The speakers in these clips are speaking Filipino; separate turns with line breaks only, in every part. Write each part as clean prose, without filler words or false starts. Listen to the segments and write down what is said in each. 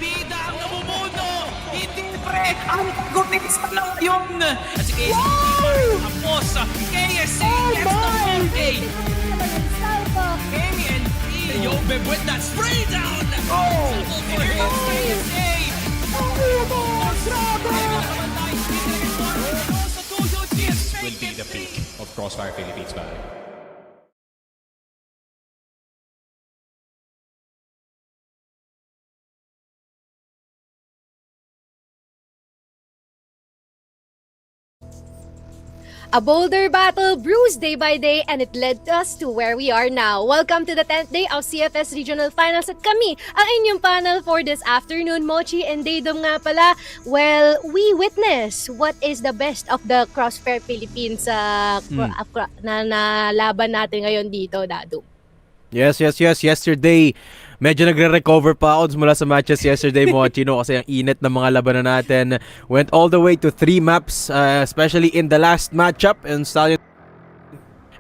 partida ang namumuno. Hindi pre, ang gotis pa lang yun. At si KSC tapos KSC gets the 4K. KNP, Yobeb with that spray down. Oh, for him, KSA.
Will be the peak of Crossfire Philippines Valley.
A bolder battle brews day by day and it led us to where we are now. Welcome to the 10th day of CFS Regional Finals at kami, ang inyong panel for this afternoon. Mochi and Daydom nga pala. Well, we witness what is the best of the Crossfire Philippines na laban natin ngayon dito, Dadu.
Yes. Yesterday, medyo nagre-recover pa ako mula sa matches yesterday, Mochi, no? Kasi ang init ng mga labanan natin. Went all the way to 3 maps, especially in the last matchup. And Stallions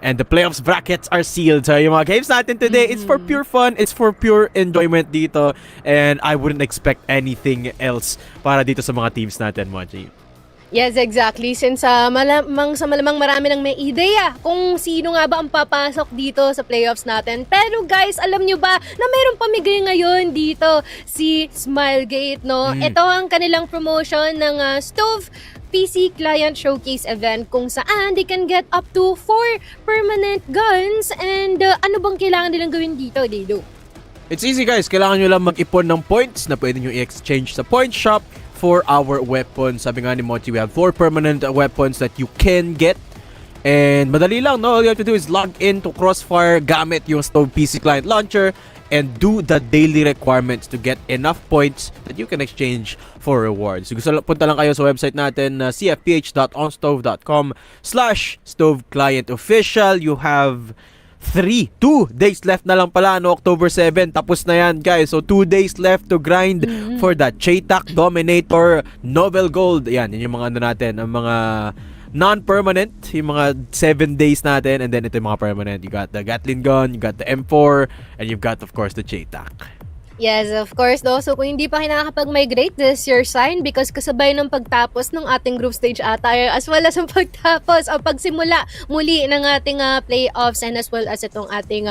and the playoffs brackets are sealed. So yung mga games natin today, it's for pure fun, it's for pure enjoyment dito. And I wouldn't expect anything else para dito sa mga teams natin, Mochi.
Yes, exactly. Since malamang marami nang may ideya kung sino nga ba ang papasok dito sa playoffs natin. Pero guys, alam nyo ba na mayroong pamigay ngayon dito si Smilegate, no? Ito ang kanilang promotion ng Stove PC Client Showcase event kung saan they can get up to 4 permanent guns. And ano bang kailangan nilang gawin dito, Dido?
It's easy, guys. Kailangan nyo lang mag-ipon ng points na pwede nyo i-exchange sa point shop for our weapons. Sabi nga ni Mochi, we have 4 permanent weapons that you can get. And madali lang, no? All you have to do is log in to Crossfire gamit yung Stove PC Client Launcher and do the daily requirements to get enough points that you can exchange for rewards. So, punta lang kayo sa website natin, cfph.onstove.com/StoveClientOfficial. You have 2 days left na lang pala, no? October 7, tapos na yan, guys. So 2 days left to grind for that Chetak, Dominator, Novel Gold. Yan yung mga ano natin, ang mga non-permanent, yung mga 7 days natin, and then ito yung mga permanent. You got the Gatling gun, you got the M4, and you've got, of course, the Chetak.
Yes, of course, no? So kung hindi pa nakakapag-migrate, this is your sign because kasabay ng pagtapos ng ating group stage attire as well as ang pagtapos o pagsimula muli ng ating playoffs and as well as itong ating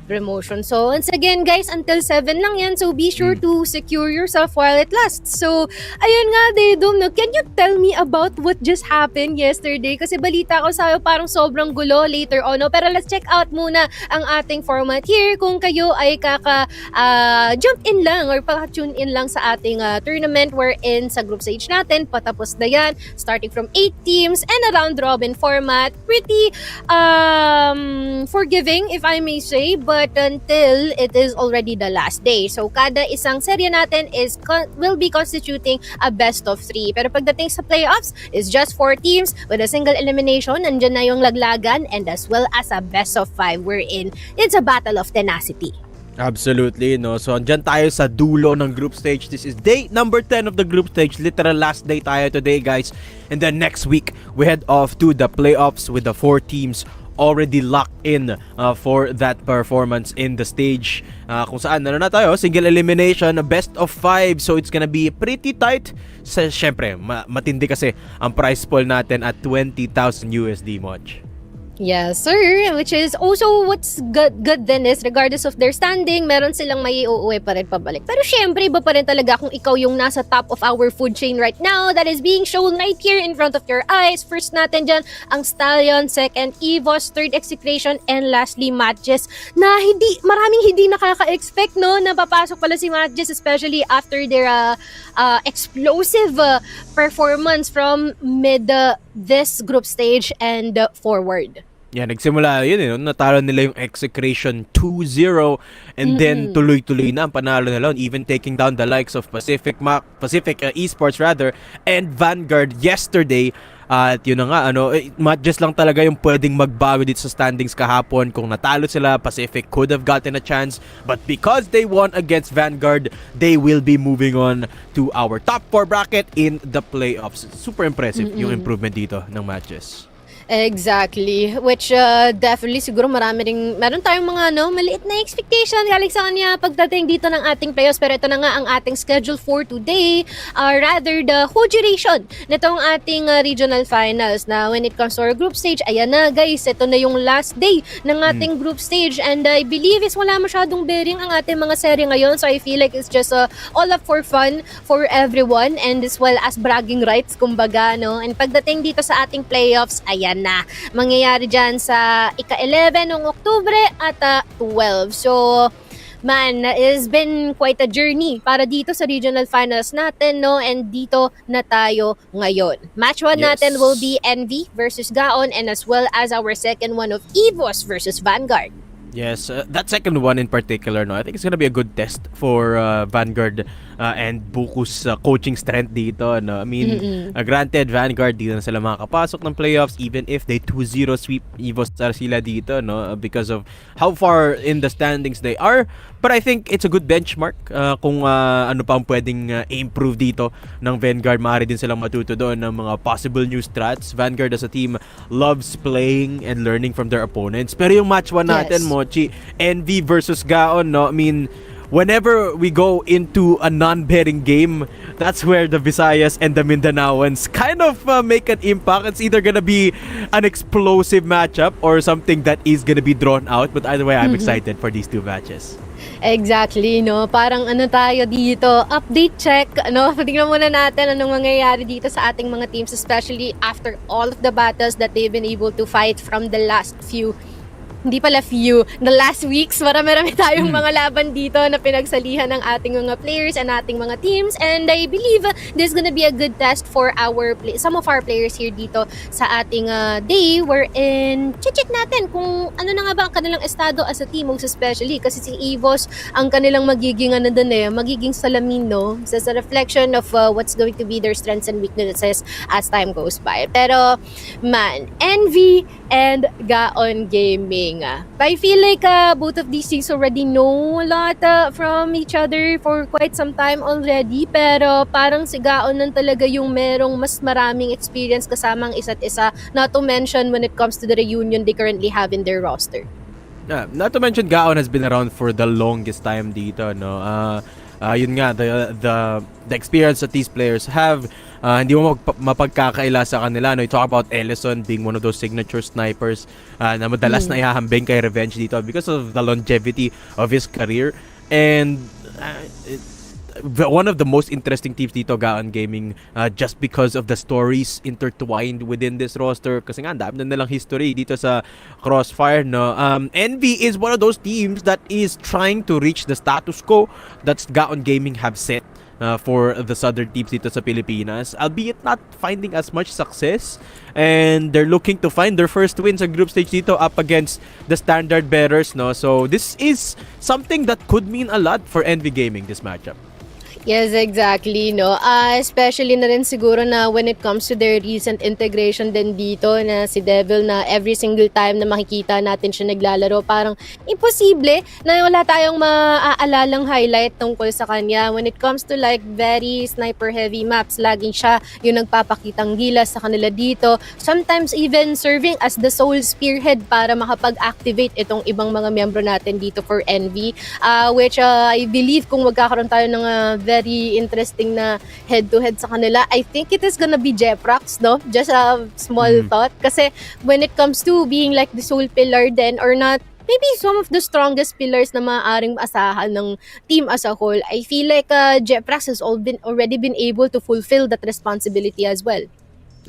promotion. So once again, guys, until 7 lang yan. So be sure to secure yourself while it lasts. So ayun nga, Daydom, no? Can you tell me about what just happened yesterday? Kasi balita ko sa'yo parang sobrang gulo later on, no? Pero let's check out muna ang ating format here kung kayo ay jump in lang or pa-tune in lang sa ating tournament wherein sa group stage natin, patapos na yan, starting from 8 teams and a round robin format. Pretty forgiving if I may say, but until it is already the last day. So kada isang serye natin will be constituting a best of 3. Pero pagdating sa playoffs is just 4 teams with a single elimination. Nandyan na yung laglagan and as well as a best of 5 wherein it's a battle of tenacity.
Absolutely, no? So, andyan tayo sa dulo ng group stage. This is day number 10 of the group stage. Literal last day tayo today, guys. And then next week, we head off to the playoffs with the 4 teams already locked in for that performance in the stage. Kung saan, na tayo? Single elimination, best of 5. So, it's gonna be pretty tight. Siyempre, matindi kasi ang prize pool natin at 20,000 USD, Moch.
Yes, sir. Which is also what's good then is regardless of their standing, meron silang may uuwi pa rin pabalik. Pero syempre, iba pa rin talaga kung ikaw yung nasa top of our food chain right now that is being shown right here in front of your eyes. First natin dyan, ang Stallions, second, EVOS, third, Execration, and lastly, MATTJESS na maraming hindi nakaka-expect, no, na papasok pala si MATTJESS, especially after their explosive performance from this group stage and forward.
Yeah, nagsimula yun, natalo nila yung Execration 2-0 and then tuloy-tuloy na ang panalo nila, even taking down the likes of Pacific Esports rather and Vanguard yesterday. At yun na nga, MATTJESS lang talaga yung pwedeng magbawi dito sa standings kahapon. Kung natalo sila, Pacific could have gotten a chance, but because they won against Vanguard, they will be moving on to our top 4 bracket in the playoffs. Super impressive yung improvement dito ng MATTJESS.
Exactly. Which definitely siguro meron tayong mga maliit na expectation galing sa kanya pagdating dito ng ating playoffs. Pero ito na nga ang ating schedule for today. Rather the whole duration nitong ating regional finals. Na when it comes to our group stage, ayan na guys, ito na yung last day ng ating group stage. And I believe is wala masyadong bearing ang ating mga serye ngayon. So I feel like it's just all up for fun for everyone. And as well as bragging rights, kumbaga, no? And pagdating dito sa ating playoffs, ayan na. Mangyayari dyan sa ika-11 ng Oktubre at 12. So, man, it's been quite a journey para dito sa regional finals natin, no? And dito na tayo ngayon. Match 1 natin will be Envy versus Gaon, and as well as our second one of EVOS versus Vanguard.
Yes, that second one in particular, no, I think it's gonna be a good test for Vanguard and Buku's coaching strength dito, no. I mean, granted, Vanguard dito na sila makakapasok ng playoffs even if they 2-0 sweep EVOS ARC sila dito, no, because of how far in the standings they are. But I think it's a good benchmark kung ano pa ang pwedeng improve dito ng Vanguard. Maaari din silang matuto doon ng mga possible new strats. Vanguard as a team loves playing and learning from their opponents. Pero yung match 1 natin, Mochi, Envy versus Gaon, no? I mean, whenever we go into a non-betting game, that's where the Visayas and the Mindanaoans kind of make an impact. It's either gonna be an explosive matchup or something that is gonna be drawn out. But either way, I'm excited for these two matches.
Exactly, no? Parang ano tayo dito, update check, no? Tingnan muna natin anong mangyayari dito sa ating mga teams, especially after all of the battles that they've been able to fight from the last the last weeks. Marami tayong mga laban dito na pinagsalihan ng ating mga players and ating mga teams. And I believe this is gonna be a good test for some of our players here dito sa ating day, wherein check natin kung ano na nga ba ang kanilang estado as a team, most especially kasi si EVOS ang kanilang magiging magiging salamin, no? So, it's a reflection of what's going to be their strengths and weaknesses as time goes by. Pero man, Envy and Gaon Gaming, I feel like both of these teams already know a lot from each other for quite some time already, pero parang si Gaon lang talaga yung merong mas maraming experience kasama ang isa't isa, not to mention when it comes to the reunion they currently have in their roster.
Not to mention, Gaon has been around for the longest time dito, no. Yun nga, the experience that these players have, hindi mo mapagkakaila sa kanila, no. You talk about Ellison being one of those signature snipers na madalas na ihahambing kay Revenge dito because of the longevity of his career. And one of the most interesting teams dito, Gaon Gaming, just because of the stories intertwined within this roster. Kasi nga, dami na nilang history dito sa Crossfire, no. Envy is one of those teams that is trying to reach the status quo that Gaon Gaming have set for the southern teams dito sa Pilipinas, albeit not finding as much success, and they're looking to find their first win sa group stage dito up against the standard bearers, no. So this is something that could mean a lot for Envy Gaming, this matchup.
Yes, exactly, no. Especially na rin siguro na when it comes to their recent integration din dito na si Devil, na every single time na makikita natin siya naglalaro, parang imposible na wala tayong maaalalang highlight tungkol sa kanya. When it comes to like very sniper heavy maps, laging siya yung nagpapakitang gilas sa kanila dito. Sometimes even serving as the sole spearhead para makapag-activate itong ibang mga miyembro natin dito for Envy, which I believe kung magkakaroon tayo ng very interesting na head-to-head sa kanila, I think it is gonna be Jeprox, no? Just a small thought. Kasi when it comes to being like the sole pillar then, or not, maybe some of the strongest pillars na maaaring asahan ng team as a whole, I feel like Jeprox has already been able to fulfill that responsibility as well.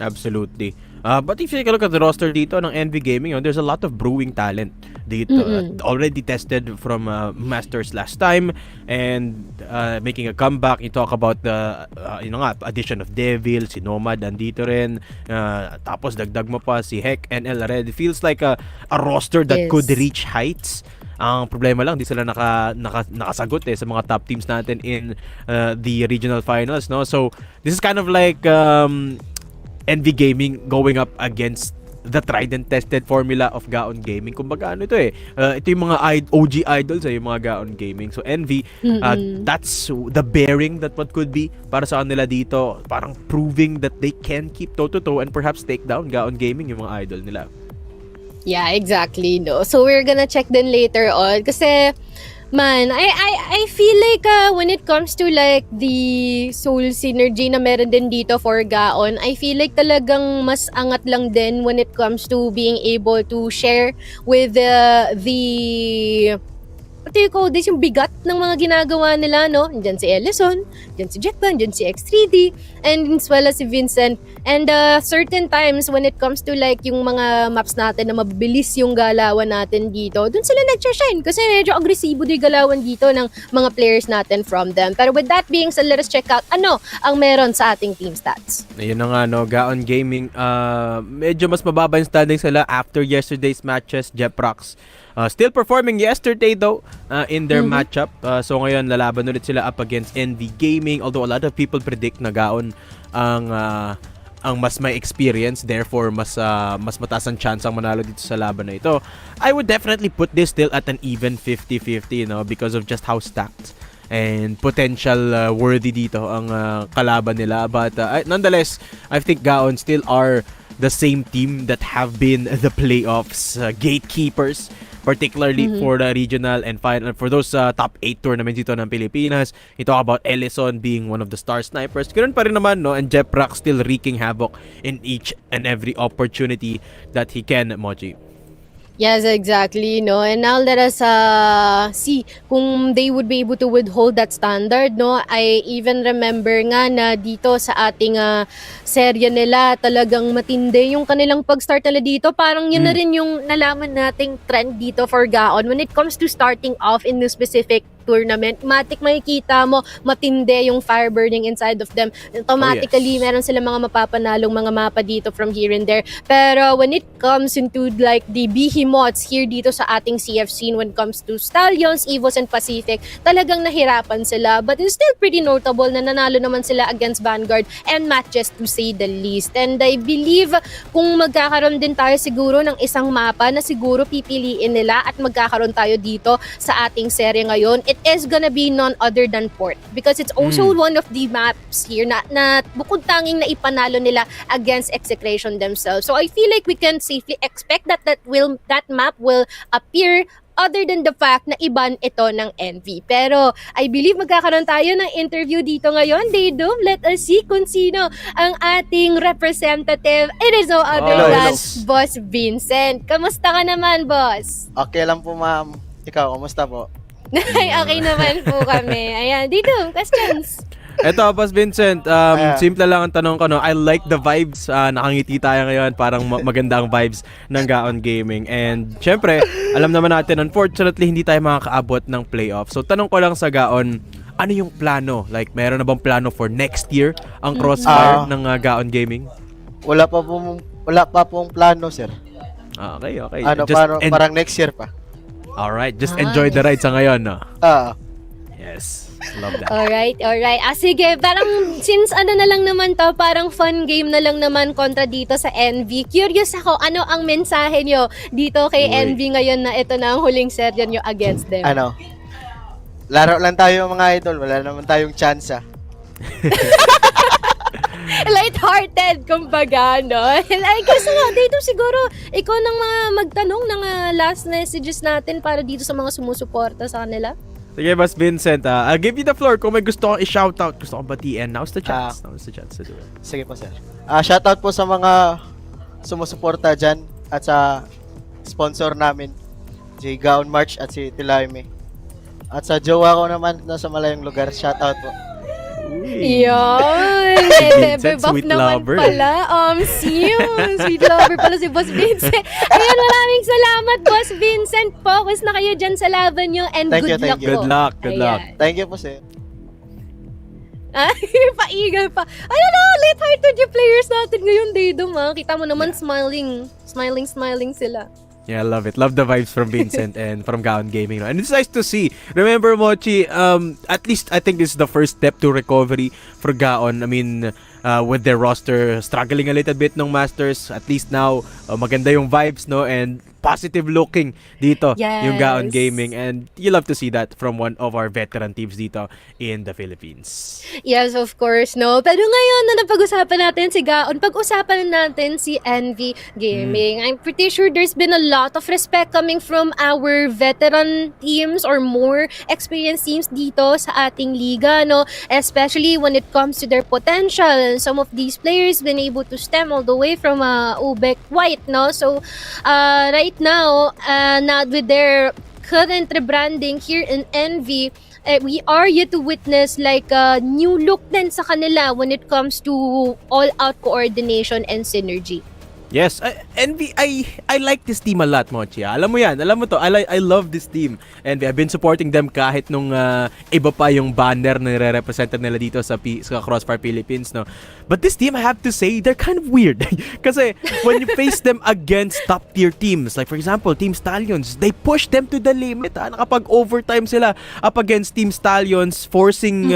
Absolutely. But if you take a look at the roster dito ng Envy Gaming, there's a lot of brewing talent dito. Already tested from Masters last time and making a comeback. You talk about the addition of Devil, si Nomad andito rin. Tapos dagdag mo pa si Heck and El Red. It feels like a roster that could reach heights. Ang problema lang, di sila nakasagot sa mga top teams natin in the regional finals, no? So this is kind of like Envy Gaming going up against the tried and tested formula of Gaon Gaming. Kumbaga ano ito ito yung mga OG idols yung mga Gaon Gaming. So Envy, that's the bearing that what could be para sa kanila dito, parang proving that they can keep toe-to-toe and perhaps take down Gaon Gaming, yung mga idol nila.
Yeah, exactly, no. So we're gonna check din later on kasi man, I feel like when it comes to like the soul synergy na meron din dito for Gaon, I feel like talagang mas angat lang din when it comes to being able to share with the what do you call this, yung bigat ng mga ginagawa nila, no? Diyan si Ellison, diyan si Jetban, diyan si X3D, and as well as si Vincent. And certain times when it comes to like yung mga maps natin na mabilis yung galawan natin dito, dun sila nag-shine kasi medyo agresibo din galawan dito ng mga players natin from them. Pero with that being said, let us check out ano ang meron sa ating team stats.
Ayun na nga, no, Gaon Gaming, medyo mas mababa yung standing sila after yesterday's matches. Jeprox still performing yesterday though in their matchup. So ngayon lalaban ulit sila up against NV Gaming, although a lot of people predict na Gaon ang mas may experience, therefore mas mataas ang chance ang manalo dito sa laban na ito. I would definitely put this still at an even 50-50, because of just how stacked and potential worthy dito ang kalaban nila. But nonetheless, I think Gaon still are the same team that have been the playoffs gatekeepers, particularly for the regional and final, for those top 8 tournaments dito ng Pilipinas. You talk about Ellison being one of the star snipers. Ganoon pa rin naman, no? And Jeprox still wreaking havoc in each and every opportunity that he can, Moji.
Yes, exactly, no. And now let us see kung they would be able to withhold that standard, no. I even remember nga na dito sa ating serye nila, talagang matindi yung kanilang pag-start nila dito. Parang yun na rin yung nalaman nating trend dito for Gaon when it comes to starting off in the specific tournament. Matik makikita mo matindi yung fire burning inside of them. Automatically, meron sila mga mapapanalong mga mapa dito from here and there. Pero when it comes into like the behemoths here dito sa ating CF scene, when it comes to Stallions, EVOS, and Pacific, talagang nahirapan sila. But it's still pretty notable na nanalo naman sila against Vanguard and MATTJESS, to say the least. And I believe kung magkakaroon din tayo siguro ng isang mapa na siguro pipiliin nila at magkakaroon tayo dito sa ating serye ngayon, it is gonna be none other than Port, because it's also one of the maps here na bukod tanging na ipanalo nila against Execration themselves. So I feel like we can safely expect that map will appear, other than the fact na iban ito ng NV. Pero I believe magkakaroon tayo ng interview dito ngayon. Daydom, let us see kung sino ang ating representative. It is no other than Boss Vincent. Kamusta ka naman, boss?
Okay lang po, ma'am. Ikaw, kamusta po?
Ay, okay naman po kami. Ayan, dito, questions.
Eto, Boss Vincent, simple lang ang tanong ko, no? I like the vibes. Nakangiti tayo ngayon. Parang maganda ang vibes ng Gaon Gaming. And syempre, alam naman natin, unfortunately, hindi tayo makakaabot ng playoff. So, tanong ko lang sa Gaon, ano yung plano? Like, meron na bang plano for next year ang Crossfire ng Gaon Gaming?
Wala pa pong plano, sir.
Okay.
Ano, parang next year pa.
Alright, just enjoy the ride sa ngayon, no? Yes, love that.
Alright. Sige, parang since ano na lang naman to, parang fun game na lang naman kontra dito sa NV. Curious ako, ano ang mensahe nyo dito kay NV ngayon na ito na ang huling serye nyo against them?
Ano? Laro lang tayo mga idol. Wala naman tayong chance,
Lighthearted, kumbaga, no? Like, kasi nga, dito siguro, ikaw nang magtanong ng last messages natin para dito sa mga sumusuporta sa kanila.
Sige, Boss Vincent, I'll give you the floor kung may gusto kong i-shoutout, gusto kong batiin. Now's the chance. Now's the chance to do it.
Sige po, sir. Shoutout po sa mga sumusuporta dyan at sa sponsor namin, si Gaon March at si Tilaime. At sa jowa ko naman nasa malayong lugar, shoutout po.
Yun!
Vincent,
Buff
sweet
naman
lover.
pala. Sweet lover pala si Boss Vincent. Ayun, maraming salamat, Boss Vincent. Focus na kayo dyan sa laban nyo and
Thank
good
you,
luck
thank you.
po.
Good luck.
Thank you po, sir.
Paigal pa. Ayun na, light-hearted yung players natin ngayon, Daydom. Kita mo naman, smiling sila.
Yeah, I love it. Love the vibes from Vincent and from Gaon Gaming. And it's nice to see. Remember, Mochi, at least I think this is the first step to recovery for Gaon. I mean, with their roster struggling a little bit ng Masters. At least now, maganda yung vibes, no? And positive looking dito yung Gaon
Yes.
Gaming, and you love to see that from one of our veteran teams dito in the Philippines.
Yes, of course, no. Pero ngayon na napag-usapan natin si Gaon, pag-usapan natin si Envy Gaming. I'm pretty sure there's been a lot of respect coming from our veteran teams or more experienced teams dito sa ating liga, no. Especially when it comes to their potential. Some of these players been able to stem all the way from Ubek White, no. So, right now, not with their current rebranding here in Envy, we are yet to witness like a new look din sa kanila when it comes to all-out coordination and synergy.
Yes, Envy, I like this team a lot, Mochi. Alam mo yan, alam mo to, I love this team. Envy, I've been supporting them kahit nung iba pa yung banner na nire-represent nila dito sa Crossfire Philippines, no. But this team, I have to say, they're kind of weird. Kasi when you face them against top-tier teams, like for example, Team Stallions, they push them to the limit. Nakapag-overtime sila up against Team Stallions, forcing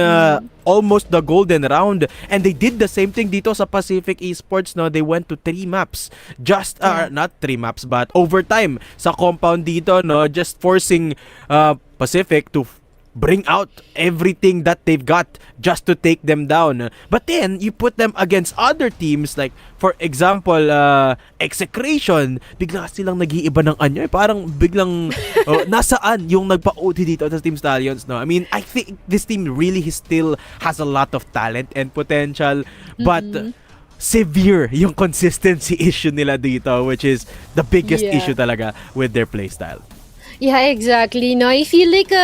almost the golden round, and they did the same thing dito sa Pacific Esports, no. They went to 3 maps, just not 3 maps but overtime sa compound dito, no, just forcing Pacific to bring out everything that they've got just to take them down. But then you put them against other teams, like for example Execration, bigla silang nag-iiba ng anyo, parang biglang nasaan yung nagpa-OT dito sa Team Stallions, no. I mean, I think this team really still has a lot of talent and potential, but severe yung consistency issue nila dito, which is the biggest issue talaga with their playstyle.
Yeah, exactly. No, I feel like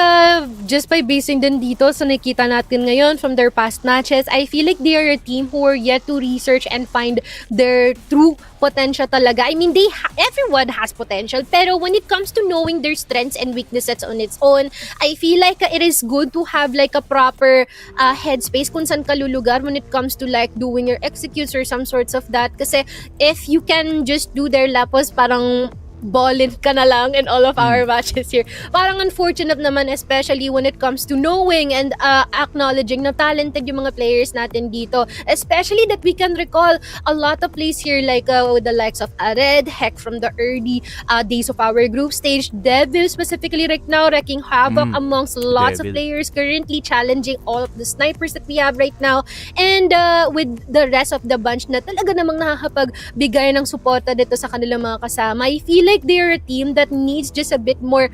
just by basing din dito sa nakita natin ngayon from their past matches, I feel like they are a team who are yet to research and find their true potential talaga. I mean, everyone has potential, pero when it comes to knowing their strengths and weaknesses on its own, I feel like it is good to have like a proper headspace kung saan ka lulugar when it comes to like doing your executes or some sorts of that. Kasi if you can just do their lapos, parang ballin ka na lang in all of our matches here. Parang unfortunate naman, especially when it comes to knowing and acknowledging na talented yung mga players natin dito. Especially that we can recall a lot of plays here like with the likes of Ared, Heck from the early days of our group stage, Devil specifically right now wreaking havoc amongst lots of players, currently challenging all of the snipers that we have right now, and with the rest of the bunch na talaga namang nakakapagbigay ng suporta dito sa kanilang mga kasama. I feel like they're a team that needs just a bit more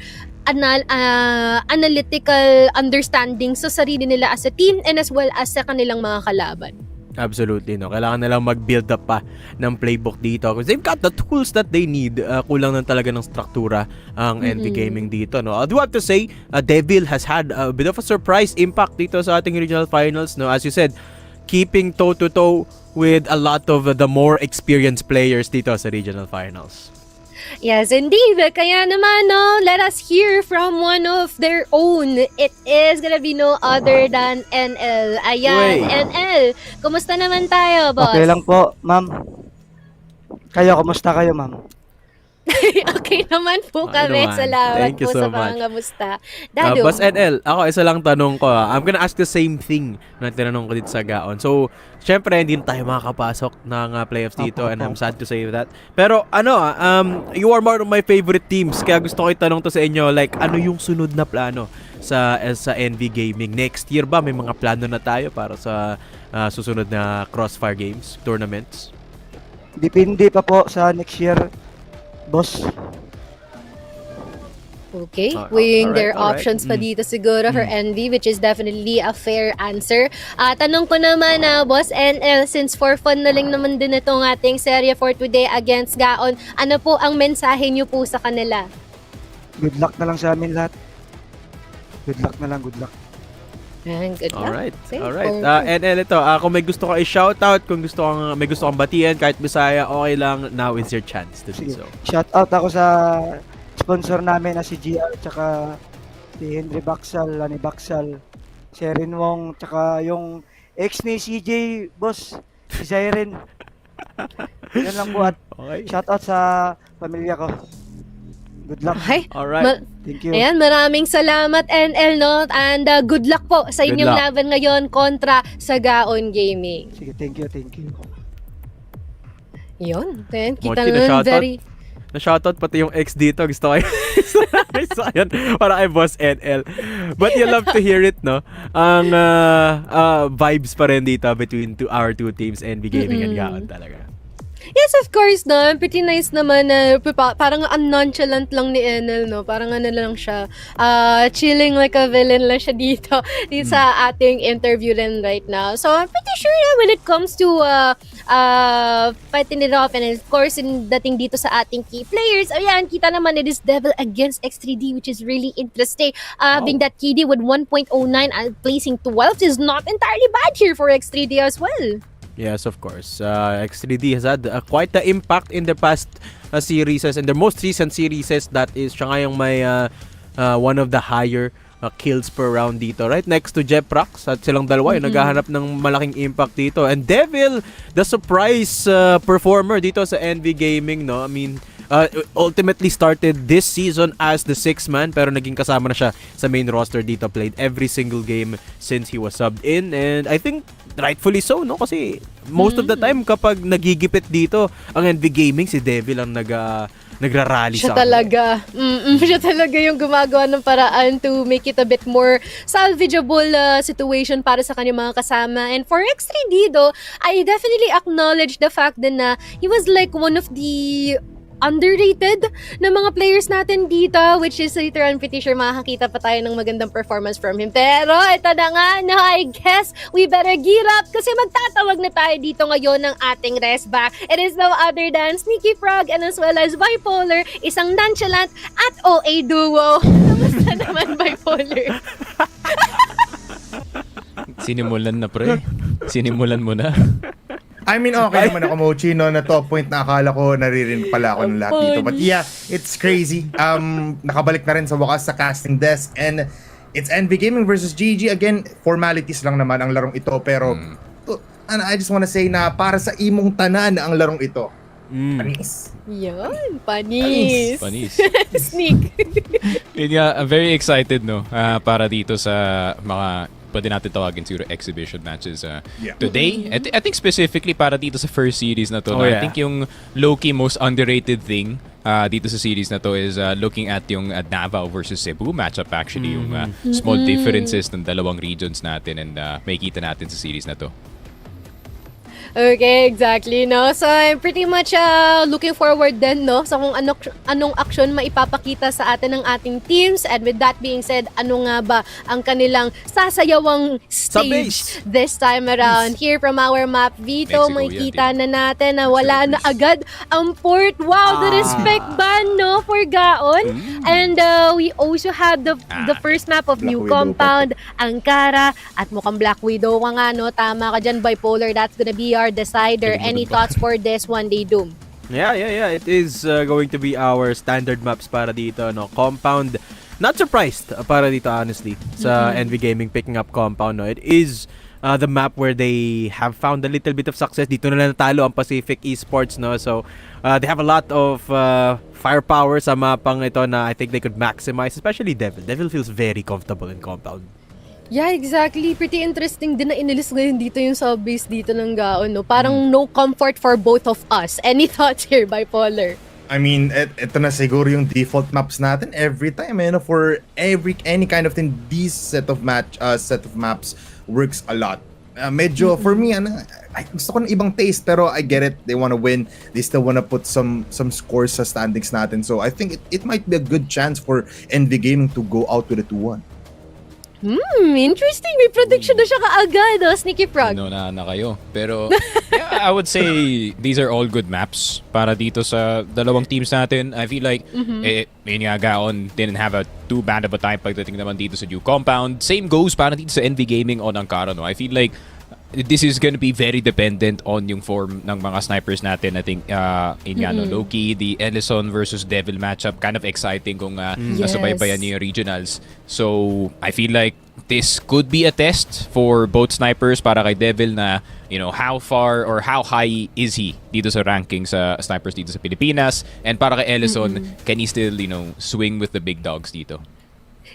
analytical understanding sa sarili nila as a team and as well as sa kanilang mga kalaban.
Absolutely, no. Kailangan nilang mag-build up pa ng playbook dito because they've got the tools that they need. Kulang lang talaga ng struktura ang NV Gaming dito, no. I do have to say, Devil has had a bit of a surprise impact dito sa ating regional finals, no. As you said, keeping toe-to-toe with a lot of the more experienced players dito sa regional finals.
Yes, indeed. Kaya naman, no, let us hear from one of their own. It is gonna be no other than NL. Ayan, NL. Kumusta naman tayo, boss?
Okay lang po, ma'am. Kayo, kumusta kayo, ma'am?
Okay naman po kami.
naman.
Salamat
Thank you
po
so
sa
much.
pangangamusta. Dado.
Boss NL, ako isa lang tanong ko. I'm gonna ask the same thing na tinanong ko dito sa Gaon. So, syempre, hindi na tayo makakapasok ng playoffs dito and I'm sad to say that. Pero, you are one of my favorite teams. Kaya gusto ko itanong to sa inyo, like, ano yung sunod na plano sa NV Gaming? Next year ba may mga plano na tayo para sa susunod na Crossfire Games, tournaments?
Depende pa po sa next year, boss.
Okay, weighing their
alright.
options pa dito siguro for Envy, which is definitely a fair answer. Tanong ko naman, Boss NL, since for fun na lang naman din itong ating serye for today against Gaon, ano po ang mensahe niyo po sa kanila?
Good luck na lang sa amin lahat. Good luck na lang, good luck.
Good luck.
Alright.
Okay,
Alright.
for-
NL ito, kung may gusto ka i-shoutout, kung may gusto kang batian, kahit Bisaya, okay lang, now is your chance to do
Sige.
so.
Shout out ako sa sponsor namin na si GR, tsaka si Henry Baxal, Lani Baxal, Sherin Wong, tsaka yung ex ni CJ, boss, si Siren. Yan lang po, at
Okay.
shout out sa pamilya ko. Good luck.
Okay.
Alright.
Thank you.
Ayan, maraming salamat NL, no? And good luck po sa
Good
inyong
luck.
laban ngayon kontra sa Gaon Gaming.
Sige, thank you.
Yun, then kita
Mochi,
naman
na-shoutout.
very...
Na-shoutout pati yung ex dito. Gusto ko yun. So, ayun, para kay Boss NL. But you love to hear it, no? Ang vibes pa rin dito between our two teams, NV Gaming and Gaon talaga.
Yes, of course, no? Pretty nice naman na parang nonchalant lang ni Enel, no? Parang ano lang siya, chilling like a villain lang siya dito sa ating interview rin right now. So, I'm pretty sure na when it comes to fighting it off and of course, dating dito sa ating key players, ayan, kita naman it is Devil against X3D, which is really interesting. Having that KD with 1.09 and placing 12th is not entirely bad here for X3D as well.
Yes, of course. X3D has had quite the impact in the past series and the most recent series that is siya nga yung may one of the higher kills per round dito. Right next to Jeprox at silang dalawa yung naghahanap ng malaking impact dito. And Devil, the surprise performer dito sa NV Gaming, no? I mean, ultimately started this season as the 6th man pero naging kasama na siya sa main roster dito, played every single game since he was subbed in, and I think rightfully so, no? Kasi most of the time kapag nagigipit dito ang NV Gaming, si Devil ang nagrarally
Siya
sa
talaga. Siya talaga yung gumagawa ng paraan to make it a bit more salvageable situation para sa kanyang mga kasama. And for X3D though, I definitely acknowledge the fact that na he was like one of the underrated na mga players natin dito, which is later I'm pretty sure makakita pa tayo ng magandang performance from him. Pero ito na nga, no, I guess we better gear up kasi magtatawag na tayo dito ngayon ng ating rest back. It is no other than Sneaky Frog and as well as Bipolar, isang nonchalant at OA duo. Kamusta naman, Bipolar?
Sinimulan na, pre. Sinimulan mo na.
I mean, okay naman ako, Mochi, no, na top point na akala ko naririnig pala ako ng lahat dito. But yeah, it's crazy. Nakabalik na rin sa wakas sa casting desk and it's NV Gaming versus GG. Again, formalities lang naman ang larong ito pero I just wanna say na para sa imong tanan ang larong ito. Panis.
Yun, panis. Sneak.
Yun nga, I'm very excited, no, para dito sa mga pwede natin tawagin siguro exhibition matches today. I think specifically para dito sa first series na to. I think yung low-key most underrated thing dito sa series na to is looking at yung Davao versus Cebu matchup actually. Yung small differences ng dalawang regions natin and makikita natin sa series na to.
Okay, exactly, no? So, I'm pretty much looking forward din, no? Sa kung anong action maipapakita sa atin ng ating teams. And with that being said, ano nga ba ang kanilang sasayawang stage this time around? Here from our map, Vito,
Mexico,
makikita na natin na wala na agad ang port. Wow, the respect ban, no? For Gaon. And we also have the first map of
Black
New
Widow
Compound, Ankara, at mukhang Black Widow ka nga, no? Tama ka dyan, Bipolar. That's gonna be our decider. Any thoughts for this one day, Doom?
Yeah. It is going to be our standard maps para dito, no? Compound. Not surprised para dito, honestly, sa NV Gaming picking up Compound, no? It is the map where they have found a little bit of success. Dito na natalo ang Pacific Esports, no? So, they have a lot of firepower sa mapang ito na I think they could maximize, especially Devil. Devil feels very comfortable in Compound.
Yeah, exactly. Pretty interesting din na inilis ngayon dito yung sub-base dito ng Gaon, no? Parang no comfort for both of us. Any thoughts here, Bipolar?
I mean, ito na siguro yung default maps natin every time, for any kind of thing. These set of maps works a lot. Medyo for me, gusto ko ng ibang taste pero I get it. They want to win. They still want to put some scores sa standings natin. So I think it might be a good chance for NV Gaming to go out with a 2-1.
Interesting. May prediction na siya kaagad, Sneaky Frog.
No na kayo. Pero yeah, I would say these are all good maps para dito sa dalawang teams natin. I feel like yun nga, Gaon didn't have a too bad of a time pagdating naman dito sa New Compound. Same goes para dito sa NV Gaming on Ankara, no? I feel like this is gonna be very dependent on yung form ng mga snipers natin. I think Loki, the Ellison versus Devil matchup, kind of exciting kung nasubaybayan niyo yung regionals. So I feel like this could be a test for both snipers para kay Devil na, how far or how high is he dito sa ranking sa snipers dito sa Pilipinas, and para kay Ellison, can he still, swing with the big dogs dito?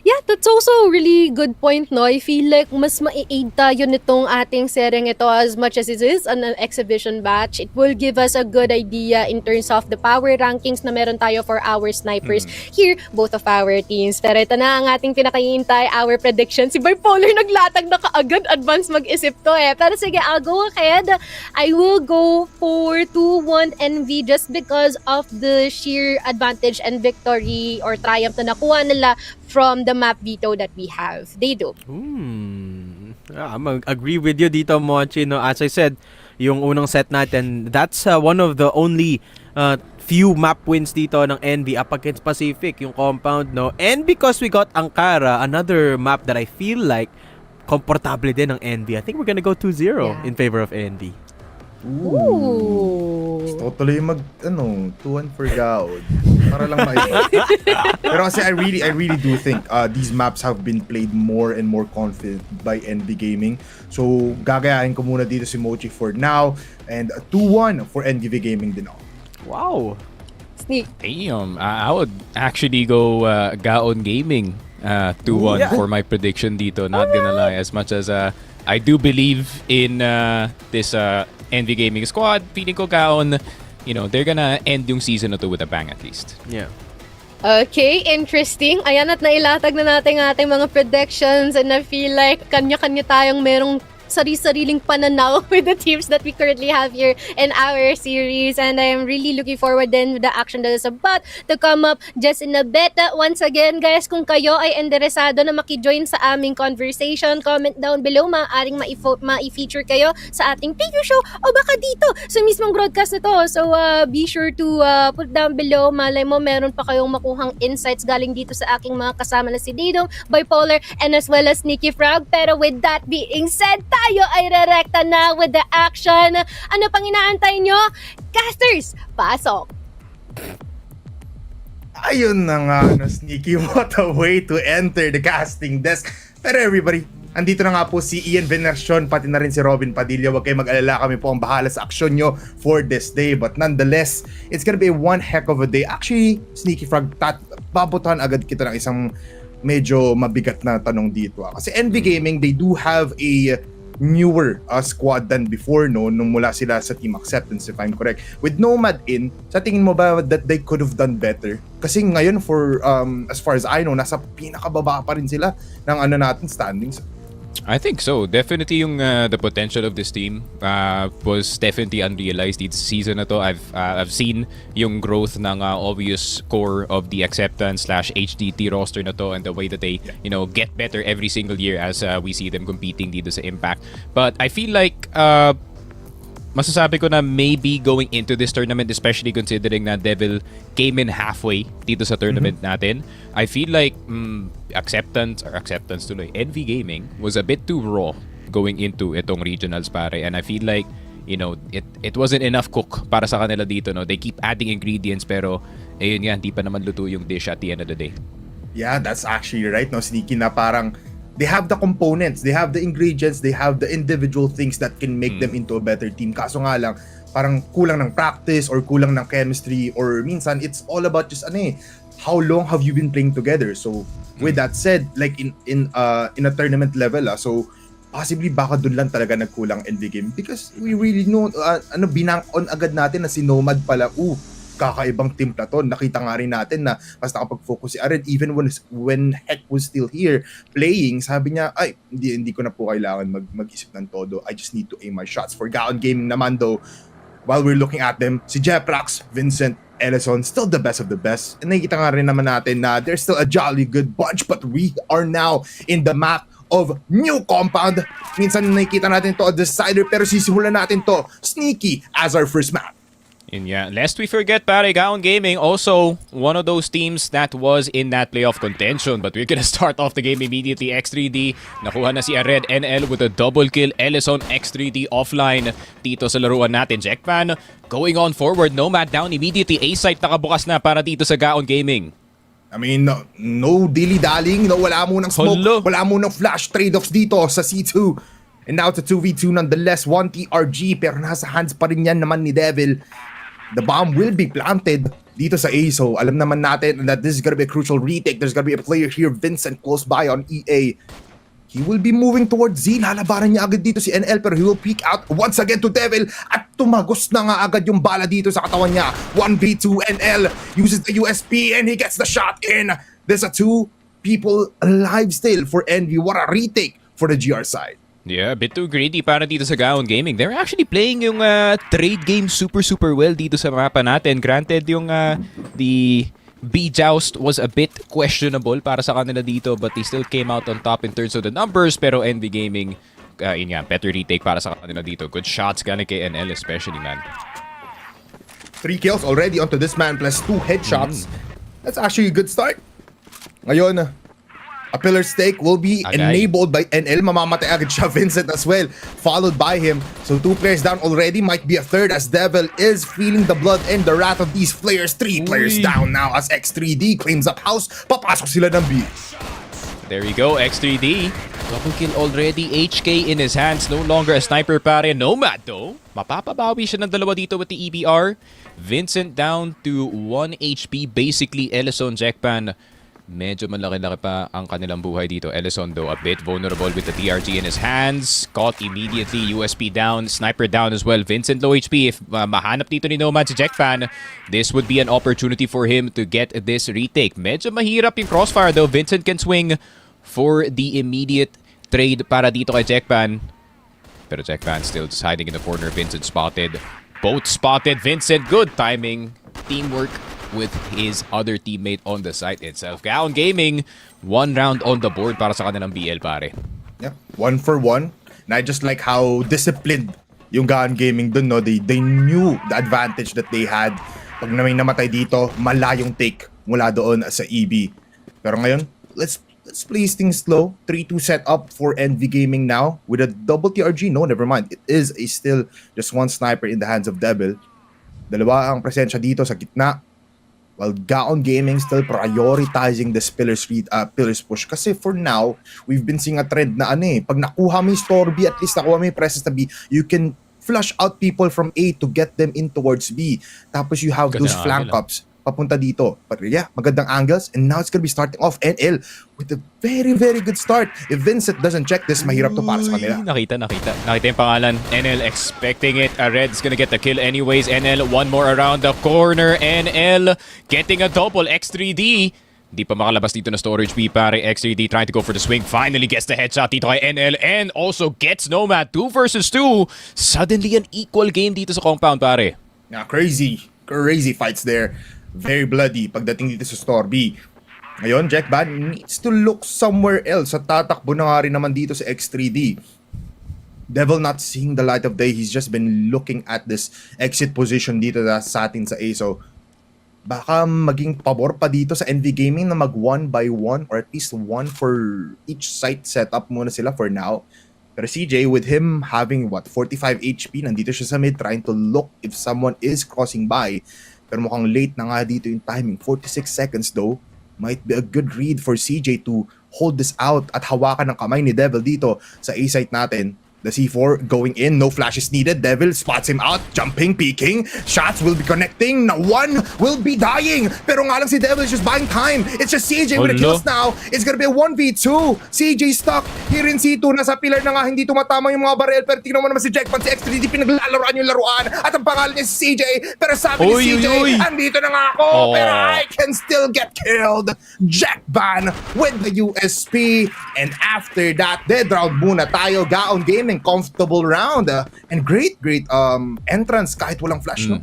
Yeah, that's also a really good point, no? I feel like mas mai-aid tayo nitong ating sereng ito as much as it is an exhibition batch. It will give us a good idea in terms of the power rankings na meron tayo for our snipers here, both of our teams. Pero ito na ang ating pinakahihintay, our prediction. Si Bipolar naglatag na kaagad, advance mag-isip to eh. Pero sige, I'll go ahead. I will go for 2-1 NV just because of the sheer advantage and victory or triumph na nakuha nila from the map veto that we have. They do.
I'm agree with you dito, Mochi. No? As I said, yung unang set natin, that's one of the only few map wins dito ng NV up against Pacific, yung compound, no? And because we got Ankara, another map that I feel like komportable din ng NV. I think we're gonna go 2-0 in favor of NV.
Ooh.
Gusto ko tuloy 2-1 for Gaon. Para lang maiba. Pero kasi I really do think these maps have been played more and more confident by NV Gaming. So, gagayahin ko muna dito si Mochi for now. And 2-1 for NV Gaming din ako.
Wow.
Sneak.
Damn, I would actually go Gaon Gaming 2-1 for my prediction dito. Not gonna lie, as much as I do believe in this NV Gaming squad, feeling ko Gaon, they're gonna end yung season na to with a bang at least.
Yeah.
Okay, interesting. Ayan, at nailatag na natin ating mga predictions, and I feel like kanya-kanya tayong merong sari-sariling pananaw with the teams that we currently have here in our series, and I am really looking forward then with the action that is about to come up just in a bit. Once again, guys, kung kayo ay interesado na makijoin sa aming conversation, comment down below. Maaaring ma-feature kayo sa ating preview show o baka dito sa mismong broadcast na to. So be sure to put down below. Malay mo meron pa kayong makuhang insights galing dito sa aking mga kasama na si Didong, Bipolar, and as well as Sneaky Frog. Pero with that being said, tayo ay rerekta na with the action. Ano pang inaantay nyo? Casters, pasok!
Ayun na nga, Sneaky. What a way to enter the casting desk. Pero everybody, andito na nga po si Ian Veneracion, pati na rin si Robin Padilla. Huwag kayong mag-alala, kami po ang bahala sa aksyon nyo for this day. But nonetheless, it's gonna be one heck of a day. Actually, Sneaky Frog, babotahan agad kita ng isang medyo mabigat na tanong dito. Kasi NV Gaming, they do have a newer squad than before, no, nung mula sila sa Team Acceptance, if I'm correct. With Nomad in, sa tingin mo ba that they could have done better? Kasi ngayon, for as far as I know, nasa pinakababa pa rin sila ng natin standings.
I think so. Definitely yung the potential of this team was definitely unrealized this season na to. I've seen yung growth ng obvious core of the Acceptance / HDT roster na to, and the way that they get better every single year as we see them competing dito sa Impact. But I feel like masasabi ko na maybe going into this tournament, especially considering na Devil came in halfway dito sa tournament natin, I feel like Acceptance tuloy, NV Gaming was a bit too raw going into itong regionals, pare. And I feel like, it wasn't enough cook para sa kanila dito, no? They keep adding ingredients pero ayun nga, hindi pa naman luto yung dish at the end of the day.
Yeah, that's actually right, no, Sneaky, na parang they have the components, they have the ingredients, they have the individual things that can make them into a better team. Kaso nga lang, parang kulang ng practice or kulang ng chemistry, or minsan it's all about just how long have you been playing together? So with that said, like in a tournament level, so possibly baka dun lang talaga nagkulang NV Game, because we really know binank on agad natin na si Nomad pala, kakaibang timpla to. Nakita nga rin natin na mas nakapag-focus si Aren, even when Heck was still here playing, sabi niya, ay, hindi ko na po kailangan mag-isip ng todo. I just need to aim my shots. For Gaon Gaming naman though, while we're looking at them, si Jeprax, Vincent, Ellison, still the best of the best. And nakikita nga rin naman natin na there's still a jolly good bunch, but we are now in the map of new compound. Minsan nakikita natin to a decider, pero sisimulan natin to Sneaky as our first map.
And yeah, lest we forget, pare, Gaon Gaming, also one of those teams that was in that playoff contention. But we're gonna start off the game immediately. X3D, nakuha na si Ared NL with a double kill. Ellison, X3D offline dito sa laruan natin. Jackman going on forward. Nomad down immediately. A-site nakabukas na para dito sa Gaon Gaming.
I mean, no dilly-dallying, wala munang smoke,
Hello.
wala munang flash trade-offs dito sa C2. And now it's a 2v2 nonetheless, 1 TRG, pero nasa hands pa rin yan naman ni Devil. The bomb will be planted dito sa A, so alam naman natin that this is gonna be a crucial retake. There's gonna be a player here, Vincent, close by on EA. He will be moving towards Z. Lalabaran niya agad dito si NL, pero he will peek out once again to Devil. At tumagos na nga agad yung bala dito sa katawan niya. 1v2, NL uses the USP and he gets the shot in. There's a 2 people alive still for Envy. What a retake for the GR side.
Yeah, a bit too greedy para dito sa Gaon Gaming. They're actually playing yung trade game super well dito sa mapa natin. Granted, yung the B-Joust was a bit questionable para sa kanila dito, but they still came out on top in terms of the numbers. Pero Envy Gaming, yun nga, better retake para sa kanila dito. Good shots gana kay NL especially, man.
3 kills already onto this man plus 2 headshots. That's actually a good start. Ngayon, a pillar stake will be enabled by NL. Mamamatay agad siya, Vincent as well, followed by him. So 2 players down already, might be a third as Devil is feeling the blood and the wrath of these players. 3 players down now as X3D claims up house. Papasok sila ng B.
There you go, X3D. Double kill already, HK in his hands. No longer a sniper pare. Nomad though. Mapapabawi siya ng dalawa dito with the EBR. Vincent down to 1 HP. Basically, Ellison, Jackpan, medyo malaki-laki pa ang kanilang buhay dito. Ellison though a bit vulnerable with the TRG in his hands. Caught immediately. USP down. Sniper down as well. Vincent low HP. If mahanap dito ni Nomad si Jackpan, this would be an opportunity for him to get this retake. Medyo mahirap yung Crossfire though. Vincent can swing for the immediate trade para dito kay Jackpan. Pero Jackpan still just hiding in the corner. Vincent spotted. Both spotted. Vincent, good timing. Teamwork with his other teammate on the site itself. Gaon Gaming, 1 round on the board para sa kanilang BL pare.
Yeah, 1 for 1. And I just like how disciplined yung Gaon Gaming dun, no? They knew the advantage that they had. Pag na may namatay dito, malayong take mula doon sa EB. Pero ngayon, let's play things slow. 3-2 setup for Envy Gaming now with a double TRG. No, never mind. It is still just 1 sniper in the hands of Devil. Dalawa ang presensya dito sa gitna. While Gaon Gaming still prioritizing this pillars push. Kasi for now, we've been seeing a trend na pag nakuha mo yung store B, at least nakuha mo yung presence na B, you can flush out people from A to get them in towards B. Tapos you have those flank ups papunta dito. But yeah, magandang angles. And now it's gonna be starting off NL with a very good start. If Vincent doesn't check this, mahirap to para sa kanila.
Nakita yung pangalan. NL expecting it. Red's gonna get the kill anyways. NL, one more around the corner. NL getting a double. X3D. Di pa makalabas dito na storage B pare. X3D trying to go for the swing. Finally gets the headshot dito kay NL and also gets Nomad. 2 versus 2. Suddenly an equal game dito sa compound pare.
Yeah, crazy fights there. Very bloody pagdating dito sa store B. Ngayon, Jackban needs to look somewhere else. At tatakbo na nga rin naman dito sa X3D. Devil not seeing the light of day. He's just been looking at this exit position dito sa atin sa A. So, baka maging pabor pa dito sa Envy Gaming na mag 1 by 1 or at least 1 for each site setup muna sila for now. Pero CJ, with him having 45 HP, nandito siya sa mid trying to look if someone is crossing by. Pero mukhang late na nga dito yung timing. 46 seconds though. Might be a good read for CJ to hold this out at hawakan ng kamay ni Devil dito sa A site natin. The C4 going in, no flashes needed. Devil spots him out, jumping, peeking. Shots will be connecting. Now one will be dying. Pero nga lang si Devil is just buying time. It's just CJ with the kills now. It's gonna be a 1v2. CJ stuck here in C2. Nasa pillar na nga, hindi tumatama yung mga barrel. Pero tingnan mo naman si Jackpan, si X3D, pinaglalaroan yung laruan. At ang pangalan niya si CJ. Pero sabi ni CJ, andito na nga ako. Pero I can still get killed. Jackpan with the USP. And after that, dead round muna tayo. Gaon Gaming, comfortable round and great entrance kahit walang flash, no?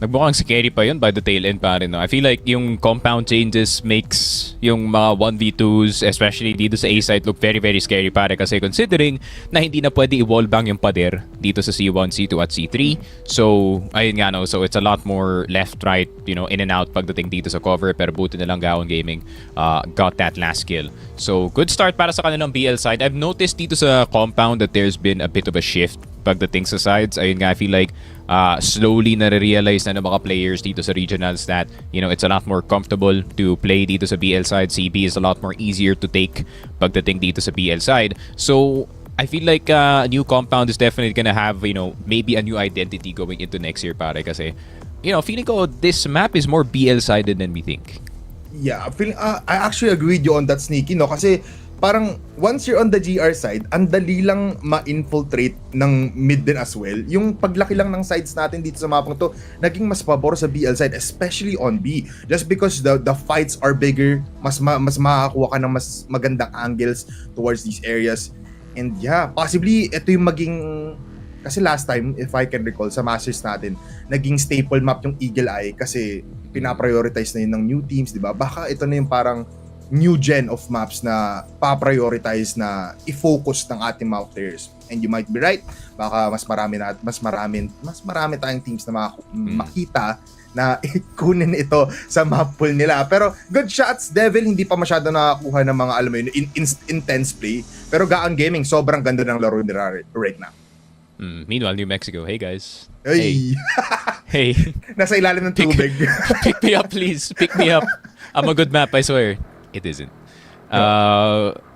Nagmukhang scary pa yun by the tail end pare, no? I feel like yung compound changes makes yung mga 1v2s, especially dito sa A-site, look very scary pare, kasi considering na hindi na pwede i-wall bang yung pader dito sa C1, C2 at C3. So, ayun nga, no? So, it's a lot more left, right, in and out pagdating dito sa cover, pero buti na lang Gaon Gaming got that last kill. So, good start para sa kanilang BL side. I've noticed dito sa compound that there's been a bit of a shift pagdating sa sides. Ayun nga, I feel like slowly na-realize na ng mga players dito sa regionals that, you know, it's a lot more comfortable to play dito sa BL side. CB is a lot more easier to take pagdating dito sa BL side. So, I feel like new compound is definitely gonna have, you know, maybe a new identity going into next year, pare. Kasi, you know, feeling ko this map is more BL-sided than we think.
Yeah, I actually agree with you on that, Sneaky, no? Kasi parang once you're on the GR side, ang dali lang ma-infiltrate ng mid din as well. Yung paglaki lang ng sides natin dito sa mapang to, naging mas pabor sa BL side, especially on B. Just because the fights are bigger, mas makakakuha ka ng mas magandang angles towards these areas. And yeah, possibly ito yung maging... Kasi last time, if I can recall, sa Masters natin, naging staple map yung Eagle Eye kasi pinaprioritize na yun ng new teams, di ba? Baka ito na yung parang new gen of maps na pa-prioritize na i-focus ng ating mga players. And you might be right. Baka mas marami tayong teams na makita na kunin ito sa map pool nila. Pero good shots, Devil, hindi pa masyado nakakuha ng mga, alam mo yun, intense play. Pero Gaon Gaming, sobrang ganda ng laro nila right now.
Meanwhile, New Mexico, hey guys.
Hey.
Hey.
Nasa ilalim ng tubig.
Pick me up, please. Pick me up. I'm a good map, I swear. It isn't.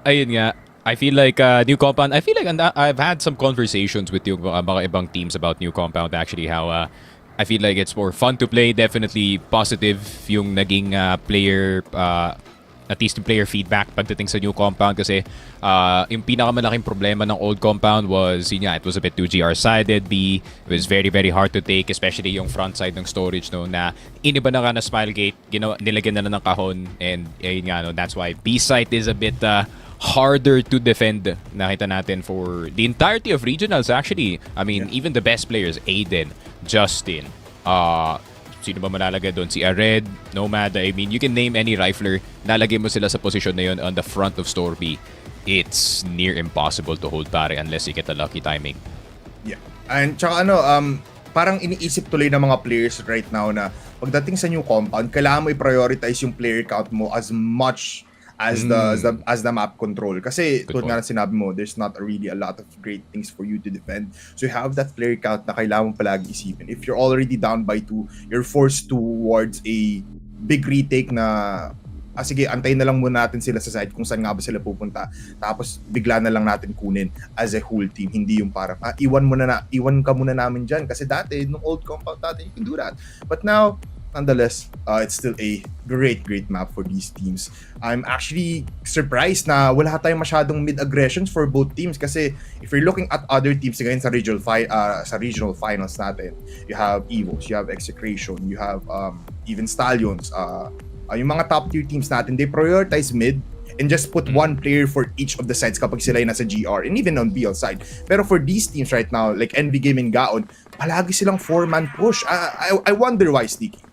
Ayun nga. I feel like New Compound, I feel like I've had some conversations with yung mga ibang teams about New Compound actually, how I feel like it's more fun to play. Definitely positive yung naging player at least yung player feedback pagdating sa New Compound kasi yung pinakamalaking problema ng old compound was yun nga, it was a bit too GR-sided. B, it was very very hard to take, especially yung front side ng storage, no, na iniba na nga na Smilegate, nilagyan na ng kahon, and yun nga, no, that's why B side is a bit harder to defend. Nakita natin for the entirety of regionals actually. I mean, even the best players, Aiden, Justin, sino ba malalagay doon? Si Ared, Nomad, I mean, you can name any rifler, nalagay mo sila sa position na yun on the front of Store B. It's near impossible to hold, pare, unless you get a lucky timing.
Yeah. And tsaka parang iniisip tuloy ng mga players right now na pagdating sa new compound, kailangan mo i-prioritize yung player count mo as much as the map control. Kasi tulad nga na sinabi mo, there's not really a lot of great things for you to defend. So you have that player count na kailangan mo palagi isipin. If you're already down by 2, you're forced towards a big retake na sige, antayin na lang muna natin sila sa side kung saan nga ba sila pupunta. Tapos bigla na lang natin kunin as a whole team. Hindi yung parang, iwan ka muna namin dyan. Kasi dati, nung old compound natin, you can do that. But now, nonetheless, it's still a great map for these teams. I'm actually surprised na wala tayong masyadong mid-aggressions for both teams kasi if you're looking at other teams ngayon sa regional finals natin, you have EVOS, you have Execration, you have even Stallions. Yung mga top tier teams natin, they prioritize mid and just put one player for each of the sides kapag sila yung nasa GR and even on BL side. Pero for these teams right now, like NV Gaming, Gaon, palagi silang 4-man push. I wonder why, Sticky.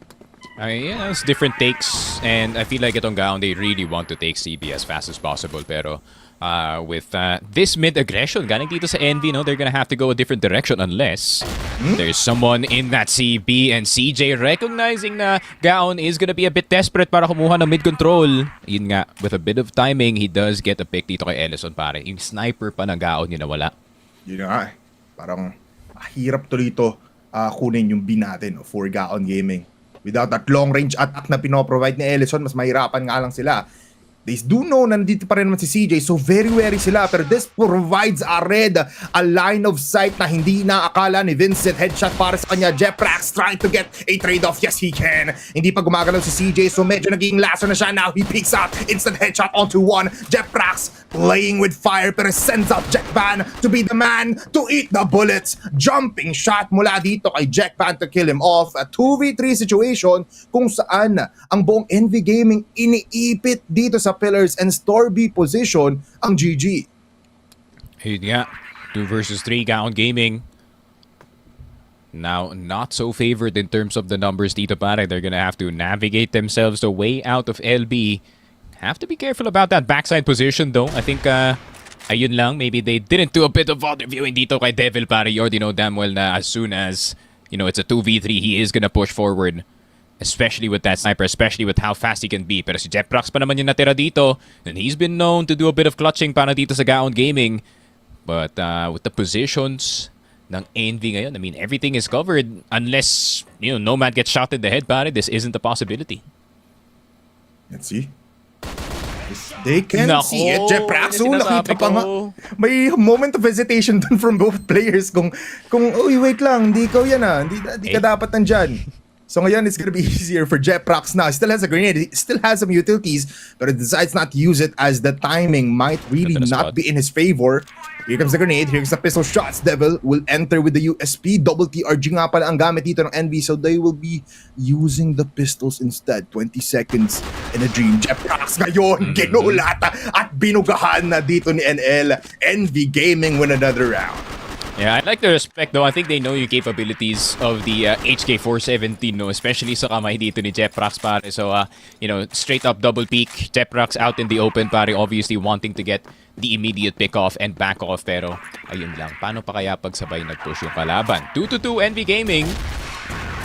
Yeah, it's different takes, and I feel like itong Gaon, they really want to take CB as fast as possible. Pero with this mid-aggression, galing dito sa NV, no, they're gonna have to go a different direction unless there's someone in that CB, and CJ recognizing na Gaon is gonna be a bit desperate para kumuha ng mid-control. Yun nga, with a bit of timing, he does get a pick dito kay Ellison, pare. Yung sniper pa ng Gaon, yun nawala.
Yun nga, parang hirap tuloy ito kunin yung B natin for Gaon Gaming. Without that long-range attack na pinoprovide ni Ellison, mas mahirapan nga lang sila. They do know na nandito pa rin naman si CJ, so very wary sila. Pero this provides a line of sight na hindi naakala ni Vincent. Headshot para sa kanya. Jeprax trying to get a trade-off. Yes, he can. Hindi pa gumagalaw si CJ, so medyo naging lasso na siya. Now he picks up. Instant headshot onto one. Jeprax playing with fire pero sends out Jackvan to be the man to eat the bullets. Jumping shot mula dito kay Jackvan to kill him off. A 2v3 situation kung saan ang buong NV Gaming iniipit dito sa pillars and store B position ang GG.
Ayun nga, 2 versus 3 Gaon Gaming. Now, not so favored in terms of the numbers dito, pare. They're gonna have to navigate themselves the way out of LB. Have to be careful about that backside position though. I think, ayun lang, maybe they didn't do a bit of auto viewing dito kay Devil, pare. You already know damn well na as soon as, it's a 2v3, he is gonna push forward. Especially with that sniper, especially with how fast he can be. Pero si Jeprax pa naman yung natira dito. And he's been known to do a bit of clutching para dito sa Gaon Gaming. But with the positions ng Envy ngayon. I mean, everything is covered unless, Nomad gets shot in the head, pare. This isn't a possibility.
Let's see. They can
Nako,
see it. Jeff Praxo,
yun yung
nakita
sinasabi
pa nga.
ko.
May moment of hesitation dun from both players kung uy, wait lang, hindi ikaw yan ah. Hindi ka dapat nandyan. So ngayon, it's gonna be easier for Jeff Prax now. He still has a grenade, he still has some utilities, but he decides not to use it as the timing might really not be in his favor. Here comes the grenade, here comes the pistol shots. Devil will enter with the USP. Double TRG nga pala ang gamit dito ng Envy, so they will be using the pistols instead. 20 seconds in a dream. Jeff Prax ngayon, ginulata at binugahan na dito ni NL. Envy Gaming win another round.
Yeah, I like the respect though. I think they know yung capabilities of the HK417, no? Especially sa kamay dito ni Jeprax, pare. So, straight up double peek. Jeprax out in the open, pare. Obviously wanting to get the immediate pick off and back off. Pero, ayun lang. Paano pa kaya pagsabay nag-push yung kalaban? 2-2 Envy Gaming.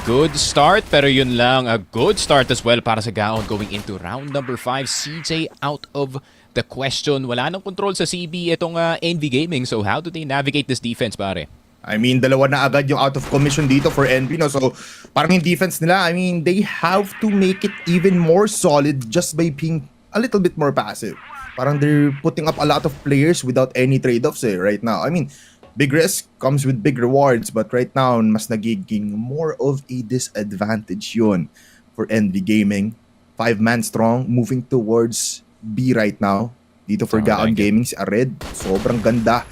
Good start, pero yun lang. A good start as well para sa Gaon going into round number 5. CJ out of the question. Wala nang control sa CB itong Envy Gaming. So how do they navigate this defense, pare?
I mean, dalawa na agad yung out of commission dito for Envy, no? So, parang yung defense nila, I mean, they have to make it even more solid just by being a little bit more passive. Parang they're putting up a lot of players without any trade-offs right now. I mean, big risk comes with big rewards, but right now, mas nagiging more of a disadvantage yun for Envy Gaming. 5-man strong, moving towards B right now. Dito for Gaon Gaming, si Ared. Sobrang ganda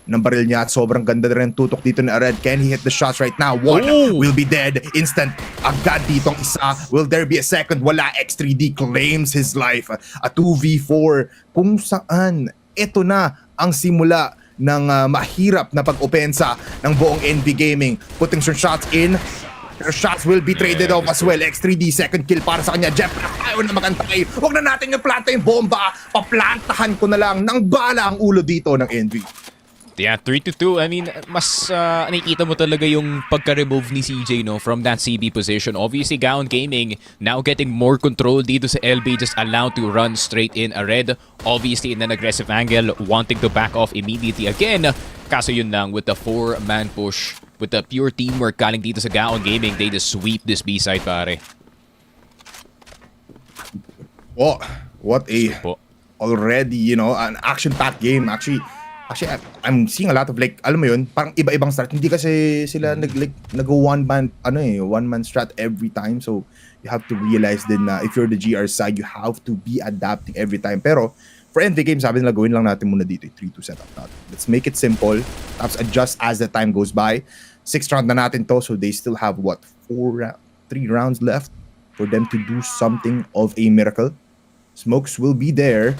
ng baril niya at sobrang ganda na rin tutok dito ni Ared. Can he hit the shots right now? One will be dead. Instant agad ditong isa. Will there be a second? Wala. X3D claims his life. A 2v4 kung saan ito na ang simula ng mahirap na pag-opensa ng buong Envy Gaming. Putting some shots in. Their shots will be traded off as well. X3D, second kill para sa kanya. Jeff, ayaw na magantay. Huwag na natin yung planta yung bomba. Paplantahan ko na lang ng bala ang ulo dito ng Envy.
Yeah, 3-2. I mean, mas nakikita mo talaga yung pagka-remove ni CJ, no, from that CB position. Obviously, Gaon Gaming now getting more control dito sa LB, just allowed to run straight in a red. Obviously, in an aggressive angle, wanting to back off immediately again. Kaso yun lang, with the 4-man push, with the pure teamwork galing dito sa Gaon Gaming, they just sweep this B-side, pare.
Oh, what a already, an action-packed game. Actually, I'm seeing a lot of alam mo yun, parang iba-ibang strat. Hindi kasi sila nag-one-man, one-man strat every time. So, you have to realize din na if you're the GR side, you have to be adapting every time. Pero, for Envy Games, sabi nila, gawin lang natin muna dito, 3-2 setup natin. Let's make it simple. Tapos adjust as the time goes by. 6th round na natin to, so they still have, 3 rounds left for them to do something of a miracle. Smokes will be there.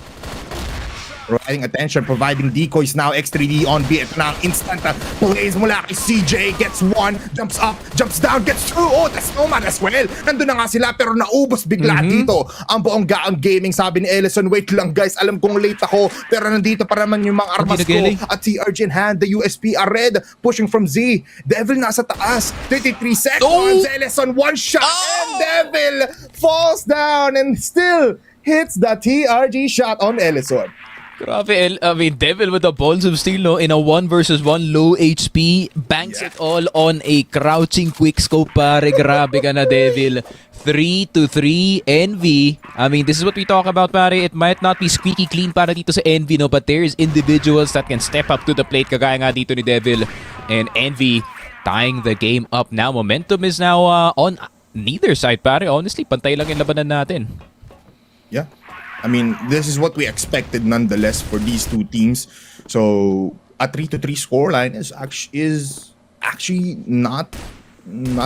Providing attention, providing decoys now. X3D on B. Ito na ang instant plays mula kay CJ. Gets one, jumps up, jumps down, gets two. Oh, that's Nomad as well. Nandun na nga sila pero naubos bigla dito. Ang buong Gaon Gaming, sabi ni Ellison, wait lang guys, alam kong late ako pero nandito pa naman yung mga armas ko. At TRG in hand, the USP are red, pushing from Z. Devil nasa taas, 33 seconds. Ellison, one shot and Devil falls down and still hits the TRG shot on Ellison.
Grabe, I mean, Devil with the balls of steel, no? In a 1 versus 1 low HP, banks it all on a crouching quickscope, pare. Grabe ka na, Devil. 3-3 Envy. I mean, this is what we talk about, pare. It might not be squeaky clean para dito sa Envy, no? But there's individuals that can step up to the plate, kagaya nga dito ni Devil. And Envy tying the game up now. Momentum is now on neither side, pare. Honestly, pantay lang yung labanan natin.
Yeah. I mean, this is what we expected nonetheless for these two teams. So, a 3-3 scoreline is actually not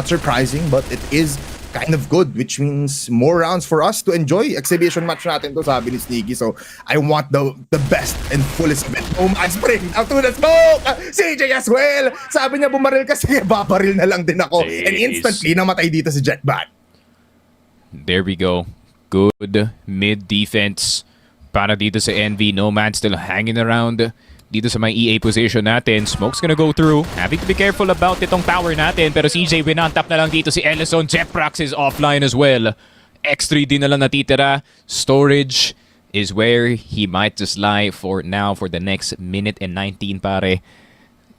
surprising, but it is kind of good, which means more rounds for us to enjoy. Exhibition match natin to, sabi ni Sneaky. So, I want the best and fullest of it. Oh, my spring out to the smoke! CJ as well! Sabi niya bumaril kasi, babaril na lang din ako. And instantly, namatay dito si Jetbat.
There we go. Good mid defense para dito sa Envy. Nomad still hanging around dito sa may EA position natin. Smoke's gonna go through. Having to be careful about itong tower natin. Pero CJ winantap na lang dito si Ellison. Jeprax is offline as well. X3D na lang natitira. Storage is where he might just lie for now for the next minute and 19, pare.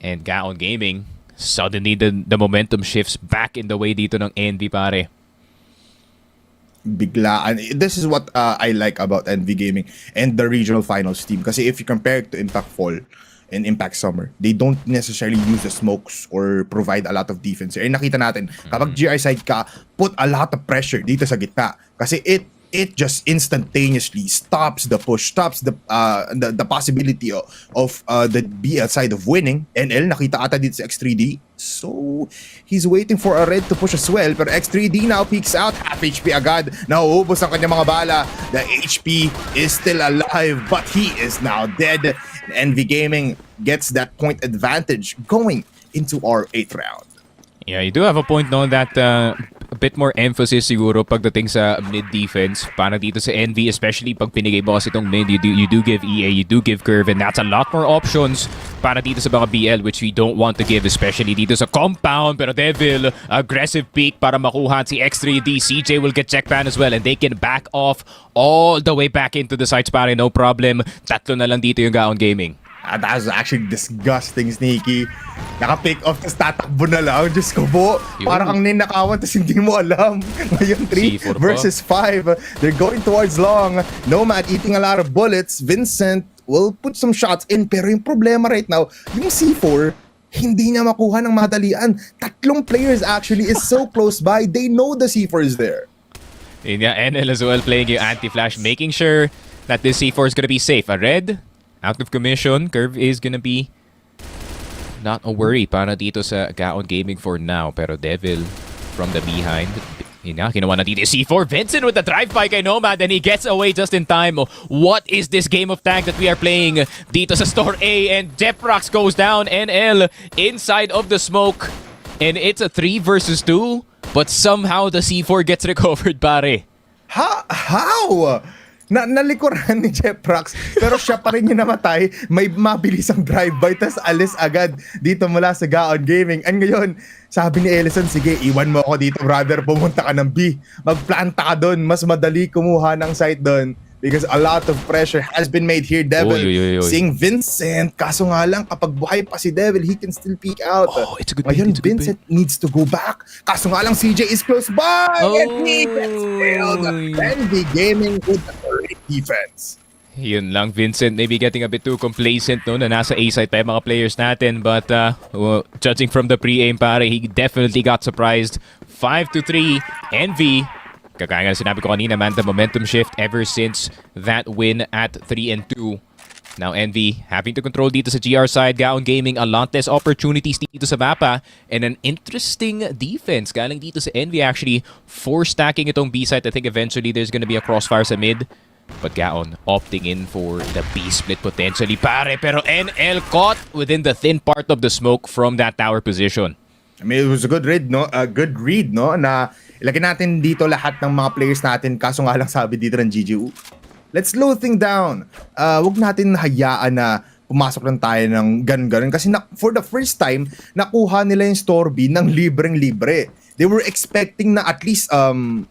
And Gaon Gaming suddenly the momentum shifts back in the way dito ng Envy, pare.
Biglaan. This is what I like about Envy Gaming and the regional finals team. Kasi if you compare it to Impact Fall and Impact Summer, they don't necessarily use the smokes or provide a lot of defense. Eh, nakita natin, kapag GR side ka, put a lot of pressure dito sa gitna. Kasi it just instantaneously stops the push, stops the possibility of the BL side of winning. NL, nakita ata dito sa X3D. So, he's waiting for a red to push as well. Pero X3D now peeks out. Half HP agad. Nauubos ang kanyang mga bala. The HP is still alive, but he is now dead. Envy Gaming gets that point advantage going into our 8th round.
Yeah, you do have a point, no, that a bit more emphasis siguro pagdating sa mid defense para dito sa Envy, especially pag pinigay mo kasi itong mid, you do give EA, you do give Curve, and that's a lot more options para dito sa mga BL, which we don't want to give, especially dito sa compound. Pero Devil, aggressive peek para makuha si X3D. CJ will get check ban as well, and they can back off all the way back into the sites, pare, no problem. Tatlo na lang dito yung Gaon Gaming.
That was actually disgusting, Sneaky. Naka-pick off, tapos tatakbo na lang. Diyos ko po, parang ang ninakawan, tapos hindi mo alam. Ngayon, 3 versus 5. They're going towards long. Nomad eating a lot of bullets. Vincent will put some shots in. Pero yung problema right now, yung C4, hindi niya makuha ng madalian. 3 players actually is so close by. They know the C4 is there.
Yeah, NL as well playing yung anti-flash, making sure that this C4 is gonna be safe. A red, out of commission. Curve is gonna be not a worry para dito sa Gaon Gaming for now. Pero Devil from the behind. Yun nga, kinuha na dito C4. Vincent with the drive-by kay Nomad, and he gets away just in time. What is this game of tag that we are playing dito sa Store A? And Jeprox goes down. NL inside of the smoke. And it's a 3 versus 2. But somehow the C4 gets recovered, pare.
How? Nalikuran ni Jeprox, pero siya pa rin yung namatay. May mabilisang drive-by, tas alis agad dito mula sa Gaon Gaming. And ngayon, sabi ni Ellison, sige, iwan mo ako dito, brother, pumunta ka ng B. Magplanta ka doon, mas madali kumuha ng site doon. Because a lot of pressure has been made here, Devil. Seeing Vincent, kaso nga lang, kapag buhay pa si Devil, he can still peek out.
It's a good
Ngayon,
bit,
Vincent needs to go back. Kaso nga lang, CJ is close by. And he gets killed. Envy Gaming with a great defense.
Yun lang, Vincent maybe getting a bit too complacent, no, na nasa A-side pa yung mga players natin. But judging from the pre-aim, pare, he definitely got surprised. 5-3, Envy. Kagaya nga sinabi ko kanina, man, the momentum shift ever since that win at 3-2. Now Envy having to control dito sa GR side. Gaon Gaming, a lot less opportunities dito sa mapa. And an interesting defense galing dito sa Envy actually. 4 stacking itong B side. I think eventually there's gonna be a crossfire sa mid. But Gaon opting in for the B split potentially, pare. Pero NL caught within the thin part of the smoke from that tower position.
I mean, it was a good read, no? A good read, no? Na ilagay natin dito lahat ng mga players natin. Kaso nga lang sabi dito ng GGU, let's slow things down. Wag natin hayaan na pumasok lang tayo ng ganun-ganun. Kasi for the first time, nakuha nila yung Store B ng libreng-libre. They were expecting na at least 2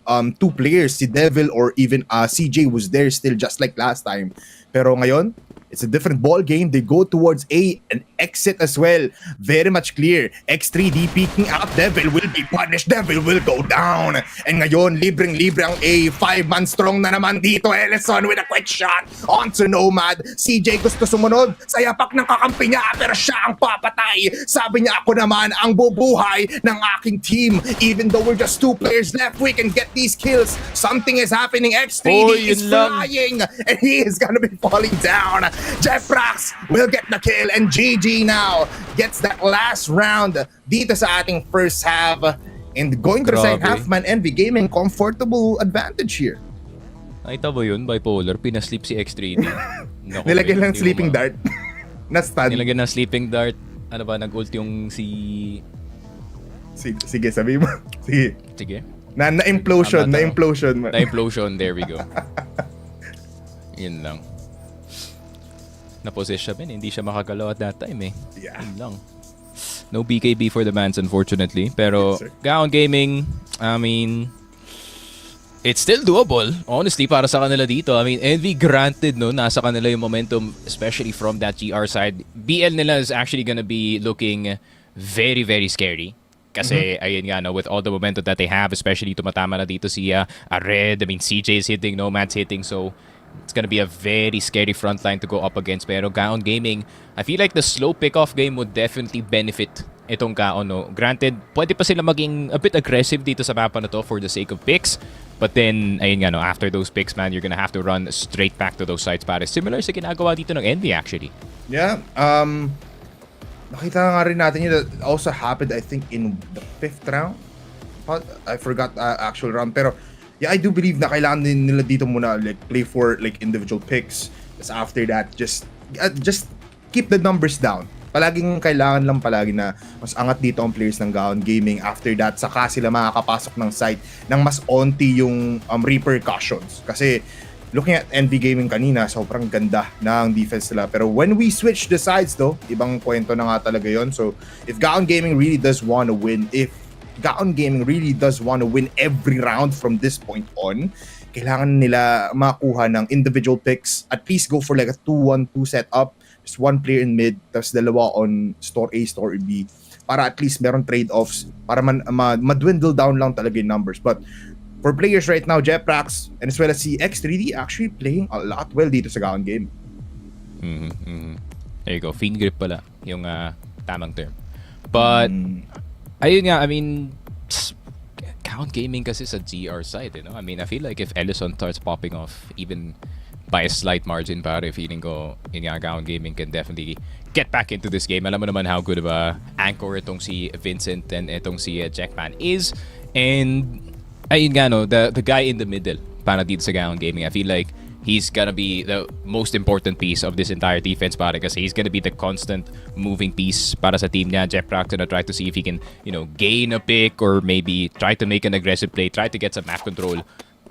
players, si Devil or even CJ was there still just like last time. Pero ngayon, it's a different ball game. They go towards A and exit as well. Very much clear. X3D peeking out. Devil will be punished. Devil will go down. And ngayon, libreng-libre ang A. 5-man strong na naman dito. Ellison with a quick shot onto Nomad. CJ gusto sumunod sa yapak ng kakampi niya, pero siya ang papatay. Sabi niya, ako naman ang bubuhay ng aking team. Even though we're just 2 players left, we can get these kills. Something is happening. X3D is flying. And he is gonna be falling down. Jeprox will get the kill, and GG now gets that last round dito sa ating first half. And going to the second half, man, Envy Gaming, comfortable advantage here.
Nakita mo yun, bipolar, pinasleep si X3D.
Nilagyan lang sleeping dart. Na-stun.
Nilagyan ng sleeping dart. Ano ba, nag-ult yung si...
Sige, sabi mo. Sige.
Sige.
Na-implosion. Na-implosion.
Na-implosion, there we go. Yun lang. Na-possess siya, hindi siya makagalaw at that time
Yeah.
Yun lang. No BKB for the Mans, unfortunately. Pero
Yes,
Gaon Gaming, I mean, it's still doable, honestly, para sa kanila dito. I mean, Envy granted, no, nasa kanila yung momentum, especially from that GR side. BL nila is actually gonna be looking very, very scary. Kasi, ayun nga, no, with all the momentum that they have, especially tumatama na dito si Ared, I mean, CJ is hitting, Nomad's hitting, so it's gonna be a very scary front line to go up against. Pero Gaon Gaming, I feel like the slow pick-off game would definitely benefit itong Gaon, no? Granted, pwede pa sila maging a bit aggressive dito sa mapa na to for the sake of picks. But then, ayun nga, no, after those picks, man, you're gonna have to run straight back to those sites, pare. Similar sa ginagawa dito ng Envy, actually.
Yeah, nakita nga rin natin yun. That also happened, I think, in the 5th round. I forgot actual round. Pero, yeah, I do believe na kailangan din nila dito muna like play for like individual picks. Tapos after that, just keep the numbers down. Palaging kailangan lang palagi na mas angat dito ang players ng Gaon Gaming. After that, saka sila makakapasok ng site ng mas onti yung repercussions. Kasi looking at NV Gaming kanina, sobrang ganda ng defense nila. Pero when we switch the sides though, ibang kwento na nga talaga yon. So if Gaon Gaming really does want to win, every round from this point on, kailangan nila makuha ng individual picks. At least go for like a 2-1-2 setup. Just one player in mid, tapos dalawa on store A, store B. Para at least meron trade-offs. Para ma-dwindle down lang talaga yung numbers. But for players right now, Jeprax and as well as si X3D actually playing a lot well dito sa Gaon game.
There you go. Fiend grip pala yung tamang term. But, ayun nga, I mean, Gaon Gaming kasi sa GR side, you know? I mean, I feel like if Ellison starts popping off, even by a slight margin, pare, feeling ko, yun nga, Gaon Gaming can definitely get back into this game. Alam mo naman how good of a anchor itong si Vincent and itong si Jackman is. And ayun nga, no, the guy in the middle para dito sa Gaon Gaming, I feel like he's gonna be the most important piece of this entire defense, pare, kasi he's gonna be the constant moving piece para sa team niya. Jeff Prax gonna try to see if he can, you know, gain a pick or maybe try to make an aggressive play, try to get some map control.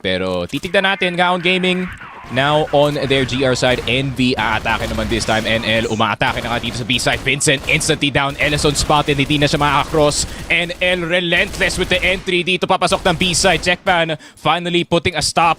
Pero titignan natin, Gaon Gaming now on their GR side. NV aatake naman this time. NL umaatake na nga dito sa B side. Vincent instantly down. Ellison spotted, hindi na siya makakross. NL relentless with the entry dito papasok ng B side. Jackpan finally putting a stop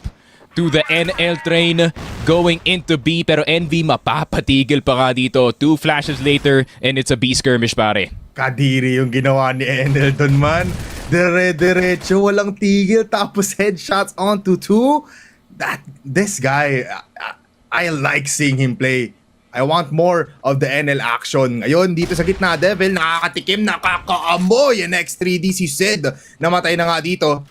to the NL train going into B. Pero NV mapapatigil pa nga dito. 2 flashes later and it's a B skirmish, pare.
Kadiri yung ginawa ni NL dun, man. Dire-diretso, walang tigil, tapos headshots onto 2. This guy, I like seeing him play. I want more of the NL action. Ngayon, dito sa gitna, Devil, nakakatikim, nakakaamoy. Yung X3D, si Sid, namatay na nga dito.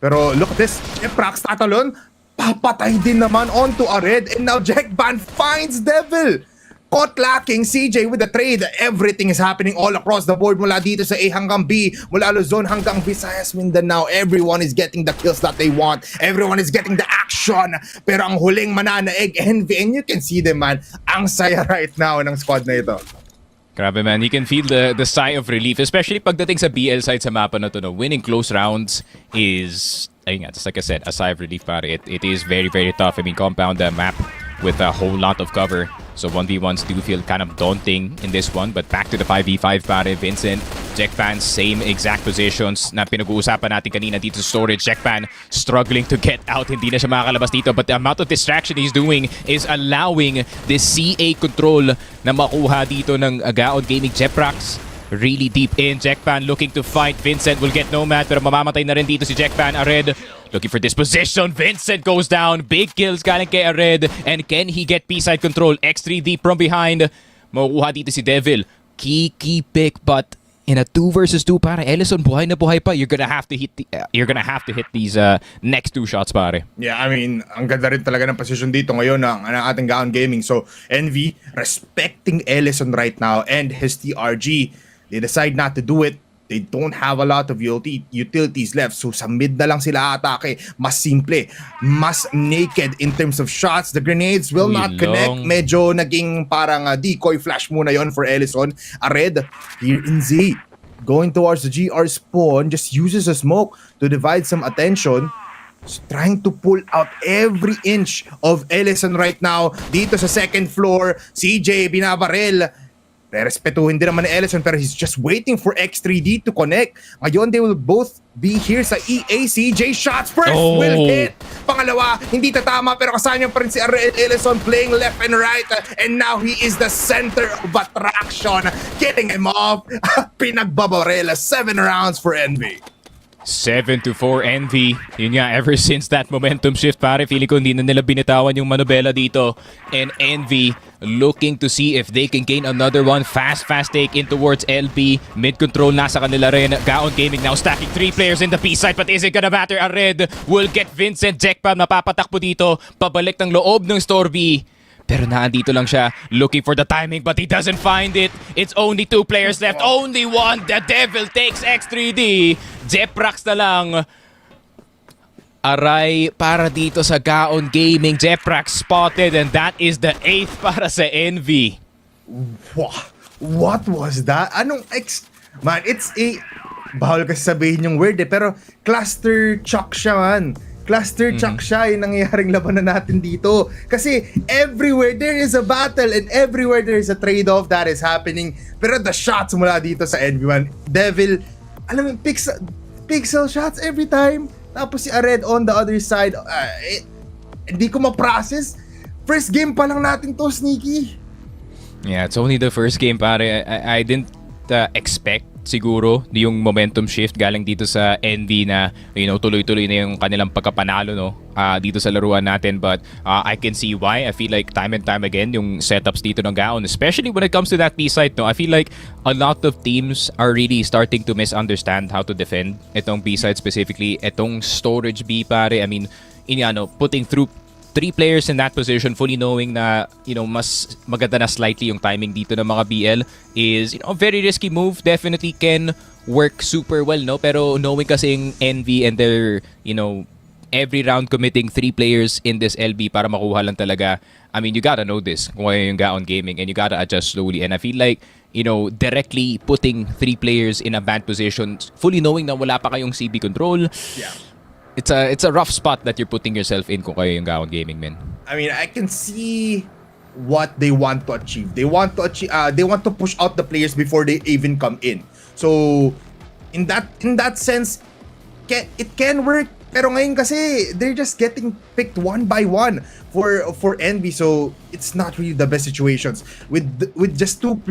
Pero look at this, Prax tatalon, papatay din naman onto a red. And now Jack Ban finds Devil. Caught lacking, CJ with the trade. Everything is happening all across the board. Mula dito sa A hanggang B, mula Luzon hanggang Visayas, Mindanao. Everyone is getting the kills that they want. Everyone is getting the action. Pero ang huling mananaig, Envy, and you can see them, man. Ang saya right now ng squad na ito.
Grabe, man. You can feel the sigh of relief, especially pagdating sa BL side sa mapa na to, no? Winning close rounds is, ayun nga, just like I said, a sigh of relief, pare. It is very, very tough. I mean, compound the map with a whole lot of cover. So 1v1s do feel kind of daunting in this one. But back to the 5v5, pare. Vincent, Jackpan, same exact positions na pinag-uusapan natin kanina dito sa storage. Jackpan struggling to get out. Hindi na siya makakalabas dito. But the amount of distraction he's doing is allowing this CA control na makuha dito ng Gaon Gaming. Jeprax really deep in. Jackpan looking to fight. Vincent will get Nomad, pero mamamatay na rin dito si Jackpan. Ared looking for this position. Vincent goes down. Big kills galing kay Ared. And can he get B-side control? X3D from behind. Makukuha dito si Devil. Key pick, but in a 2 versus 2, pare, Ellison buhay na buhay pa. You're gonna have to hit these next 2 shots, pare.
Yeah, I mean, ang ganda rin talaga ng position dito ngayon ng ating Gaon Gaming. So, Envy respecting Ellison right now and his TRG. They decide not to do it. They don't have a lot of utilities left. So sa mid na lang sila atake. Mas simple. Mas naked in terms of shots. The grenades will not connect. Medyo naging parang decoy flash muna yon for Ellison. Ared here in Z. Going towards the GR spawn. Just uses a smoke to divide some attention. Trying to pull out every inch of Ellison right now. Dito sa second floor. CJ binabaril. Respetuhin din naman ni Ellison pero he's just waiting for X3D to connect. Ngayon, they will both be here sa EACJ. Shots first will hit. Pangalawa, hindi tatama pero kasama pa rin si Ellison playing left and right. And now he is the center of attraction. Getting him off. Pinagbabarela. 7 rounds for Envy.
7-4 Envy. Yun nga, ever since that momentum shift, pare, feeling ko hindi na nila binitawan yung Manobela dito. And Envy looking to see if they can gain another one. Fast take in towards LB. Mid-control nasa kanila rin. Gaon Gaming now stacking 3 players in the B side, but is it gonna matter? A red will get Vincent. Jackpam napapatakbo dito. Pabalik ng loob ng Storby. Pero naandito lang siya, looking for the timing, but he doesn't find it. It's only 2 players left, only one. The Devil takes X3D. Jeprax na lang. Aray para dito sa Gaon Gaming. Jeprax spotted, and that is the 8th para sa Envy.
What was that? Anong Man, it's a... Bahal kasi sabihin yung word pero cluster chuck siya, man. Cluster chuck siya yung nangyayaring labanan natin dito. Kasi everywhere there is a battle and everywhere there is a trade-off that is happening. Pero the shots mula dito sa NB1, Devil, alam mo, pixel shots every time. Tapos si Ared on the other side, hindi ko ma-process. First game pa lang natin to, Sneaky.
Yeah, it's only the first game, pare. I didn't expect siguro yung momentum shift galing dito sa NV na tuloy-tuloy na yung kanilang pagkapanalo dito sa laruan natin, but I can see why. I feel like time and time again yung setups dito ng Gaon, especially when it comes to that B side, I feel like a lot of teams are really starting to misunderstand how to defend itong B side, specifically itong storage B, pare. I mean, putting through 3 players in that position, fully knowing na mas maganda na slightly yung timing dito ng mga BL is a very risky move. Definitely can work super well, pero knowing kasing NV and their every round committing 3 players in this LB para makuha lang talaga. I mean, you gotta know this kung ano yung Gaon Gaming, and you gotta adjust slowly. And I feel like directly putting 3 players in a bad position, fully knowing na wala pa kayong CB control, it's a rough spot that you're putting yourself in kung kayo yung Gaon Gaming, man. I
mean, I can see what they want to achieve. They want to push out the players before they even come in. So in that sense, it can work. Pero ngayon kasi they're just getting picked one by one for Envy, so it's not really the best situations. With just 2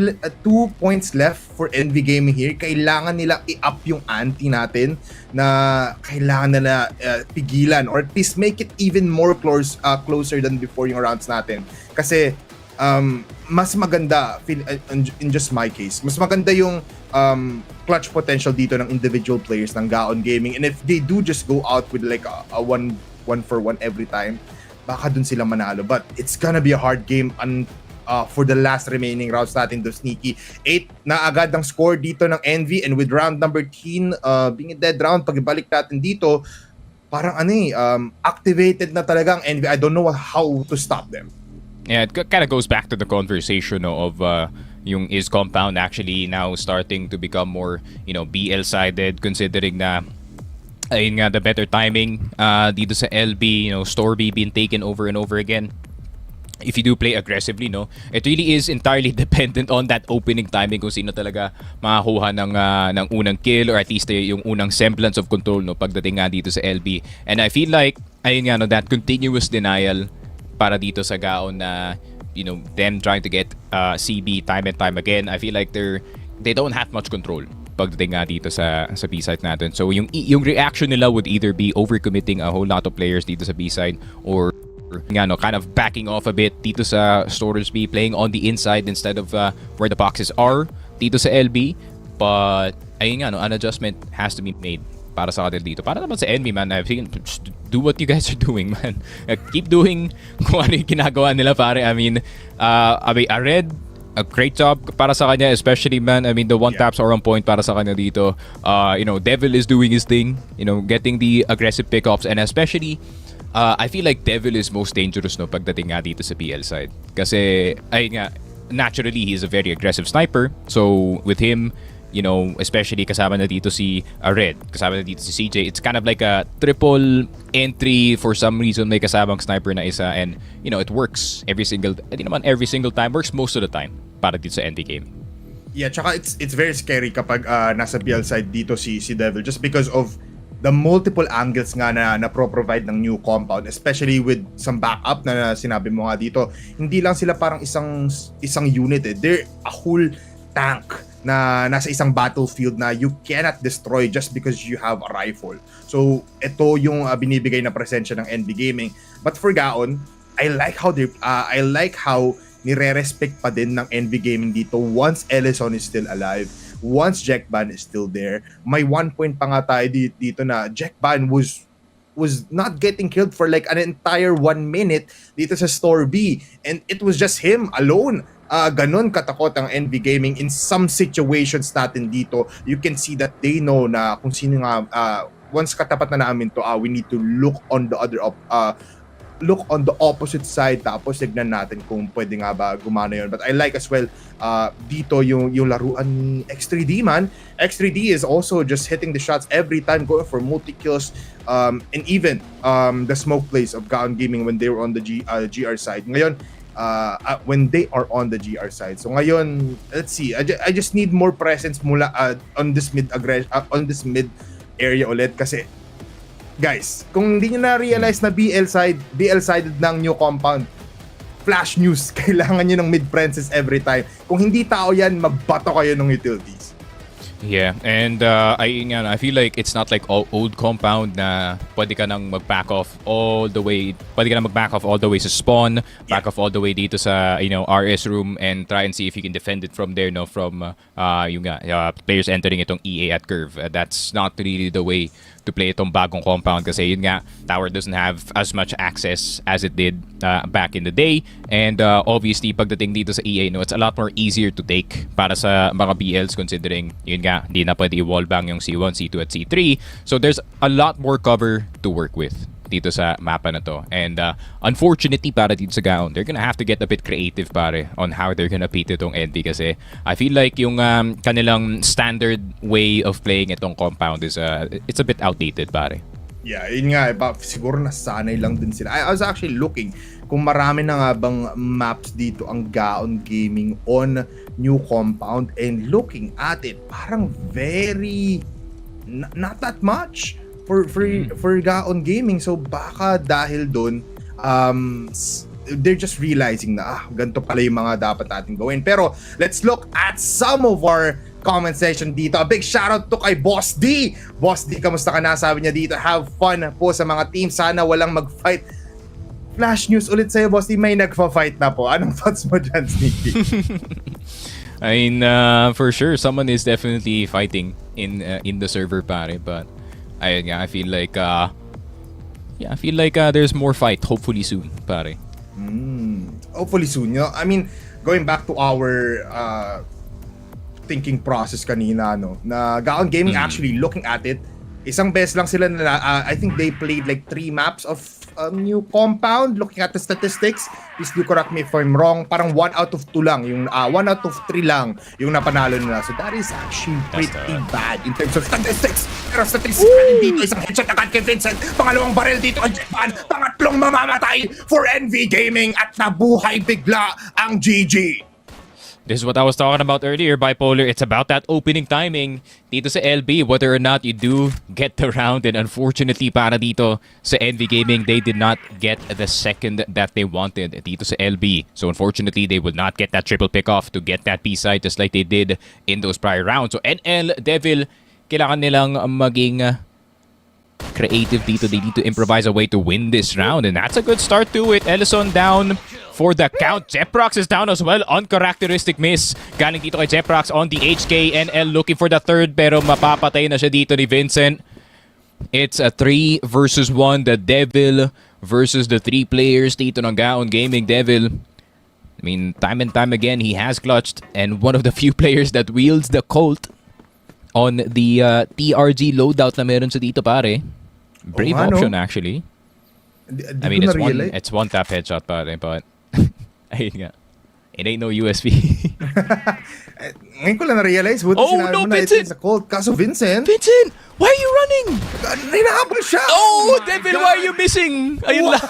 points left for Envy Gaming here, kailangan nila i-up yung ante natin, na kailangan nila pigilan or at least make it even more closer than before yung rounds natin. Kasi mas maganda, in just my case, mas maganda yung clutch potential dito ng individual players ng Gaon Gaming, and if they do just go out with like a one for one every time, baka dun sila manalo. But it's gonna be a hard game for the last remaining rounds natin to, Sneaky. 8 na agad ang score dito ng Envy, and with round number 10 being a dead round, pagbalik natin dito, parang activated na talaga ang Envy. I don't know how to stop them.
Yeah, it kind of goes back to the conversation of yung is compound actually now starting to become more BL-sided, considering na ayun nga, the better timing dito sa LB, Storby being taken over and over again. If you do play aggressively, it really is entirely dependent on that opening timing kung sino talaga makakuha ng unang kill, or at least yung unang semblance of control pagdating nga dito sa LB. And I feel like ayun nga, that continuous denial para dito sa Gaon na them trying to get CB time and time again. I feel like they don't have much control pagdating nga dito sa B-side natin. So yung reaction nila would either be overcommitting a whole lot of players dito sa B-side, or kind of backing off a bit dito sa storage B, playing on the inside instead of where the boxes are dito sa LB. But ayun nga, an adjustment has to be made para sa kanila dito. Para naman sa Envy, man, I think do what you guys are doing, man. Keep doing kung ano yung ginagawa nila, pare. I mean, Red, a great job para sa kanya, especially, man. I mean, the one taps are on point para sa kanya dito. Devil is doing his thing, getting the aggressive pickups, and especially I feel like Devil is most dangerous pagdating nga dito sa PL side. Kasi, ayun nga, naturally, he's a very aggressive sniper. So, with him, especially kasama na dito si Red, kasama na dito si CJ, it's kind of like a triple entry. For some reason, may kasamang sniper na isa, and it works every single time, works most of the time para dito sa ND game.
Yeah, tsaka it's very scary kapag nasa BL side dito si Devil just because of the multiple angles nga na pro-provide ng new compound, especially with some backup na sinabi mo nga dito. Hindi lang sila parang isang unit eh. They're a whole tank na nasa isang battlefield na you cannot destroy just because you have a rifle. So ito yung binibigay na presensya ng NV Gaming. But for Gaon, I like how nire-respect pa din ng NV Gaming dito once Ellison is still alive. Once Jackban is still there, may 1 point pa nga tayo dito na Jackban was not getting killed for like an entire 1 minute dito sa Store B. And it was just him alone. Ganon katakot ang NV Gaming in some situations natin dito. You can see that they know na kung sino nga, once katapat na namin to, we need to look on the opposite side tapos tignan natin kung pwede nga ba gumana yun. But I like as well dito yung laruan ni X3D man. X3D is also just hitting the shots every time, going for multi-kills, and even the smoke plays of Gaon Gaming when they were on the GR side. Ngayon, when they are on the GR side. So ngayon, let's see. I just need more presence mula on this mid area ulit kasi guys, kung hindi nyo na-realize na BL-sided ng new compound, flash news, kailangan nyo ng mid-presence every time. Kung hindi tao yan, magbato kayo ng utilities.
Yeah, and I feel like it's not like old compound na pwede ka nang mag-back off all the way. Pwede ka nang mag-back off all the way sa spawn, back off all the way dito sa RS room and try and see if you can defend it from there, from players entering itong EA at curve. That's not really the way to play itong bagong compound kasi yun nga, tower doesn't have as much access as it did back in the day, and obviously pagdating dito sa EA, it's a lot more easier to take para sa mga BLs considering yun nga, hindi na pwede i-wallbang yung C1, C2 at C3, so there's a lot more cover to work with dito sa mapa na to. And unfortunately para dito sa Gaon, they're gonna have to get a bit creative pare on how they're gonna beat itong NV kasi I feel like yung kanilang standard way of playing itong compound is it's a bit outdated pare.
Yeah, yun nga, siguro nasanay lang din sila. I was actually looking kung marami na nga bang maps dito ang Gaon Gaming on new compound, and looking at it, parang very not that much for Gaon Gaming. So baka dahil doon they're just realizing na ganito pala yung mga dapat natin gawin. Pero let's look at some of our comment section dito. A big shoutout to kay Boss D. Boss D, kamusta ka na? Sabi niya dito, have fun po sa mga team. Sana walang mag-fight. Flash news ulit sa'yo, Boss D. May nagfa-fight na po. Anong thoughts mo dyan, Sneaky?
I mean, for sure, someone is definitely fighting in the server pare, but I feel like there's more fight hopefully soon pare.
Hopefully soon. I mean, going back to our thinking process kanina, na Gaon Gaming actually looking at it, isang beses lang sila na I think they played like 3 maps of new compound. Looking at the statistics, please do correct me if I'm wrong, parang 1 out of 2 lang, yung 1 out of 3 lang yung napanalo nila. So that is actually pretty bad in terms of statistics. Pero statistics dito, isang headshot agad kay Vincent, pangalawang barrel dito kay Japan, pangatlong mamamatay for NV Gaming, at nabuhay bigla ang GG.
This is what I was talking about earlier, Bipolar. It's about that opening timing dito sa LB, whether or not you do get the round. And unfortunately para dito sa NV Gaming, they did not get the second that they wanted dito sa LB. So unfortunately, they would not get that triple pick off to get that B-side just like they did in those prior rounds. So NL, Devil, kailangan nilang maging creative dito. They need to improvise a way to win this round, and that's a good start to it. Ellison down for the count. Jeprox is down as well. Uncharacteristic miss galing dito kay Jeprox on the HK. NL looking for the third, pero mapapatay na siya dito ni Vincent. It's a 3 versus 1. The Devil versus the 3 players dito ng Gaon Gaming. Devil, I mean, time and time again, he has clutched, and one of the few players that wields the Colt on the TRG loadout na meron sa dito pare. Brave option actually. I mean, it's one tap headshot pare, but ayun nga, it ain't no USB.
Ngayon ko lang na-realize,
Vincent!
It's a Colt. Kaso Vincent,
Why are you running?
Hinahabol siya!
Oh, Devil, why are you missing? Ayun lang.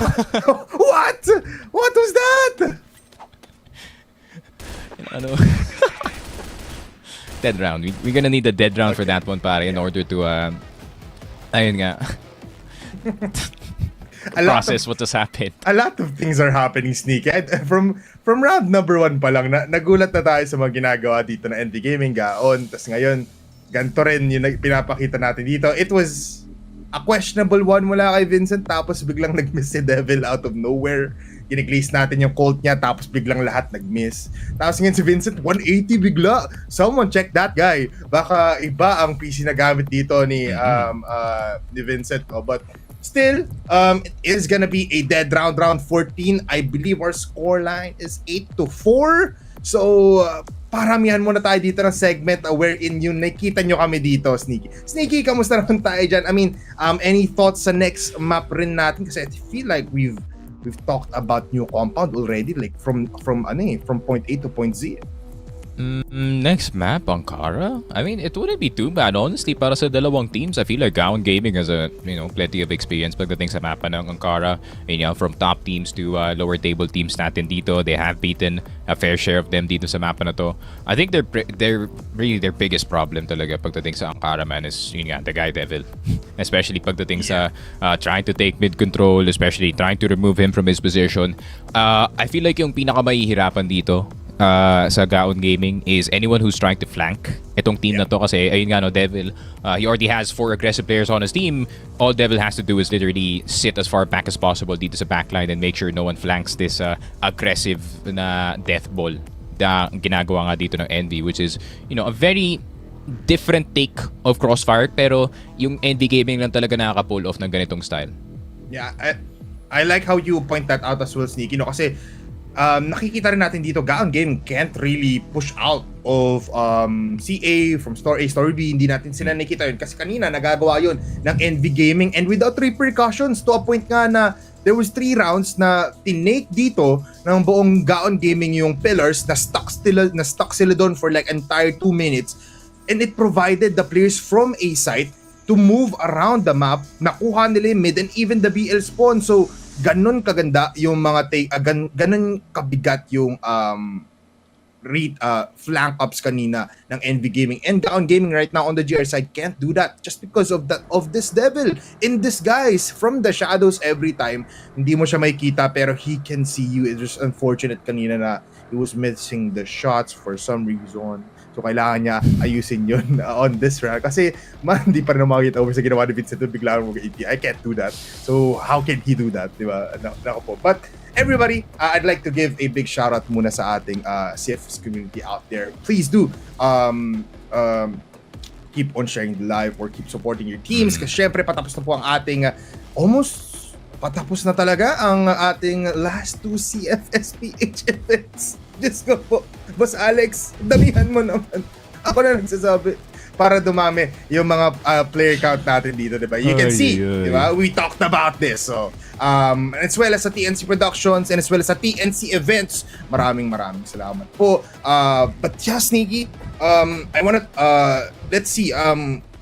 What? What was that?
Ano? Dead round. We're gonna need a dead round for that one, pare, in order to, ayun nga. Process what just happened.
A lot of things are happening, Sneaky. From round number 1 pa lang, nagulat na tayo sa mga ginagawa dito na NV Gaming, Gaon. Tapos ngayon, ganito rin yung pinapakita natin dito. It was a questionable one mula kay Vincent, tapos biglang nag-miss si Devil out of nowhere. Giniglaze natin yung Colt niya, tapos biglang lahat nag-miss. Tapos ngayon si Vincent, 180 bigla. Someone check that guy. Baka iba ang PC na gamit dito ni Vincent. Oh, but still, it is gonna be a dead round 14. I believe our scoreline is 8-4. So, paramihan muna tayo dito ng segment wherein yung nakita nyo kami dito, Sneaky. Sneaky, kamusta naman tayo dyan? I mean, any thoughts sa next map rin natin? Kasi I feel like we've talked about new compound already, like from point A to point Z.
Next map, Ankara? I mean, it wouldn't be too bad, honestly, para sa dalawang teams. I feel like Gaon Gaming has plenty of experience pagdating sa mapa ng Ankara. From top teams to lower table teams natin dito. They have beaten a fair share of them dito sa mapa na to. I think they're really their biggest problem talaga pagdating sa Ankara, man, is the guy Devil. Especially pagdating sa trying to take mid control, especially trying to remove him from his position. I feel like yung pinakamahihirapan dito sa Gaon Gaming is anyone who's trying to flank itong team na to, kasi ayun nga, no, Devil, he already has 4 aggressive players on his team. All Devil has to do is literally sit as far back as possible dito sa backline and make sure no one flanks this aggressive na death ball na ginagawa nga dito ng Envy, which is a very different take of Crossfire, pero yung Envy Gaming lang talaga nakaka-pull off ng ganitong style.
Yeah, I like how you point that out as well, Sneaky, kasi nakikita rin natin dito, Gaon Gaming can't really push out of CA from Store A, Store B. Hindi natin sila nakikita yun kasi kanina nagagawa yun ng NV Gaming and without repercussions, to a point nga na there was 3 rounds na tinake dito ng buong Gaon Gaming yung pillars na stuck sila doon for like entire 2 minutes, and it provided the players from A site to move around the map. Nakuha nila yung mid and even the BL spawn. So ganon kaganda yung mga ganon kabigat yung flank ups kanina ng NV Gaming, and Gaon Gaming right now on the GR side can't do that just because of this Devil in disguise from the shadows. Every time hindi mo siya makikita pero he can see you. It's just unfortunate kanina na he was missing the shots for some reason. So kailangan niya ayusin yun on this round. Kasi hindi pa rin makikita over sa ginawa ni Vincent. Bigla mo mag-AP. I can't do that. So how can he do that? Diba? Nako po. But everybody, I'd like to give a big shout out muna sa ating CFS community out there. Please do keep on sharing the live or keep supporting your teams. Kasi syempre patapos na po ang ating almost patapos na talaga ang ating last 2 CFS PH events. Diyos ko po. Boss Alex, damihan mo naman. Ako na nagsasabi para dumami yung mga player count natin dito, diba? You can see, diba? We talked about this. So, as well as sa TNC Productions and as well as sa TNC Events, maraming salamat po. But yeah, Sneaky, I wanna, let's see,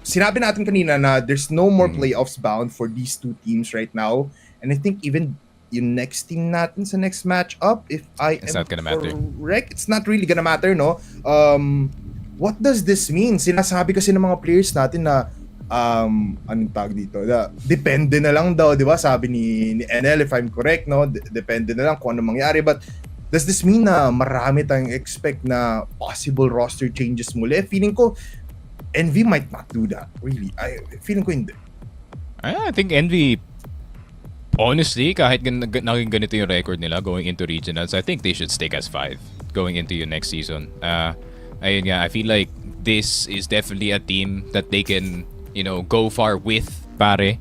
sinabi natin kanina na there's no more playoffs bound for these 2 teams right now. And I think even yung next team natin sa next matchup, if
it's not gonna matter.
Correct, it's not really gonna matter, no? What does this mean? Sinasabi kasi ng mga players natin na anong tag dito? Depende na lang daw, di ba? Sabi ni NL, if I'm correct, no? Depende na lang kung ano mangyari. But does this mean na marami tayong expect na possible roster changes muli? Feeling ko NV might not do that, really. Feeling ko hindi.
I think NV, honestly, kahit naging ganito yung record nila going into regionals, I think they should stick as 5 going into your next season. Ayun nga, I feel like this is definitely a team that they can, go far with, pare.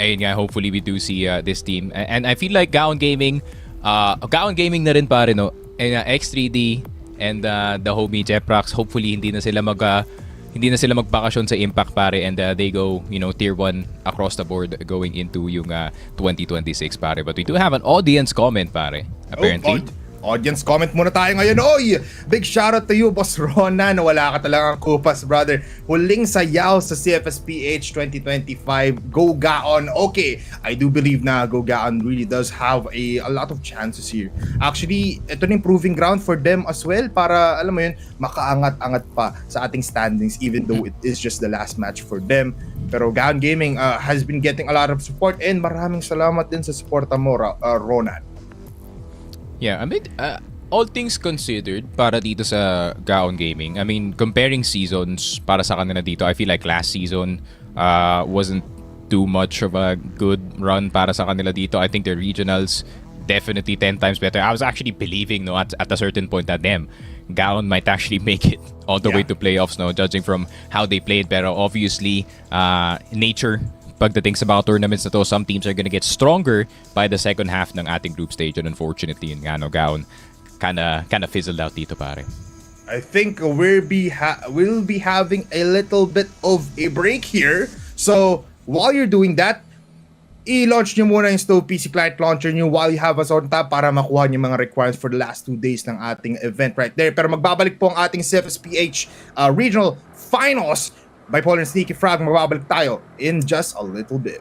Ayun nga, hopefully we do see this team. And I feel like Gaon Gaming na rin, pare, no? And X3D and the homie Jeprox, hopefully hindi na sila magbakasyon sa Impact, pare, and they go, tier 1 across the board going into yung 2026, pare. But we do have an audience comment, pare, apparently.
audience comment muna tayo ngayon. Oy! Big shoutout to you, Boss Ronan. Wala ka talagang kupas, brother. Huling sayaw sa CFS PH 2025. Go Gaon. Okay, I do believe na Go Gaon really does have a lot of chances here. Actually, ito na yung proving ground for them as well para, alam mo yun, makaangat-angat pa sa ating standings even though it is just the last match for them. Pero Gaon Gaming has been getting a lot of support and maraming salamat din sa suporta mo, Ronan.
Yeah, I mean, all things considered, para dito sa Gaon Gaming, I mean, comparing seasons para sa kanila dito, I feel like last season wasn't too much of a good run para sa kanila dito. I think the regionals definitely 10 times better. I was actually believing at a certain point that Gaon might actually make it all the way to playoffs, judging from how they played. Pero obviously, nature, pagdating sa mga tournaments na to, some teams are gonna get stronger by the second half ng ating group stage, and unfortunately yun nga, Gaon kinda fizzled out dito, pare.
I think we'll be having a little bit of a break here. So while you're doing that, i-launch nyo muna yung Stove PC client launcher nyo while you have us on tap para makuha nyo mga requirements for the last 2 days ng ating event right there. Pero magbabalik po ang ating CFSPH Regional Finals. Bipolar and Sneaky Frog, magbabalik tayo in just a little bit.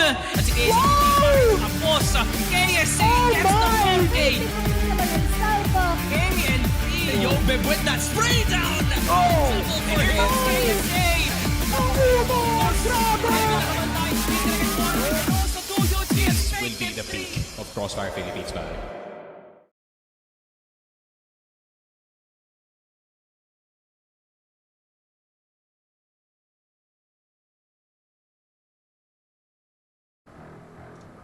At si KSC tapos KSC gets the 4K. KNP, Yobe with that spray down. Oh! KSC.
This will be the peak of Crossfire Philippines, pare.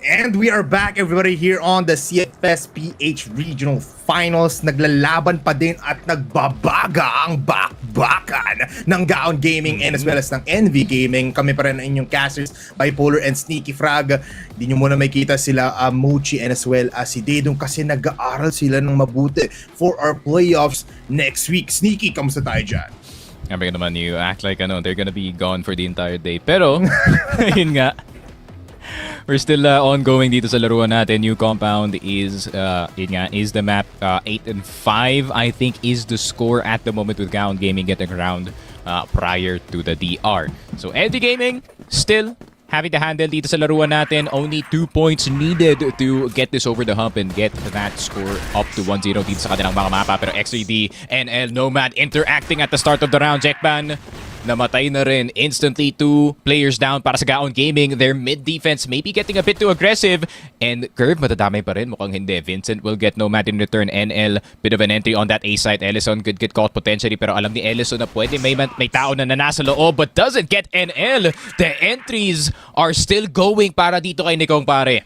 And we are back, everybody, here on the CFS PH Regional Finals. Naglalaban pa din at nagbabaga ang bakbakan ng Gaon Gaming and as well as ng NV Gaming. Kami pa rin ang inyong casters, Bipolar and Sneaky Frag. Hindi nyo muna makita sila Mochi and as well as si Dedong kasi nag-aaral sila ng mabuti for our playoffs next week. Sneaky, kamusta tayo dyan?
Sabi naman, you act like they're gonna be gone for the entire day. Pero, yun nga. We're still ongoing dito sa laruan natin. New compound is is the map 8 and 5. I think is the score at the moment with Gaon Gaming getting around prior to the DR. So NV Gaming still having to handle dito sa laruan natin. Only 2 points needed to get this over the hump and get that score up to 1-0 dito sa kanilang mga mapa. Pero XCD, NL, Nomad interacting at the start of the round. Jackban namatay na rin. Instantly 2 players down para sa Gaon Gaming. Their mid defense maybe getting a bit too aggressive. And Curve matadamay pa rin. Mukhang hindi. Vincent will get Nomad in return. NL, bit of an entry on that A side. Ellison could get caught potentially. Pero alam ni Ellison na pwede may tao na nasa loob but doesn't get NL. The entries are still going para dito kay Nikong, pare.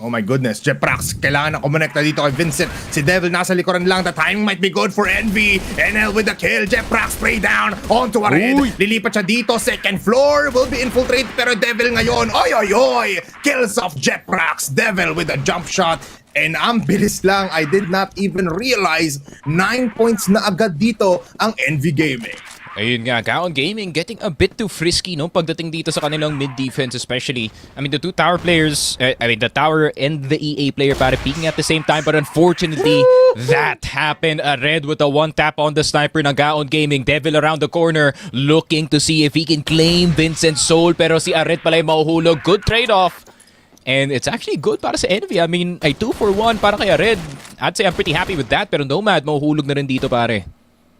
Oh my goodness, Jeprax, kailangan na kumonekta dito kay Vincent. Si Devil nasa likuran lang. The timing might be good for Envy. NL with the kill. Jeprax spray down onto a red. Lilipat siya dito. Second floor will be infiltrated. Pero Devil ngayon, oy! Kills off Jeprax. Devil with a jump shot. And ang bilis lang. I did not even realize 9 points na agad dito ang Envy Gaming.
Ayun nga, Gaon Gaming getting a bit too frisky no pagdating dito sa kanilang mid-defense especially. I mean, the two tower players, the tower and the EA player para peeking at the same time but unfortunately, that happened. A red with a one tap on the sniper ng Gaon Gaming. Devil around the corner looking to see if he can claim Vincent's soul pero si Ared pala yung mahuhulog. Good trade-off. And it's actually good para sa Envy. I mean, ay 2 for 1 para kay Ared. I'd say I'm pretty happy with that pero Nomad mahuhulog na rin dito, pare.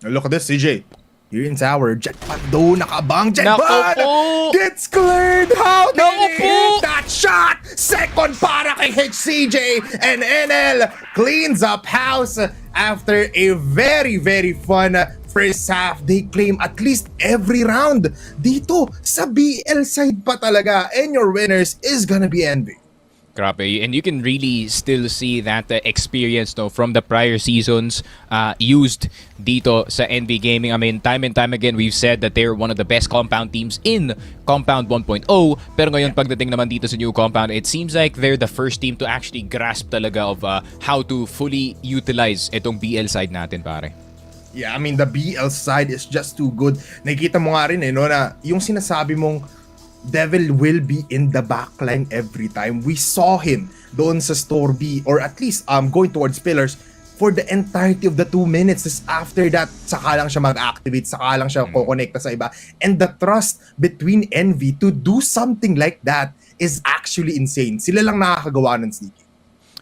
Look at this, CJ. Here in tower, Jetpan do nakabang. Jetpan
Naku po!
gets cleared. How did
Naku
he
po!
hit that shot? Second para kay HCJ and NL cleans up house after a very, very fun first half. They claim at least every round dito sa BL side pa talaga. And your winners is gonna be Envy.
Grabe. And you can really still see that experience no, from the prior seasons used dito sa NV Gaming. I mean, time and time again, we've said that they're one of the best compound teams in Compound 1.0. Pero ngayon, pagdating naman dito sa new compound, it seems like they're the first team to actually grasp talaga of how to fully utilize itong BL side natin, pare.
Yeah, I mean, the BL side is just too good. Nakikita mo nga rin no, na yung sinasabi mong Devil will be in the backline every time. We saw him doon sa store B or at least going towards pillars for the entirety of the 2 minutes. Just after that, saka lang siya mag-activate, saka lang siya kukonekta sa iba. And the trust between Envy to do something like that is actually insane. Sila lang nakakagawa ng sneaky.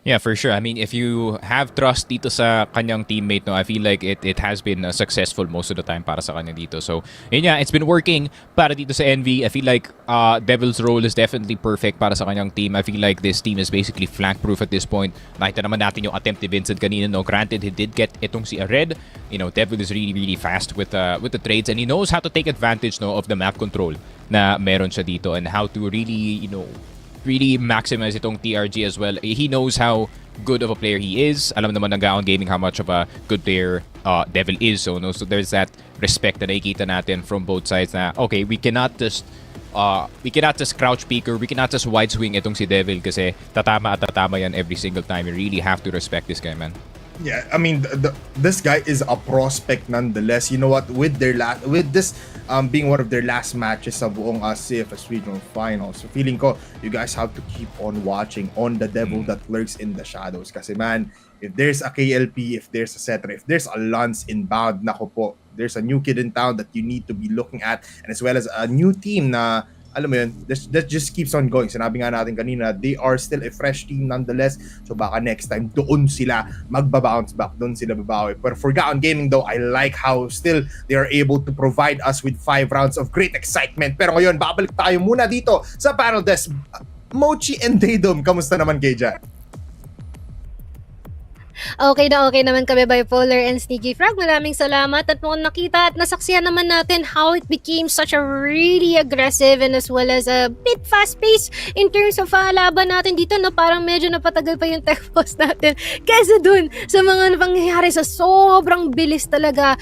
Yeah, for sure. I mean, if you have trust dito sa kanyang teammate, no, I feel like it has been successful most of the time para sa kanya dito. So, yun nga, it's been working para dito sa Envy. I feel like Devil's role is definitely perfect para sa kanyang team. I feel like this team is basically flank-proof at this point. Nakita naman natin yung attempt ni Vincent kanina. No, granted, he did get itong si Red. You know, Devil is really, really fast with the trades and he knows how to take advantage no, of the map control na meron siya dito and how to really, really maximize itong TRG as well. He knows how good of a player he is. Alam naman ng Gaon Gaming how much of a good player Devil is. So there's that respect na nakikita natin from both sides na, okay, we cannot just crouch peek or we cannot just wide swing itong si Devil kasi tatama at tatama yan every single time. You really have to respect this guy, man.
Yeah, I mean, this guy is a prospect nonetheless. You know what? With this being one of their last matches sa buong CFS Regional Finals, so feeling ko, you guys have to keep on watching on the devil that lurks in the shadows. Kasi man, if there's a KLP, if there's a Cetra, if there's a Lance inbound, nako po, there's a new kid in town that you need to be looking at, and as well as a new team na alam mo yun, that just keeps on going. Sinabi nga natin kanina, they are still a fresh team nonetheless. So baka next time, doon sila magbabounce back. Doon sila babawi. But for Gaon Gaming though, I like how still they are able to provide us with 5 rounds of great excitement. Pero ngayon, babalik tayo muna dito sa panel desk. Mochi and Daydom, kamusta naman kayo dyan?
Okay naman kami, Bipolar and Sneaky Frog. Maraming salamat at mukhang nakita at nasaksihan naman natin how it became such a really aggressive and as well as a bit fast-paced in terms of laban natin dito, no? Parang medyo napatagal pa yung tech pause natin kesa dun sa mga pangyayari sa sobrang bilis talaga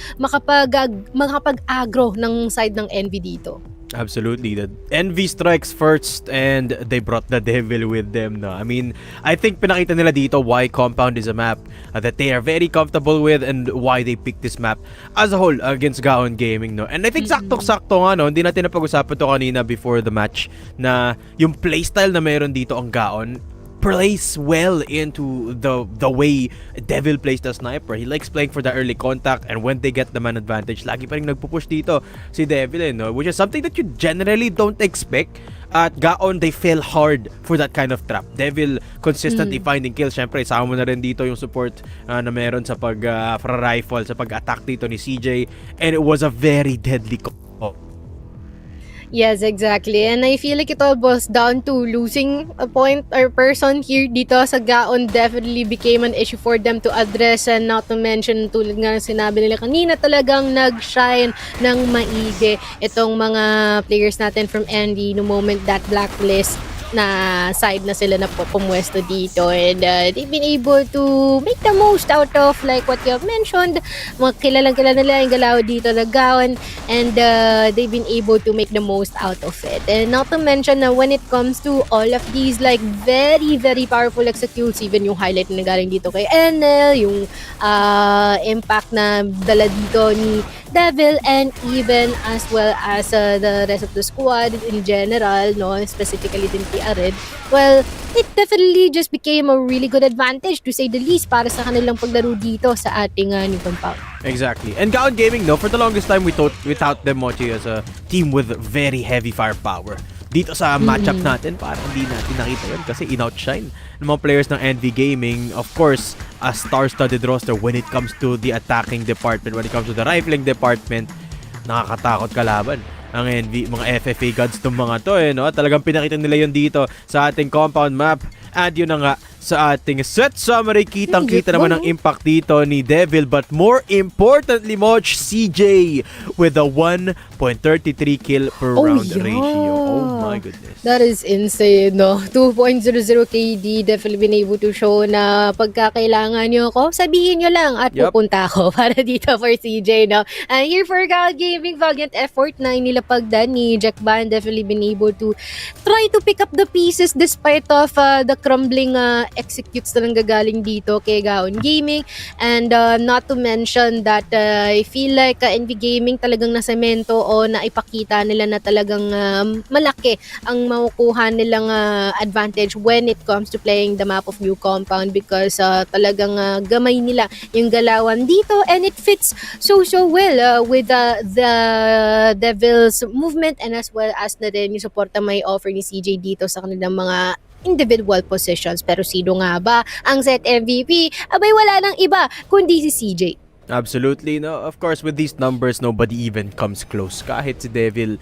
makapag-agro ng side ng Envy dito.
Absolutely. The Envy strikes first and they brought the devil with them. No? I mean, I think pinakita nila dito why Compound is a map that they are very comfortable with and why they picked this map as a whole against Gaon Gaming. No? And I think saktong-sakto nga, no? Hindi natin napag-usapan to kanina before the match na yung playstyle na meron dito ang Gaon plays well into the way Devil plays the sniper. He likes playing for the early contact, and when they get the man advantage, lagi pa rin nagpupush dito si Devil, no? Which is something that you generally don't expect. At Gaon, they fell hard for that kind of trap. Devil consistently finding kills. Syempre, isama mo na rin dito yung support na meron sa pag-rifle, sa pag-attack dito ni CJ, and it was a very deadly call.
Yes, exactly. And I feel like it all boils down to losing a point or person here dito sa Gaon definitely became an issue for them to address, and not to mention, tulad nga ng sinabi nila kanina, talagang nag-shine ng maigi itong mga players natin from Envy no moment that blacklist na side na sila na pumwesto dito, and they've been able to make the most out of, like what you have mentioned, mga kilalang-kilala nila yung galaw dito na Gaon, and they've been able to make the most out of it. And not to mention na when it comes to all of these like very very powerful executes, even yung highlight na galing dito kay Enel, yung impact na dala dito ni Devil, and even as well as the rest of the squad in general, no, specifically din Red, well, it definitely just became a really good advantage to say the least para sa kanilang paglaro dito sa ating new compound.
Exactly. And Gaon Gaming, no, for the longest time we thought them Mochi as a team with very heavy firepower. Dito sa matchup natin, parang hindi natin nakita yun kasi in-outshine ng mga players ng Envy Gaming. Of course, a star-studded roster when it comes to the attacking department, when it comes to the rifling department, nakakatakot kalaban ang Envy, mga FFA gods tong mga to, no? Talagang pinakita nila yun dito sa ating compound map. And yun na nga, sa ating set summary, kitang-kita naman ang impact dito ni Devil, but more importantly, Moch, CJ with a 1.33 kill per round ratio. Oh my goodness.
That is insane, no? 2.00 KD, definitely been able to show na pagkakailangan nyo ako, sabihin nyo lang at pupunta ako para dito for CJ, no? And here for Gaon Gaming, valiant effort na inilapagdan ni Jack Ban, definitely been able to try to pick up the pieces despite of the crumbling executes na nanggagaling dito kay Gaon Gaming. And not to mention that I feel like Envy Gaming talagang nasemento o naipakita nila na talagang malaki ang makukuha nilang advantage when it comes to playing the map of New Compound, because talagang gamay nila yung galawan dito, and it fits so well with the Devil's movement, and as well as na rin yung support na may offer ni CJ dito sa kanilang mga individual positions. Pero sino nga ba ang set MVP? Abay, wala nang iba kundi si CJ.
Absolutely, no. Of course, with these numbers, nobody even comes close. Kahit si Devil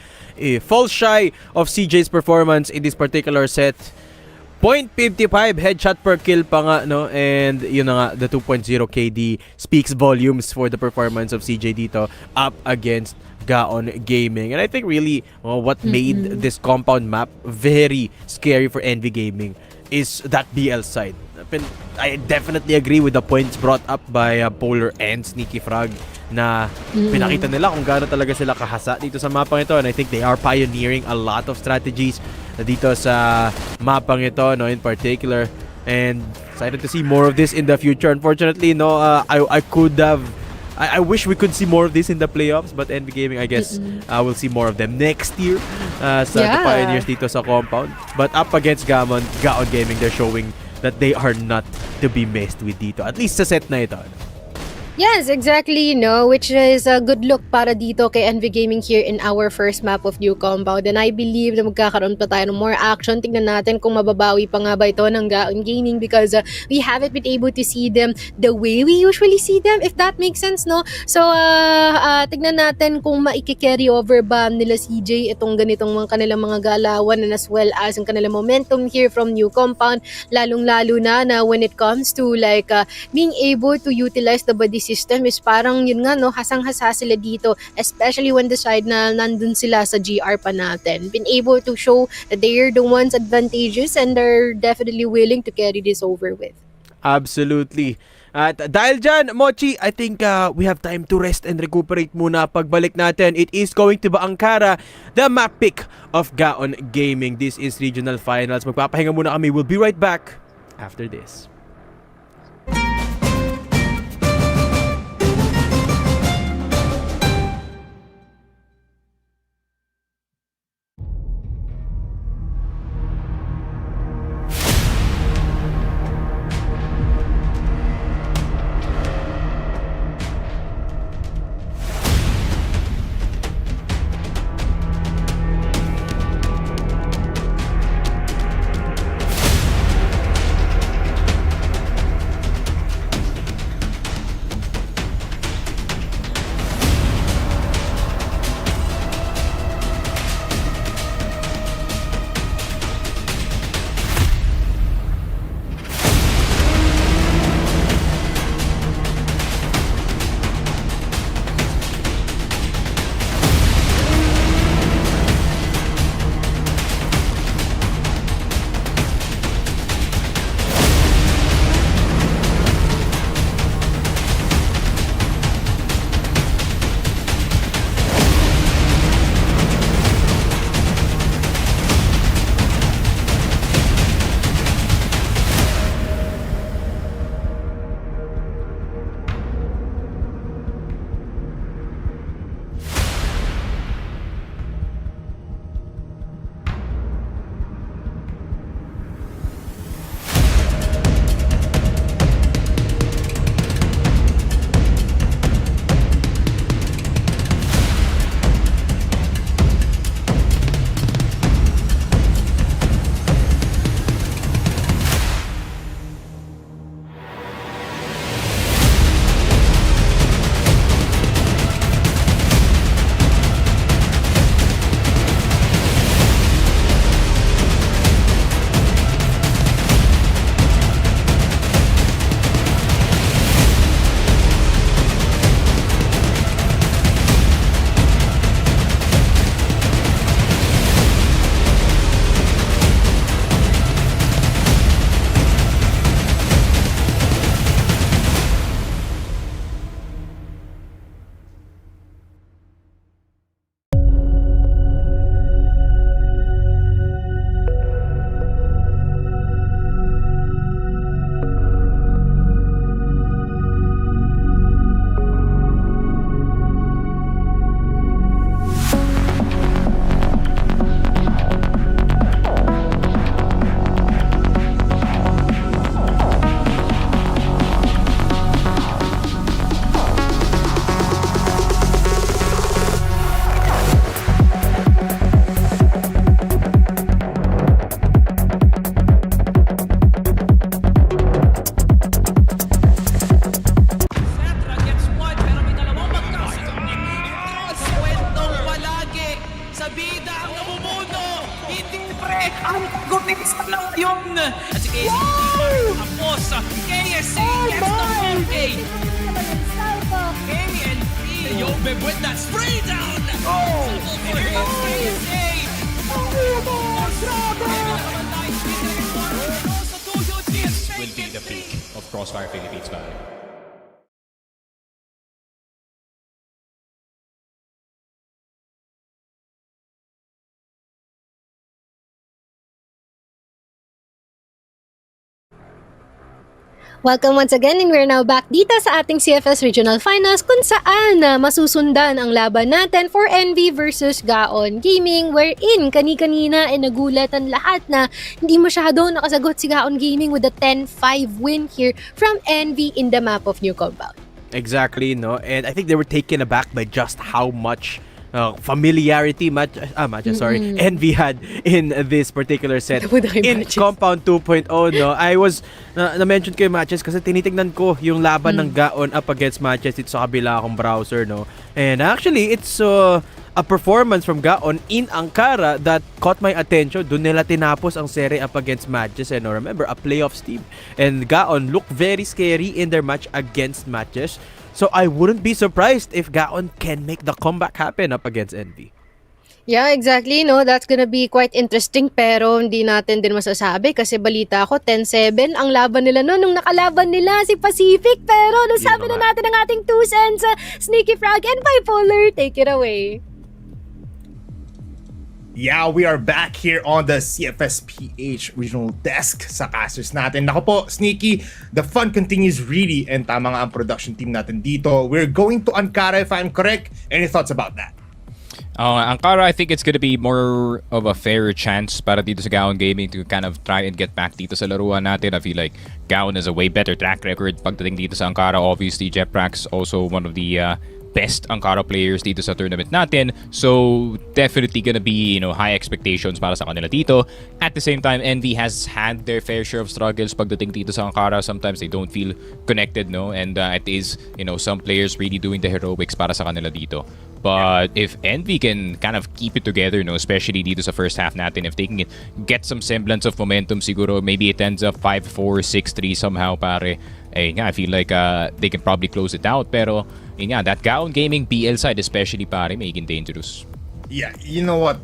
falls shy of CJ's performance in this particular set. 0.55 headshot per kill pa nga, no? And yun na nga, the 2.0 KD speaks volumes for the performance of CJ dito up against Gaon Gaming. And I think really what made this compound map very scary for Envy Gaming is that BL side. I definitely agree with the points brought up by Polar and Sneaky Frog na pinakita nila kung gaano talaga sila kahasa dito sa mapang ito, and I think they are pioneering a lot of strategies dito sa mapang ito, no, in particular, and excited to see more of this in the future. Unfortunately, no, I wish we could see more of this in the playoffs, but Envy Gaming, I guess, we'll see more of them next year sa the pioneers dito sa compound. But up against Gaon Gaming, they're showing that they are not to be messed with dito, at least sa set na ito.
Yes, exactly, no, which is a good look para dito kay NV Gaming here in our first map of New Compound. And I believe na magkakaroon pa tayo ng more action. Tingnan natin kung mababawi pa nga ba ito ng Gaon Gaming because we haven't been able to see them the way we usually see them, if that makes sense, no? So, tignan natin kung maiki-carry over ba nila CJ itong ganitong mga kanilang mga galawan and as well as ang kanilang momentum here from New Compound, lalong-lalo na when it comes to like being able to utilize the body system is parang yun nga no, hasang-hasa sila dito, especially when the side na nandun sila sa GR pa natin. Been able to show that they're the ones advantageous and they're definitely willing to carry this over with.
Absolutely. At dahil dyan, Mochi, I think we have time to rest and recuperate muna. Pagbalik natin, it is going to Bangkara, the map pick of Gaon Gaming. This is Regional Finals. Magpapahinga muna kami. We'll be right back after this.
At si KSC, tapos KSC gets the 4K. KNP, yo, babe, with that spray down. Oh, KSC.
This will be the peak of Crossfire Philippines Valley.
Welcome once again and we're now back dito sa ating CFS Regional Finals kung saan masusundan ang laban natin for NV versus Gaon Gaming, wherein kani-kanina ay nagulat ang lahat na hindi masyado nakasagot si Gaon Gaming with a 10-5 win here from NV in the map of New Compound.
Exactly, no? And I think they were taken aback by just how much familiarity Envy had in this particular set. In
Matches.
Compound 2.0, no? I was, na-mention ko yung matches kasi tinitignan ko yung laban ng Gaon up against matches dito sa kabila akong browser, no? And actually, it's a performance from Gaon in Ankara that caught my attention. Doon nila tinapos ang serie up against MATTJESS. And remember, a playoffs team. And Gaon looked very scary in their match against MATTJESS. So I wouldn't be surprised if Gaon can make the comeback happen up against Envy.
Yeah, exactly. No, that's gonna be quite interesting pero hindi natin din masasabi kasi balita ko 10-7 ang laban nila no nung nakalaban nila si Pacific pero nasabi na natin ang ating 2 cents Sneaky Frog and Bipolar. Take it away.
Yeah, we are back here on the CFS PH regional desk sa casters natin. Nako po, Sneaky, the fun continues really and tama nga ang production team natin dito. We're going to Ankara if I'm correct. Any thoughts about that?
Ankara, I think it's gonna be more of a fairer chance para dito sa Gaon Gaming to kind of try and get back dito sa laruan natin. I feel like Gaon has a way better track record pagdating dito sa Ankara. Obviously, Jeprax also one of the best Ankara players dito sa tournament natin. So, definitely gonna be, high expectations para sa kanila dito. At the same time, Envy has had their fair share of struggles pagdating dito sa Ankara. Sometimes they don't feel connected, no? And it is, some players really doing the heroics para sa kanila dito. But if Envy can kind of keep it together, especially dito sa first half natin, if they can get some semblance of momentum, siguro maybe it ends up 5-4, 6-3 somehow, pare. I feel like they can probably close it out. Pero, that Gaon Gaming BL side especially, pare, making dangerous.
Yeah, you know what?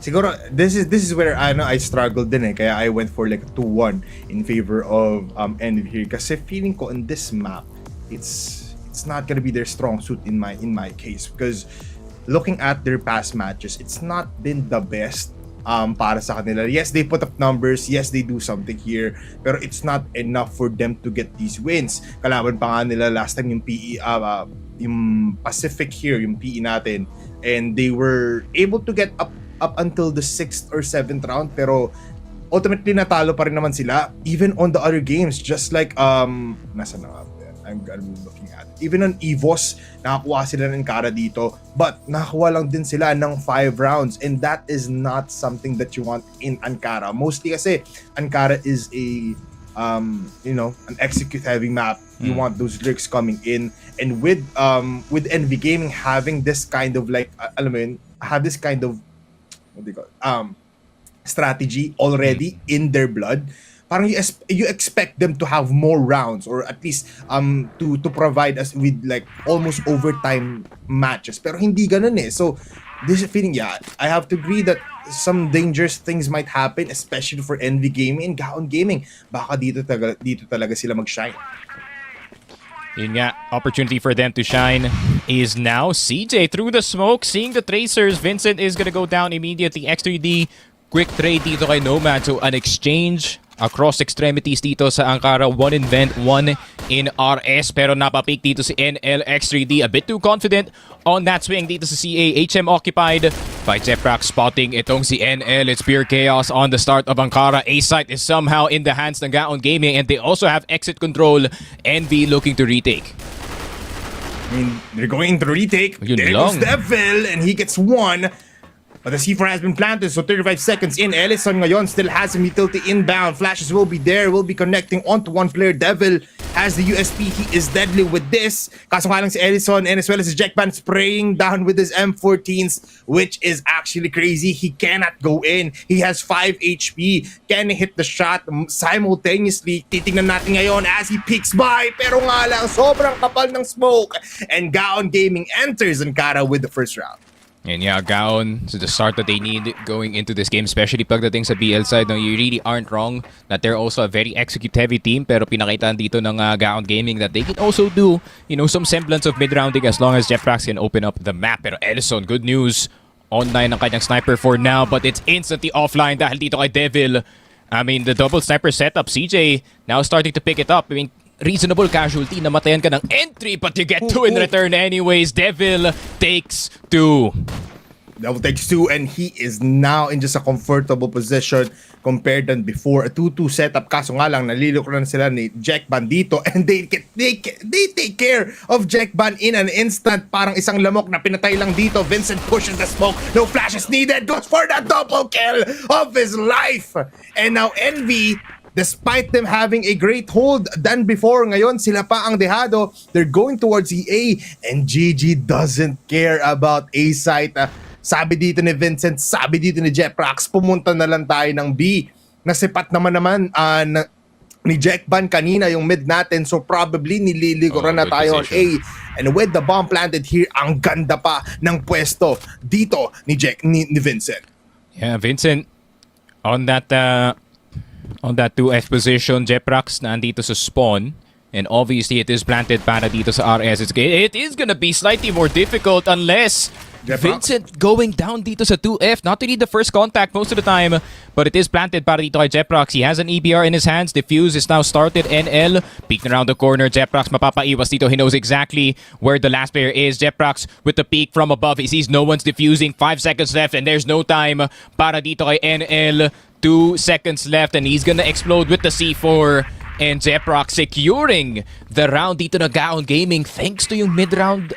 Siguro, this is where I struggled din kaya I went for like 2-1 in favor of Envy here. Kasi feeling ko on this map, it's not gonna be their strong suit in my case because looking at their past matches, it's not been the best para sa kanila. Yes, they put up numbers. Yes, they do something here. Pero it's not enough for them to get these wins. Kalaban pa nga nila last time yung PE, yung Pacific here, yung PE natin. And they were able to get up until the 6th or 7th round. Pero ultimately, natalo pa rin naman sila. Even on the other games, just like, nasa na nga, I'm looking at. Even on EVOS, nakakuha sila ng Ankara dito. But nakakuha lang din sila ng 5 rounds. And that is not something that you want in Ankara. Mostly kasi Ankara is a, an execute-heavy map. You want those lurks coming in. And with Envy Gaming having this kind of like, have this kind of, what do you call it? Strategy already in their blood. Parang you expect them to have more rounds or at least to provide us with like almost overtime matches. Pero hindi ganun So this feeling, I have to agree that some dangerous things might happen, especially for Envy Gaming and Gaon Gaming. Baka dito talaga sila mag-shine.
Yun nga, opportunity for them to shine is now. CJ through the smoke, seeing the tracers. Vincent is gonna go down immediately. X3D, quick trade dito kay Nomad. So an exchange across extremities dito sa Ankara. 1 in Vent, 1 in RS. Pero napapick dito si NL. X3D a bit too confident on that swing dito sa CA. HM occupied by Jeprax spotting itong si NL. It's pure chaos on the start of Ankara. A-site is somehow in the hands ng Gaon Gaming and they also have exit control. Envy looking to retake.
They're going to retake.
Yun
There
lang.
goes Devil and he gets 1. But the C4 has been planted, so 35 seconds in. Ellison ngayon still has some utility inbound. Flashes will be there, will be connecting onto one player. Devil has the USP. He is deadly with this. Kaso nga lang si Ellison and as well as his Jackpan spraying down with his M14s, which is actually crazy. He cannot go in. He has 5 HP. Can he hit the shot simultaneously? Titingnan natin ngayon as he peeks by. Pero nga lang, sobrang kapal ng smoke. And Gaon Gaming enters Ankara with the first round.
And yeah, Gaon, so the start that they need going into this game, especially pagdating sa BL side, no, you really aren't wrong that they're also a very execute-heavy team, pero pinakitaan dito ng Gaon Gaming that they can also do, some semblance of mid-rounding as long as Jeprax can open up the map. Pero Ellison, good news, online ang kanyang sniper for now, but it's instantly offline dahil dito kay Devil. The double sniper setup, CJ now starting to pick it up. Reasonable casualty, namatayan ka ng entry, but you get 2 in return anyways. Devil takes 2.
Devil takes 2 and he is now in just a comfortable position compared than before. A 2-2 setup, kaso nga lang naliloko na sila ni Jack Ban dito, and they take care of Jack Ban in an instant. Parang isang lamok na pinatay lang dito. Vincent pushes the smoke, no flashes needed, goes for the double kill of his life. And now Envy, despite them having a great hold than before, ngayon sila pa ang dehado. They're going towards the A, and GG doesn't care about A site. Sabi dito ni Vincent, sabi dito ni Jeprax, pumunta na lang tayo ng B. Nasipat naman ni Jack Ban kanina yung mid natin, so probably nililikuran na tayo on A. And with the bomb planted here, ang ganda pa ng pwesto dito ni Vincent.
Yeah, Vincent, on that 2F position, Jeprax nandito sa spawn. And obviously, it is planted para dito sa RS. It is gonna be slightly more difficult unless Vincent going down dito sa 2F. Not to need the first contact most of the time, but it is planted para dito kay Jeprax. He has an EBR in his hands. Defuse is now started. NL peeked around the corner. Jeprax mapapaiwas dito. He knows exactly where the last player is. Jeprax with the peek from above. He sees no one's defusing. 5 seconds left and there's no time para dito kay NL. 2 seconds left and he's gonna explode with the C4. And Jeprax securing the round dito na Gaon Gaming thanks to yung mid-round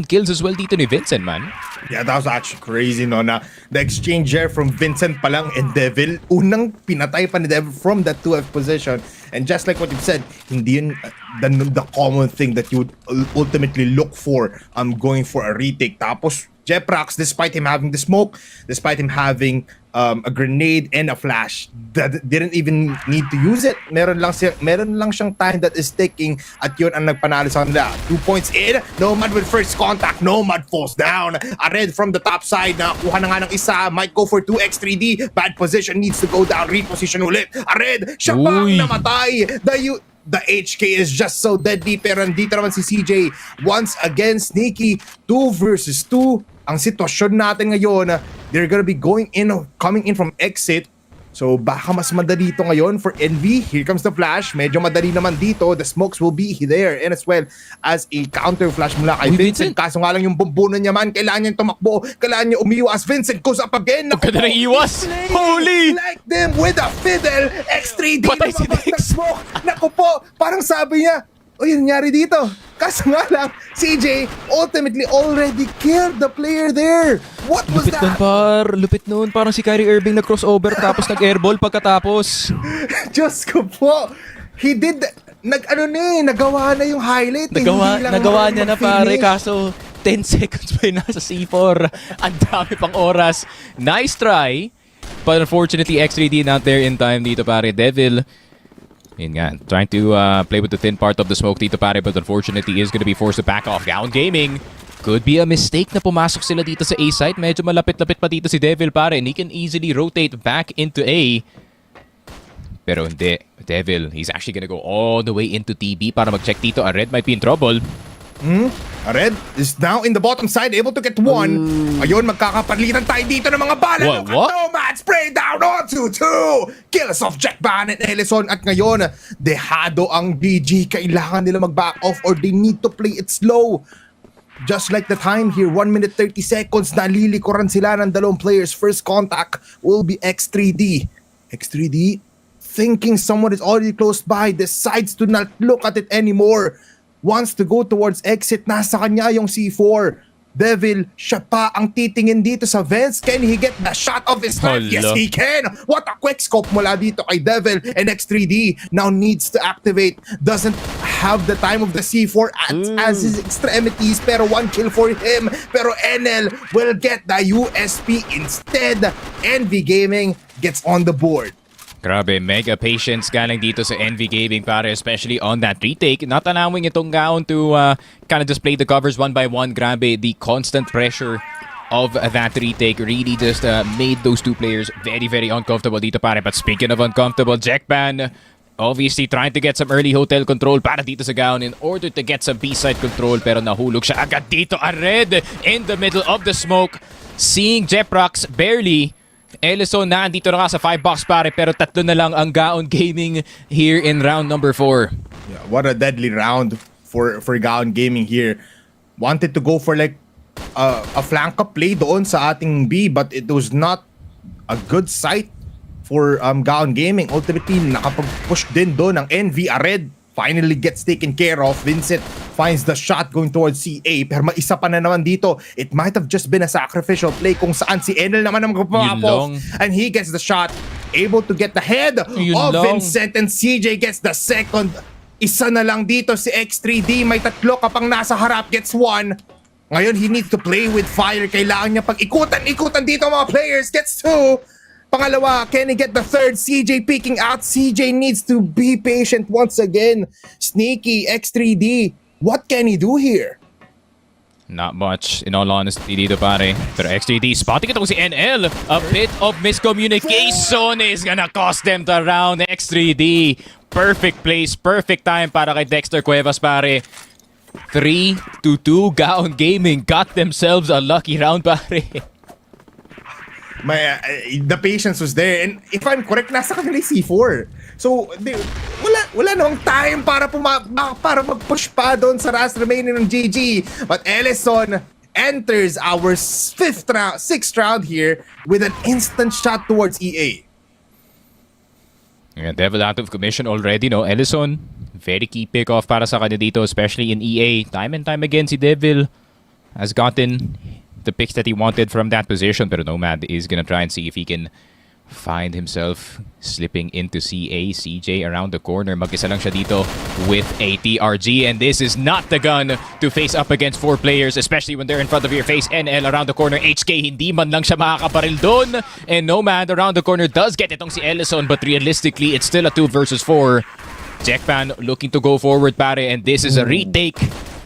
kills as well dito ni Vincent, man.
Yeah, that was actually crazy, no? Na the exchange there from Vincent pa lang and Devil, unang pinatay pa ni Devil from that 2F position. And just like what you said, hindi yun the common thing that you would ultimately look for going for a retake. Tapos Jeprax, despite him having the smoke, despite him having a grenade and a flash, that didn't even need to use it. Meron lang siyang time that is ticking at yun ang nagpanalo sa kanila. 2 points in, Nomad with first contact, Nomad falls down. A red from the top side, nakuha na nga ng isa, might go for 2x3D, bad position, needs to go down, reposition ulit. A red, siya pang namatay. The HK is just so deadly, pero nandito naman si CJ once again sneaky. 2 versus 2 ang sitwasyon natin ngayon. They're gonna be coming in from exit. So baka mas madali ito ngayon for Envy. Here comes the flash. Medyo madali naman dito. The smokes will be there, and as well as a counter flash mula kay Vincent. Kaso nga lang yung bumbunan niya man, kailangan niya tumakbo, kailangan niya umiwas. Vincent goes up again.
Ang ganda ng iwas. Holy!
Like them with a fiddle. X3D.
Patay si Dex.
Smoke. Naku po, parang sabi niya, o yun nangyari dito. Kaso nga lang, CJ ultimately already killed the player there. What was
Lupit
that?
nun, par. Lupit nun. Parang si Kyrie Irving nag-crossover tapos nag-airball pagkatapos.
Diyos ko po. He did, nagawa na yung highlight.
Nagawa niya na, pare. Kaso 10 seconds pa yun nasa C4. Ang dami pang oras. Nice try. But unfortunately, X3D not there in time dito, pare. Devil, yun nga, trying to play with the thin part of the smoke dito, pare, but unfortunately is gonna be forced to back off. Gaon Gaming, could be a mistake na pumasok sila dito sa A site. Medyo malapit-lapit pa dito si Devil, pare, and he can easily rotate back into A. Pero hindi. Devil, he's actually gonna go all the way into TB para mag-check dito. A red might be in trouble.
A red is now in the bottom side, able to get one. Ayun, magkakapalitan tayo dito ng mga bala.
What?
Nomad spray down onto 2. Kills off Jack Ban and Ellison. At ngayon, dehado ang BG. Kailangan nila mag-back off or they need to play it slow. Just like the time here, 1 minute 30 seconds, nalilikuran sila ng dalawang players. First contact will be X3D. X3D, thinking someone is already close by, decides to not look at it anymore. Wants to go towards exit. Nasa kanya yung C4. Devil, siya pa ang titingin dito sa vents. Can he get the shot of his life? Yes, he can. What a quick scope mula dito kay Devil. And X3D now needs to activate. Doesn't have the time of the C4 as his extremities. Pero 1 kill for him. Pero NL will get the USP instead. Envy Gaming gets on the board.
Grabe, mega patience galing dito sa Envy Gaming, pare, especially on that retake. Not allowing itong Gaon to kind of just play the covers one by one. Grabe, the constant pressure of that retake really just made those two players very, very uncomfortable dito, pare. But speaking of uncomfortable, Jackban obviously trying to get some early hotel control para dito sa Gaon in order to get some B-side control. Pero nahulog siya agad dito. A red in the middle of the smoke. Seeing Jeprax barely. Ellison na andito na ka sa 5 box, pare, pero 3 na lang ang Gaon Gaming here in round number 4.
Yeah, what a deadly round for Gaon Gaming here. Wanted to go for like a flank up play doon sa ating B, but it was not a good sight for Gaon Gaming. Ultimately, nakapag-push din doon ng NV. Red finally gets taken care of. Vincent finds the shot going towards CA, pero maisa pa na naman dito. It might have just been a sacrificial play kung saan si Enel naman ang magpapapos. And he gets the shot, able to get the head of Vincent, and CJ gets the second. Isa na lang dito si X3D. May tatlo kapang nasa harap, gets one. Ngayon, he needs to play with fire. Kailangan niya pag-ikutan dito mga players. Gets two. Pangalawa, can he get the third? CJ peeking out. CJ needs to be patient once again. Sneaky, X3D. What can he do here?
Not much, in all honesty dito pare. Pero X3D, spotting itong si NL. A bit of miscommunication is gonna cost them the round. X3D, perfect place, perfect time para kay Dexter Cuevas pare. 3-2, Gaon Gaming got themselves a lucky round pare.
The patience was there, and if I'm correct, nasa kanila yung C4. So, wala namang time para mag-push pa doon sa last remaining ng GG. But Ellison enters our sixth round here with an instant shot towards EA.
Yeah, Devil out of commission already, no? Ellison, very key pick-off para sa kanya dito, especially in EA. Time and time again, si Devil has gotten the picks that he wanted from that position, pero Nomad is gonna try and see if he can find himself slipping into CA. CJ around the corner, mag-isa lang siya dito with a TRG, and this is not the gun to face up against 4 players, especially when they're in front of your face. NL around the corner, HK hindi man lang siya makakabaril doon, and Nomad around the corner does get itong si Ellison, but realistically it's still a 2 versus 4. Jackpan looking to go forward pare, and this is a retake.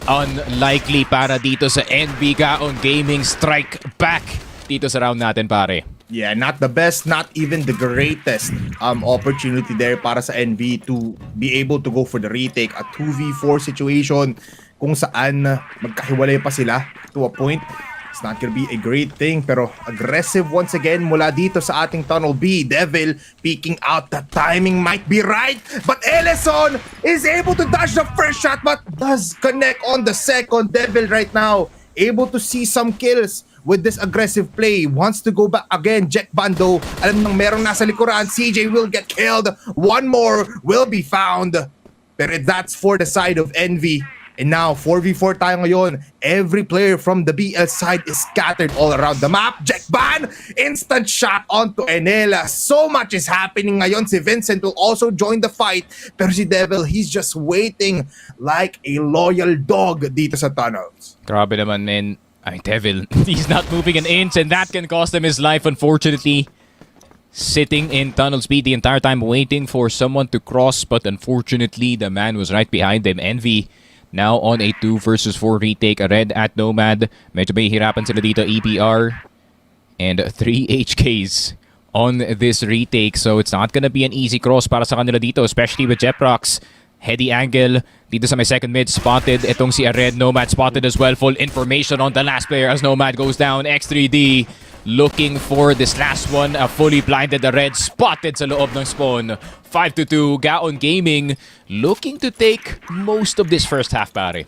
Unlikely para dito sa NB. Gaon Gaming strike back dito sa round natin pare.
Yeah, not the best, not even the greatest opportunity there para sa NV to be able to go for the retake. A 2v4 situation kung saan magkahiwalay pa sila to a point. It's not gonna be a great thing, pero aggressive once again mula dito sa ating Tunnel B. Devil peeking out. The timing might be right, but Ellison is able to dodge the first shot but does connect on the second. Devil right now able to see some kills with this aggressive play. Wants to go back again. Jack Bando, alam nang merong nasa likuran. CJ will get killed. One more will be found. Pero that's for the side of Envy. And now, 4v4 tayo ngayon. Every player from the BL side is scattered all around the map. Jack Ban, instant shot onto Enela. So much is happening ngayon. Si Vincent will also join the fight. Pero si Devil, he's just waiting like a loyal dog dito sa tunnels.
Grabe naman, man. Ay, Devil, he's not moving an inch, and that can cost him his life, unfortunately. Sitting in tunnel speed the entire time, waiting for someone to cross, but unfortunately, the man was right behind him. Envy now on a 2 versus 4 retake. A red at Nomad. Medyo may hirapan sila dito. EBR and 3 HKs on this retake. So it's not gonna be an easy cross para sa kanila dito, especially with Jeprox. Heady angle dito sa may second mid, spotted. Itong si Red, Nomad spotted as well. Full information on the last player as Nomad goes down. X3D looking for this last one. Fully blinded. The Red spotted sa loob ng spawn. 5-2, Gaon Gaming looking to take most of this first half pare.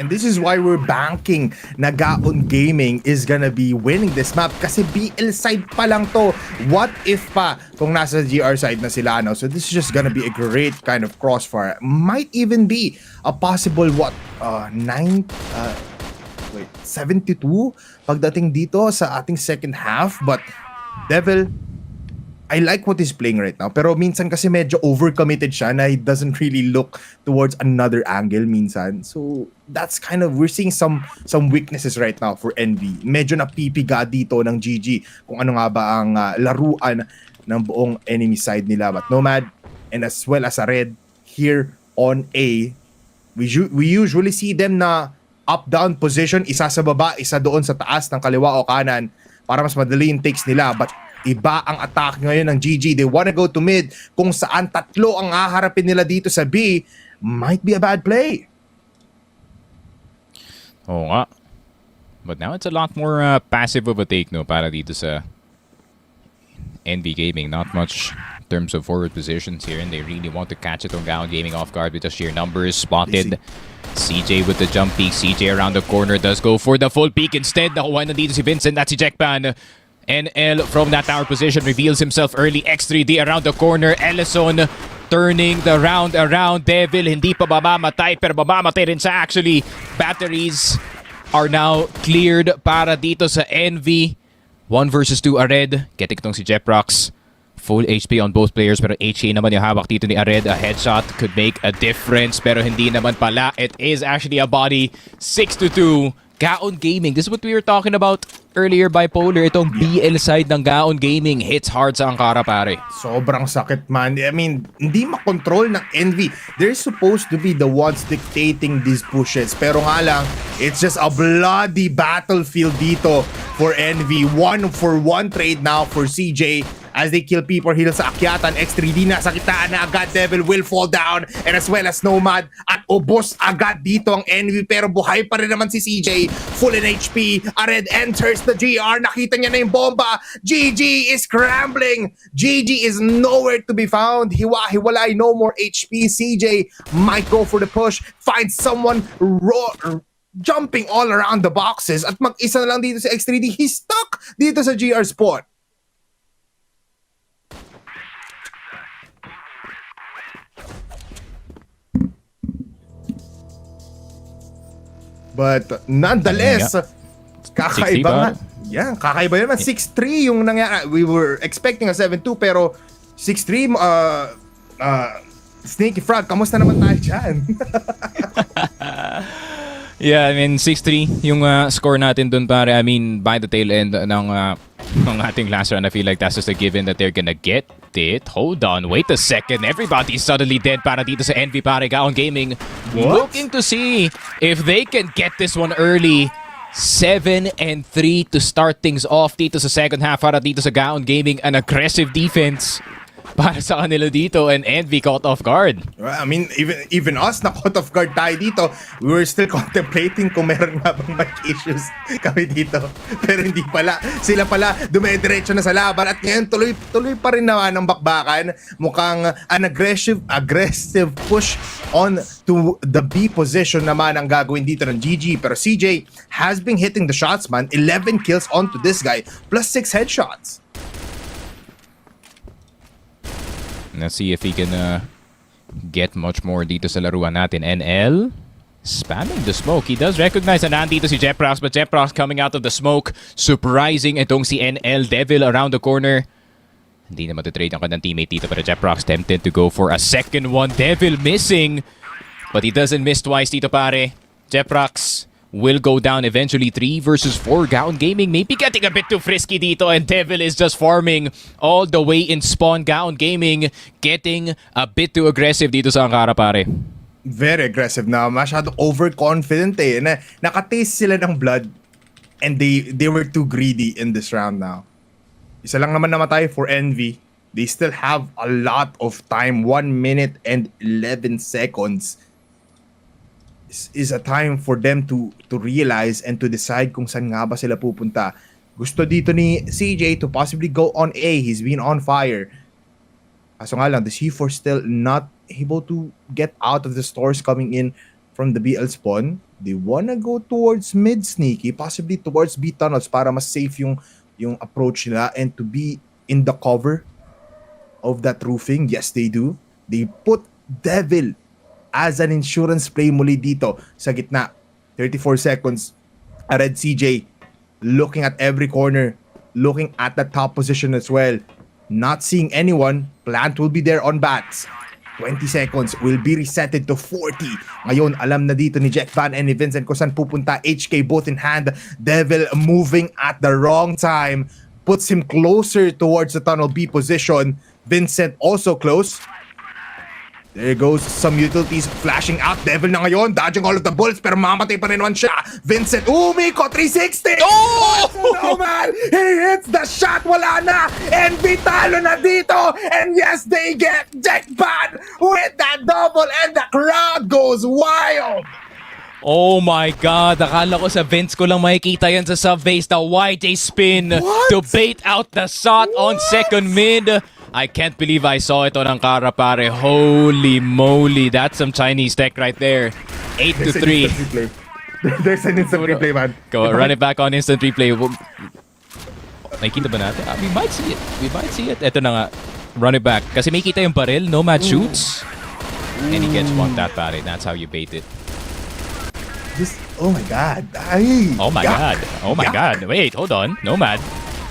And this is why we're banking na Gaon Gaming is gonna be winning this map kasi BL side pa lang to. What if pa kung nasa GR side na sila, no? So this is just gonna be a great kind of crossfire. Might even be a possible 72 pagdating dito sa ating second half. But Devil, I like what he's playing right now. Pero minsan kasi medyo overcommitted siya na he doesn't really look towards another angle minsan. So that's kind of, we're seeing some weaknesses right now for NV. Medyo napipiga dito ng GG kung ano nga ba ang laruan ng buong enemy side nila. But Nomad and as well as a Red here on A, we usually see them na up-down position, isa sa baba, isa doon sa taas ng kaliwa o kanan para mas madali yung takes nila. But iba ang attack ngayon ng GG. They wanna go to mid. Kung saan tatlo ang haharapin nila dito sa B, might be a bad play.
Oo nga. But now it's a lot more passive of a take, no? Para dito sa NB Gaming. Not much in terms of forward positions here, and they really want to catch it on Gaon Gaming off guard with the sheer numbers. Spotted. CJ with the jump peek. CJ around the corner does go for the full peek instead. Nakuha na dito si Vincent. That's si Jackpan. NL from that tower position reveals himself early. X3D around the corner. Ellison turning the round around. Devil hindi pa mamamatay pero mamamatay rin siya actually. Batteries are now cleared para dito sa Envy. 1 versus 2 Ared. Getting itong si Jeprox. Full HP on both players pero HA naman yung hawak dito ni Ared. A headshot could make a difference pero hindi naman pala. It is actually a body. 6-2. Gaon Gaming. This is what we were talking about earlier, Bipolar. Itong BL side ng Gaon Gaming hits hard sa Ankara, pare.
Sobrang sakit, man. I mean, hindi makontrol ng Envy. They're supposed to be the ones dictating these pushes. Pero nga lang, it's just a bloody battlefield dito for Envy. 1-for-1 trade now for CJ. As they kill people here sa akyatan, X3D na sa kitaan na agad. Devil will fall down, and as well as Nomad. At ubos agad dito ang Envy, pero buhay pa rin naman si CJ. Full in HP. Ared enters the GR. Nakita niya na yung bomba. GG is scrambling. GG is nowhere to be found. Hiwalay, no more HP. CJ might go for the push. Find someone jumping all around the boxes. At mag-isa na lang dito si X3D. He's stuck dito sa GR spot. But nonetheless, kakaiba nga. Yeah, kakaiba yun. 6-3 yung nangyari. We were expecting a 7-2 pero 6-3, Sneaky Frog, kamusta naman tayo dyan?
Yeah, I mean, 6-3 yung score natin dun, pare. I mean, by the tail end ng ating last round, I feel like that's just a given that they're gonna get it. Hold on, wait a second. Everybody's suddenly dead para dito sa Envy, pare. Gaon Gaming looking to see if they can get this one early. 7-3 to start things off dito sa second half para dito sa Gaon Gaming. An aggressive defense para sa kanila dito, and Envy caught off guard.
Well, I mean, even us na caught off guard tayo dito. We were still contemplating kung meron nga bang mic issues kami dito. Pero hindi pala. Sila pala dumediretso na sa laban at ngayon tuloy pa rin naman ang bakbakan. Mukhang an aggressive push on to the B position naman ang gagawin dito ng GG. Pero CJ has been hitting the shots, man. 11 kills onto this guy plus 6 headshots.
Let's see if he can get much more dito sa laruan natin. NL spamming the smoke. He does recognize na nandito si Jeprox, but Jeprox coming out of the smoke. Surprising itong si NL. Devil around the corner. Hindi na matitrade ang kanyang teammate dito, pero Jeprox tempted to go for a second one. Devil missing, but he doesn't miss twice dito, pare. Jeprox will go down eventually. 3 versus 4. Gaon Gaming maybe getting a bit too frisky dito, and Devil is just farming all the way in spawn. Gaon Gaming getting a bit too aggressive dito sa Ankara, pare.
Very aggressive na. Masyado overconfident eh. Nakataste sila ng blood and they were too greedy in this round now. Isa lang naman namatay for Envy. They still have a lot of time. 1 minute and 11 seconds. Is a time for them to realize and to decide kung saan nga ba sila pupunta. Gusto dito ni CJ to possibly go on A. He's been on fire. Kaso nga lang, the C4 still not able to get out of the stores coming in from the BL spawn. They wanna go towards mid, Sneaky, possibly towards B tunnels para mas safe yung approach nila and to be in the cover of that roofing. Yes, they do. They put Devil as an insurance play muli dito sa gitna. 34 seconds. Red CJ looking at every corner, looking at the top position as well. Not seeing anyone. Plant will be there on bats. 20 seconds will be resetted to 40. Ngayon, alam na dito ni Jack Van and ni Vincent kung saan pupunta. HK both in hand. Devil moving at the wrong time. Puts him closer towards the tunnel B position. Vincent also close. There goes some utilities flashing out. Devil na ngayon, dodging all of the bullets, pero mamatay pa rin naman siya. Vincent, Miko, 360!
Oh!
No, man! He hits the shot, wala na! Envy talo na dito! And yes, they get jackpot with that double, and the crowd goes wild!
Oh my God, akala ko sa vents ko lang makikita yan sa sub-base. The YJ spin to bait out the shot on second mid. I can't believe I saw it on Ankara, pare. Holy moly, that's some Chinese tech right there. 8-3.
There's an instant replay, man.
Go, run it back on instant replay. Nakikita ba natin? We might see it. We might see it. Ito na nga. Run it back. Kasi may kita yung baril. Nomad shoots. And he gets one tap pare. That's how you bait it.
Oh my God. Ay.
Oh my God. Oh my God. Wait, hold on. Nomad.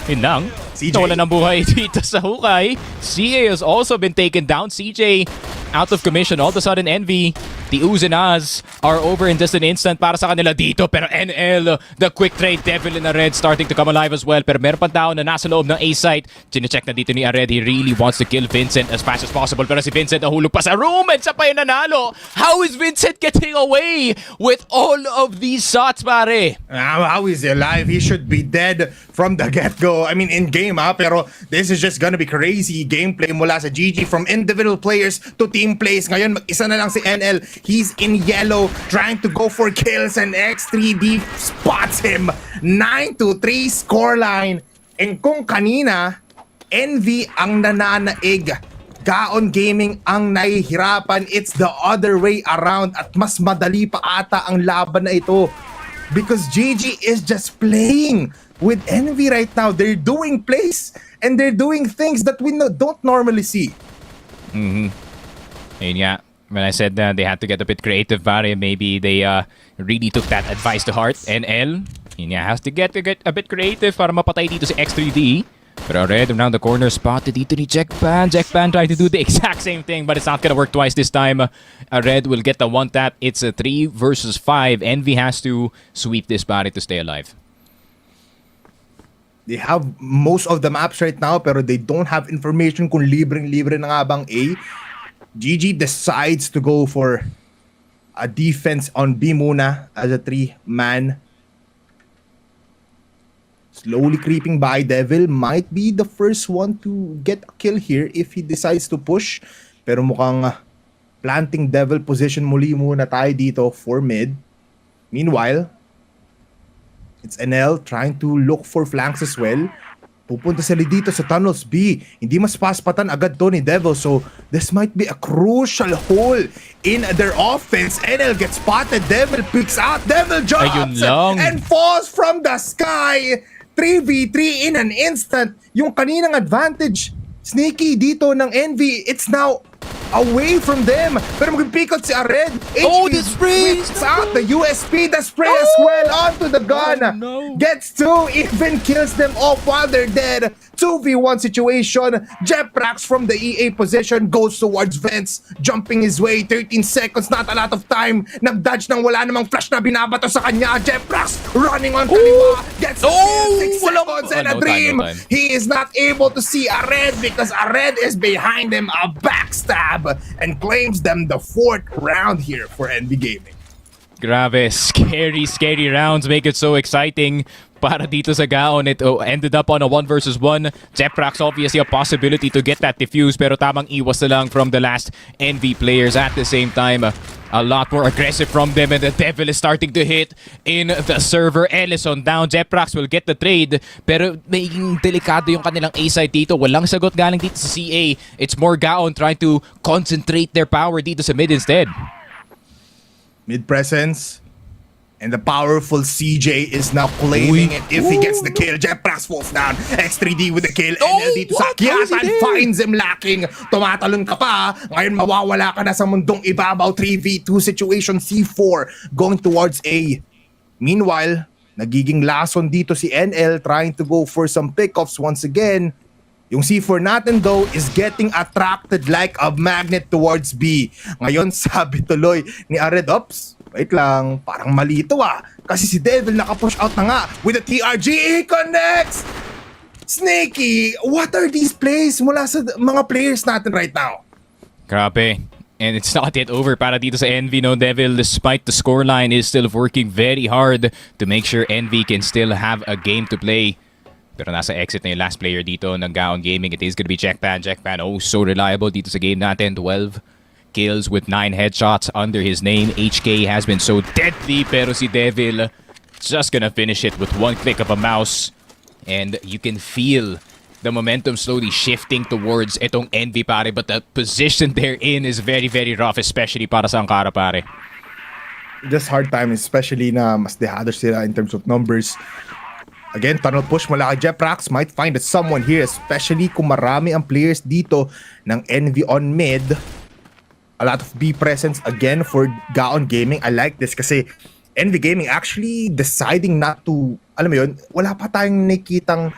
Yun lang.
CJ.
Nawala ng buhay dito sa hukay. CA has also been taken down. CJ out of commission. All of a sudden, Envy, the Ooze and Ahs are over in just an instant para sa kanila dito. Pero NL, the quick trade Devil in a red starting to come alive as well. Pero meron pa tao na nasa loob ng A-site. Chinecheck na dito ni Ared. He really wants to kill Vincent as fast as possible. Pero si Vincent nahulog pa sa room and sa pa yung nanalo. How is Vincent getting away with all of these shots, pare?
How is he alive? He should be dead from the get-go. I mean, in-game pero this is just gonna be crazy gameplay mula sa GG from individual players to team plays. Ngayon, mag-isa na lang si NL. He's in yellow, trying to go for kills, and X3D spots him. 9-3 scoreline. And kung kanina, Envy ang nananaig, Gaon Gaming ang nahihirapan, it's the other way around at mas madali pa ata ang laban na ito. Because GG is just playing with Envy right now. They're doing plays and they're doing things that we don't normally see.
Ayun nga. When I said that they had to get a bit creative, pare, maybe they really took that advice to heart. NL, yun nga, has to get a bit creative para mapatay dito si X3D. Pero Red around the corner spot dito ni Jackpan. Jackpan trying to do the exact same thing, but it's not gonna work twice this time. Red will get the one tap. It's a 3 versus 5. Envy has to sweep this pare to stay alive.
They have most of the maps right now pero they don't have information kung libreng-libre na nga bang A. GG decides to go for a defense on B muna as a 3-man. Slowly creeping by. Devil might be the first one to get a kill here if he decides to push. Pero mukhang planting Devil position muli muna tayo dito for mid. Meanwhile, it's NL trying to look for flanks as well. Pupunta sila dito sa tunnels B. Hindi mas paspatan agad to ni Devil. So, this might be a crucial hole in their offense. NL gets spotted. Devil picks out. Devil jumps and falls from the sky. 3v3 in an instant. Yung kaninang advantage, sneaky dito ng Envy. It's now away from them. Pero mag-pick-out si Ared.
The spray!
Whips out the USP, the spray as well onto the gun. Gets 2, even kills them off while they're dead. 2v1 situation. Jeprax from the EA position goes towards Vents. Jumping his way, 13 seconds, not a lot of time. Nag-dodge nang wala namang flash na binabato sa kanya. Jeprax running on kaliwa. Gets 6 seconds and a dream.
No time.
He is not able to see Ared because Ared is behind him. A backstab and claims them the 4th round here for NB Gaming.
Grabe, scary rounds make it so exciting para dito sa Gaon. It ended up on a 1 versus 1. Jeprax obviously a possibility to get that defuse pero tamang iwas na lang from the last NV players. At the same time, a lot more aggressive from them and the Devil is starting to hit in the server. Ellison down. Jeprax will get the trade pero maging delikado yung kanilang A-side dito. Walang sagot galing dito sa CA. It's more Gaon trying to concentrate their power dito sa mid instead.
Mid presence. And the powerful CJ is now claiming it if he gets the kill. Jeprax falls down. X3D with the kill. NL dito sa Kiatan finds him lacking. Tumatalon ka pa. Ngayon mawawala ka na sa mundong ibabaw. 3v2 situation. C4 going towards A. Meanwhile, nagiging lason dito si NL trying to go for some pickoffs once again. Yung C4 natin though is getting attracted like a magnet towards B. Ngayon sabi tuloy ni Ared, ops, wait lang, parang mali ito kasi si Devil naka-push out na nga with the TRG. He connects! Snaky, what are these plays mula sa mga players natin right now?
Grabe. And it's not yet over para dito sa Envy. No, Devil, despite the scoreline, is still working very hard to make sure Envy can still have a game to play. Pero nasa exit na yung last player dito ng Gaon Gaming. It is gonna be Jackpan. Jackpan, oh, so reliable dito sa game natin. 12 kills with 9 headshots under his name. HK has been so deadly. Pero si Devil just gonna finish it with one click of a mouse. And you can feel the momentum slowly shifting towards itong Envy, pare. But the position they're in is very, very rough, especially para sa Ankara, pare.
Just hard time, especially na mas dehado sila in terms of numbers. Again, tunnel push mula kay Jeprax. Might find someone here, especially kung marami ang players dito ng Envy on mid. A lot of B presence again for Gaon Gaming. I like this kasi Envy Gaming actually deciding not to, alam mo yun, wala pa tayong nakitang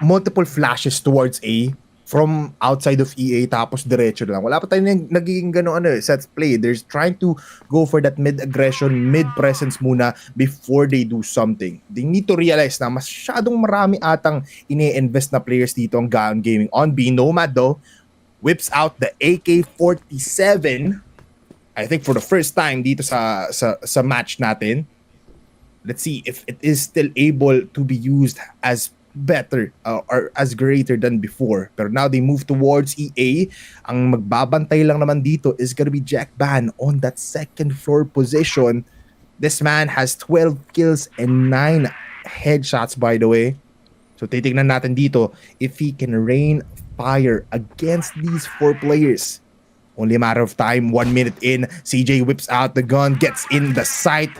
multiple flashes towards A from outside of EA tapos diretso lang. Wala pa tayong nagiging gano'n set play. They're trying to go for that mid-aggression, mid-presence muna before they do something. They need to realize na masyadong marami atang ini-invest na players dito ang Gaon Gaming. On B, Nomad though, whips out the AK-47. I think for the first time dito sa match natin. Let's see if it is still able to be used as better or as greater than before. Pero now they move towards EA. Ang magbabantay lang naman dito is gonna be Jack Ban on that second floor position. This man has 12 kills and 9 headshots, by the way. So titignan natin dito if he can rain fire against these 4 players. Only a matter of time. 1 minute in, CJ whips out the gun, gets in the sight.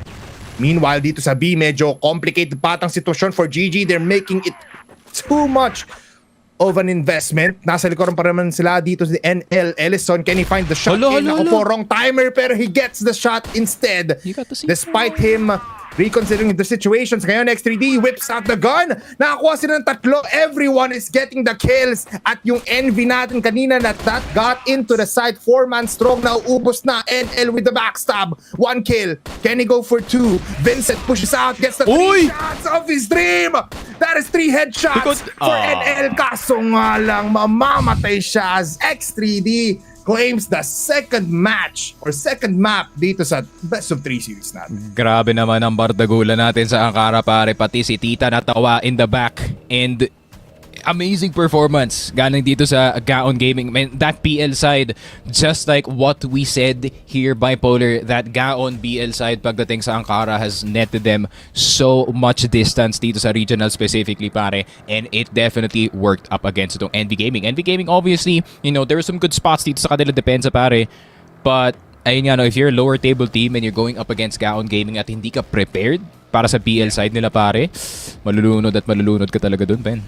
Meanwhile, dito sa B, medyo complicated patang sitwasyon for GG. They're making it too much of an investment. Nasa likuran pa naman sila dito si NL Ellison. Can he find the shot? Ako po, wrong timer, pero he gets the shot instead. Despite him reconsidering the situations. Ngayon, X3D whips out the gun. Nakakuha sila ng 3. Everyone is getting the kills. At yung Envy natin kanina that got into the side. 4-man strong na ubos na. NL with the backstab. 1 kill. Can he go for 2? Vincent pushes out. Gets the 3 shots of his dream. That is 3 headshots for NL. Kaso nga lang, mamamatay siya as X3D claims the second match or second map dito sa best of 3 series natin.
Grabe naman ang bardagulan natin sa Ankara, pare. Pati si Tita natawa in the back. And amazing performance galing dito sa Gaon Gaming. Man, that PL side, just like what we said here, Bipolar, that Gaon BL side pagdating sa Ankara has netted them so much distance dito sa regional specifically, pare. And it definitely worked up against itong Envy Gaming. Envy Gaming, obviously, you know, there are some good spots dito sa kanila depensa, pare. But, ayun nga, no, if you're a lower table team and you're going up against Gaon Gaming at hindi ka prepared para sa PL side nila, pare, malulunod at malulunod ka talaga dun, Ben.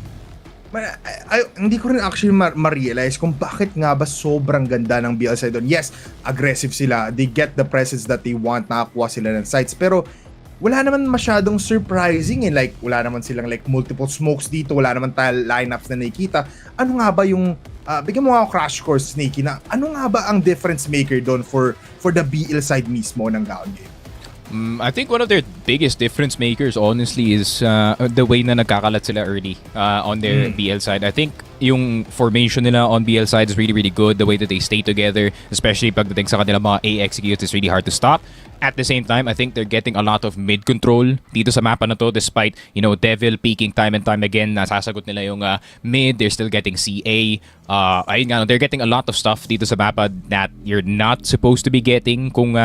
Hindi ko rin actually ma-realize kung bakit nga ba sobrang ganda ng BL side doon. Yes, aggressive sila. They get the presence that they want. Nakakuha sila ng sites. Pero wala naman masyadong surprising. Like, wala naman silang like multiple smokes dito. Wala naman tile lineups na nakikita. Ano nga ba yung... bigyan mo nga ako crash course, Snakey, na ano nga ba ang difference maker doon for the BL side mismo ng Gaon Game?
I think one of their biggest difference makers, honestly, is the way na nagkakalat sila early on their BL side. I think yung formation nila on BL side is really, really good. The way that they stay together, especially pagdating sa kanila mga A executes, is really hard to stop. At the same time, I think they're getting a lot of mid control dito sa mapa na to, despite, you know, Devil peaking time and time again. Nasasagot nila yung mid. They're still getting CA. Ayun nga, they're getting a lot of stuff dito sa mapa that you're not supposed to be getting kung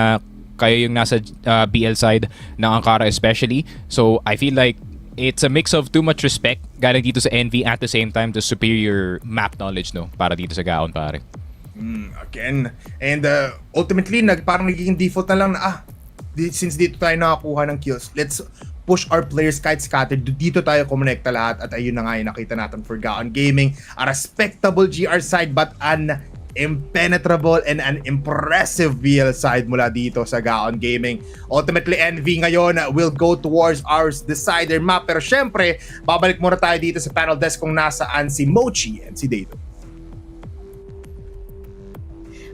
kayo yung nasa BL side ng Ankara especially. So I feel like it's a mix of too much respect galing dito sa Envy, at the same time the superior map knowledge, no, para dito sa Gaon, pare.
Again, and ultimately parang nagiging default na lang na since dito tayo nakakuha ng kills, let's push our players kahit scattered. Dito tayo kumonekta lahat, at ayun na nga yung nakita natin for Gaon Gaming. A respectable GR side but an impenetrable and an impressive BL side mula dito sa Gaon Gaming. Ultimately, Envy ngayon will go towards our decider map. Pero syempre, babalik muna tayo dito sa panel desk kung nasaan si Mochi and si Dato.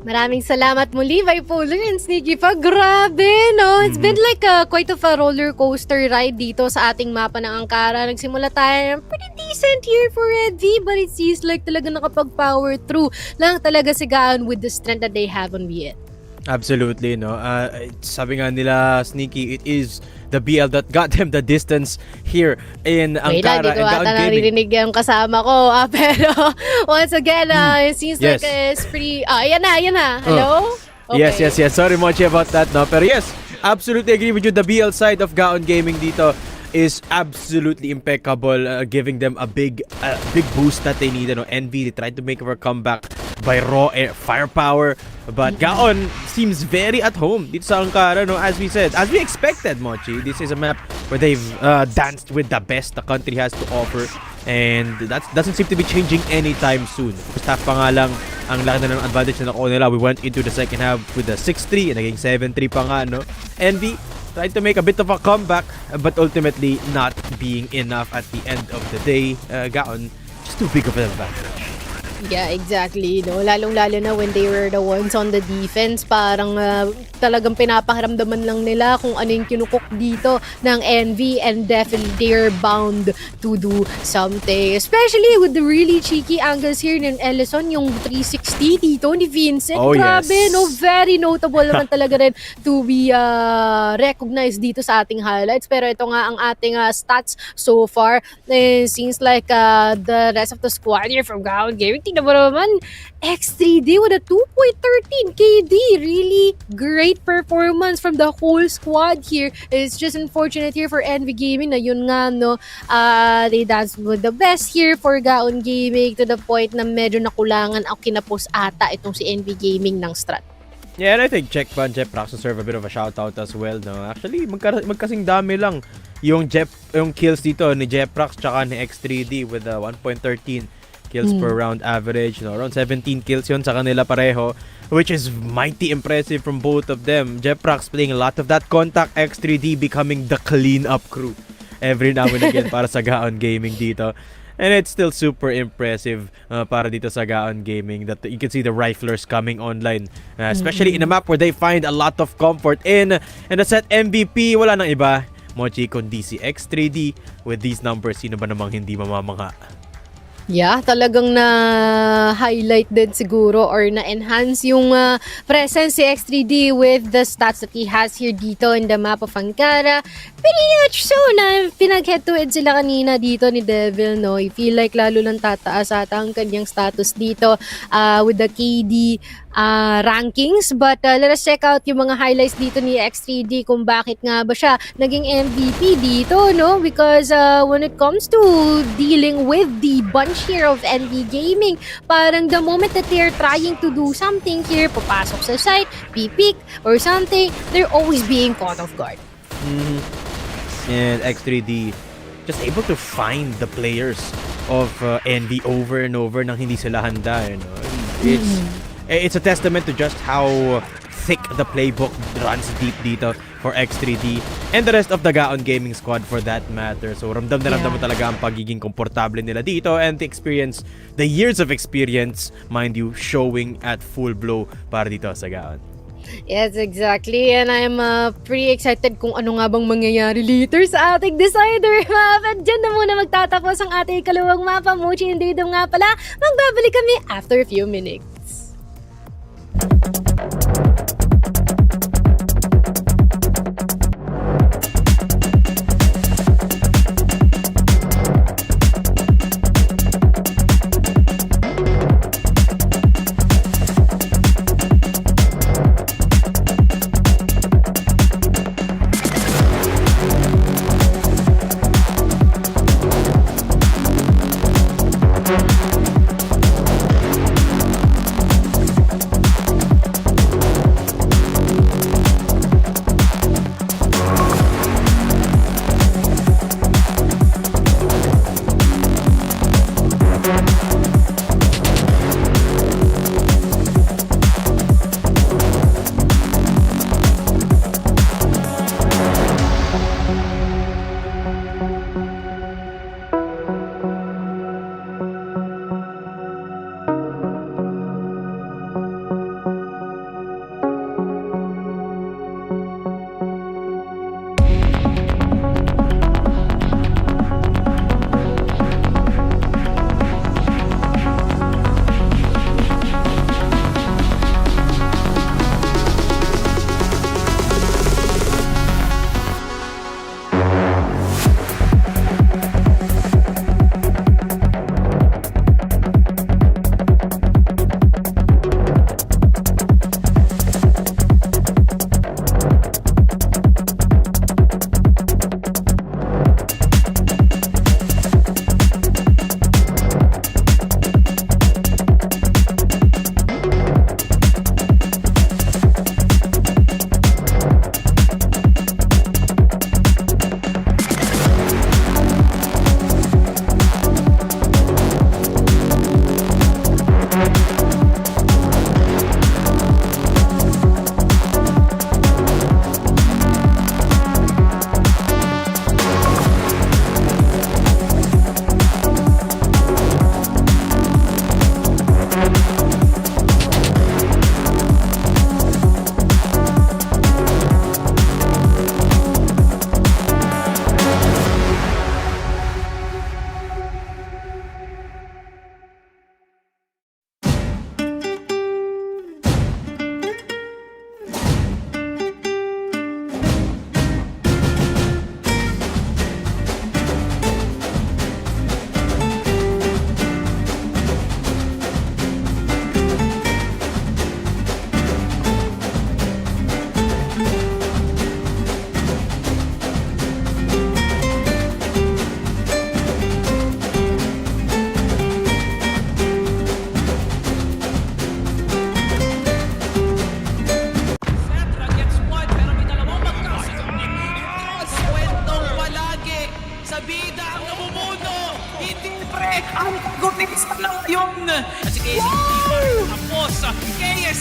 Maraming salamat muli, Bipolar and Sneaky pa. Grabe, no? It's been like quite of a roller coaster ride dito sa ating mapa ng Ankara. Nagsimula tayo ng pretty decent year for Red V, but it seems like talaga nakapag-power through lang talaga si Gaon with the strength that they have on BL.
Absolutely, no? Sabi nga nila, Sneaky, it is the BL that got them the distance here in Ankara and Gaon Gaming. Wait lang, di ko ata naririnig yung kasama ko. Pero once again, it seems like it's pretty... ayan na. Hello? Okay. Yes. Sorry, Mochi, about that, no? Pero yes, absolutely agree with you. The BL side of Gaon Gaming dito is absolutely impeccable, giving them a big boost that they need. You know, Envy, they tried to make a comeback by raw firepower, but Gaon seems very at home dito sa Ankara, no? As we said, as we expected, Mochi, this is a map where they've danced with the best the country has to offer. And that doesn't seem to be changing anytime soon. First half pa nga lang, ang laki na ng advantage na nakuha nila. We went into the second half with a 6-3 and naging 7-3 pa nga, no? Envy tried to make a bit of a comeback, but ultimately not being enough at the end of the day. Gaon, just too big of an advantage.
Yeah, exactly. No? Lalong-lalo na when they were the ones on the defense, parang talagang pinapakiramdaman lang nila kung ano yung kinukok dito ng Envy, and definitely they're bound to do something. Especially with the really cheeky angles here ng Ellison, yung 360 dito ni Vincent.
Oh,
Grabe,
yes.
no? Very notable naman talaga rin to be recognized dito sa ating highlights. Pero ito nga ang ating stats so far. Seems like the rest of the squad here from Gaon Gaming, tingnan mo naman, X3D with a 2.13 KD. Really great performance from the whole squad here. It's just unfortunate here for Envy Gaming na yun nga, no, they danced with the best here for Gaon Gaming to the point na medyo nakulangan ang kinapos ata itong si Envy Gaming ng strat.
Yeah, and I think Checkpan, Jeprox deserve a bit of a shoutout as well, no? Actually, magkasing dami lang yung kills dito ni Jeprox tsaka ni X3D with 1.13 kills per round average, no? Around 17 kills yun sa kanila pareho, which is mighty impressive from both of them. Jeprox playing a lot of that contact, X3D becoming the clean-up crew every now and again para sa Gaon Gaming dito. And it's still super impressive para dito sa Gaon Gaming that you can see the riflers coming online, especially in a map where they find a lot of comfort in. And the set MVP, wala nang iba, Mochi kundi si X3D. With these numbers, sino ba namang hindi mamamangha?
Yeah, talagang na-highlight din siguro or na-enhance yung presence si X3D with the stats that he has here dito in the map of Ankara. Pretty much so na pinag-head-to-head sila kanina dito ni Devil, no? I feel like lalo lang tataas ata ang kanyang status dito with the KD rankings. But let us check out yung mga highlights dito ni X3D kung bakit nga ba siya naging MVP dito, no? Because when it comes to dealing with the bunch here of NV Gaming, parang the moment that they're trying to do something here, papasok sa site, pick or something, they're always being caught off guard.
And X3D just able to find the players of NV over and over nang hindi sila handa, you know? It's a testament to just how thick the playbook runs deep dito for X3D and the rest of the Gaon Gaming squad for that matter. So ramdam na ramdam mo talaga ang pagiging komportable nila dito and the years of experience, mind you, showing at full blow para dito sa Gaon.
Yes, exactly. And I'm pretty excited kung ano nga bang mangyayari later sa ating decider map. At dyan na muna magtatapos ang ating kalawang mapa. Mochi and Didom nga pala. Magbabalik kami after a few minutes.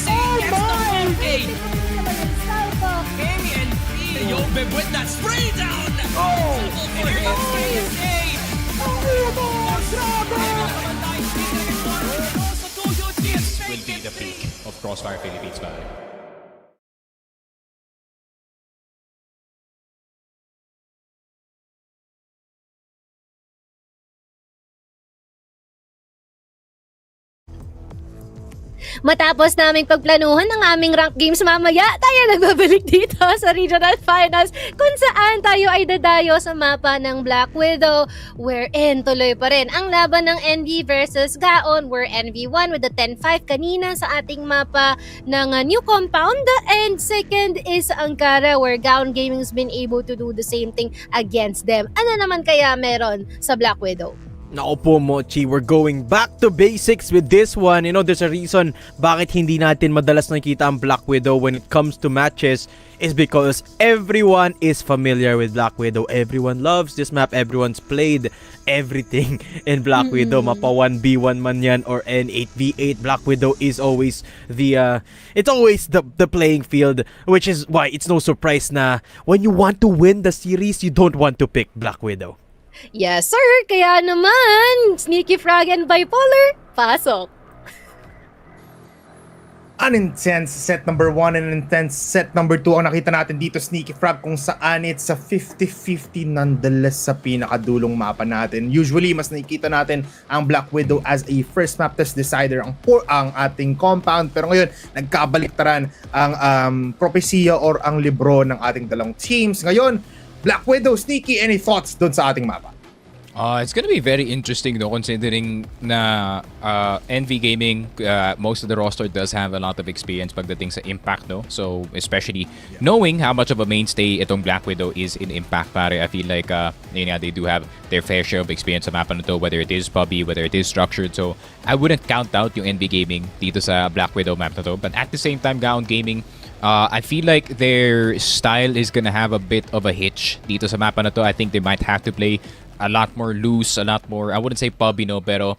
KSA gets the 4K. KNV, yo, with that spray down. Oh, and here comes KSA.
Will be the peak of Crossfire Philippines pare.
Matapos naming pagplanuhan ng aming rank games mamaya, tayo nagbabalik dito sa Regional Finals kung saan tayo ay dadayo sa mapa ng Black Widow, wherein tuloy pa rin ang laban ng NV versus Gaon, where NV won with the 10-5 kanina sa ating mapa ng new compound, and second is Ankara, where Gaon Gaming's been able to do the same thing against them. Ano naman kaya meron sa Black Widow?
Nako po, Mochi, we're going back to basics with this one. You know, there's a reason bakit hindi natin madalas nakikita ang Black Widow when it comes to matches is because everyone is familiar with Black Widow. Everyone loves this map. Everyone's played everything in Black Widow. Mapa 1v1 man yan or N8v8. Black Widow is always it's always the playing field, which is why it's no surprise na when you want to win the series, you don't want to pick Black Widow.
Yes, sir. Kaya naman, Sneaky Frog and Bipolar, pasok.
An intense set number 1 and intense set number 2 ang nakita natin dito, Sneaky Frog, kung saan it's sa 50-50 nonetheless sa pinakadulong mapa natin. Usually, mas nakikita natin ang Black Widow as a first map test decider ang ating compound. Pero ngayon, nagkabaliktaran ang propesya or ang libro ng ating dalawang teams. Ngayon, Black Widow, Sneaky, any thoughts doon sa ating mapa?
It's gonna be very interesting though, considering na NV Gaming, most of the roster does have a lot of experience pagdating sa Impact, no? So, especially knowing how much of a mainstay itong Black Widow is in Impact, pare, I feel like they do have their fair share of experience sa mapa na to, whether it is PUBG, whether it is structured. So, I wouldn't count out yung NV Gaming dito sa Black Widow map na to. But at the same time, Gaon Gaming, I feel like their style is gonna have a bit of a hitch dito sa mapa na to. I think they might have to play a lot more loose, a lot more, I wouldn't say PUBG, no, pero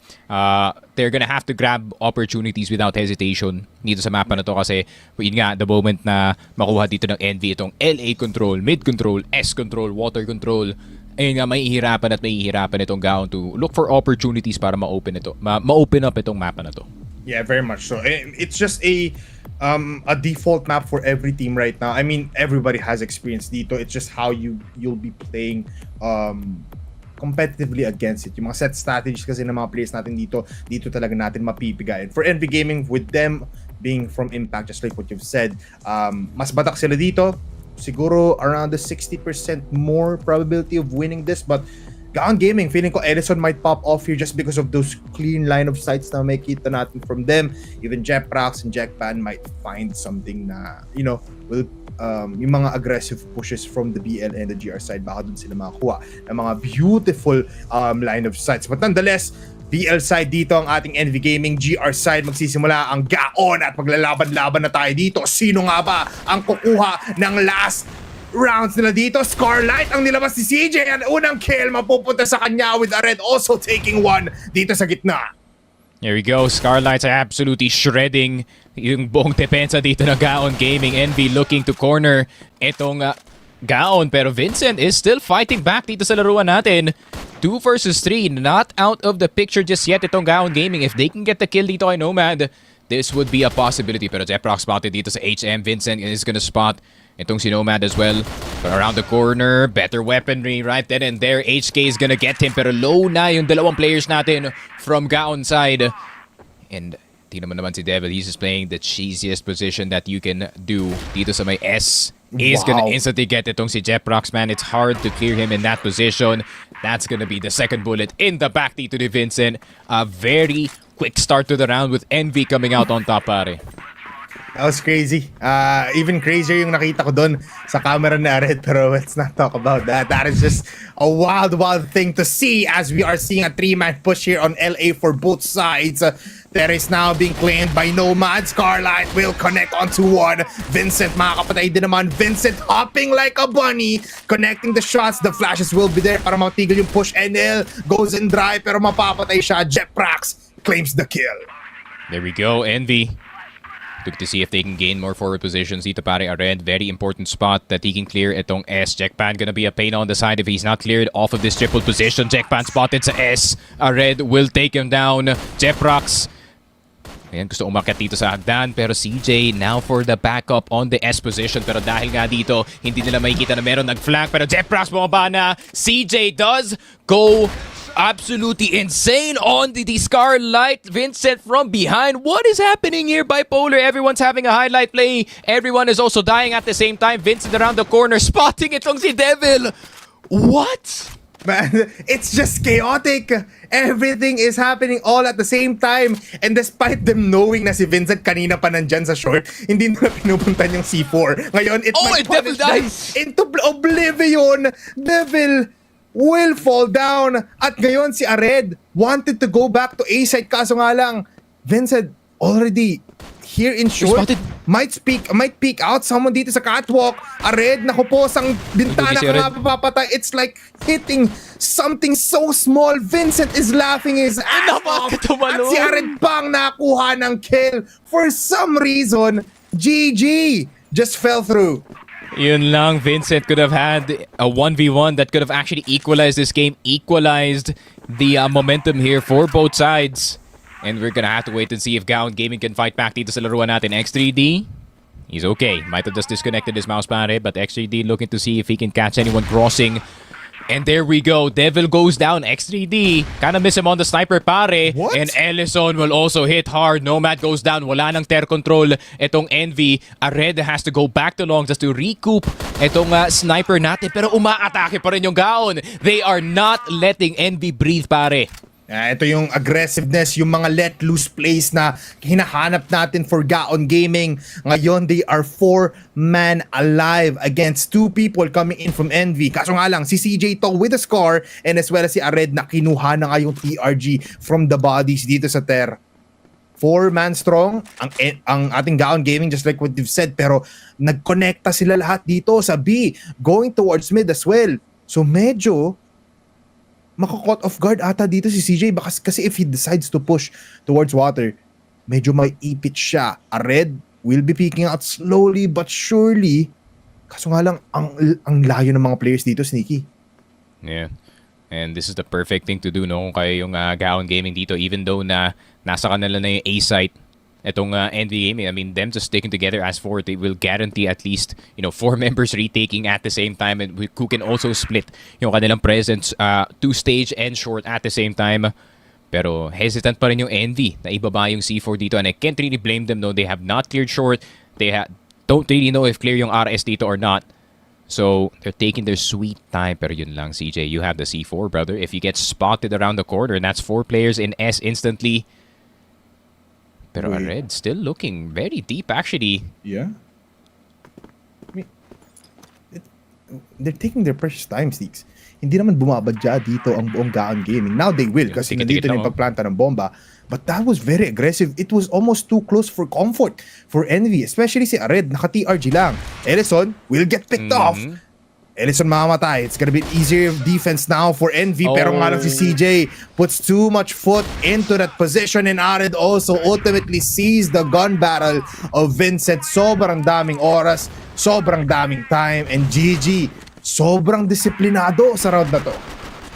they're gonna have to grab opportunities without hesitation dito sa mapa na to kasi yun nga, the moment na makuha dito ng NV itong LA control, mid control, S control, water control, ayun nga, mahihirapan itong Gaon to look for opportunities para ma-open up itong mapa na to.
Yeah, very much so. It's just a default map for every team right now. I mean, everybody has experience dito. It's just how you'll be playing competitively against it. Yung mga set strategies kasi ng mga players natin dito talaga natin mapipigayin. For NV Gaming, with them being from Impact, just like what you've said, mas batak sila dito. Siguro around the 60% more probability of winning this, but Gaon Gaming, feeling ko Edison might pop off here just because of those clean line of sights na may kita natin from them. Even Jeprax and Jackpan might find something na, will yung mga aggressive pushes from the BL and the GR side, baka dun sila makakuha ng mga beautiful line of sights. But nonetheless, BL side dito ang ating NV Gaming, GR side magsisimula ang Gaon at maglalaban-laban na tayo dito. Sino nga ba ang kukuha ng last rounds nila dito? Scarlight ang nilabas ni CJ at unang kill mapupunta sa kanya with a red also taking one dito sa gitna.
There we go. Scarlights are absolutely shredding yung buong depensa dito ng Gaon Gaming. NV looking to corner itong Gaon, pero Vincent is still fighting back dito sa laruan natin. 2 versus 3, not out of the picture just yet itong Gaon Gaming. If they can get the kill dito kay Nomad, this would be a possibility. Pero Jeprox spotted dito sa HM. Vincent is gonna spot itong si Nomad as well. But around the corner, better weaponry right then and there. HK is gonna get him, pero low na yung dalawang players natin from Gaon side. And tingnan mo naman si Devil, he's just playing the cheesiest position that you can do dito sa may S. Is gonna instantly get itong si Jeprox, man. It's hard to clear him in that position. That's gonna be the second bullet in the back dito ni Vincent. A very quick start to the round with NV coming out on top, pare.
That was crazy. Even crazier yung nakita ko doon sa camera na Red, pero let's not talk about that. That is just a wild thing to see as we are seeing a 3-man push here on LA for both sides. There is now being claimed by Nomad. Scarlight will connect onto one. Vincent, makakapatay din naman. Vincent hopping like a bunny, connecting the shots. The flashes will be there para matigil yung push. NL goes in dry pero mapapatay siya. Jeprax claims the kill.
There we go, NV. Look to see if they can gain more forward positions dito pare Ared. Very important spot that he can clear itong S. Jackpan gonna be a pain on the side if he's not cleared off of this triple position. Jackpan spotted sa S. Ared will take him down. Jeprox. Ayan, gusto umakyat dito sa hagdan pero CJ now for the backup on the S position pero dahil nga dito hindi nila makikita na meron nag-flank pero Jeprox bumaba na. CJ does go absolutely insane on the Scarlight. Vincent from behind. What is happening here, Bipolar? Everyone's having a highlight play. Everyone is also dying at the same time. Vincent around the corner spotting itong si Devil. What?
Man, it's just chaotic. Everything is happening all at the same time. And despite them knowing na si Vincent kanina pa nandyan sa short, hindi nila pinupuntan yung C4. Ngayon, it might
Devil
punish them
dies!
into oblivion. Devil will fall down. At ngayon, si Ared wanted to go back to A side kaso nga lang, Vincent already here in short.
Spotted.
Might peek out someone dito sa catwalk. Ared, naku po, sang bintana
Si
ka
Ared.
nga papapatay. It's like hitting something so small. Vincent is laughing his ass off. At si Ared pang nakuha ng kill. For some reason, GG just fell through.
Yun lang, Vincent could have had a 1v1 that could have actually equalized this game, equalized the momentum here for both sides. And we're gonna have to wait and see if Gaon Gaming can fight back dito sa laruan natin. X3D, he's okay. Might have just disconnected his mouse pare, but X3D looking to see if he can catch anyone crossing. And there we go. Devil goes down. X3D. Kind of miss him on the sniper pare.
What?
And Ellison will also hit hard. Nomad goes down. Wala nang ter control. Itong Envy. Ared has to go back to long just to recoup itong sniper natin. Pero umaatake pa rin yung Gaon. They are not letting Envy breathe pare.
Ito yung aggressiveness, yung mga let loose plays na hinahanap natin for Gaon Gaming. Ngayon, they are 4-man alive against 2 people coming in from Envy. Kaso nga lang, si CJ to with a score and as well as si Ared na kinuha na nga yung TRG from the bodies dito sa Ter. 4-man strong ang ating Gaon Gaming just like what you've said pero nagkonekta sila lahat dito sa B going towards mid as well. So medyo maka-caught off guard ata dito si CJ kasi if he decides to push towards water, medyo may ipit siya. Ared will be peeking out slowly but surely. Kaso nga lang, ang layo ng mga players dito, Sneaky.
Yeah. And this is the perfect thing to do no kung kayo yung Gaon Gaming dito even though na nasa kanila na yung A site itong Envy Gaming. I mean, them just sticking together as 4, they will guarantee at least, 4 members retaking at the same time and who can also split yung kanilang presence to stage and short at the same time. Pero hesitant pa rin yung Envy na ibaba yung C4 dito and I can't really blame them no. They have not cleared short. They don't really know if clear yung RS dito or not. So, they're taking their sweet time. Pero yun lang, CJ, you have the C4, brother. If you get spotted around the corner and that's 4 players in S instantly, pero Ared still looking very deep actually.
Yeah. I mean, they're taking their precious time, Sticks. Hindi naman bumabadya dito ang buong Gaon Gaming. Now they will kasi nandito na yung pagplanta ng bomba. But that was very aggressive. It was almost too close for comfort for Envy. Especially si Ared, naka-TRG lang. Ellison will get picked off. Ellison mamamatay. It's gonna be easier defense now for Envy. Pero nga lang si CJ puts too much foot into that position and Ared also ultimately sees the gun battle of Vincent. Sobrang daming oras, sobrang daming time, and GG. Sobrang disiplinado sa round na to.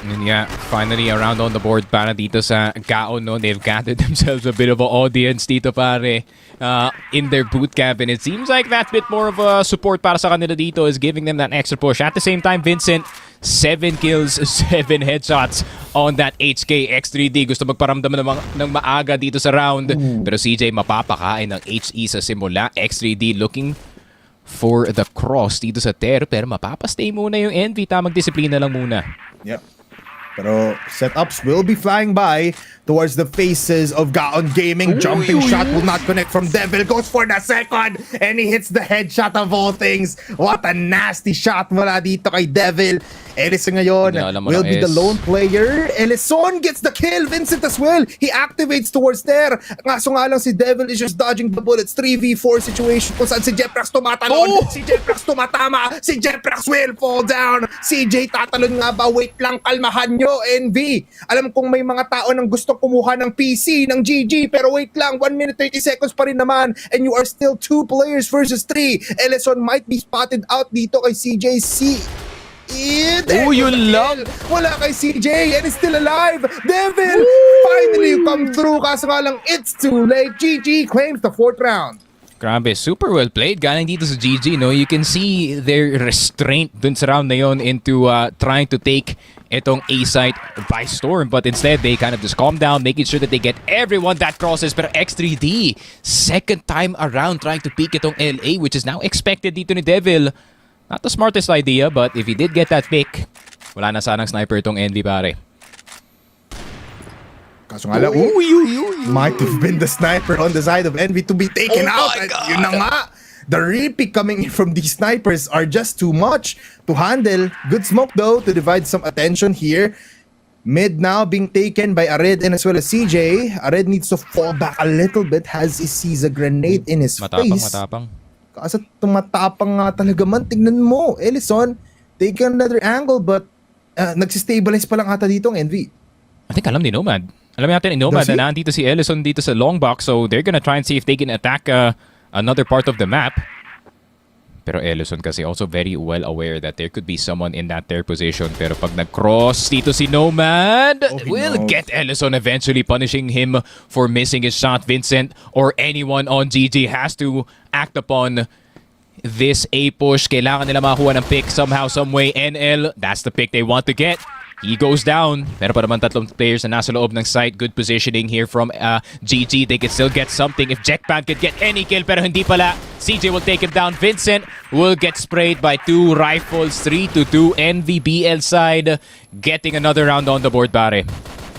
And yeah, finally around on the board para dito sa Gaon, no? They've gathered themselves a bit of an audience dito pare in their boot camp and it seems like that bit more of a support para sa kanila dito is giving them that extra push. At the same time, Vincent, 7 kills, 7 headshots on that HK X3D. Gusto magparamdam ng maaga dito sa round. Pero CJ mapapakain ng HE sa simula. X3D looking for the cross dito sa Ter pero mapapastay muna yung Envy. Tamang disiplina lang muna.
Yep. Pero setups will be flying by towards the faces of Gaon Gaming. Jumping shot will not connect from Devil. Goes for the second and he hits the headshot of all things. What a nasty shot mula dito kay Devil. Ellison ngayon will be the lone player. Ellison gets the kill. Vincent as well. He activates towards there. Ngaso nga lang si Devil is just dodging the bullets. 3v4 situation kung saan si Jeprox tumatalon. Si Jeprox tumatama. Si Jeprox will fall down. CJ tatalon nga ba? Wait lang, kalmahan nyo, Envy. Alam kong may mga tao nang gustong kumuha ng PC ng GG. Pero wait lang, 1 minute 30 seconds pa rin naman. And you are still 2 players versus 3. Ellison might be spotted out dito kay CJC.
Oh, yun lang.
Wala kay CJ and is still alive. Devil, finally you come through. Kaso nga lang, it's too late. GG claims the 4th round.
Grabe, super well played. Galing dito sa GG, no? You can see their restraint dun sa round na yun into trying to take itong A site by storm. But instead, they kind of just calm down, making sure that they get everyone that crosses. Pero X3D, second time around trying to peek itong LA, which is now expected dito ni Devil. Not the smartest idea, but if he did get that pick, wala na sanang sniper itong Envy, pare.
Kaso nga lang, might have been the sniper on the side of Envy to be taken out.
My God.
Yun na nga. The repick coming in from these snipers are just too much to handle. Good smoke though to divide some attention here. Mid now being taken by Ared and as well as CJ. Ared needs to fall back a little bit as he sees a grenade in his face.
Matapang.
Kasi tumatapang nga talaga man. Tignan mo, Ellison, take another angle but nagsistabilize pa lang ata dito ang Envy.
I think alam ni Nomad. Alam natin ni Nomad na nandito si Ellison dito sa long box, so they're gonna try and see if they can attack another part of the map. Pero Ellison kasi also very well aware that there could be someone in that third position. Pero pag nag-cross dito si Nomad, will get Ellison eventually, punishing him for missing his shot. Vincent or anyone on GG has to act upon this A push. Kailangan nila makakuha ng pick somehow, someway. NL, that's the pick they want to get. He goes down. Meron pa naman tatlong players na nasa loob ng site. Good positioning here from GG. They could still get something if Jackpan could get any kill, pero hindi pala. CJ will take him down. Vincent will get sprayed by 2 rifles. 3-2. NVBL side getting another round on the board, pare.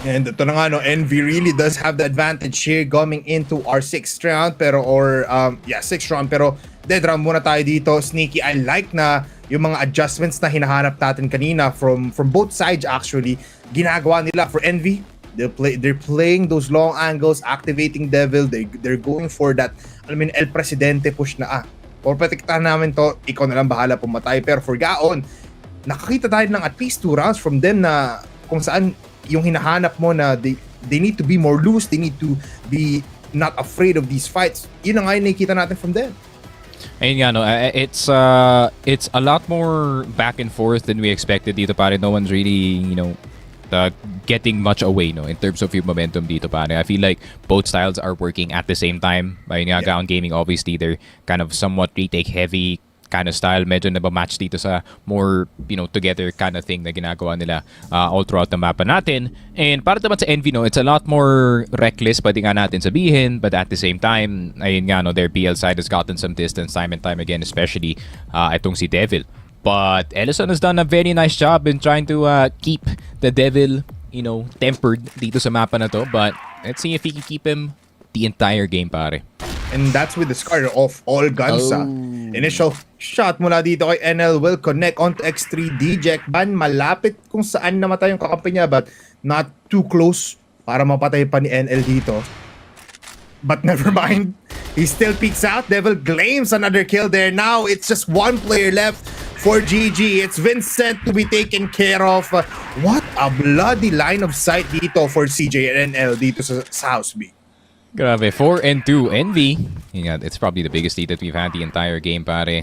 And ito na nga, no, Envy really does have the advantage here coming into our 6th round. Pero, 6th round. Pero, dead round muna tayo dito. Sneaky, I like na yung mga adjustments na hinahanap natin kanina from both sides actually, ginagawa nila for Envy. They're playing those long angles, activating Devil. They're going for that, alam mo, El Presidente push na protektahan namin to, ikaw na lang bahala pumatay. Pero for Gaon, nakakita tayo ng at least 2 rounds from them na kung saan yung hinahanap mo na they need to be more loose, they need to be not afraid of these fights. Yun na nga yung nakikita natin from them.
Ayun nga, no, it's a lot more back and forth than we expected dito, pare. No one's really, getting much away, no, in terms of yung momentum dito, pare. I feel like both styles are working at the same time. Ayun nga, Gaon Gaming, obviously, they're kind of somewhat retake heavy kind of style. Medyo nabamatch dito sa more, together kind of thing na ginagawa nila all throughout the mapa natin. And para naman sa Envy, no, it's a lot more reckless, pwede nga natin sabihin, but at the same time, ayun nga, no, their BL side has gotten some distance time and time again, especially itong si Devil. But Ellison has done a very nice job in trying to keep the Devil, tempered dito sa mapa na to. But let's see if he can keep him the entire game, pare.
And that's with the scar of all guns. Initial shot mula dito kay NL will connect onto X3D. Jackban malapit kung saan namatay yung kakampi niya, but not too close para mapatay pa ni NL dito. But never mind. He still peeks out. Devil claims another kill there. Now it's just 1 player left for GG. It's Vincent to be taken care of. What a bloody line of sight dito for CJ and NL dito sa House B.
Grabe, 4-2 Envy. It's probably the biggest lead that we've had the entire game, pare.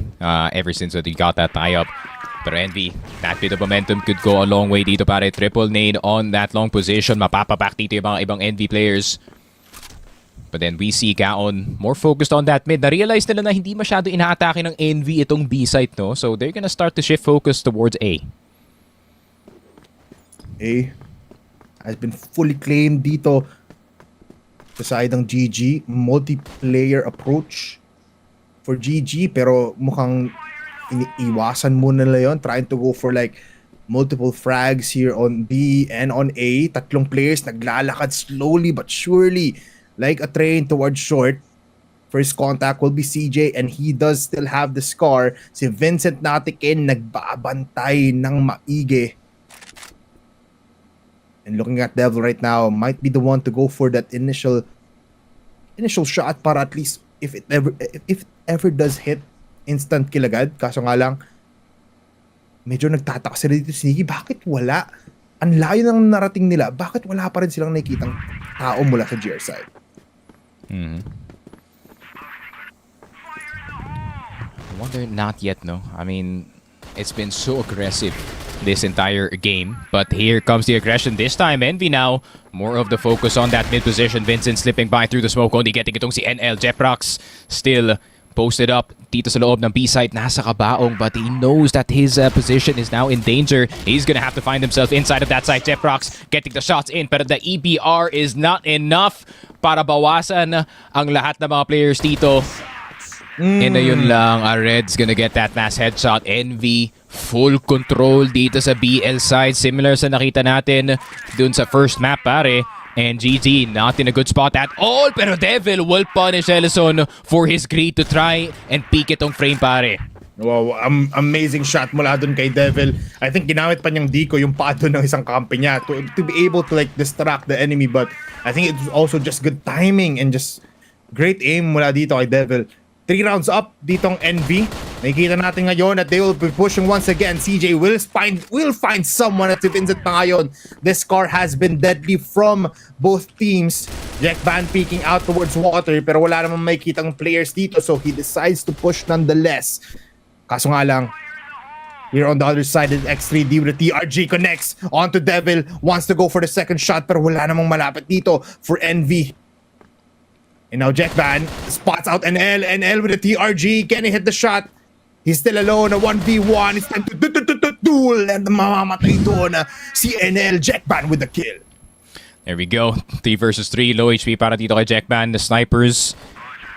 Ever since we got that tie-up. Pero Envy, that bit of momentum could go a long way dito, pare. Triple nade on that long position. Mapapaback dito yung mga ibang Envy players. But then we see Gaon more focused on that mid. Na-realize nila na hindi masyado ina-atake ng Envy itong B site, no? So they're gonna start to shift focus towards A.
A has been fully claimed dito sa side ng GG. Multiplayer approach for GG, pero mukhang iniiwasan muna nila yun, trying to go for like multiple frags here on B and on A. Tatlong players naglalakad slowly but surely like a train towards short. First contact will be CJ and he does still have the scar. Si Vincent Natikin nagbabantay ng maigi. And looking at Devil right now, might be the one to go for that initial shot para at least if it ever does hit, instant kill agad. Kaso nga lang, medyo nagtataka sila dito, Sneaky, bakit wala ang layo ng narating nila, bakit wala pa rin silang nakikitang tao mula sa GR side?
I wonder, not yet, no? I mean, it's been so aggressive this entire game. But here comes the aggression this time. Envy now, more of the focus on that mid position. Vincent slipping by through the smoke, only getting itong si NL. Jeprox still posted up dito sa loob ng B-site. Nasa kabaong, but he knows that his position is now in danger. He's gonna have to find himself inside of that site. Jeprox getting the shots in, pero the EBR is not enough para bawasan ang lahat ng mga players dito. And ayun lang, Red's gonna get that mass headshot. Envy, full control dito sa BL side. Similar sa nakita natin dun sa first map, pare. And GG, not in a good spot at all. Pero Devil will punish Ellison for his greed to try and peek itong frame, pare.
Wow, amazing shot mula dun kay Devil. I think ginamit pa niyang Deco yung pato ng isang kampi niya to be able to like distract the enemy. But I think it was also just good timing and just great aim mula dito kay Devil. 3 rounds up ditong Envy. Nakikita natin ngayon that they will be pushing once again. CJ will find someone at si Vincent pa ngayon. This car has been deadly from both teams. Jack Van peeking out towards water pero wala namang makikitang players dito, so he decides to push nonetheless. Kaso nga lang, here on the other side is X3D with the TRG connects onto Devil. Wants to go for the second shot pero wala namang malapit dito for Envy. And now Jack Van spots out NL. NL with the TRG. Can he hit the shot? He's still alone. A 1v1. It's time to duel. And mamamatay doon si NL. Jack Van with the kill.
There we go. 3 versus 3. Low HP para dito kay Jack Van. The snipers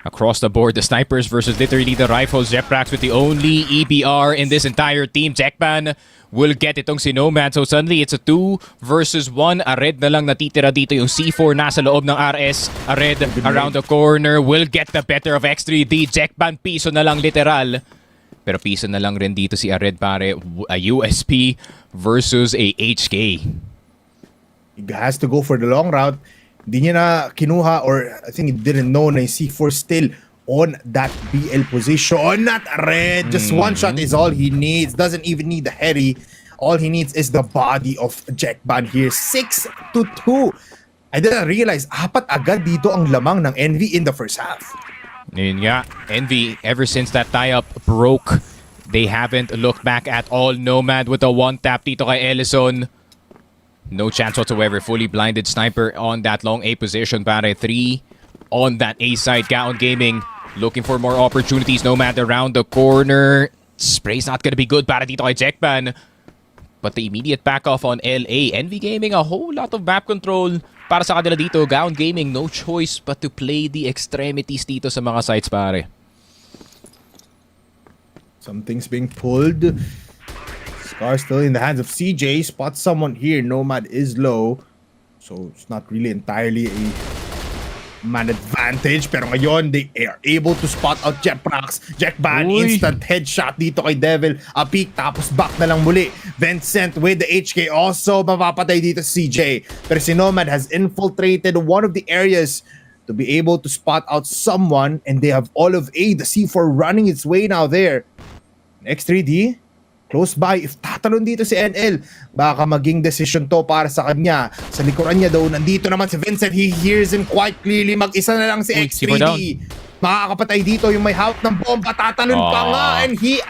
across the board. The snipers versus literally the rifles. Jeprox with the only EBR in this entire team. Jack Van will get itong si Nomad. So suddenly it's a 2 versus 1. Red na lang natitira dito. Yung C4 nasa loob ng RS. Red around the corner will get the better of X3D. Jack Van piso na lang literal. Pero piso na lang rin dito si Red, pare. A USP versus a HK.
He has to go for the long route. Hindi niya na kinuha or I think he didn't know na yung C4 still on that BL position. Not Red. Just one shot is all he needs. Doesn't even need the heady. All he needs is the body of Jack Van here. 6-2. I didn't realize, 4 agad dito ang lamang ng Envy in the first half.
Yun nga. Envy, ever since that tie-up broke, they haven't looked back at all. Nomad with a one-tap dito kay Ellison. No chance whatsoever. Fully blinded sniper on that long A position, pare. 3 on that A side. Gaon Gaming looking for more opportunities. Nomad around the corner. Spray's not gonna be good para dito kay Jackban. But the immediate back off on LA. Envy Gaming, a whole lot of map control para sa kanila dito. Gaon Gaming, no choice but to play the extremities dito sa mga sites, pare.
Something's being pulled. Scar still in the hands of CJ. Spots someone here. Nomad is low. So it's not really entirely a man advantage. Pero ngayon, they are able to spot out Jeprox. Jackban, instant headshot dito kay Devil. A peek, tapos back na lang muli. Vincent with the HK also mapapatay dito si CJ. Pero si Nomad has infiltrated one of the areas to be able to spot out someone. And they have all of A, the C4 running its way now there. X3D, close by. If tatalon dito si NL, baka maging decision to para sa kanya. Sa likuran niya daw, nandito naman si Vincent. He hears him quite clearly. Mag-isa na lang si X3D. Makakapatay dito yung may hawak ng bomba. Tatalon pa nga. And he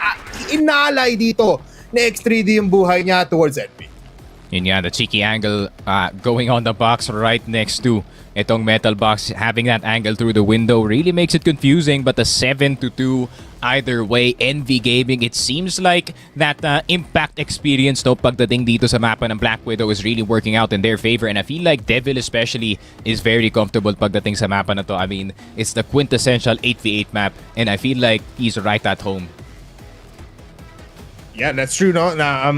inalay dito ni X3D yung buhay niya towards NB.
Yun nga, the cheeky angle going on the box right next to itong metal box. Having that angle through the window really makes it confusing. But the 7-2 either way, Envy Gaming, it seems like that impact experience no pagdating dito sa mapa ng Black Widow is really working out in their favor. And I feel like Devil especially is very comfortable pagdating sa mapa na to. I mean, it's the quintessential 8v8 map. And I feel like he's right at home.
Yeah, that's true, no? Na,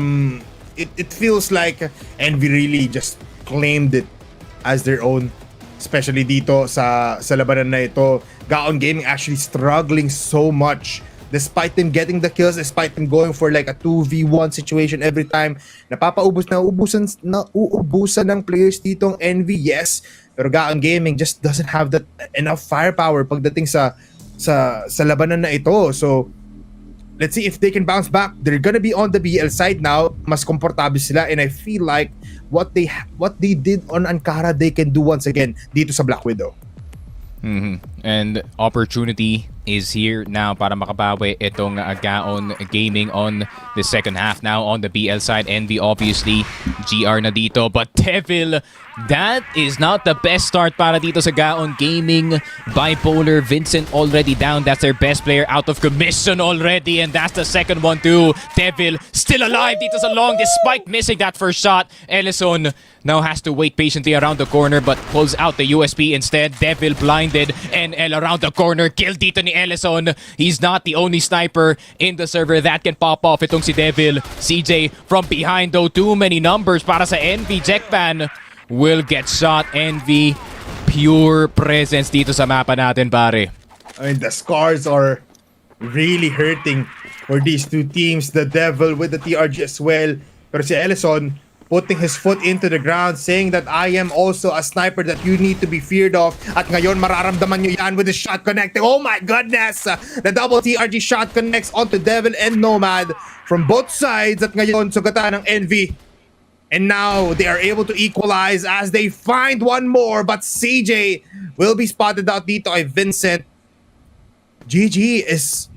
it feels like Envy really just claimed it as their own, especially dito sa labanan na ito. Gaon Gaming actually struggling so much despite them getting the kills, despite them going for like a 2v1 situation every time. Nauubusan ng players ditong Envy, yes, pero Gaon Gaming just doesn't have that enough firepower pagdating sa labanan na ito. So let's see if they can bounce back. They're gonna be on the BL side now. Mas komportable sila, and I feel like what they did on Ankara, they can do once again dito sa Black Widow.
And opportunity is here now para makabawi itong Gaon Gaming on the second half. Now on the BL side, Envy obviously, GR na dito, but Devil, that is not the best start para dito sa Gaon Gaming. Bipolar, Vincent already down. That's their best player out of commission already, and that's the second one too. Devil still alive dito sa long despite missing that first shot. Ellison now has to wait patiently around the corner but pulls out the USP instead. Devil blinded, NL around the corner, kill dito ni Ellison. He's not the only sniper in the server that can pop off itong si Devil. CJ from behind though, too many numbers para sa Envy. Jackpan will get shot. Envy, pure presence dito sa mapa natin, pare.
I mean, the scars are really hurting for these two teams. The Devil with the TRG as well. Pero si Ellison putting his foot into the ground, saying that I am also a sniper that you need to be feared of. At ngayon, mararamdaman nyo yan with the shot connecting. Oh my goodness! The double TRG shot connects onto Devil and Nomad from both sides. At ngayon, sugatan ng Envy. And now, they are able to equalize as they find one more. But CJ will be spotted out dito kay Vincent. GG is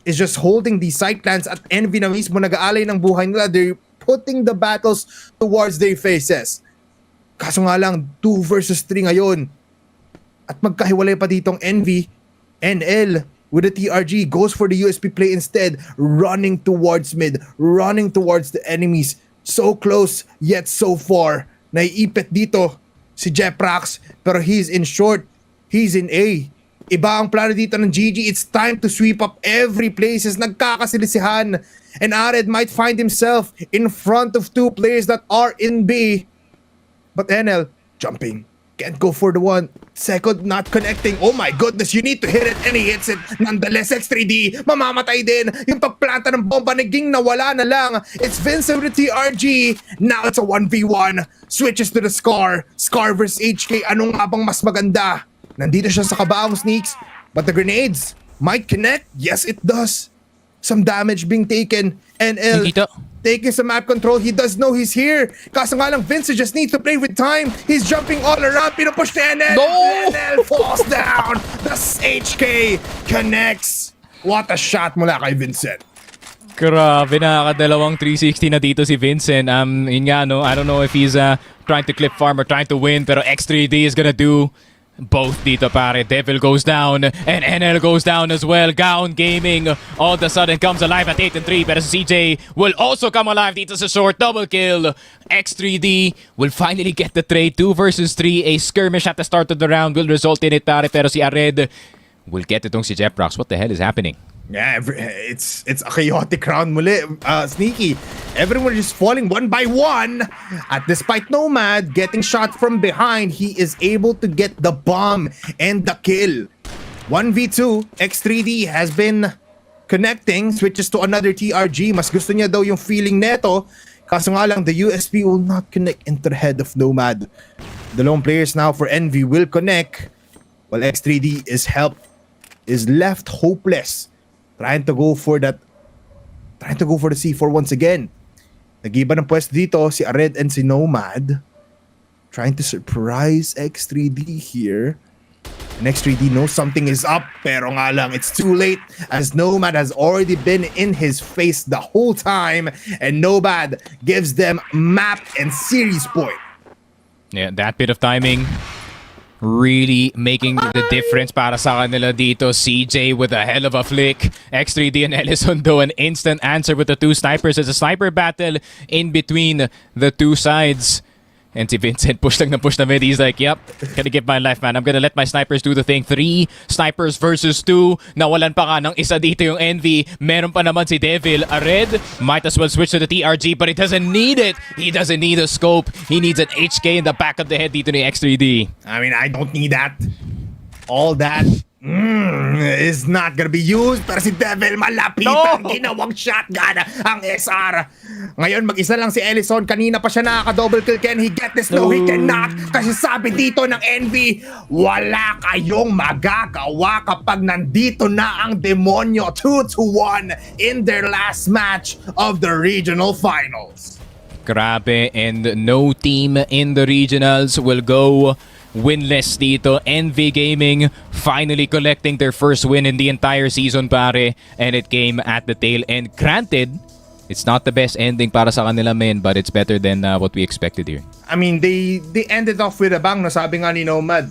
just holding the side plans at Envy na mismo nag-aalay ng buhay nila. They're putting the battles towards their faces. Kaso nga lang, 2 versus 3 ngayon. At magkahiwalay pa ditong Envy. NL with the TRG goes for the USP play instead, running towards mid, running towards the enemies. So close, yet so far. Naiipit dito si Jeprax, pero he's in short. He's in A. Iba ang plano dito ng GG. It's time to sweep up every places. Nagkakasilisihan. And Ared might find himself in front of 2 players that are in B. But NL, jumping. Can't go for the one. Second, not connecting. Oh my goodness, you need to hit it and he hits it. Nonetheless, X3D, mamamatay din. Yung pagplanta ng bomba, naging nawala na lang. It's Vincent with the TRG. Now it's a 1v1. Switches to the Scar. Scar versus HK. Anong nga bang mas maganda? Nandito siya sa kabaong sneaks. But the grenades might connect. Yes, it does. Some damage being taken. NL taking some map control. He does know he's here. Kaso nga lang, Vincent just needs to play with time. He's jumping all around. Pinupush to NL.
No!
NL falls down. The HK connects. What a shot mula kay Vincent.
Grabe, nakakadalawang 360 na dito si Vincent. Yun nga, no? I don't know if he's trying to clip farm or trying to win, pero X3D is gonna do both dito, pare. Devil goes down and NL goes down as well. Gaon Gaming all of a sudden comes alive at 8-3, pero CJ will also come alive dito sa short. Double kill. X3D will finally get the trade. 2 versus 3. A skirmish at the start of the round will result in it, pare, pero si Ared will get itong si Jeprox. What the hell is happening?
Yeah, it's a chaotic round muli, Sneaky. Everyone is falling one by one. At despite Nomad getting shot from behind, he is able to get the bomb and the kill. 1v2, X3D has been connecting, switches to another TRG. Mas gusto niya daw yung feeling neto. Kaso nga lang, the USP will not connect into the head of Nomad. The lone players now for Envy will connect, while X3D is left hopeless. Trying to go for the C4 once again. Nag-iba ng pwesto dito si Ared and si Nomad. Trying to surprise X3D here. And X3D knows something is up, pero nga lang, it's too late as Nomad has already been in his face the whole time, and Nomad gives them map and series point.
Yeah, that bit of timing really making the difference para sa kanila dito. CJ with a hell of a flick. X3D and Ellison though an instant answer with the 2 snipers. It's a sniper battle in between the 2 sides. And si Vincent push lang na push na mid. He's like, yep, gonna give my life, man. I'm gonna let my snipers do the thing. 3 snipers versus 2. Nawalan pa nga ng isa dito yung Envy. Meron pa naman si Devil. A Red might as well switch to the TRG, but he doesn't need it. He doesn't need a scope. He needs an HK in the back of the head dito ni X3D.
I mean, I don't need that. All that is not gonna be used. Pero si Devil malapitan, ginawang shotgun ang SR. Ngayon mag-isa lang si Ellison. Kanina pa siya nakaka-double kill. Can he get this? No, he cannot. Kasi sabi dito ng Envy, wala kayong magagawa kapag nandito na ang demonyo. 2-1 in their last match of the regional finals.
Grabe, and no team in the regionals will go winless dito. NV Gaming finally collecting their first win in the entire season, pare. And it came at the tail end. Granted, it's not the best ending para sa kanila, men, but it's better than what we expected here.
I mean, they ended off with a bang, no? Sabi nga ni Nomad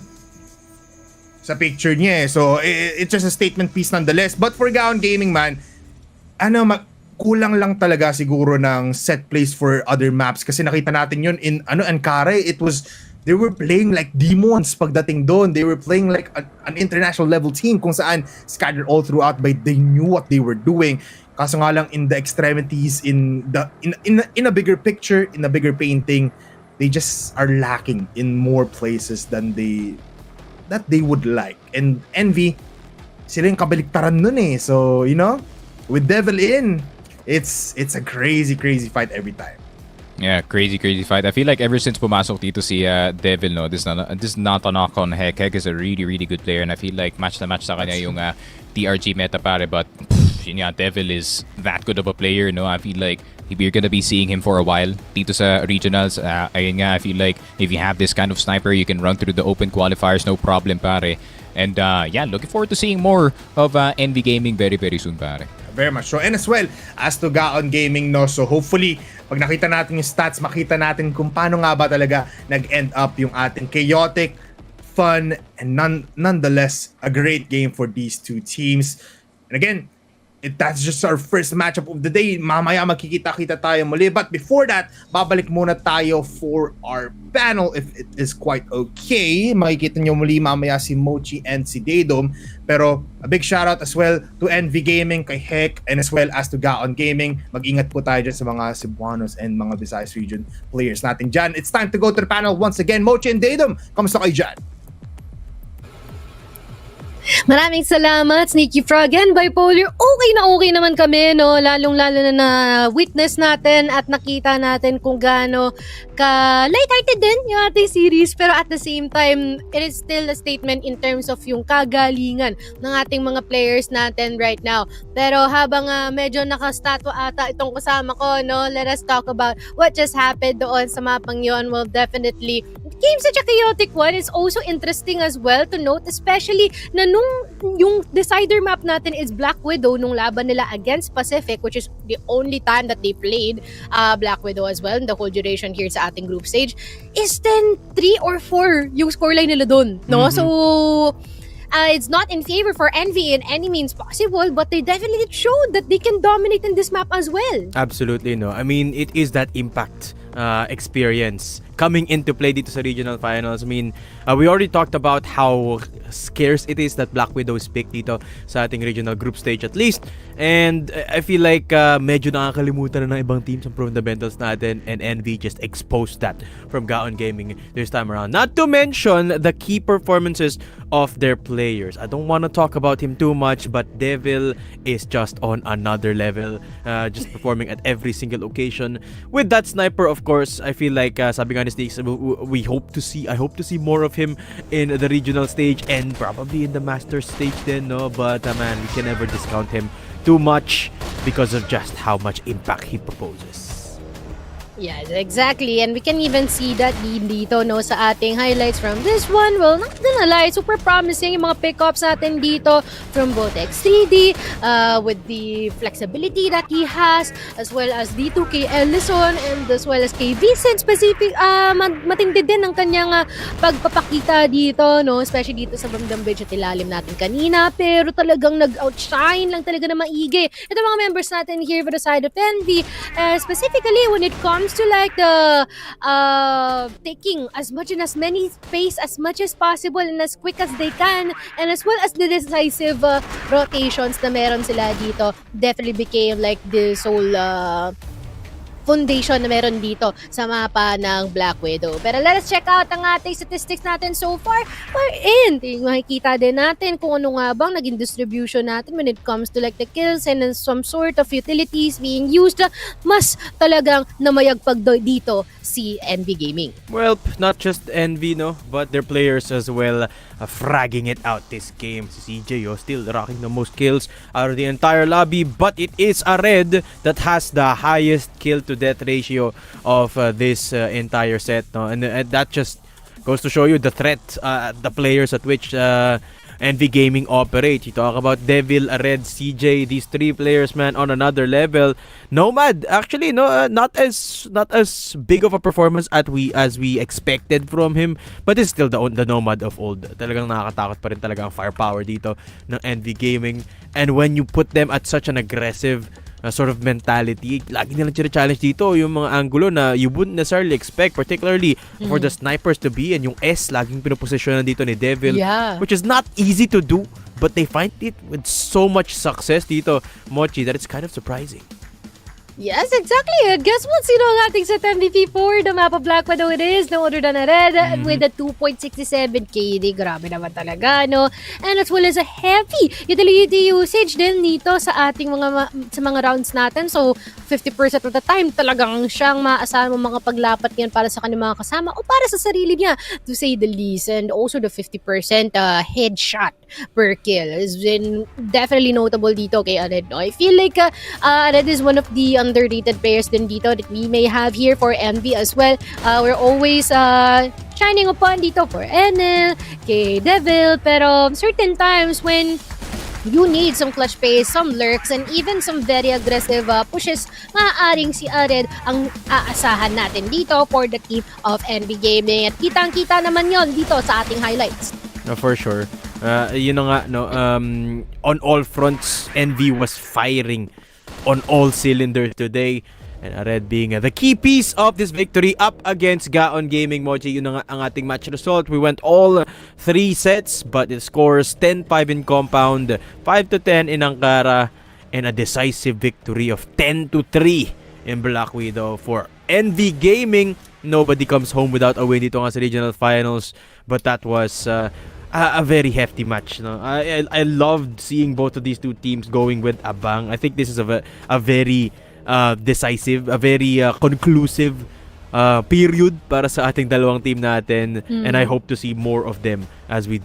sa picture niya. So, it's just a statement piece nonetheless. But for Gaon Gaming, man, kulang lang talaga siguro ng set plays for other maps. Kasi nakita natin yun in Ankara. They were playing like demons pagdating doon. They were playing like an international level team kung saan scattered all throughout, but they knew what they were doing. Kaso nga lang in the extremities, in a bigger picture, in a bigger painting, they just are lacking in more places than they would like. And Envy, sila yung kabaliktaran nun eh. So, with Devil in, it's a crazy fight every time.
Yeah, crazy fight. I feel like ever since pumasok dito si Devil, no, this is not a knock on Heck. Heck is a really good player, and I feel like match na match sa kanya yung TRG meta, pare. But yun nga, Devil is that good of a player, no? I feel like we're gonna be seeing him for a while dito sa regionals. Ayun nga, I feel like if you have this kind of sniper, you can run through the open qualifiers, no problem, pare. And yeah, looking forward to seeing more of NV Gaming very soon, pare.
Very much so. And as well, as to Gaon Gaming, no, so hopefully, pag nakita natin yung stats, makita natin kung paano nga ba talaga nag-end up yung ating chaotic, fun, and nonetheless, a great game for these two teams. And again, that's just our first matchup of the day. Mamaya magkikita-kita tayo muli. But before that, babalik muna tayo for our panel if it is quite okay. Makikita nyo muli mamaya si Mochi and si Daydom. Pero a big shoutout as well to NV Gaming, kay Heck, and as well as to Gaon Gaming. Mag-ingat po tayo dyan sa mga Cebuanos and mga Visayas region players natin dyan. It's time to go to the panel once again. Mochi and Daydom, kamusta kayo dyan?
Maraming salamat, Sneaky Frog and Bipolar. Okay naman kami, no? Lalong-lalo na witness natin at nakita natin kung gaano ka light-hearted din yung ating series. Pero at the same time, it is still a statement in terms of yung kagalingan ng ating mga players natin right now. Pero habang medyo nakastatwa ata itong kasama ko, no? Let us talk about what just happened doon sa mapang yon. Well, definitely, it came such a chaotic one. It's also interesting as well to note, especially na nung yung decider map natin is Black Widow nung laban nila against Pacific, which is the only time that they played Black Widow as well in the whole duration here sa ating group stage, is then 3 or 4 yung scoreline nila dun, no? So it's not in favor for Envy in any means possible, but they definitely showed that they can dominate in this map as well.
Absolutely, no. I mean, it is that impact experience coming into play dito sa regional finals. I mean, we already talked about how scarce it is that Black Widow is picked dito sa ating regional group stage at least. And I feel like medyo nakakalimutan na ng ibang teams ang fundamentals natin, and Envy just exposed that from Gaon Gaming this time around. Not to mention the key performances of their players. I don't want to talk about him too much, but Devil is just on another level, just performing at every single occasion. With that sniper, of course, I feel like sabi nga ni Sneaks, I hope to see more of him in the regional stage and probably in the master stage then, no? But man, we can never discount him too much because of just how much impact he proposes.
Yes, exactly. And we can even see that dito, no, sa ating highlights from this one. Well, not gonna lie, super promising yung mga pickups natin dito from both XCD, with the flexibility that he has, as well as dito kay Ellison, and as well as kay Vincent specific. Matindi din ang kanyang pagpapakita dito, no, especially dito sa Bamdam Bridge at ilalim natin kanina. Pero talagang nag-outshine lang talaga na maigi ito mga members natin here for the side of Envy, specifically when it comes to like the taking as much and as many space as much as possible and as quick as they can, and as well as the decisive rotations na meron sila dito, definitely became like this whole foundation na meron dito sa mapa ng Black Widow. Pero let's check out ang ating statistics natin so far. Wherein, makikita din natin kung ano nga bang naging distribution natin when it comes to like the kills and some sort of utilities being used. Mas talagang namayagpag dito si NV Gaming.
Well, not just Envy, no, but their players as well, fragging it out this game. Si CJ, still rocking the most kills out of the entire lobby, but it is a red that has the highest kill to death ratio of this entire set, no, and that just goes to show you the threat, the players at which NV Gaming operate. You talk about Devil, Red, CJ, these three players, man, on another level. Nomad, actually, no, not as big of a performance as we expected from him, but it's still the Nomad of old. Talagang nakakatakot pa rin talaga ang firepower dito ng NV Gaming. And when you put them at such an aggressive sort of mentality, lagi nilang challenge dito yung mga angulo na you wouldn't necessarily expect, particularly for the snipers to be, and yung S laging pinoposisyonan dito ni Devil, which is not easy to do, but they find it with so much success dito, Mochi, that it's kind of surprising.
Yes, exactly. And guess what? Sino ang ating set MVP for the map of Black Widow? It is no other than a Red with a 2.67 KD. Grabe naman talaga, no? And as well as a heavy utility usage din dito sa ating mga rounds natin. So, 50% of the time talagang siyang maasahan mo mga paglapat yan para sa kanyang mga kasama o para sa sarili niya, to say the least. And also the 50% headshot per kill has been definitely notable dito kay Red, no? I feel like Red is one of the underrated players din dito that we may have here for MV as well. We're always shining upon dito for NL, kay Devil, pero certain times when you need some clutch plays, some lurks, and even some very aggressive pushes, maaaring si Red ang aasahan natin dito for the team of NV Gaming. At kitang-kita naman yon dito sa ating highlights.
For sure. Yun na nga, no, on all fronts, NV was firing on all cylinders today, and Red being the key piece of this victory up against Gaon Gaming. Mochi, yun na nga ang ating match result. We went all 3 sets, but it scores 10-5 in compound, 5-10 in Ankara, and a decisive victory of 10-3 in Black Widow for NV Gaming. Nobody comes home without a win dito nga sa regional finals, but that was a very hefty match, no? I loved seeing both of these two teams going with a bang. I think this is a very decisive, a very conclusive period para sa ating dalawang team natin, and I hope to see more of them as we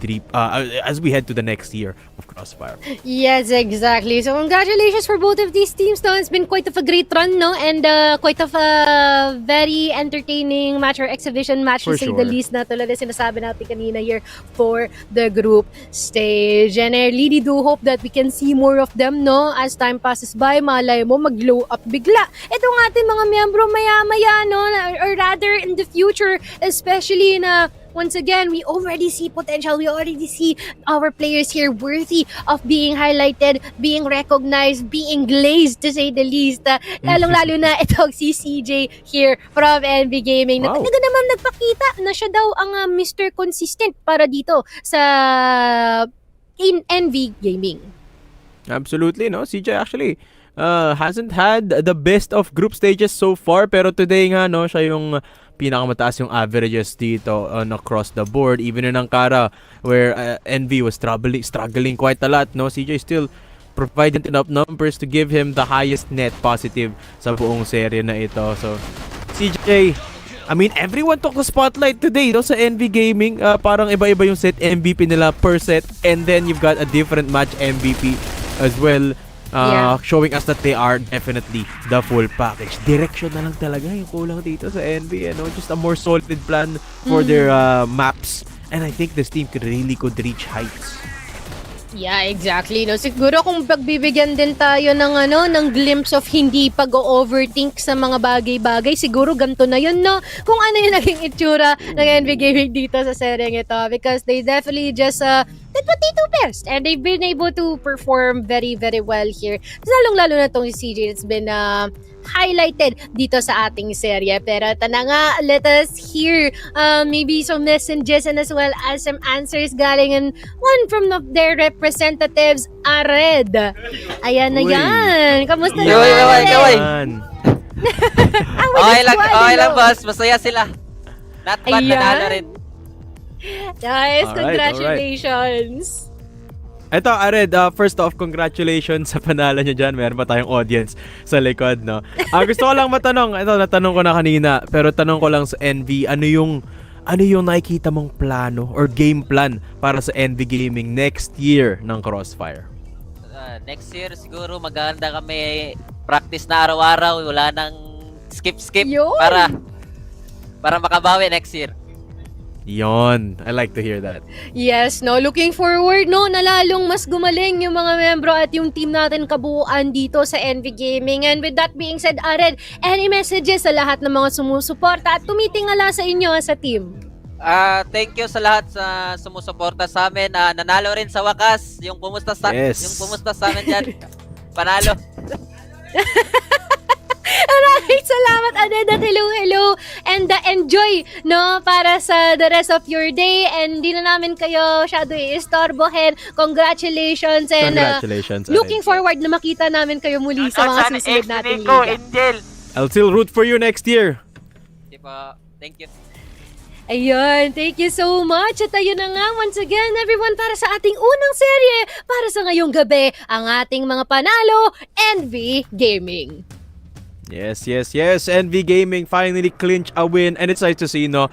head to the next year of Crossfire.
Yes, exactly. So congratulations for both of these teams, no? It's been quite of a great run, no? And quite of a very entertaining match or exhibition match, to say the least, na tulad na sinasabi natin kanina here for the group stage. And I really do hope that we can see more of them, no? As time passes by, malay mo mag-glow up bigla itong ating mga miyembro maya-maya, no? Or rather in the future, especially na once again, we already see potential. We already see our players here worthy of being highlighted, being recognized, being glazed, to say the least. Lalong-lalo na itong si CJ here from NV Gaming.
Wow.
Na talaga naman nagpakita na siya daw ang Mr. Consistent para dito sa in NV Gaming.
Absolutely, no? CJ actually hasn't had the best of group stages so far, pero today nga, no, siya yung pinakamataas yung averages dito across the board, even in Ankara where NV was struggling quite a lot, no? CJ still provided enough numbers to give him the highest net positive sa buong serye na ito. So CJ, I mean, everyone took the spotlight today, no, sa NV Gaming. Parang iba-iba yung set MVP nila per set, and then you've got a different match MVP as well. Showing us that they are definitely the full package. Direction na lang talaga yung kulang dito sa NV, no? Just a more solid plan for their maps, and I think this team could reach heights.
Yeah, exactly. No, siguro kung pagbibigyan din tayo ng glimpse of hindi pag-overthink sa mga bagay-bagay, siguro ganito na yun, no? Kung ano yung naging itsura ng NV Gaming dito sa seryeng ito, because they definitely just did what they do best, and they've been able to perform very, very well here. Lalong-lalo na itong CJ, it's been highlighted dito sa ating serye. Pero tana nga, let us hear maybe some messages and as well as some answers galing and one from their representatives, Red. Ayan na yan. Kamusta na?
Kaway.
Okay lang, boss. Masaya sila. Not bad,
Ayan.
nanalo rin.
Nice,
Alright,
congratulations.
Ito, Ared, first off, congratulations sa panalo nyo dyan. Meron pa tayong audience sa likod, no? Gusto ko lang matanong, ito, natanong ko na kanina, pero tanong ko lang sa NV, ano yung nakikita mong plano or game plan para sa NV Gaming next year ng Crossfire?
Next year, siguro maganda kami practice na araw-araw. Wala nang skip-skip
Yun.
para makabawi next year.
Yon, I like to hear that.
Yes, no, looking forward, no, na lalong mas gumaling yung mga membro at yung team natin kabuuan dito sa NV Gaming. And with that being said, Ared, any messages sa lahat ng mga sumusuporta at tumitingala sa inyo sa team?
Thank you sa lahat sa sumusuporta sa amin. Nanalo rin sa wakas. Yung pumusta sa amin dyan. Panalo.
Alright, salamat Ared at hello. And enjoy, no, para sa the rest of your day. And di na namin kayo shadow istorbohin. Congratulations and
Congratulations,
looking
Ared.
forward na makita namin kayo muli sa mga susunod nating liga.
I'll still root for you next year.
Thank you.
Ayun, thank you so much. At ayun na nga, once again, everyone, para sa ating unang serye, para sa ngayong gabi, ang ating mga panalo, NV Gaming.
Yes. NV Gaming finally clinch a win and it's nice to see, no,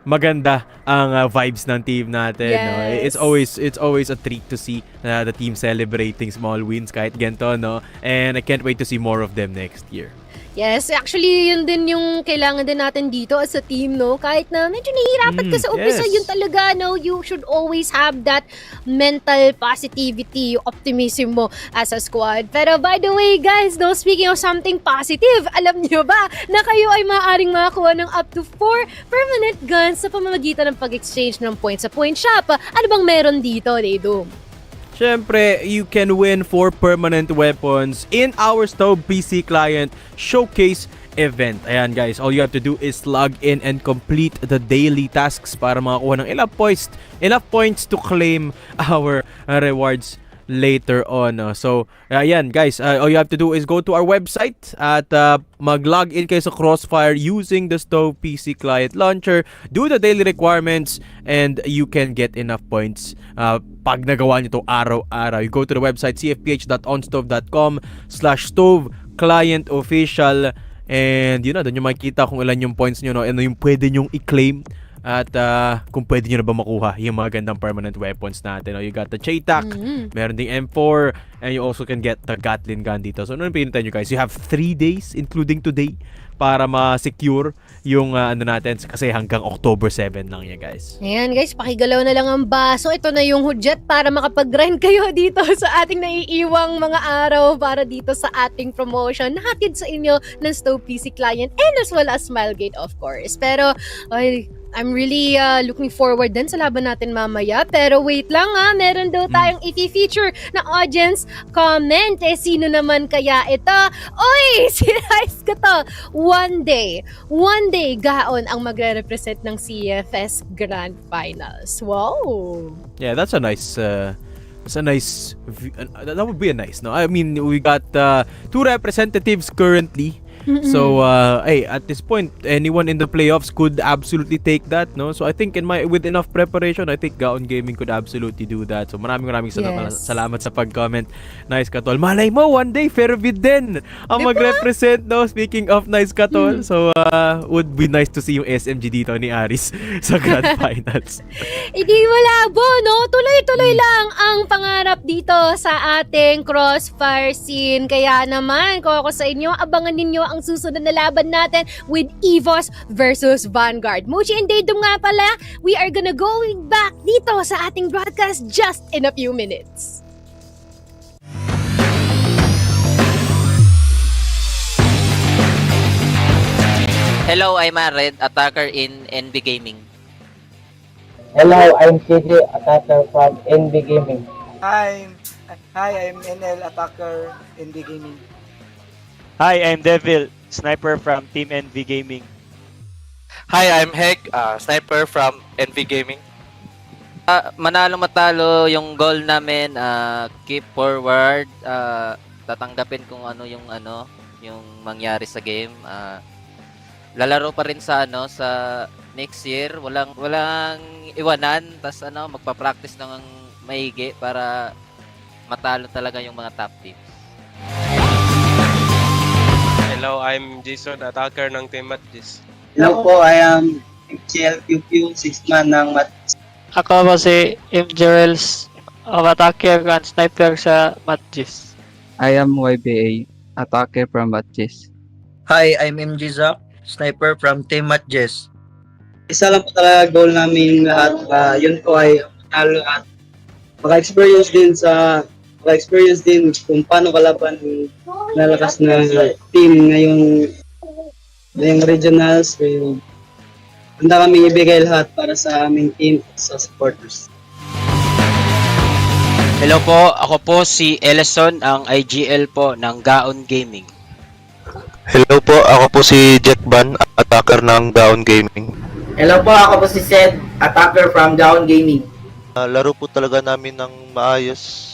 maganda ang vibes ng team natin. No?
Yes.
It's always a treat to see the team celebrating small wins kahit ganito, no? And I can't wait to see more of them next year.
Yes, actually, yun din yung kailangan din natin dito as a team, no? Kahit na medyo nahihirapan ka sa umpisa,
yes.
yun talaga, no? You should always have that mental positivity, optimism mo as a squad. Pero by the way, guys, no, speaking of something positive, alam niyo ba na kayo ay maaaring makakuha ng up to 4 permanent guns sa pamamagitan ng pag-exchange ng points sa point shop? Ano bang meron dito, Daydum?
Syempre, you can win 4 permanent weapons in our Stove PC Client Showcase event. Ayan guys, all you have to do is log in and complete the daily tasks para makakuha ng enough points to claim our rewards later on. So, ayan guys, all you have to do is go to our website at mag-log in kayo sa Crossfire using the Stove PC Client Launcher, do the daily requirements, and you can get enough points pag nagawa nyo to araw-araw. You go to the website cfph.onstove.com/stove-client-official and yun na, doon nyo makikita kung ilan yung points nyo, no, ano yung pwede nyong i-claim at kung pwede nyo na ba makuha yung mga gandang permanent weapons natin. You got the Chaytak, meron ding M4, and you also can get the Gatling gun dito. So ano yung pinintay nyo guys? You have 3 days, including today, para ma-secure yung ano natin kasi hanggang October 7 lang yan guys.
Ayan guys, pakigalaw na lang ang baso. Ito na yung hudyat para makapag-grind kayo dito sa ating naiiwang mga araw para dito sa ating promotion. Nahatid sa inyo ng Stove PC Client and as well as Smilegate of course. Pero, I'm really looking forward din sa laban natin mamaya. Pero wait lang meron daw tayong i-feature na audience comment. Sino naman kaya ito? Oy! Si Rice ka to! One day, Gaon ang magre-represent ng CFS Grand Finals. Wow!
Yeah, that would be a nice, no? I mean, we got 2 representatives currently. So, at this point, anyone in the playoffs could absolutely take that, no? So, I think with enough preparation, I think Gaon Gaming could absolutely do that. So, maraming salamat sa pag-comment. Nice Katol. Malay mo, one day, Fairvid din ang mag-represent, no? Speaking of Nice Katol. So, would be nice to see yung SMG dito ni Aris sa Grand Finals.
Hindi malabo, no? Tuloy-tuloy lang ang pangarap dito sa ating Crossfire scene. Kaya naman, kung ako sa inyo, abangan ninyo ang susunod na laban natin with EVOS versus Vanguard. Mochi and Daydum nga pala, we are gonna going back dito sa ating broadcast just in a few minutes.
Hello, I'm Red, attacker in NB Gaming.
Hello, I'm CJ, attacker from NB Gaming.
Hi, I'm NL, attacker NB Gaming.
Hi, I'm Devil, sniper from Team NV Gaming.
Hi, I'm Heg, sniper from NV Gaming.
Manalo matalo yung goal namin, keep forward, tatanggapin kung ano yung yung mangyari sa game. Lalaro pa rin sa sa next year. Walang iwanan, tas magpa-practice ng maigi para matalo talaga yung mga top teams.
Hello, I'm Jason, attacker ng Team MATTJESS.
Hello po, I am XLQQ, 6-man ng MATTJESS.
Ako po si Imjerels, attacker and sniper sa MATTJESS.
I am YBA, attacker from MATTJESS.
Hi, I'm MG Zak, sniper from Team MATTJESS.
Isa lang po talaga goal namin lahat. Yun po ay manalo at maka-experience din kung paano kalaban ng lalakas na team ngayong regionals. Handa kami ibigay lahat para sa aming team, sa supporters.
Hello po, ako po si Ellison, ang IGL po ng Gaon Gaming.
Hello po, ako po si Jackban, attacker ng Gaon Gaming.
Hello po, ako po si Sed, attacker from Gaon Gaming.
Laro po talaga namin ng maayos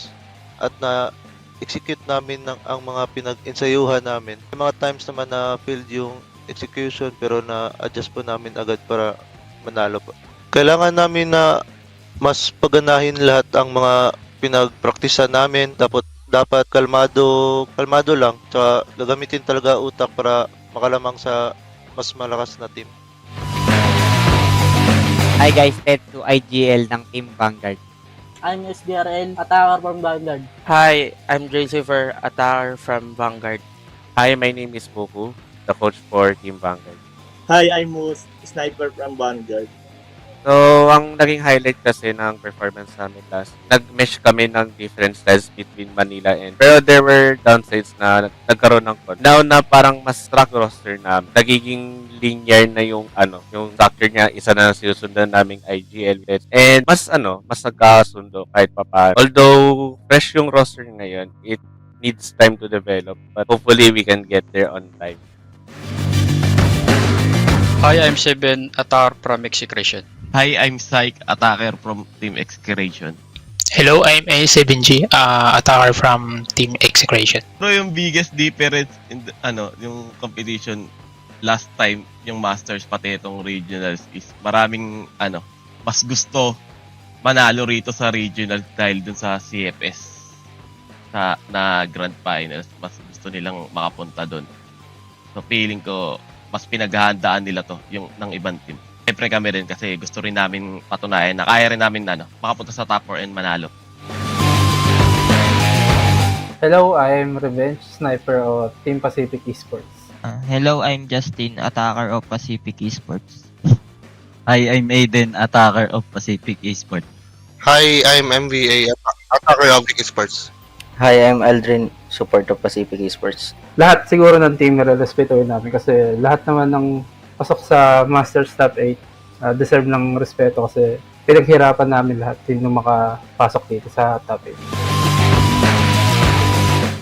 at na-execute namin ang mga pinag-ensayuhan namin. May mga times naman na failed yung execution pero na-adjust po namin agad para manalo po. Kailangan namin na mas paganahin lahat ang mga pinagpraktisan namin. Dapat kalmado lang. Tsaka gagamitin talaga utak para makalamang sa mas malakas na team.
Hi guys, Ted to IGL ng Team Vanguard.
I'm SDRN, attacker from Vanguard.
Hi, I'm Jaycifer, attacker from Vanguard. Hi, my name is Poku, the coach for Team Vanguard.
Hi, I'm Moose, sniper from Vanguard.
So, ang naging highlight kasi ng performance namin last, nag-mesh kami ng different styles between Manila and pero there were downsides na nagkaroon ng con. Now na parang mas track roster na nagiging linear na yung structure niya, isa na sinusundan naming IGL and mas nagkasundo kahit papaano. Although fresh yung roster ngayon, it needs time to develop but hopefully we can get there on time. Hi, I'm Sheben, attacker from Execration.
Hi, I'm Syke, attacker from Team Execration.
Hello, I'm A7G, attacker from Team Execration.
Pero yung biggest difference in yung competition last time, yung Masters pati itong regionals is maraming mas gusto manalo rito sa regionals dahil dun sa CFS na Grand Finals. Mas gusto nilang makapunta dun. So feeling ko mas pinaghahandaan nila to yung ng ibang team. Siyempre kami rin kasi gusto rin namin patunayan na kaya rin namin makapunta sa top 4 and manalo.
Hello, I'm Revenge, sniper of Team Pacific Esports.
Hello, I'm Justin, attacker of Pacific Esports.
Hi, I'm Aiden, attacker of Pacific Esports.
Hi, I'm MVA, attacker of Esports.
Hi, I'm Aldrin, support of Pacific Esports. Lahat siguro ng team nire-respetuhin namin kasi lahat naman ng pasok sa Masters Top 8 deserve ng respeto kasi pinaghirapan namin lahat din nung makapasok dito sa Top 8.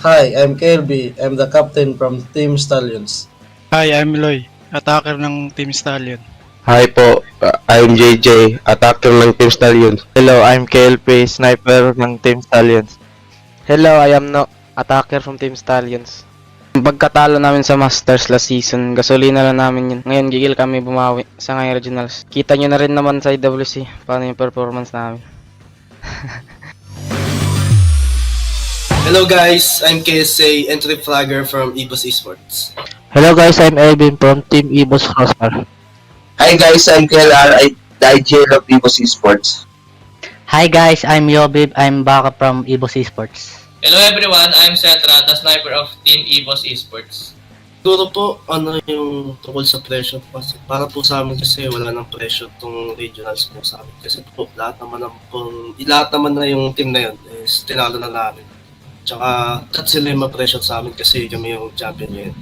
Hi, I'm KLB. I'm the captain from Team Stallions.
Hi, I'm Loy, attacker ng Team Stallion.
Hi po, I'm JJ, attacker ng Team Stallions.
Hello, I'm KLP, sniper ng Team Stallions. Hello, I am No, attacker from Team Stallions. Pagkatalo namin sa Masters last season, gasolina lang namin yun. Ngayon, gigil kami bumawi sa ngayong regionals. Kita nyo na rin naman sa IWC paano yung performance namin.
Hello guys, I'm KSA, entry flagger from EVOS Esports.
Hello guys, I'm Elvin from Team EVOS Crossfire.
Hi guys, I'm KLR, the IGL of EVOS Esports.
Hi guys, I'm Yobib, I'm Baka from EVOS Esports.
Hello everyone, I'm Cetra, the sniper of Team EVOS Esports.
Siguro po, yung tungkol sa pressure kasi para po sa amin kasi wala nang pressure tong regionals po sa amin. Kasi po, lahat naman na yung team na yun is tinalo na namin. Tsaka, sila yung ma-pressure sa amin kasi kami yung champion ngayon.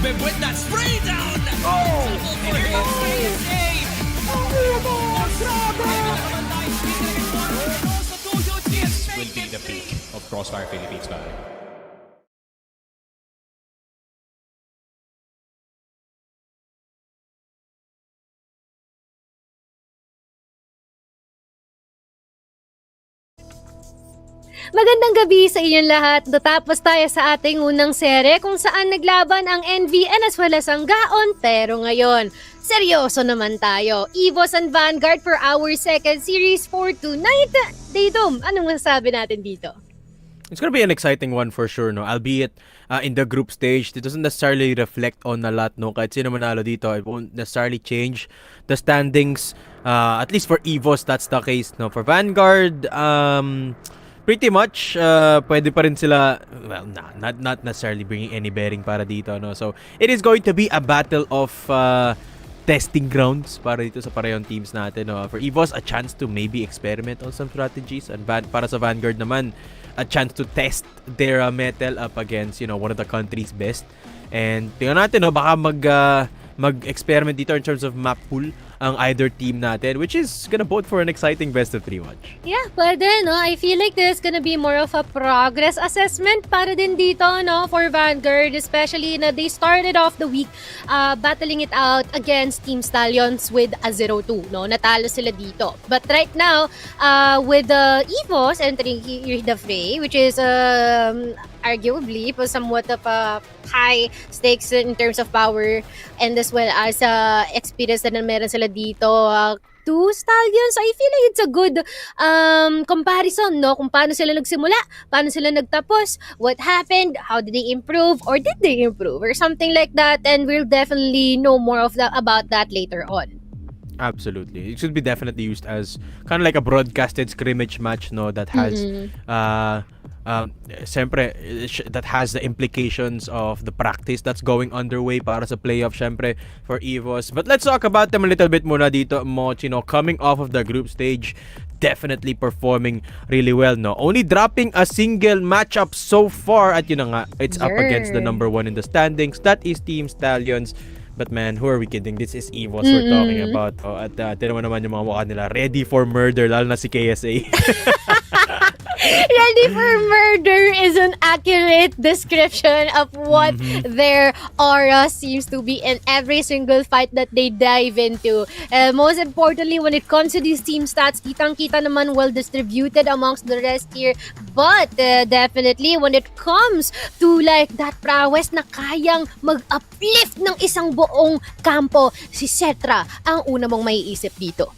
But with that spray down! Oh! For KSA! This will be the peak of Crossfire Philippines Valley.
Magandang gabi sa inyong lahat. Natapos tayo sa ating unang serye kung saan naglaban ang NVN as well as ang Gaon. Pero ngayon, seryoso naman tayo. EVOS and Vanguard for our second series for tonight. Daydom, anong masasabi natin dito?
It's gonna be an exciting one for sure, no? Albeit in the group stage, it doesn't necessarily reflect on a lot, no? Kahit sino manalo dito, it won't necessarily change the standings. At least for EVOS, that's the case, no? For Vanguard, pretty much, pwede pa rin sila, well, not necessarily bringing any bearing para dito, no? So, it is going to be a battle of testing grounds para dito sa parehong teams natin, no? For EVOS, a chance to maybe experiment on some strategies, and para sa Vanguard naman, a chance to test their metal up against, you know, one of the country's best. And tingnan natin, no, baka mag-experiment dito in terms of map pool ang either team natin, which is gonna bode for an exciting best of 3 watch.
Yeah, pwede, no? I feel like this is gonna be more of a progress assessment para din dito, no? For Vanguard, especially na they started off the week battling it out against Team Stallions with a 0-2, no? Natalo sila dito. But right now, with the EVOS entering here the fray, which is arguably somewhat of a high stakes in terms of power and as well as experience na meron sila dito to Stallions. I feel like it's a good comparison, no? Kung paano sila nagsimula, paano sila nagtapos, what happened, how did they improve, or did they improve, or something like that. And we'll definitely know more of about that later on.
Absolutely. It should be definitely used as kind of like a broadcasted scrimmage match, no, that has siyempre, that has the implications of the practice that's going underway para sa playoff, siyempre, for EVOS. But let's talk about them a little bit muna dito, Moch, you know, coming off of the group stage, definitely performing really well, no? Only dropping a single matchup so far at yun na nga, it's up against the number 1 in the standings. That is Team Stallions. But man, who are we kidding? This is EVOS we're talking about. Oh, at tinaman naman yung mga mukha nila. Ready for murder, lalo na si KSA.
Ready for murder is an accurate description of what their aura seems to be in every single fight that they dive into. Most importantly, when it comes to these team stats, kitang-kita naman well distributed amongst the rest here. But definitely, when it comes to like that prowess na kayang mag-uplift ng isang buong kampo, si Cetra ang una mong maiisip dito.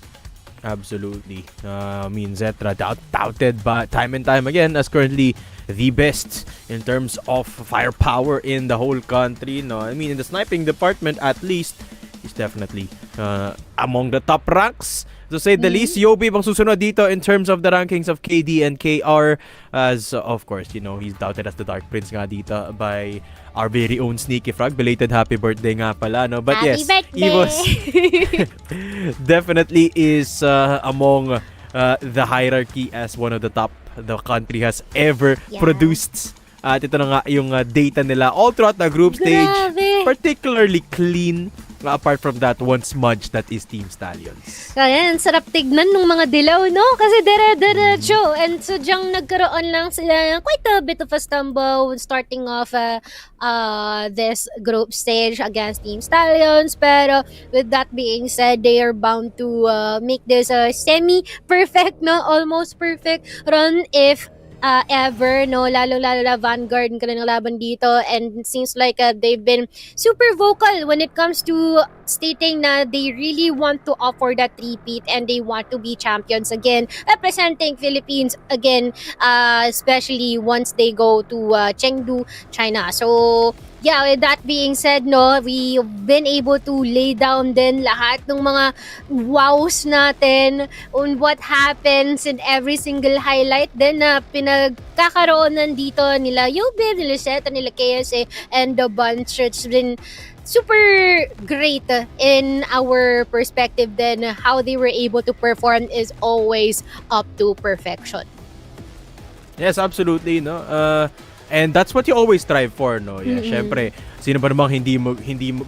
Absolutely. I mean, Zetra touted by time and time again as currently the best in terms of firepower in the whole country. No, I mean, in the sniping department, at least, he's definitely among the top ranks. To say the least, Yobi bang susunod dito in terms of the rankings of KD and KR, as of course, you know, he's touted as the Dark Prince nga dito by our very own Sneaky Frog. Belated happy birthday nga pala, no? But
happy
yes,
birthday!
EVOS definitely is among the hierarchy as one of the top the country has ever produced. At ito na nga yung data nila all throughout the group stage.
Grabe.
Particularly clean. Apart from that one smudge that is Team Stallions.
Kaya, sarap tignan ng mga dilaw, no? Kasi dire-diretso. And so, diyang nagkaroon lang sila quite a bit of a stumble starting off this group stage against Team Stallions. Pero, with that being said, they are bound to make this a semi-perfect, no? Almost perfect run if ever, no? Lalo na Vanguard ang kanilang laban dito, and it seems like they've been super vocal when it comes to stating na they really want to offer that repeat and they want to be champions again, representing Philippines again, especially once they go to Chengdu, China. So, yeah, with that being said, no, we've been able to lay down din lahat ng mga wows natin on what happens in every single highlight din na pinagkakaroon dito nila Yubir, nila Seta, nila KSA, and the bunch. It's been super great in our perspective then how they were able to perform is always up to perfection.
Yes, absolutely, no. And that's what you always strive for, no? Yeah, syempre, sino ba namang hindi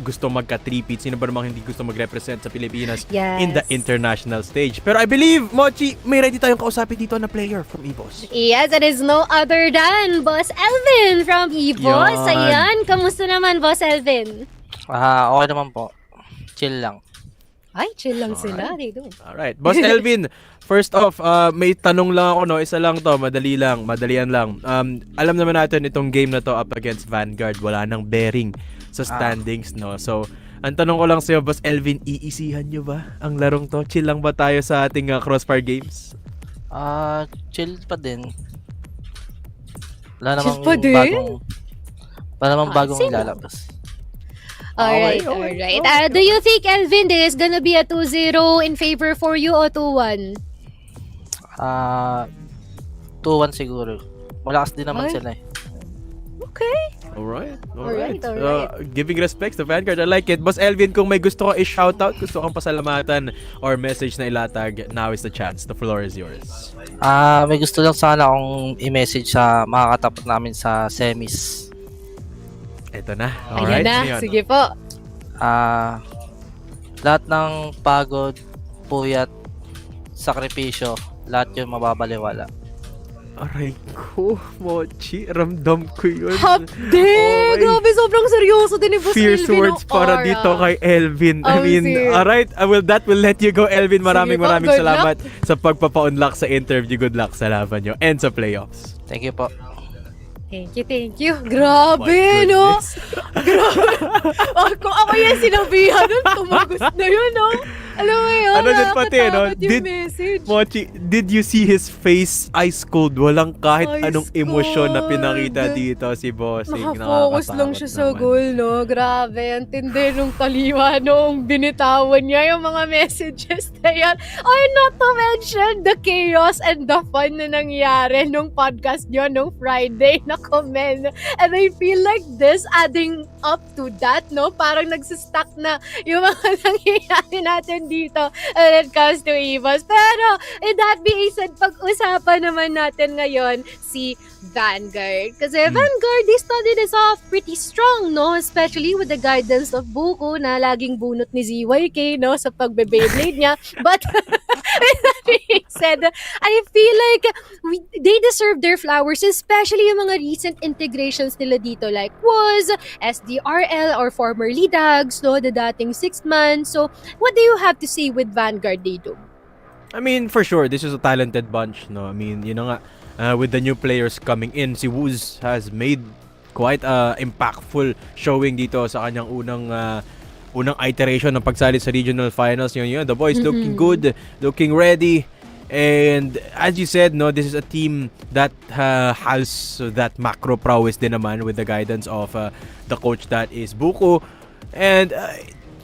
gusto magka-3-peat? Sino ba namang hindi gusto mag-represent sa Pilipinas in the international stage? Pero I believe, Mochi, may ready tayong kausapin dito na player from EVOS.
Yes, it is no other than Boss Elvin from EVOS. Ayan, kamusta naman, Boss Elvin?
Okay naman po. Chill lang.
Ay, chill lang sila. They do.
Alright. Boss Elvin, first off, may tanong lang ako, no? Isa lang to, madalian lang. Alam naman natin itong game na to up against Vanguard, wala nang bearing sa standings, no? So, ang tanong ko lang sa'yo, Boss Elvin, iisihan nyo ba ang larong to? Chill lang ba tayo sa ating Crossfire games?
Chill pa din. Wala
Chill
namang
pa din?
bagong
sino?
ilalabas.
Alright. Do you think, Elvin, this is gonna be a 2-0 in favor for you or 2-1?
2-1 siguro. Malakas din naman sila eh.
Okay.
Alright.
Alright.
Giving respects to Vanguard, I like it. Boss Elvin, kung may gusto ko i-shoutout, gusto kang pasalamatan or message na ilatag, now is the chance. The floor is yours.
May gusto lang sana akong i-message sa mga katapat namin sa semis.
Ito na.
Ayan
Alright.
na. Sige po.
Lahat ng pagod, puyat, sakripisyo, lahat yun mababaliwala.
Aray ko, Mochi. Ramdam ko yun.
Hapde! Grabe, sobrang seryoso din ni Boss
Fierce
Elvin.
words para dito kay Elvin. I
Oh,
mean,
see.
alright. That will let you go, Elvin. Maraming
Sige po, good
salamat sa pagpapa-unlock sa interview. Good luck sa laban nyo and sa playoffs.
Thank you po.
Thank you. Grabe, no? Grabe. Kung ako yung sinabihan nun, tumagos na yun, no? Alam mo yun,
Ano din pati, no?
nakakatakot yung message.
Mochi, did you see his face? Ice cold. Walang kahit
Ice
anong emosyon na
cold.
pinakita dito si Bossing.
Nakafocus lang siya sa
Nakakatakot naman.
goal, no? Grabe, ang tindi nung kaliwa nung binitawan niya yung mga messages na yan. Or not to mention the chaos and the fun na nangyari nung podcast nyo nung Friday na comment. And I feel like this, adding up to that, no? Parang nagsistuck na yung mga nangyayari natin dito when it comes to EVOS. Pero, with that being said, pag-usapan naman natin ngayon si Vanguard. Kasi Vanguard, they started this off pretty strong, no? Especially with the guidance of Buko na laging bunot ni ZYK, no? Sa pagbe-Beyblade niya. But, with that being said, I feel like they deserve their flowers, especially yung mga recent integrations nila dito like was SDRL or formerly Dags, no? The dating 6-man. So, what do you have to say with Vanguard, they do?
I mean, for sure, this is a talented bunch, no? I mean, you know nga, with the new players coming in, si Wooz has made quite impactful showing dito sa kanyang unang iteration ng pagsali sa regional finals. Yun, the boys looking good, looking ready. And as you said, no, this is a team that has that macro prowess din naman with the guidance of the coach that is Buko. And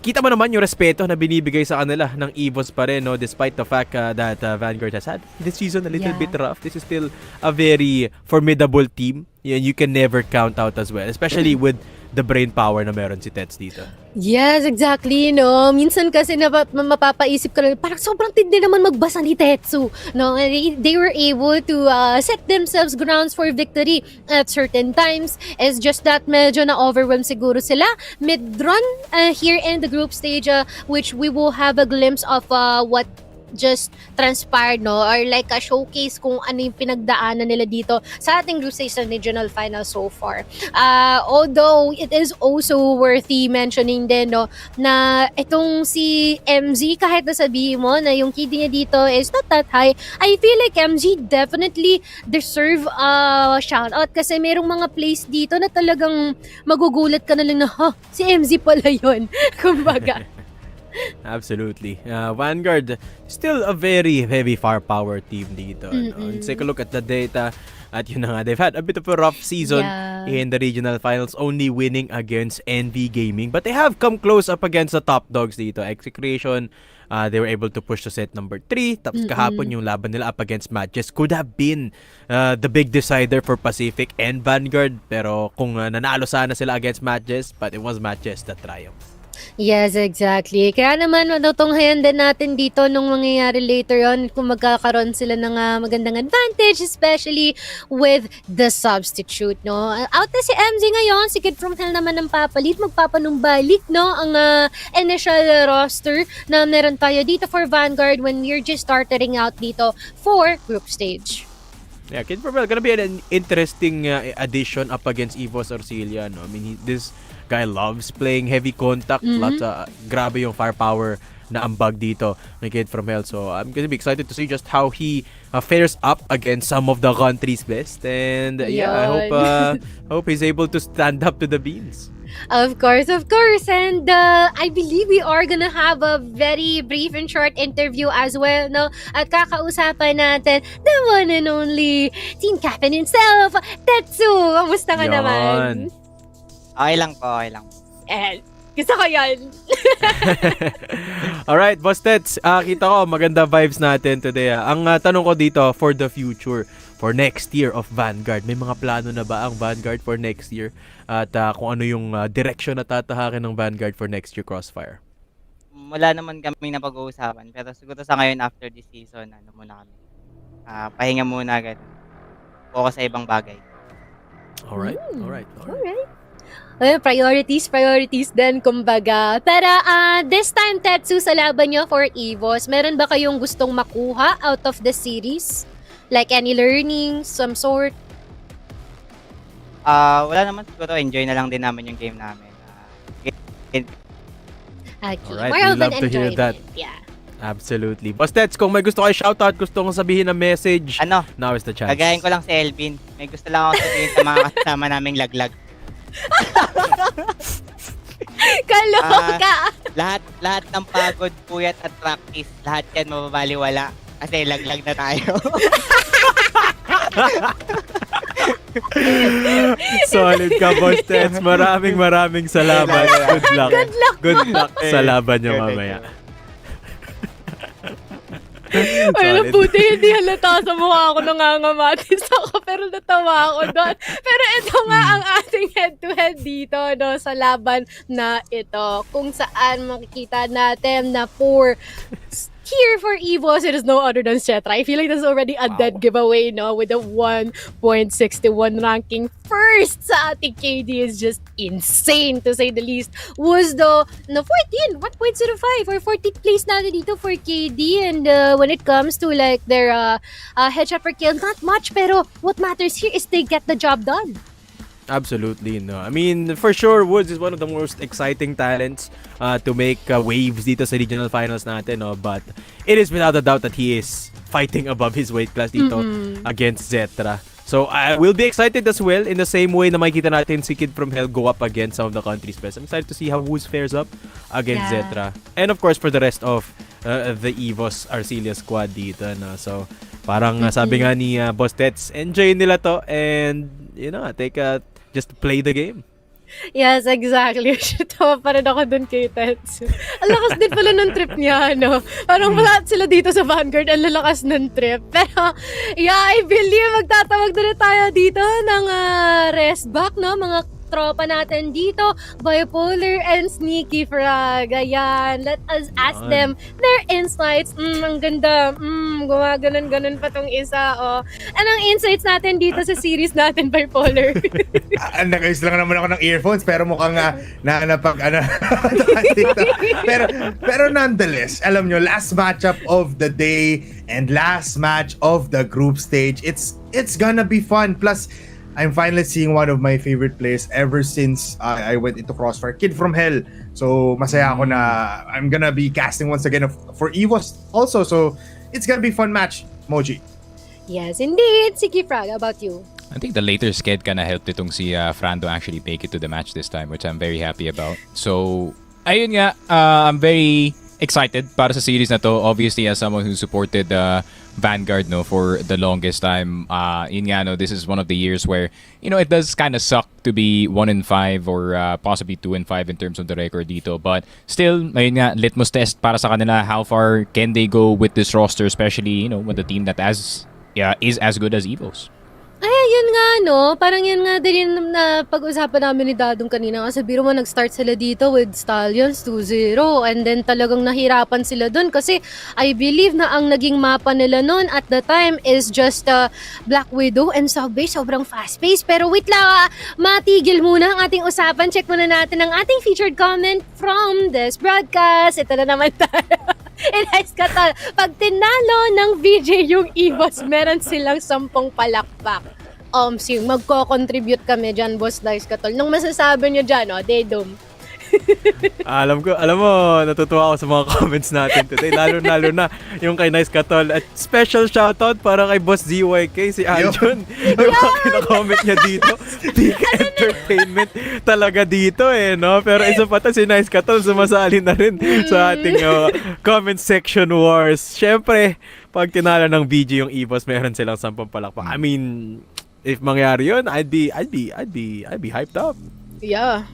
kita mo naman yung respeto na binibigay sa kanila ng EVOS pa rin, no? Despite the fact that Vanguard has had this season a little bit rough. This is still a very formidable team. You can never count out as well, especially with the brain power na meron si Tets dito.
Yes, exactly, no? Minsan kasi mapapaisip ka rin, parang sobrang tindi naman magbasa ni Tetsu, no? They were able to set themselves grounds for victory at certain times. It's just that medyo na-overwhelm siguro sila mid-run here in the group stage, which we will have a glimpse of what just transpired, no? Or like a showcase kung ano yung pinagdaanan nila dito sa ating group stage sa regional final so far. Although it is also worthy mentioning din, no, na itong si MZ, kahit nasabihin mo na yung KD niya dito is not that high, I feel like MZ definitely deserve a shoutout kasi merong mga plays dito na talagang magugulat ka na lang na, si MZ pala yun. Kumbaga.
Absolutely. Vanguard, still a very heavy firepower team dito. No? Take a look at the data. At yun na nga, they've had a bit of a rough season in the regional finals, only winning against NV Gaming. But they have come close up against the top dogs dito. Execration, they were able to push to set number 3. Tapos kahapon yung laban nila up against MATTJESS could have been the big decider for Pacific and Vanguard. Pero kung nanalo sana sila against MATTJESS, but it was MATTJESS that triumphed.
Yes, exactly. Kaya naman matutunghayan din natin dito nung mangyayari later on kung magkakaroon sila ng magandang advantage, especially with the substitute, no? Out na si MZ ngayon, si Kid from Hell naman ang papalit, magpapanumbalik, no? Ang initial roster na meron tayo dito for Vanguard when we're just starting out dito for group stage.
Yeah, Kid from Hell gonna be an interesting addition up against EVOS Arcilia, no? I mean, this guy loves playing heavy contact. Lots grabe yung firepower na ambag dito ng Kid from Hell. So I'm gonna be excited to see just how he fares up against some of the country's best. And I hope he's able to stand up to the beans.
Of course. And I believe we are gonna have a very brief and short interview as well, no? At kakausapin natin the one and only team captain himself, Tetsu. Kamusta ka naman?
Okay lang po.
Gusto ko yan.
Alright, Boss Tets, kita ko maganda vibes natin today. Ang tanong ko dito, for the future, for next year of Vanguard, may mga plano na ba ang Vanguard for next year? At kung ano yung direction na tatahakin ng Vanguard for next year, Crossfire?
Wala naman kami na pag-uusapan. Pero siguro sa ngayon, after this season, muna kami. Pahinga muna agad. Focus sa ibang bagay.
Alright.
Priorities din, kumbaga. Pero this time, Tetsu, sa laban nyo for EVOS, meron ba kayong gustong makuha out of the series? Like any learnings, some sort?
Wala naman siguro. Enjoy na lang din namin yung game namin.
Okay.
Alright,
More
we
of
love
an
to hear
enjoyment.
that.
Yeah.
Absolutely. Boss Tets, kung may gusto kayo shoutout, gusto kong sabihin na message, now is the chance.
Gagayin ko lang si Elvin. May gusto lang ako sabihin sa mga kasama naming laglag.
Kaloka!
Lahat ng pagod, puyat at practice, lahat yan mababaliwala. Kasi laglag na tayo.
Solid ka, Boss Tets. Maraming salamat. Good luck sa laban nyo mamaya.
Well, buti hindi halata sa mukha ako, nangangamatis ako, pero natawa ako doon. Pero ito nga ang ating head-to-head dito, no, sa laban na ito, kung saan makikita natin na here for EVOS, it is no other than Cetra. I feel like that's already a dead giveaway, no? With a 1.61 ranking. First sa ating KD is just insane, to say the least. Was the 1.05 or 14th place natin dito for KD. And when it comes to like their headshot per kill, not much. Pero what matters here is they get the job done.
Absolutely, no. I mean, for sure, Woods is one of the most exciting talents to make waves dito sa regional finals natin, no. But it is without a doubt that he is fighting above his weight class dito against Zetra. So I will be excited as well in the same way na makikita natin si Kid from Hell go up against some of the country's best. I'm excited to see how Woods fares up against Zetra. And of course, for the rest of the EVOS Arcilia squad dito, no. So parang sabi nga ni Boss Tets, enjoy nila to and just play the game.
Yes, exactly. Tawa pa rin ako dun kay Tetsu. Ang lakas din pala ng trip niya, no? Parang lahat sila dito sa Vanguard, ang lalakas ng trip. Pero, I believe magtatawag na rin tayo dito ng rest back, no? Mga tropa natin dito, Bipolar and Sneaky Frog. Ayan, let us ask them their insights. Ang ganda. Gumaganon-ganon pa tong isa, oh. Anong insights natin dito sa series natin, Bipolar?
Nag-ayos lang naman ako ng earphones pero mukhang pero nonetheless, alam nyo, last matchup of the day and last match of the group stage, it's gonna be fun. Plus, I'm finally seeing one of my favorite players ever since I went into Crossfire, Kid from Hell. So, masaya ako na I'm gonna be casting once again for EVOS also. So, it's gonna be a fun match, Moji.
Yes, indeed. Sige, Frog, how about you?
I think the later sked kinda helped itong si Frando actually make it to the match this time, which I'm very happy about. So, ayun nga, I'm very excited para sa series na to. Obviously, as someone who supported Vanguard, no, for the longest time, yun nga, no, this is one of the years where, it does kind of suck to be 1-5 or possibly 2-5 in terms of the record dito. But still, ayun nga, litmus test para sa kanila. How far can they go with this roster, especially, with a team that is as good as EVOS?
Ay, yun nga, no? Parang yun nga din na pag-usapan namin ni Dadong kanina. Kasi biro mo, nag-start sila dito with Stallions 2-0. And then talagang nahirapan sila dun. Kasi I believe na ang naging mapa nila nun at the time is just Black Widow and Subway. Sobrang fast-paced. Pero wait lang, matigil muna ang ating usapan. Check muna natin ang ating featured comment from this broadcast. Ito na naman tayo. Nice ka tol. Pag tinalo ng VJ yung EVOS, meron silang 10 palakpak. Magko-contribute kami dyan, Boss Dice Katol. Nung masasabi nyo dyan, Dedom.
Alam mo, natutuwa ako sa mga comments natin today. Lalo na yung kay Nice Katol. At special shoutout para kay Boss ZYK, si Aljon. Yung mga kina-comment niya dito. Peak entertainment talaga dito no? Pero isa pa si Nice Katol, sumasali na rin sa ating comment section wars. Syempre, pag tinalo ng VG yung EVOS, meron silang 10 palakpak. I mean, if mangyari yun, I'd be hyped up.
Yeah.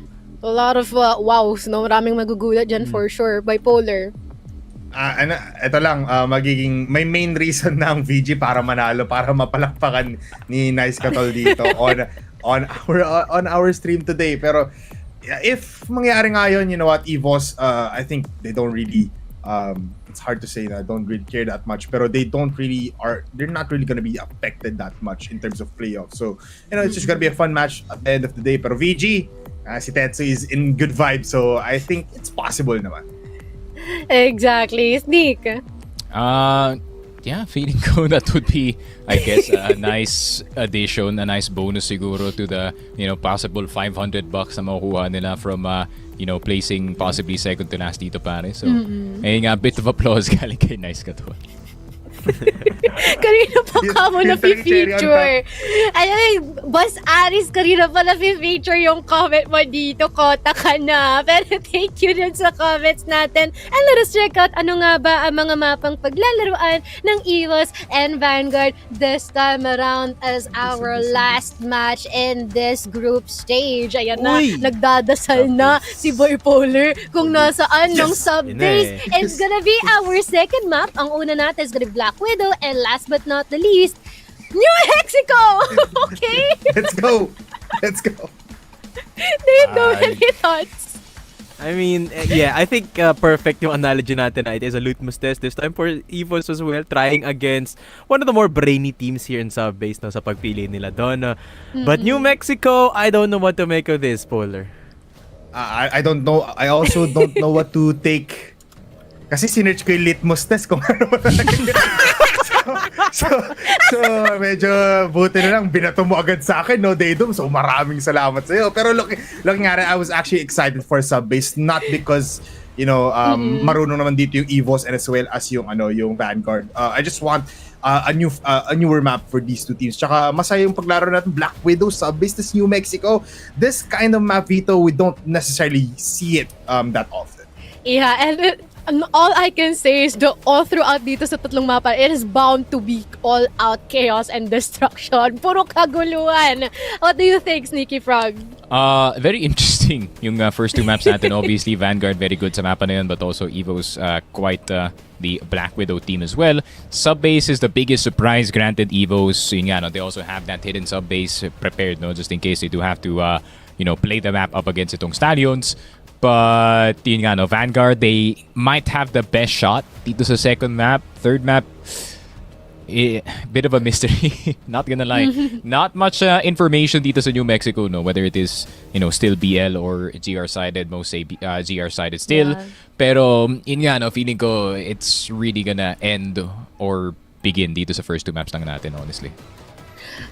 A lot of wows, no? Maraming magugulat dyan for sure. Bipolar.
Ito lang, may main reason na ang VG para manalo, para mapalakpakan ni Nice Katol dito on our stream today. Pero if mangyari nga yun, you know what, EVOS, I think they don't really, it's hard to say na don't really care that much, pero they're not really gonna be affected that much in terms of playoffs. So, you know, it's just gonna be a fun match at the end of the day. Pero VG, si Tetsu is in good vibes, so I think it's possible naman.
Exactly. Sneak.
Yeah, feeling ko that would be, I guess, a nice addition, a nice bonus siguro to the, you know, possible $500 na makukuha nila from, you know, placing possibly second to last dito pare. So, ayun nga, bit of applause galing kay Nice Katol.
Kanina pa ka mo na-feature. Boss Aris, kanina pa na-feature yung comment mo dito. Kota ka na. Pero thank you dun sa comments natin. And let us check out ano nga ba ang mga mapang paglalaruan ng EVOS and Vanguard this time around as our last match in this group stage. Ayan na, nagdadasal na si Bipolar kung nasaan ng sub-base. It's gonna be our second map. Ang una natin is gonna be Black Widow, and last but not the least, New Mexico! Okay?
Let's go!
Do you know any thoughts?
I mean, yeah, I think perfect yung analogy natin. It is a litmus test this time for EVOS as well, trying against one of the more brainy teams here in Subbase sa pagpili nila doon. But New Mexico, I don't know what to make of this, Polar.
I don't know. I also don't know what to take. Kasi sinerch ko yung litmus test kung ano talaga. so medyo buti na lang binato mo agad sa akin, no, Daydom. So maraming salamat sa iyo. Pero look nga, I was actually excited for Subbase, not because, you know, marunong naman dito yung EVOS and as well as yung yung Vanguard. I just want a newer map for these two teams. Tsaka masaya yung paglaro natin Black Widow, Subbase, this New Mexico. This kind of map, Vito, we don't necessarily see it that often.
Yeah, and all I can say is all throughout dito sa tatlong mapa, it is bound to be all out chaos and destruction. Puro kaguluhan. What do you think, Sneaky Frog?
Very interesting yung first two maps natin. Obviously, Vanguard very good sa mapa na yun, but also EVOS quite the Black Widow team as well. Subbase is the biggest surprise granted EVOS. Yun nga, no, they also have that hidden subbase prepared, no, just in case they do have to you know, play the map up against itong Stallions. But yun nga, no, Vanguard, they might have the best shot dito sa second map. Third map, bit of a mystery. Not gonna lie. Not much information dito sa New Mexico, no, whether it is, you know, still BL or GR-sided. Most say GR-sided still. Yeah. Pero yun nga, no, feeling ko it's really gonna end or begin dito sa first two maps lang natin, honestly.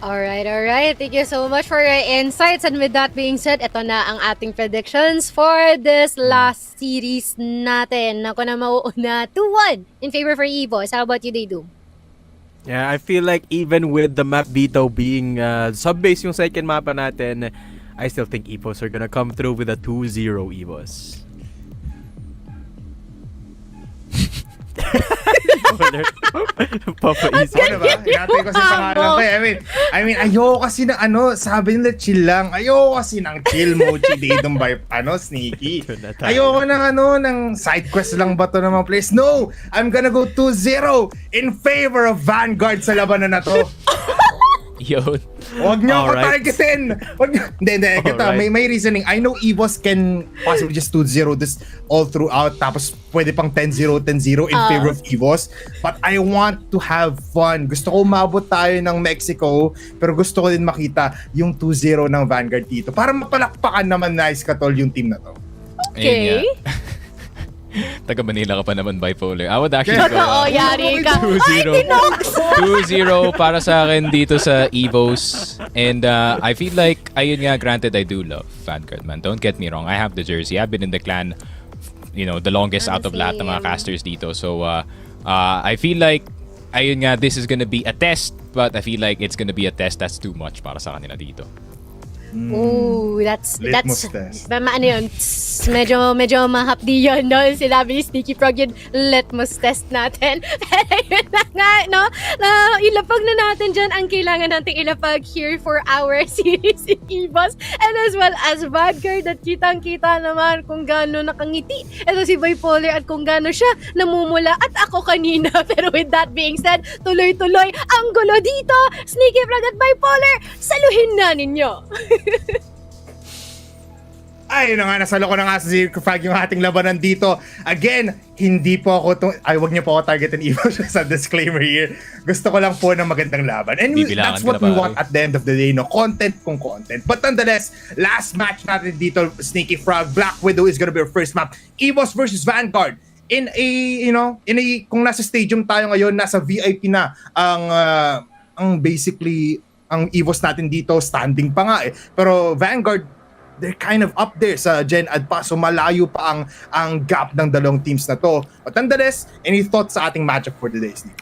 Alright. Thank you so much for your insights. And with that being said, ito na ang ating predictions for this last series natin. Ako na mauuna 2-1 in favor for EVOS. How about you, Daydoom?
Yeah, I feel like even with the map Vito being Subbase yung second mapa natin, I still think EVOS are gonna come through with a 2-0 EVOS.
Papaisip. Ano ba? Hinatay ko sa pangalan ko. I mean, ayoko kasi na sabi nila chill lang. Ayoko kasi ng chill mochi Daydom by Sneaky. Ayoko ng side quest lang ba to ng mga players. No! I'm gonna go 2-0 in favor of Vanguard sa labanan na to.
Yun.
Huwag niyo ako
Alright.
targetin! Hindi. Ito,
Alright.
may reasoning. I know EVOS can possibly just 2-0 this all throughout, tapos pwede pang 10-0, 10-0 in favor of EVOS. But I want to have fun. Gusto ko umabot tayo ng Mexico, pero gusto ko din makita yung 2-0 ng Vanguard dito. Para mapalakpakan naman nice katol yung team na to.
Okay.
Taga Manila ka pa naman, bipolar. I would actually go
Totoo, yari ka.
2-0.
Ay, tinox!
2-0 para sa akin dito sa EVOS. And I feel like, ayun nga, granted, I do love Vanguard, man. Don't get me wrong. I have the jersey. I've been in the clan, the longest out of lahat ng mga casters dito. So, I feel like, ayun nga, this is gonna be a test. But I feel like it's gonna be a test that's too much para sa kanila dito.
Ooh, that's
Litmus test.
ano yun, medyo mahapdi yun, no? Sinabi ni Sneaky Frog yun, litmus test natin. Pero yun na nga, no? Na ilapag na natin dyan ang kailangan nating ilapag here for our series in EVOS, and as well as Vanguard, at kitang-kita naman kung gaano nakangiti ito si Bipolar at kung gaano siya namumula at ako kanina. Pero with that being said, tuloy-tuloy ang gulo dito. Sneaky Frog at Bipolar, saluhin na ninyo.
Ay, yun na nga, nasalo ko na nga sa Zero Frag yung ating labanan dito. Again, hindi po ako wag niyo po ako targetin EVOS sa disclaimer here. Gusto ko lang po ng magandang laban. And
Bibilangan
that's what
ka na
we
ba,
want at the end of the day, no? Content kung content. But nonetheless, last match natin dito, Sneaky Frog, Black Widow is gonna be our first map. EVOS versus Vanguard. In a, kung nasa stadium tayo ngayon, nasa VIP na ang basically, ang EVOS natin dito, standing pa nga eh. Pero Vanguard, they're kind of up there sa Gen Ad pa, so malayo pa ang gap ng dalawang teams na to. But nonetheless, any thoughts sa ating matchup for today, Steve?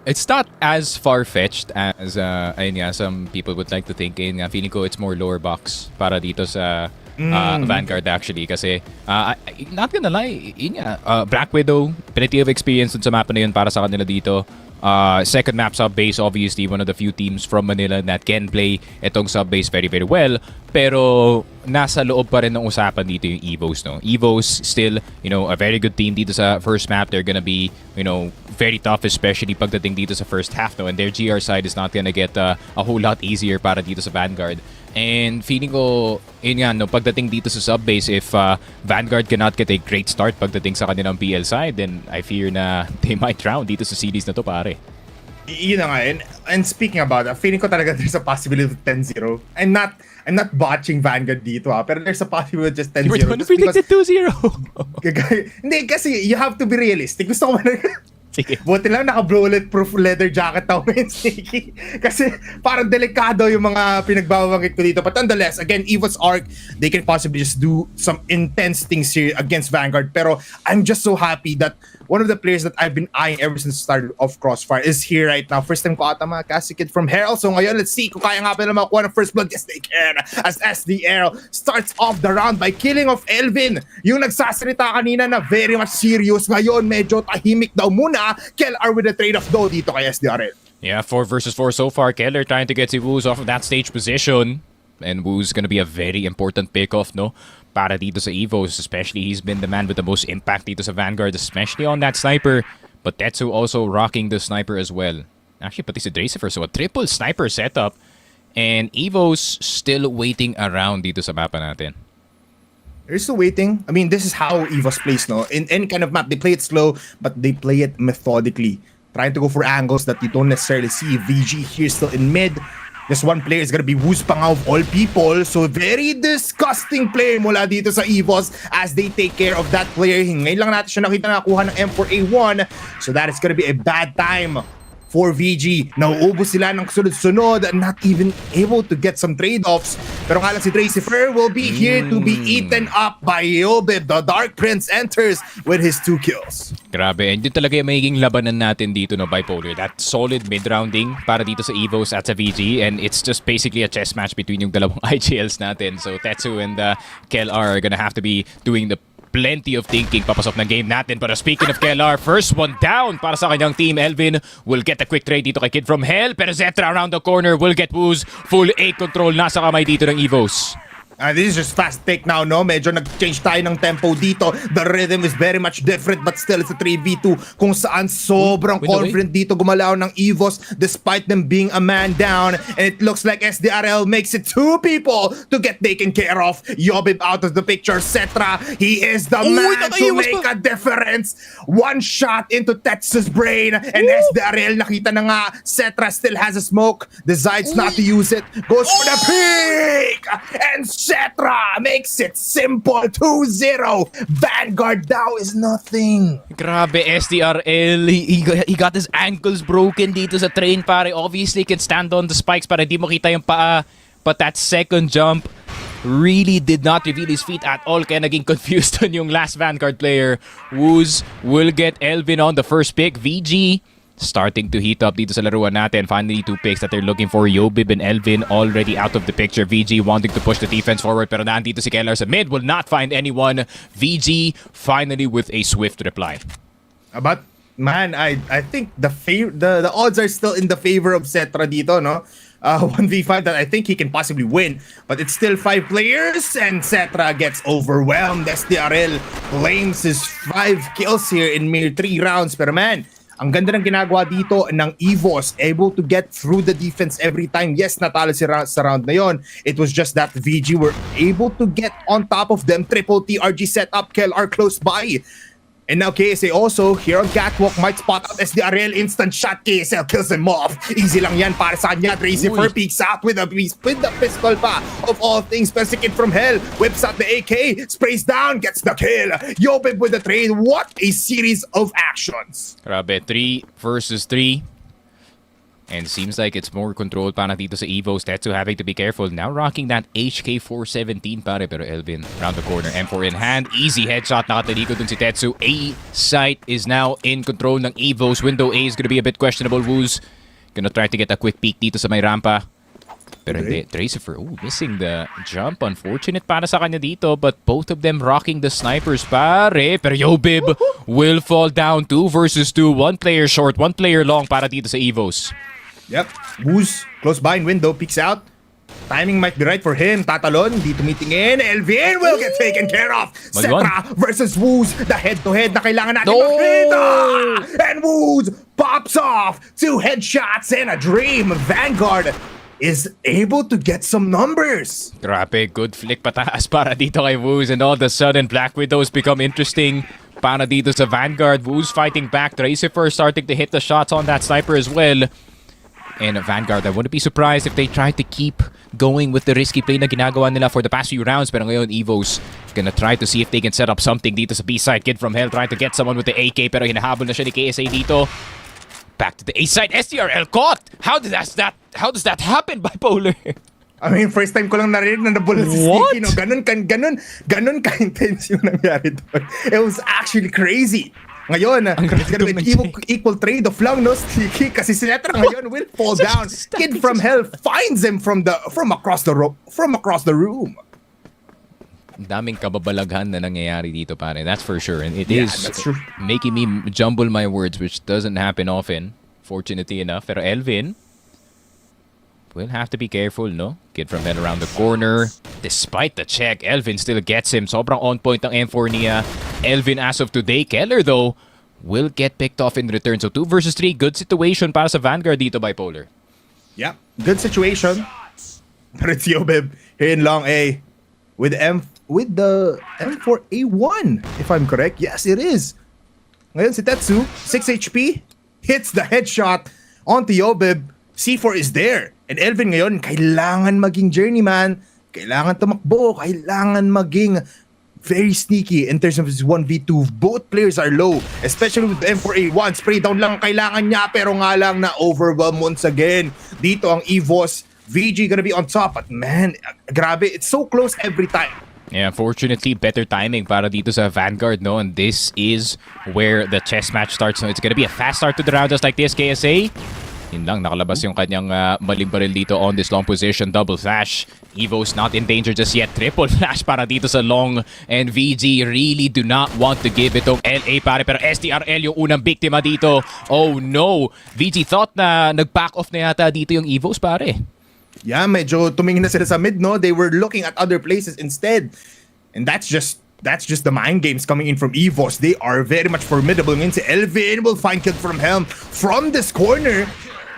It's not as far-fetched as ayun nga, some people would like to think. Ayun nga, feeling ko it's more lower box para dito sa Vanguard actually. Kasi, not gonna lie, yun nga, Black Widow, plenty of experience dun sa mapa na yun para sa kanila dito. Second map sub-base, obviously one of the few teams from Manila that can play itong sub-base very, very well. Pero nasa loob pa rin ng usapan dito yung EVOS, no? EVOS still, a very good team dito sa first map. They're gonna be, very tough, especially pagdating dito sa first half, no? And their GR side is not gonna get a whole lot easier para dito sa Vanguard. And feeling ko, yun nga, no, pagdating dito sa sub-base, if Vanguard cannot get a great start pagdating sa kanilang PL side, then I fear na they might drown dito sa series na to, pare.
Yun na nga, and speaking about that, feeling ko talaga there's a possibility of 10-0. I'm not botching Vanguard dito pero there's a possibility of just 10-0.
You were the one who predicted 2-0.
Hindi, kasi you have to be realistic. Gusto ko
Sige.
Buti lang naka-bulletproof leather jacket ako ngayon, Sneaky. Kasi parang delikado yung mga pinagbabanggit ko dito. But nonetheless, again, EVOS ARC, they can possibly just do some intense things here against Vanguard. Pero I'm just so happy that one of the players that I've been eyeing ever since the start of Crossfire is here right now. First time ko ata makakasi kid from Herald. So ngayon, let's see kung kaya nga pala makuha ng first blood. Yes, they can. As SD Herald starts off the round by killing off Elvin. Yung nagsasalita kanina na very much serious. Ngayon, medyo tahimik daw muna. KELR with a trade-off though dito kay SDRL.
Yeah, 4 versus 4 so far. Keller trying to get si Woos off of that stage position. And Woos gonna be a very important pick-off, no? Para dito sa EVOS, especially he's been the man with the most impact dito sa Vanguard, especially on that sniper. But Tetsu also rocking the sniper as well. Actually, pati si Dracifer, so a triple sniper setup. And EVOS still waiting around dito sa mapa natin.
They're still waiting. I mean, this is how EVOS plays, no? In any kind of map, they play it slow, but they play it methodically. Trying to go for angles that you don't necessarily see. VG here still in mid. This one player is gonna be Woos Pangao of all people. So, very disgusting play mula dito sa EVOS as they take care of that player. Ngayon lang natin siya nakita nakakuha ng M4A1. So, that is gonna be a bad time for VG. Nauubos sila ng sunod-sunod, not even able to get some trade-offs. Pero nga lang si Dracifer will be here to be eaten up by Yobib. The Dark Prince enters with his 2 kills.
Grabe, and yun talaga yung magiging labanan natin dito, no, Bipolar. That solid mid-rounding para dito sa EVOS at sa VG, and it's just basically a chess match between yung dalawang IGLs natin. So Tetsu and KELR are gonna have to be doing the plenty of thinking papasok ng game natin. But speaking of KELR, first one down para sa kanyang team. Elvin will get a quick trade dito kay Kid from Hell. Pero Zetra around the corner will get Woos. Full 8 control nasa kamay dito ng EVOS.
This is just fast take now, no? Medyo nag-change tayo ng tempo dito. The rhythm is very much different, but still it's a 3v2 kung saan sobrang confident dito gumalaw ng EVOS despite them being a man down. And it looks like SDRL makes it 2 people to get taken care of. Yobib out of the picture. Cetra, he is the man to make a difference. 1 shot into Tetsu's brain. And SDRL, nakita na nga, Cetra still has a smoke. Decides not to use it. Goes for the peak! And Cetra makes it simple 2-0. Vanguard now is nothing.
Grabe, SDRL. He got his ankles broken dito sa train, pare. Obviously, can stand on the spikes para di mo kita yung paa. But that second jump really did not reveal his feet at all. Kaya naging confused on yung last Vanguard player. Woos will get Elvin on the first pick. VG starting to heat up dito sa laruan natin. Finally, 2 picks that they're looking for. Yobib and Elvin already out of the picture. VG wanting to push the defense forward, pero nandito si Keller sa mid. Will not find anyone. VG finally with a swift reply.
But man, I think the odds are still in the favor of Cetra dito, no? 1v5 that I think he can possibly win, but it's still 5 players and Cetra gets overwhelmed. SDRL claims his 5 kills here in mere 3 rounds. Pero man, ang ganda ng ginagawa dito ng EVOS, able to get through the defense every time. Yes, natalo si sa round na yon. It was just that VG were able to get on top of them. Triple TRG setup, Kel are close by. And now KSA also, here on Catwalk, might spot out SDRL. Instant shot, KSL kills him off. Easy lang yan para sa kanya. Tracyfer peeks out with the pistol pa. Of all things, Persikid from hell. Whips out the AK, sprays down, gets the kill. Yobib with the trade. What a series of actions.
Grabe, 3 versus 3. And seems like it's more controlled para dito sa EVOS. Tetsu having to be careful. Now rocking that HK417 pare. Pero Elvin around the corner. M4 in hand. Easy headshot. Nakatalikod dun si Tetsu. A site is now in control ng EVOS. Window A is gonna be a bit questionable. Woos gonna try to get a quick peek dito sa may rampa. Pero hindi. Tracyfer, missing the jump. Unfortunate para sa kanya dito. But both of them rocking the snipers pare. Pero Yobib will fall down. 2 versus 2. 1 player short. 1 player long para dito sa EVOS.
Yep. Woos close by in window, peeks out. Timing might be right for him. Tatalon, di tumitingin. Elvin will get taken care of. Cetra versus Woos. The head-to-head na kailangan natin makita. And Woos pops off. 2 headshots and a dream. Vanguard is able to get some numbers.
Grabe, good flick pataas para dito kay Woos. And all of a sudden, Black Widows become interesting para dito sa Vanguard. Woos fighting back. Tracyfer starting to hit the shots on that sniper as well. And Vanguard, I wouldn't be surprised if they try to keep going with the risky play na ginagawa nila for the past few rounds. Pero ngayon, EVOS gonna try to see if they can set up something dito sa B-side. Kid from Hell trying to get someone with the AK, pero hinahabol na siya ni KSA dito. Back to the A-side. SDRL caught! How does that happen, Bipolar?
I mean, first time ko lang narinig na nabulol si Sticky, no? Ganun ka-intense yung nangyari doon. It was actually crazy. Ngayon, it's gonna be an equal trade-off lang, no, Sticky? Kasi si Cetra ngayon will fall down. Kid from Hell finds him from across the room.
Daming kababalaghan na nangyayari dito, pare. That's for sure. And it is making me jumble my words, which doesn't happen often, fortunately enough. Pero Elvin will have to be careful, no? Kid from Hell around the corner. Despite the check, Elvin still gets him. Sobrang on point ang M4 niya. Elvin as of today. Keller, though, will get picked off in return. So 2 versus 3. Good situation para sa Vanguard dito, Bipolar.
Yeah, good situation. But it's Yobib here in long A with the M4A1, if I'm correct. Yes, it is. Ngayon si Tetsu, 6 HP, hits the headshot onto Yobib. C4 is there. And Elvin ngayon, kailangan maging journeyman. Kailangan tumakbo. Kailangan maging very sneaky in terms of his 1v2. Both players are low, especially with the M4A1. Spray down lang kailangan niya, pero nga lang na overwhelm once again. Dito ang EVOS. VG gonna be on top, but man, grabe, it's so close every time.
Yeah, unfortunately, better timing para dito sa Vanguard, no? And this is where the chess match starts. So it's gonna be a fast start to the round just like this, KSA. Yun lang, nakalabas yung kanyang maling baril dito on this long position. Double flash. EVOS not in danger just yet. Triple flash para dito sa long. And VG really do not want to give it to LA, pare. Pero SDRL yung unang biktima dito. Oh no! VG thought na nag-back off na yata dito yung EVOS, pare.
Yeah, medyo tumingin na sila sa mid, no? They were looking at other places instead. And that's just the mind games coming in from EVOS. They are very much formidable. Ngayon si Elvin will find kill from Helm from this corner.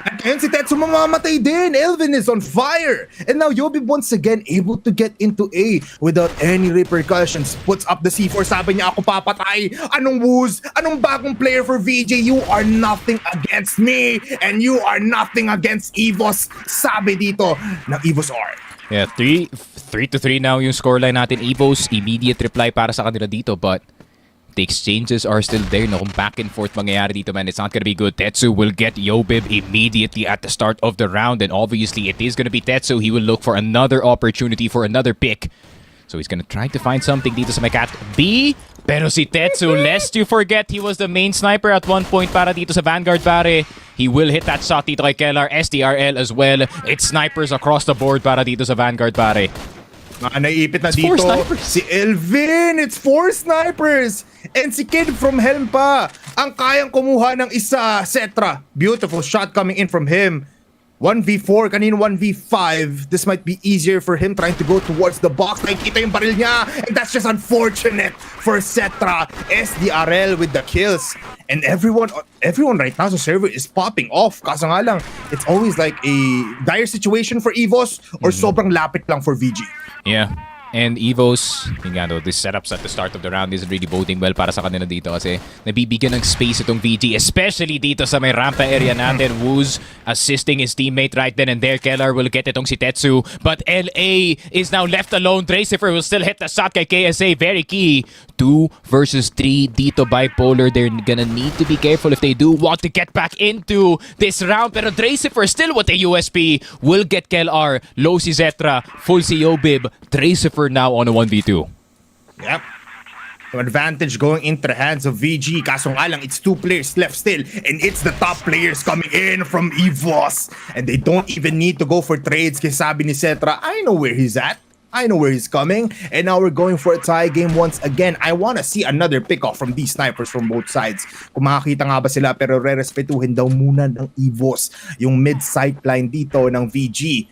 At ngayon si Tetsu mamamatay din. Elvin is on fire. And now Yobib once again able to get into A without any repercussions. Puts up the C4. Sabi niya, ako papatay. Anong Woos? Anong bagong player for VJ? You are nothing against me. And you are nothing against EVOS. Sabi dito ng EVOS ARC.
Yeah, 3-3 now yung scoreline natin. EVOS, immediate reply para sa kanila dito, but the exchanges are still there. No, kung back and forth mangyayari dito, man, it's not gonna be good. Tetsu will get Yobib immediately at the start of the round, and obviously it is gonna be Tetsu. He will look for another opportunity for another pick. So he's gonna try to find something dito sa may cat B. Pero si Tetsu, lest you forget, he was the main sniper at one point para dito sa Vanguard, pare. He will hit that shot dito kay Kellar. SDRL as well. It's snipers across the board para dito sa Vanguard, pare.
Naiipit na dito si Elvin. It's 4 snipers. And si Kid from Helm pa ang kayang kumuha ng isa. Cetra. Beautiful shot coming in from him. 1v4, kanina 1v5. This might be easier for him trying to go towards the box. Nakikita yung baril niya. And that's just unfortunate for Cetra. SDRL with the kills. And everyone right now sa server is popping off. Kaso nga lang, it's always like a dire situation for EVOS or sobrang lapit lang for VG.
Yeah. And EVOS, yung nga, these setups at the start of the round isn't really boding well para sa kanila dito kasi nabibigyan ng space itong VG, especially dito sa may rampa area natin. Woos assisting his teammate right then and there. Kellar will get itong si Tetsu, but LA is now left alone. Dracifer will still hit the shot kay KSA. Very key. 2 versus 3 dito bipolar. They're gonna need to be careful if they do want to get back into this round. Pero Dracifer still with a USP will get Kellar. Low si Zetra, full si Yobib. Dracifer now on a 1v2.
Yep. So advantage going into the hands of VG. Kaso nga lang, it's 2 players left still. And it's the top players coming in from EVOS. And they don't even need to go for trades. Kasi sabi ni Cetra, I know where he's at. I know where he's coming. And now we're going for a tie game once again. I want to see another pick-off from these snipers from both sides. Kung makakita nga ba sila, pero re-respetuhin daw muna ng EVOS yung mid-sight line dito ng VG.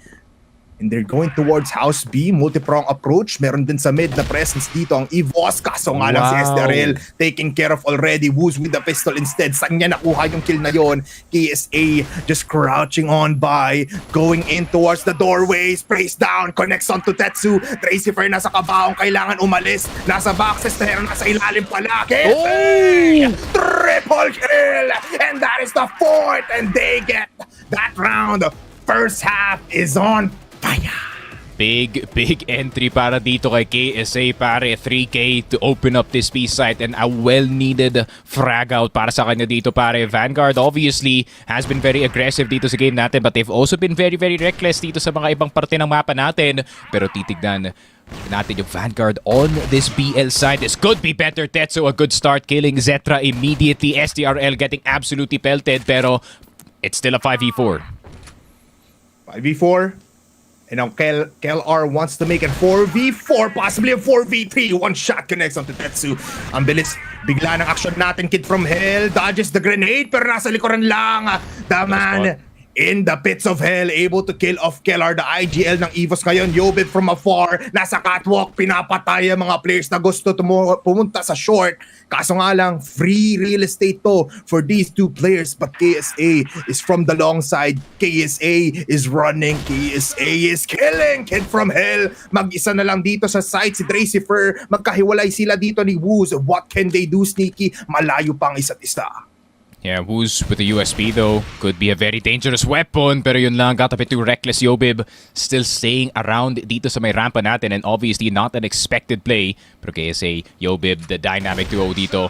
And they're going towards House B, multi-prong approach. Meron din sa mid na presence dito ang EVOS. Kaso nga lang si SDRL taking care of already. Woos with the pistol instead. Saan niya nakuha yung kill na yon? KSA just crouching on by. Going in towards the doorway. Sprays down. Connects on to Tetsu. Dracifer nasa kabaong. Kailangan umalis. Nasa boxes na nasa ilalim pala. KSA! Triple kill! And that is the 4th. And they get that round. First half is on fire.
Big entry para dito kay KSA, pare. 3K to open up this B site and a well-needed frag out para sa kanya dito, pare. Vanguard obviously has been very aggressive dito sa game natin, but they've also been very reckless dito sa mga ibang parte ng mapa natin. Pero titignan natin yung Vanguard on this BL side. This could be better. Tetsu, a good start, killing Zetra immediately. SDRL getting absolutely pelted, pero it's still a 5v4.
5v4. And now KLR wants to make it 4v4, possibly a 4v3. One shot connects onto Tetsu. Ang bilis. Bigla ng action natin. Kid from Hell dodges the grenade, pero nasa likuran lang. The man in the pits of hell, able to kill off KLR, the IGL ng EVOS ngayon. Yobib from afar, nasa catwalk, pinapatay ang mga players na gusto pumunta sa short. Kaso nga lang, free real estate to for these 2 players. But KSA is from the long side. KSA is running. KSA is killing. Kid from hell. Mag-isa na lang dito sa side si Dracifer. Magkahiwalay sila dito ni Woos. What can they do, Sneaky? Malayo pang isa't isa.
Yeah, Woos with the USP though could be a very dangerous weapon, pero yun lang, got a bit too reckless. Yobib still staying around dito sa may rampa natin, and obviously not an expected play. Pero KSA, Yobib, the dynamic duo dito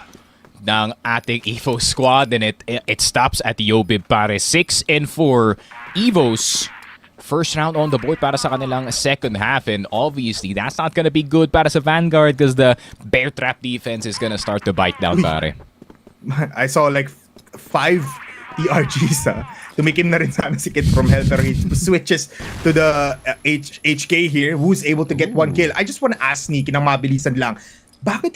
ng ating EVOS squad, and it stops at Yobib, pare. 6-4 EVOS. First round on the board para sa kanilang second half, and obviously that's not gonna be good para sa Vanguard because the bear trap defense is gonna start to bite down, pare.
I saw like 5 TRGs tumikim na rin sana si Kid from Hell, pero he switches to the HK here. Who's able to get 1 kill? I just want to ask Sneaky ng mabilisan lang. bakit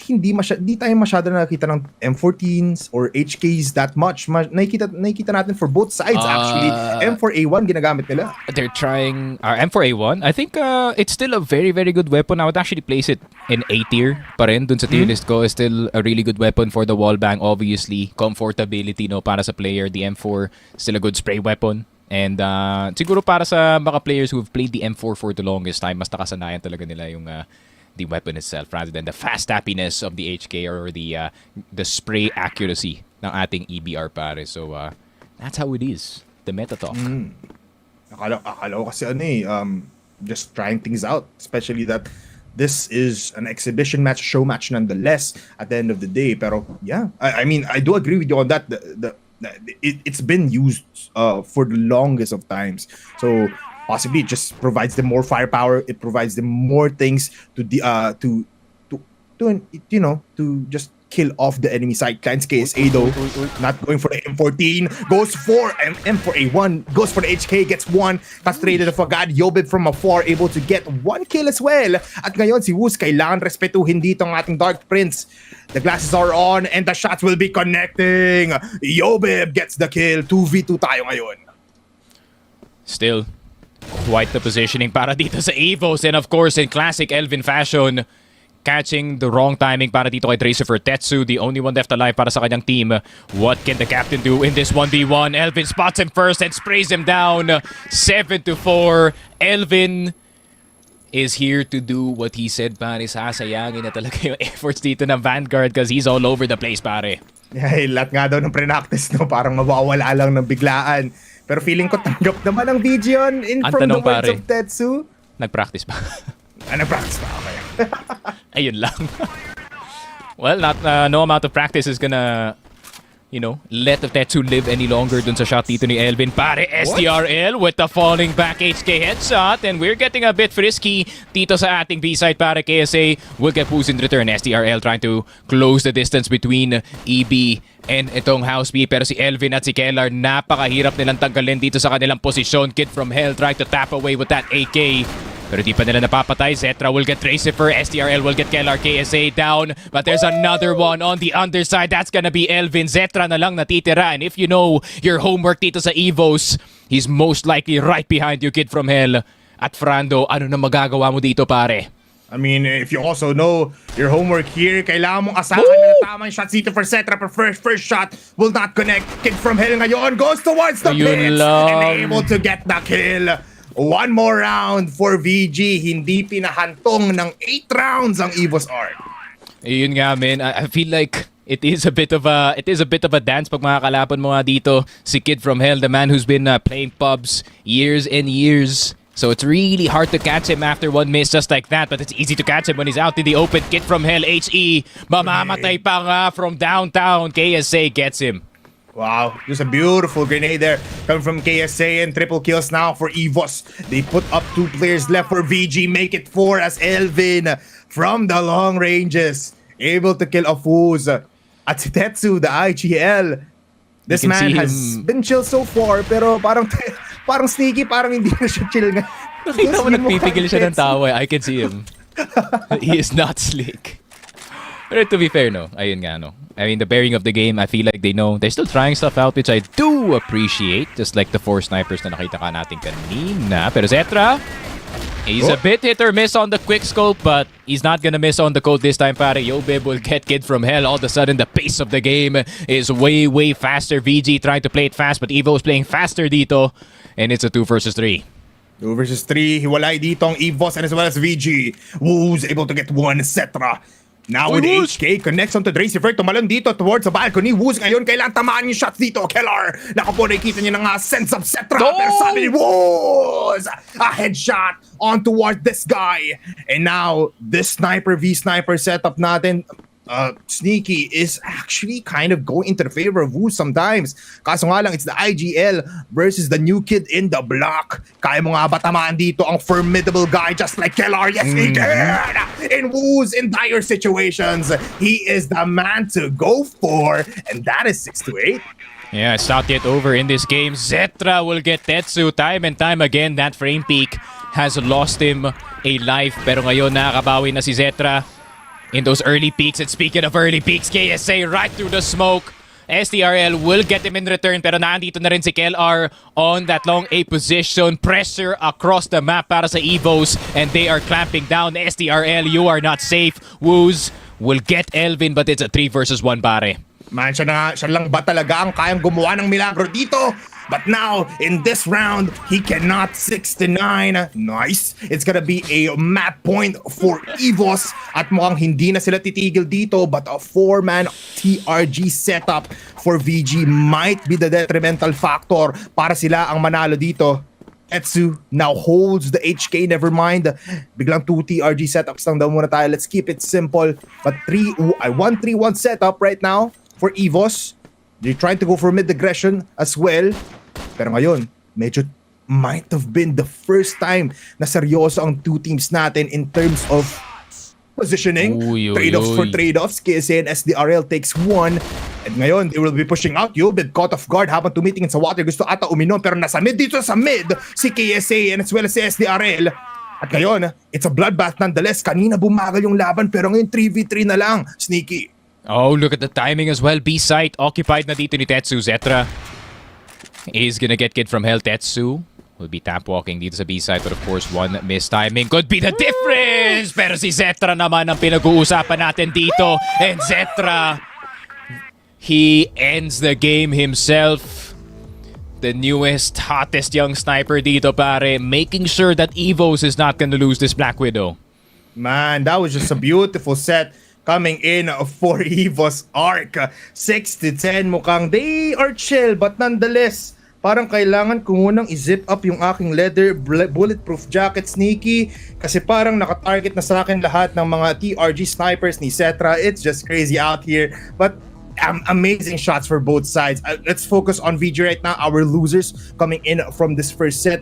di tayo masyado nakikita ng M14s or HKs that much? Nakikita natin for both sides actually. M4A1 ginagamit nila.
They're trying M4A1. I think it's still a very, very good weapon. I would actually place it in A tier pa rin. Dun sa tier list ko, is still a really good weapon for the wallbang. Obviously, comfortability no para sa player. The M4 still a good spray weapon. And siguro para sa mga players who've played the M4 for the longest time, mas nakasanayan talaga nila yung the weapon itself rather than the fast happiness of the HK or the spray accuracy ng ating EBR pare. So that's how it is. The meta talk.
Akala ko kasi just trying things out, especially that this is an exhibition match, show match nonetheless at the end of the day. Pero yeah, I mean, I do agree with you on that. It's been used for the longest of times. So possibly it just provides them more firepower. It provides them more things to just kill off the enemy side. Clients KSA though, not going for the M14, goes for M4A1, goes for the HK, gets one, castrated of agad. Yobib from afar, able to get one kill as well. At ngayon si Wuz, kailangan respetuhin dito ang ating Dark Prince. The glasses are on and the shots will be connecting. Yobib gets the kill. 2v2 tayo ngayon.
Still, quite the positioning para dito sa EVOS, and of course in classic Elvin fashion, catching the wrong timing para dito kay Tracer for Tetsu, the only one left alive para sa kanyang team. What can the captain do in this 1v1? Elvin spots him first and sprays him down. 7-4. Elvin is here to do what he said, pare. Sasayangin na talaga yung efforts dito ng Vanguard because he's all over the place, pare.
Yeah, lahat nga daw ng pre-practice, no? Parang mawawala lang ng biglaan. Pero feeling ko tanggap naman ang video in from the words of Tetsu.
Nag-practice ba?
Nag-practice ba? Okay.
Ayun lang. Well, no amount of practice is gonna, let the Tetsu live any longer dun sa shot dito ni Elvin. Pare, STRL with the falling back HK headshot, and we're getting a bit frisky dito sa ating B-side. Pare, KSA will get boost in return. STRL trying to close the distance between EB and itong House B, pero si Elvin at si Kellar napakahirap nilang tanggalin dito sa kanilang posisyon. Kid from Hell trying to tap away with that AK, pero di pa nila napapatay. Zetra will get Tracifer, STRL will get Kellar, KSA down, but there's another one on the underside. That's gonna be Elvin. Zetra na lang natitira, and if you know your homework dito sa EVOS, he's most likely right behind you, Kid from Hell. At Frando, ano na magagawa mo dito, pare?
I mean, if you also know your homework here, kailangan mong asahan na tamang shots dito for Zetra. For first shot will not connect. Kid from Hell ngayon goes towards the blitz and able to get the kill. One more round for VG. Hindi pinahantong ng 8 rounds ang EVOS ARC.
Ayun nga, man. I feel like it is a bit of a dance pag makakalaban mo nga dito si Kid from Hell, the man who's been playing pubs years and years. So it's really hard to catch him after one miss just like that, but it's easy to catch him when he's out in the open. Kid from Hell, HE, mamamatay pa nga from downtown. KSA gets him.
Wow, just a beautiful grenade there coming from KSA, and triple kills now for EVOS. They put up 2 players left for VG, make it 4 as Elvin from the long ranges able to kill a Fuz. At si Tetsu, the IGL. This man has been chill so far, pero parang sneaky, parang hindi na siya chill nga.
Nakita mo nagpipigil siya ng tawa. I can see him. He is not slick. But to be fair, no. Ayun nga, no. I mean, the bearing of the game, I feel like they know. They're still trying stuff out, which I do appreciate. Just like the 4 snipers na nakita ka natin kanina. Pero Zetra, he's a bit hit or miss on the quick scope, but he's not gonna miss on the code this time, pare. Yobib will get Kid from Hell. All of a sudden, the pace of the game is way, way faster. VG trying to play it fast, but Evo is playing faster dito. And it's a 2 versus 3.
2 versus 3. Hiwalay dito ang EVOS and as well as VG. Woo's able to get one, etc. Now with HK, connects onto Dracifer, tumalon dito towards the balcony. Woo's ngayon, kailangan tamaan yung shots dito. Kellar, nakapo, nakikita niya ng sense of Cetra. Pero sabi ni Woo's, a headshot on towards this guy. And now, this sniper v sniper setup natin, Sneaky is actually kind of going into the favor of Wu sometimes. Kaso nga lang, it's the IGL versus the new kid in the block. Kaya mo nga ba tamaan dito ang formidable guy just like Kellar? Yes, he did! In Wu's entire situations, he is the man to go for, and that is 6-8.
Yeah, it's not yet over in this game. Zetra will get Tetsu time and time again. That frame peak has lost him a life, pero ngayon nakakabawi na si Zetra. in those early peaks. And speaking of early peaks, KSA right through the smoke. SDRL will get him in return, pero nandito na rin si KLR on that long A position. Pressure across the map para sa EVOS, and they are clamping down. SDRL, you are not safe. Woos will get Elvin, but it's a 3 versus 1 pare.
Man, siya lang ba talaga ang kayang gumawa ng milagro dito? But now, in this round, he cannot 6-9. Nice. It's gonna be a map point for EVOS. At mukhang hindi na sila titigil dito, but a 4-man TRG setup for VG might be the detrimental factor para sila ang manalo dito. Etsu now holds the HK, never mind. Biglang 2 TRG setups lang daw muna tayo. Let's keep it simple. But 1-3-1 setup right now for EVOS. They're trying to go for mid-aggression as well. Pero ngayon, medyo might have been the first time na seryoso ang two teams natin in terms of positioning. Trade-offs for trade-offs. KSA and SDRL takes 1. And ngayon, they will be pushing out. Yobid caught off guard habang tumitingin sa water. Gusto ata uminom pero nasa mid dito sa mid si KSA and as well as si SDRL. At ngayon, it's a bloodbath nonetheless. Kanina bumagal yung laban pero ngayon 3v3 na lang. Sneaky.
Oh, look at the timing as well. B site occupied na dito ni Tetsu. Zetra is gonna get kid from hell. Tetsu will be tap walking dito sa B site, but of course one missed timing could be the difference. Pero si Zetra naman ang pinag-uusapan natin dito. And Zetra, he ends the game himself. The newest, hottest young sniper dito pare, making sure that EVOS is not gonna lose this Black Widow.
Man, that was just a beautiful set coming in for EVOS ARC. 6-10, mukhang they are chill, but nonetheless, parang kailangan ko munang i-zip up yung aking leather bulletproof jacket, Sneaky, kasi parang nakatarget na sa akin lahat ng mga TRG snipers ni Cetra. It's just crazy out here, but amazing shots for both sides. Let's focus on VG right now, our losers coming in from this first set.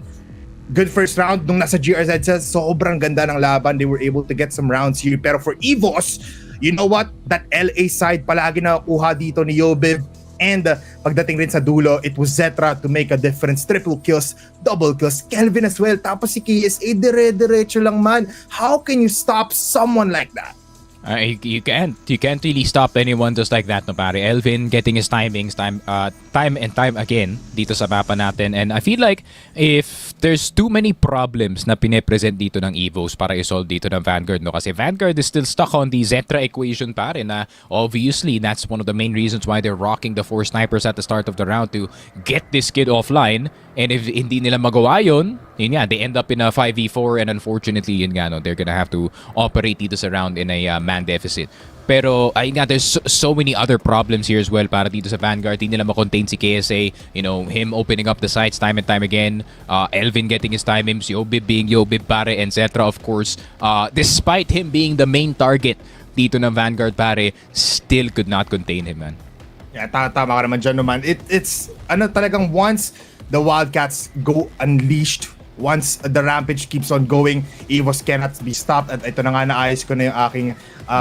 Good first round nung nasa GRZ says sobrang ganda ng laban. They were able to get some rounds here. Pero for EVOS, you know what? That LA side palagi na kuha dito ni Yobib. And pagdating rin sa dulo, it was Zetra to make a difference. Triple kills, double kills, Kelvin as well. Tapos si KSA, dire-diretso lang man. How can you stop someone like that?
You can't really stop anyone just like that, no pare. Elvin getting his timings time and time again dito sa mapa natin, and I feel like if there's too many problems na pine-present dito ng EVOS para i-solve dito ng Vanguard, no, kasi Vanguard is still stuck on the Zetra equation pare, na obviously that's one of the main reasons why they're rocking the 4 snipers at the start of the round to get this kid offline. And if hindi nila magawa yun nga, they end up in a 5v4, and unfortunately yun nga, no, they're gonna have to operate dito sa round in a man deficit. Pero ayun nga, there's so many other problems here as well para dito sa Vanguard. Hindi nila makontain si KSA, you know, him opening up the sites time and time again, Elvin getting his times, Yobib being Yobib pare, and Cetra of course, despite him being the main target dito ng Vanguard pare, still could not contain him, man.
Yeah, tama ka naman dyan naman. It's talagang once the Wildcats go unleashed, once the rampage keeps on going, EVOS cannot be stopped. At ito na nga, naayos ko na yung aking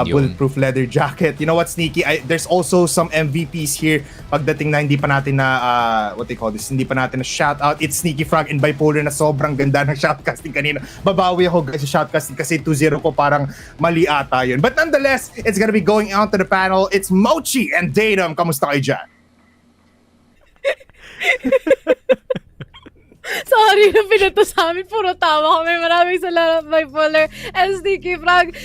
bulletproof leather jacket. You know what, Sneaky? There's also some MVPs here pagdating na hindi pa natin na, what they call this, hindi pa natin na shoutout. It's Sneaky Frog and Bipolar na sobrang ganda ng shoutcasting kanina. Babawi ako guys sa shoutcasting kasi 2-0 ko parang mali ata yun. But nonetheless, it's gonna be going out to the panel. It's Mochi and Datum. Kamusta kayo dyan?
Sorry na pinato sa amin. Puro tawa kami. Maraming salamat, Bipolar and Sneaky Frog.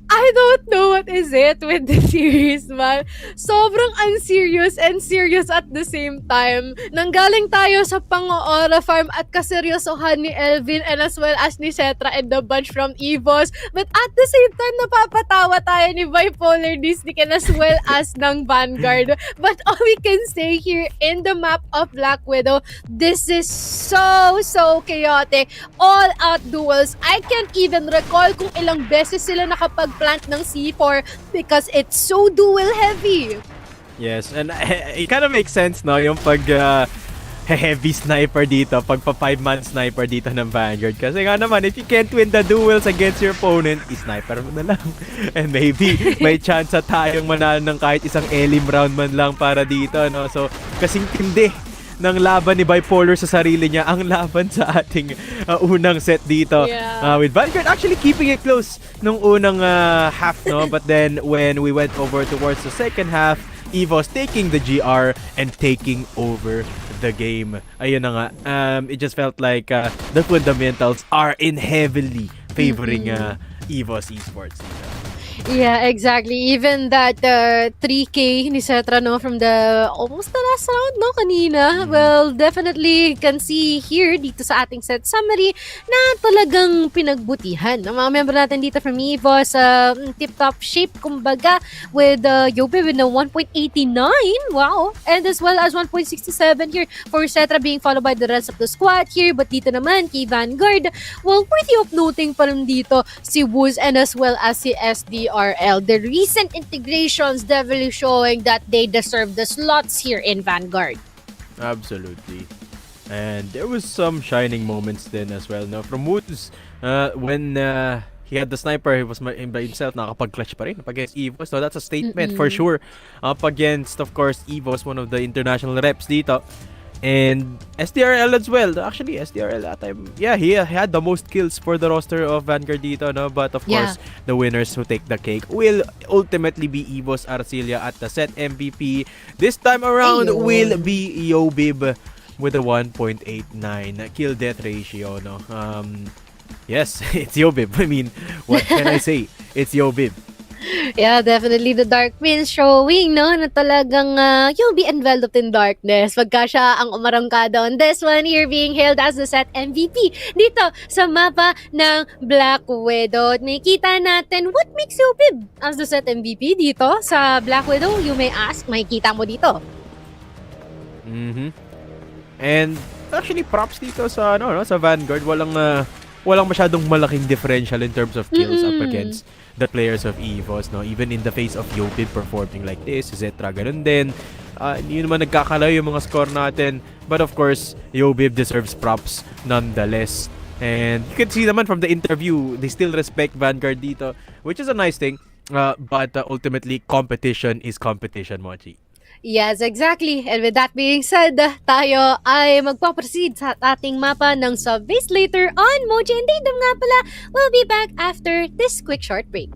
I don't know what is it with the series, man. Sobrang unserious and serious at the same time. Nanggaling tayo sa pang-Aura Farm at kaseryosohan ni Elvin and as well as ni Cetra and the bunch from EVOS. But at the same time, napapatawa tayo ni Bipolar, Disney, and as well as ng Vanguard. But all we can say here in the map of Black Widow, this is so chaotic. All-out duels. I can't even recall kung ilang beses sila nakapag-plant ng C4 because it's so duel heavy.
Yes, and it kind of makes sense, no? Yung pag heavy sniper dito, pag pa 5-man sniper dito ng Vanguard. Kasi nga naman, if you can't win the duels against your opponent, i-sniper mo na lang. And maybe may chance tayong manalo ng kahit isang elim round man lang para dito, no? So, kasing tindi ng laban ni Bipolar sa sarili niya ang laban sa ating unang set dito.
Yeah.
With Vanguard actually keeping it close nung unang half, no? But then when we went over towards the second half, EVOS taking the GR and taking over the game. Ayun na nga. It just felt like the fundamentals are in heavily favoring EVOS Esports dito.
Yeah, exactly. Even that 3K ni Cetra, no, from the almost the last round, no, kanina. Well, definitely can see here dito sa ating set summary na talagang pinagbutihan ng mga member natin dito from EVOS. Tip-top shape, kumbaga, with Yobe with a 1.89. Wow. And as well as 1.67 here for Cetra being followed by the rest of the squad here. But dito naman, kay Vanguard, well, worthy of noting pa rin dito si Wooz and as well as si SDRL. The recent integrations definitely showing that they deserve the slots here in Vanguard.
Absolutely. And there was some shining moments then as well, no? From Woods, when he had the sniper, he was by himself, nakakapag-clutch pa rin up against EVOS. So that's a statement for sure. Up against, of course, EVOS, one of the international reps dito. And SDRL as well. Actually, SDRL that time, yeah, he had the most kills for the roster of Vanguard dito, no? But of course, the winners who take the cake will ultimately be EVOS Arcilia at the set MVP. This time around will be Yobib with a 1.89 kill death ratio, no? Yes, it's Yobib. I mean, what can I say? It's Yobib.
Yeah, definitely the Dark Prince showing, no, na talagang you'll be enveloped in darkness pagka siya ang umarangkada on this one here being hailed as the set MVP dito sa mapa ng Black Widow. At makikita natin what makes you bib as the set MVP dito sa Black Widow, you may ask, makikita mo dito.
And actually props dito sa sa Vanguard, walang masyadong malaking differential in terms of kills up against the players of EVOS, no? Even in the face of Yobib performing like this, Zetra ganun din. Hindi naman nagkakalayo yung mga score natin. But of course, Yobib deserves props nonetheless. And you can see naman from the interview, they still respect Vanguard dito, which is a nice thing. But ultimately, competition is competition, Mochi.
Yes, exactly. And with that being said, tayo ay magpaproceed sa ating mapa ng sub-base later on. Moji and Tatum nga pala will be back after this quick short break.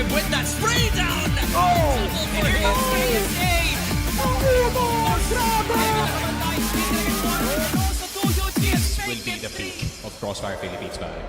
Eve with that spray down.
Will be the peak of Crossfire Philippines pare.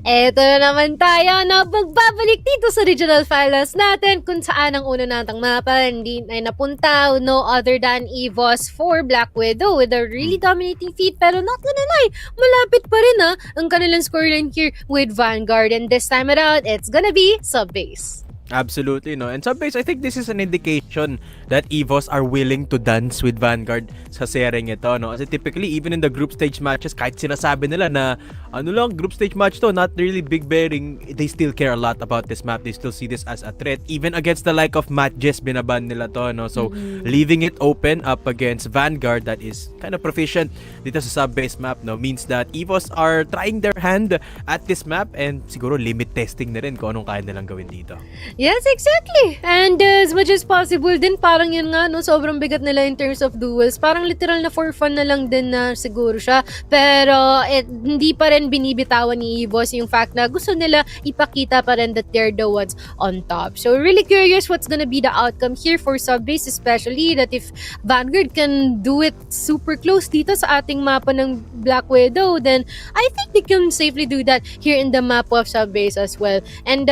Eto na naman tayo na magbabalik dito sa regional finals natin kung saan ang una natang mapa hindi ay napunta no other than EVOS for Black Widow with a really dominating feat, pero not gonna lie, malapit pa rin ang kanilang scoreline here with Vanguard, and this time around it's gonna be sub-base.
Absolutely, no? And sub-base, I think this is an indication that EVOS are willing to dance with Vanguard sa sereng ito, no? Kasi typically, even in the group stage matches, kahit sinasabi nila na ano lang, group stage match to, not really big bearing, they still care a lot about this map. They still see this as a threat. Even against the like of MATTJESS, binaban nila to, no? So, leaving it open up against Vanguard that is kind of proficient dito sa sub-base map, no? Means that EVOS are trying their hand at this map and siguro limit testing na rin kung anong kaya nilang gawin dito.
Yes, exactly. And as much as possible din, parang yun nga, no, sobrang bigat nila in terms of duels. Parang literal na for fun na lang din na siguro siya. Pero hindi pa rin binibitawan ni EVOS yung fact na gusto nila ipakita pa rin that they're the ones on top. So really curious what's gonna be the outcome here for sub-base, especially that if Vanguard can do it super close dito sa ating mapa ng Black Widow, then I think they can safely do that here in the map of sub-base as well. And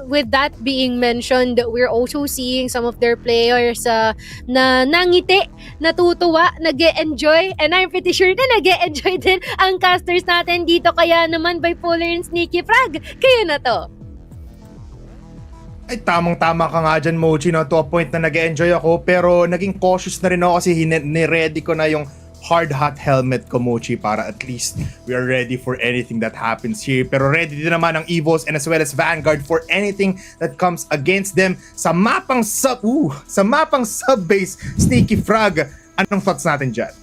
with that being mentioned, we're also seeing some of their players na nangiti, natutuwa, nag-e-enjoy, and I'm pretty sure na nag-e-enjoy din ang casters natin dito. Kaya naman bipolar and sneaky frag, kayo na to.
Ay, tamang-tama ka nga dyan, Mochi, no? To a point na nag-enjoy ako, pero naging cautious na rin ako kasi ni-ready ko na yung hard hat helmet ko, Mochi, para at least we are ready for anything that happens here. Pero ready din naman ang EVOS and as well as Vanguard for anything that comes against them sa mapang sub-base sneaky frag. Anong thoughts natin dyan?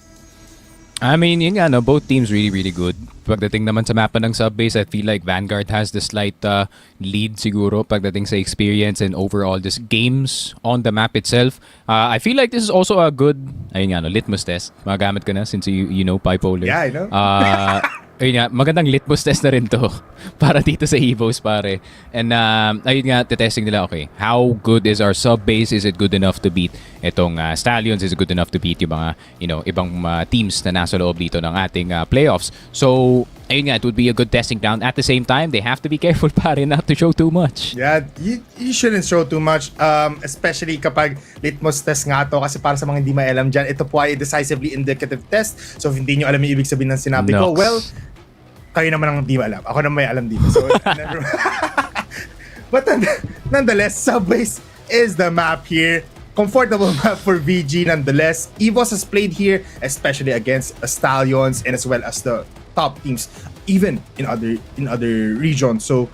I mean, yun nga, no, both teams really good. Pagdating naman sa mapa ng sub-base, I feel like Vanguard has the slight lead siguro pagdating sa experience and overall just games on the map itself. I feel like this is also a good, ayun nga, no, litmus test. Magamit ka na since you know bipolar.
Yeah, I know.
Ayun nga, magandang litmus test na rin to para dito sa EVOS, pare. And ayun nga, testing nila, okay, how good is our sub-base? Is it good enough to beat itong Stallions? Is it good enough to beat yung mga, ibang teams na nasa loob dito ng ating playoffs? So, ayun nga, it would be a good testing ground. At the same time, they have to be careful, pare, not to show too much.
Yeah, you shouldn't show too much, especially kapag litmus test nga to, kasi para sa mga hindi maalam dyan, ito po ay decisively indicative test. So, if hindi nyo alam yung ibig sabihin ng sinabi ko, well, kayo naman ang di alam. Ako naman may alam dito. So, but nonetheless, sub-base is the map here. Comfortable map for VG nonetheless. EVOS has played here, especially against Stallions and as well as the top teams, even in other regions. So,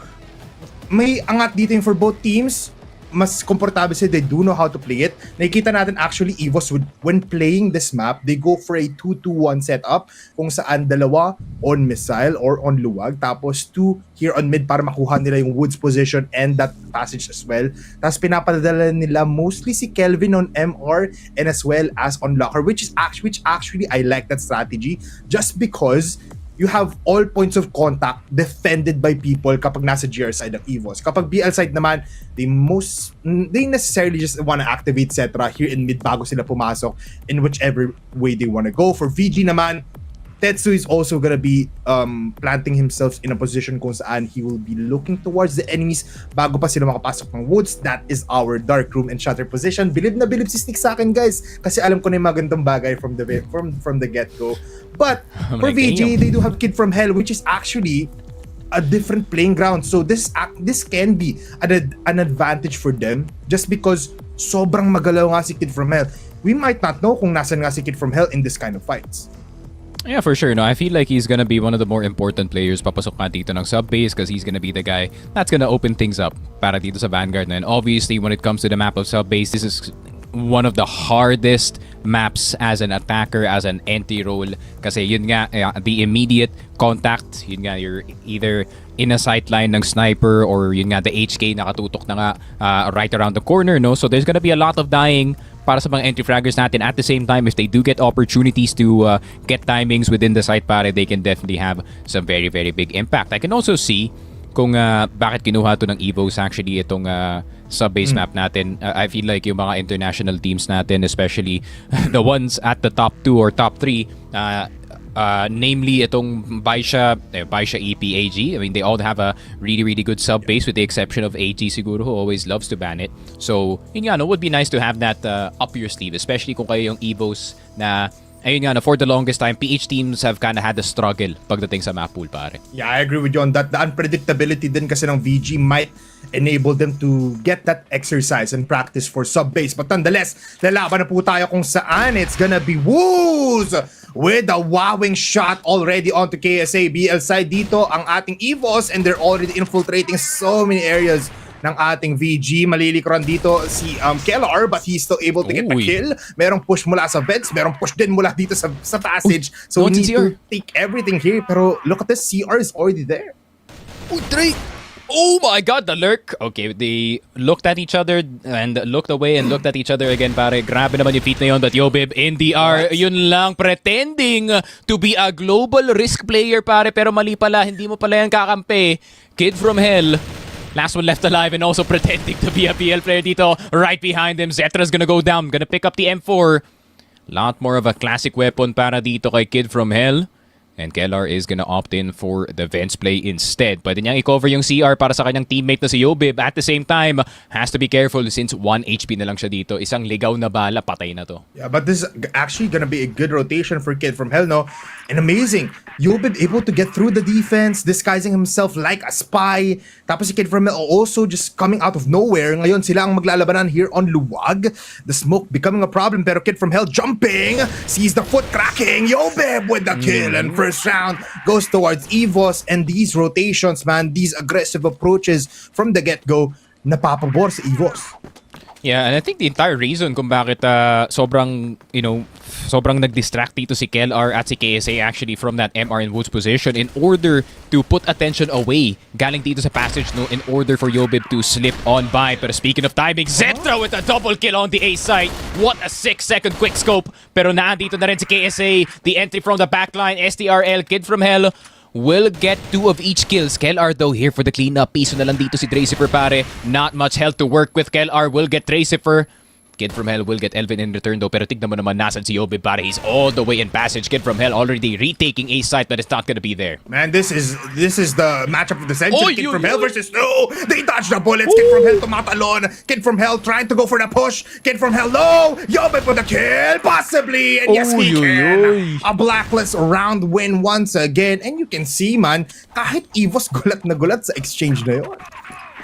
may angat dito yung for both teams. Mas komportable sila, they do know how to play it. Nakikita natin actually EVOS when playing this map, they go for a 2-2-1 setup kung saan dalawa on missile or on luwag, tapos 2 here on mid para makuha nila yung woods position and that passage as well. Tapos pinapadala nila mostly si Kelvin on MR and as well as on locker, which actually I like that strategy just because you have all points of contact defended by people kapag nasa GR side ng EVOS. Kapag BL side naman, they necessarily just want to activate etc. here in mid bago sila pumasok in whichever way they want to go. For VG naman, Tetsu is also gonna be planting himself in a position kung saan he will be looking towards the enemies bago pa sila makapasok ng woods. That is our dark room and shutter position. Bilib na bilib si Sneak sa akin, guys, kasi alam ko na yung magandang bagay from the get-go. But for VG, they do have Kid from Hell, which is actually a different playing ground. So this can be an advantage for them just because sobrang magalaw nga si Kid from Hell. We might not know kung nasan nga si Kid from Hell in this kind of fights.
Yeah, for sure. No, I feel like he's gonna be one of the more important players papasok nga dito ng sub-base because he's gonna be the guy that's gonna open things up para dito sa Vanguard na. And obviously, when it comes to the map of sub-base, this is one of the hardest maps as an attacker, as an entry role. Kasi yun nga, the immediate contact, yun nga, you're either in a sight line ng sniper or yun nga, the HK nakatutok na nga right around the corner, no? So there's gonna be a lot of dying para sa mga entry fraggers natin. At the same time, if they do get opportunities to get timings within the site, pare, they can definitely have some very, very big impact. I can also see kung bakit kinuha to ng EVOS actually itong sub-base map natin. I feel like yung mga international teams natin, especially the ones at the top 2 or top 3, namely itong Baisha EP AG. I mean, they all have a really, really good sub-base with the exception of AG siguro, who always loves to ban it. So, yun nga, no, would be nice to have that up your sleeve, especially kung kayo yung EVOS na ayun nga, for the longest time, PH teams have kind of had a struggle pagdating sa map pool, pare.
Yeah, I agree with you on that. The unpredictability din kasi ng VG might enable them to get that exercise and practice for sub-base. But nonetheless, lalaban na po tayo kung saan. It's gonna be Woos with a wowing shot already onto KSA. BL side dito ang ating EVOS, and they're already infiltrating so many areas ng ating VG. Malilikran dito si Kellar, but he's still able to get the kill. Merong push mula sa vents, merong push din mula dito sa passage. So we need to take everything here. Pero look at this, CR is already there.
Oh my god, the lurk! Okay, they looked at each other and looked away and looked at each other again, pare. Grabe naman yung feat na yun, that Yobib in the R, yun lang, pretending to be a global risk player, pare. Pero mali pala, hindi mo pala yan kakampi. Kid from Hell. Last one left alive and also pretending to be a PL player dito. Right behind him, Zetra's gonna go down. Gonna pick up the M4. Lot more of a classic weapon para dito kay Kid from Hell. And Kellar is gonna opt in for the Vents play instead. Pwede niyang i-cover yung CR para sa kanyang teammate na si Yobib. At the same time, has to be careful since 1 HP na lang siya dito. Isang ligaw na bala, patay na to.
Yeah, but this is actually gonna be a good rotation for Kid from Hell, no? And amazing, Yobib able to get through the defense, disguising himself like a spy. Tapos si Kid from Hell also just coming out of nowhere. Ngayon sila ang maglalabanan here on Luwag. The smoke becoming a problem, pero Kid from Hell jumping, sees the foot cracking. Yobib with the kill, and first round goes towards EVOS. And these rotations, man, these aggressive approaches from the get-go, napapabor sa EVOS.
Yeah, and I think the entire reason kung bakit sobrang nag-distract dito si Kellar at si KSA actually from that MR and Woods position in order to put attention away galing dito sa passage, no, in order for Yobib to slip on by. Pero speaking of timing, Zetra with a double kill on the A site. What a 6-second quick scope. Pero naandito na rin si KSA. The entry from the backline, STRL, Kid from Hell will get 2 of each kills. Kellar though here for the cleanup. Piso na lang dito si Tracifer, pare. Not much health to work with. Kellar will get Tracifer. Kid from Hell will get Elvin in return though. Pero tignan mo naman nasan si Yobib, pare. He's all the way in passage. Kid from Hell already retaking A site, but it's not gonna be there.
Man, this is the matchup of the century. Kid from Hell versus no. They dodge the bullets. Kid from Hell tumatalon. Kid from Hell trying to go for the push. Kid from Hell, no. Yobib with the kill, possibly. And yes, he can. A blacklist round win once again. And you can see, man, kahit EVOS gulat na gulat sa exchange na yun.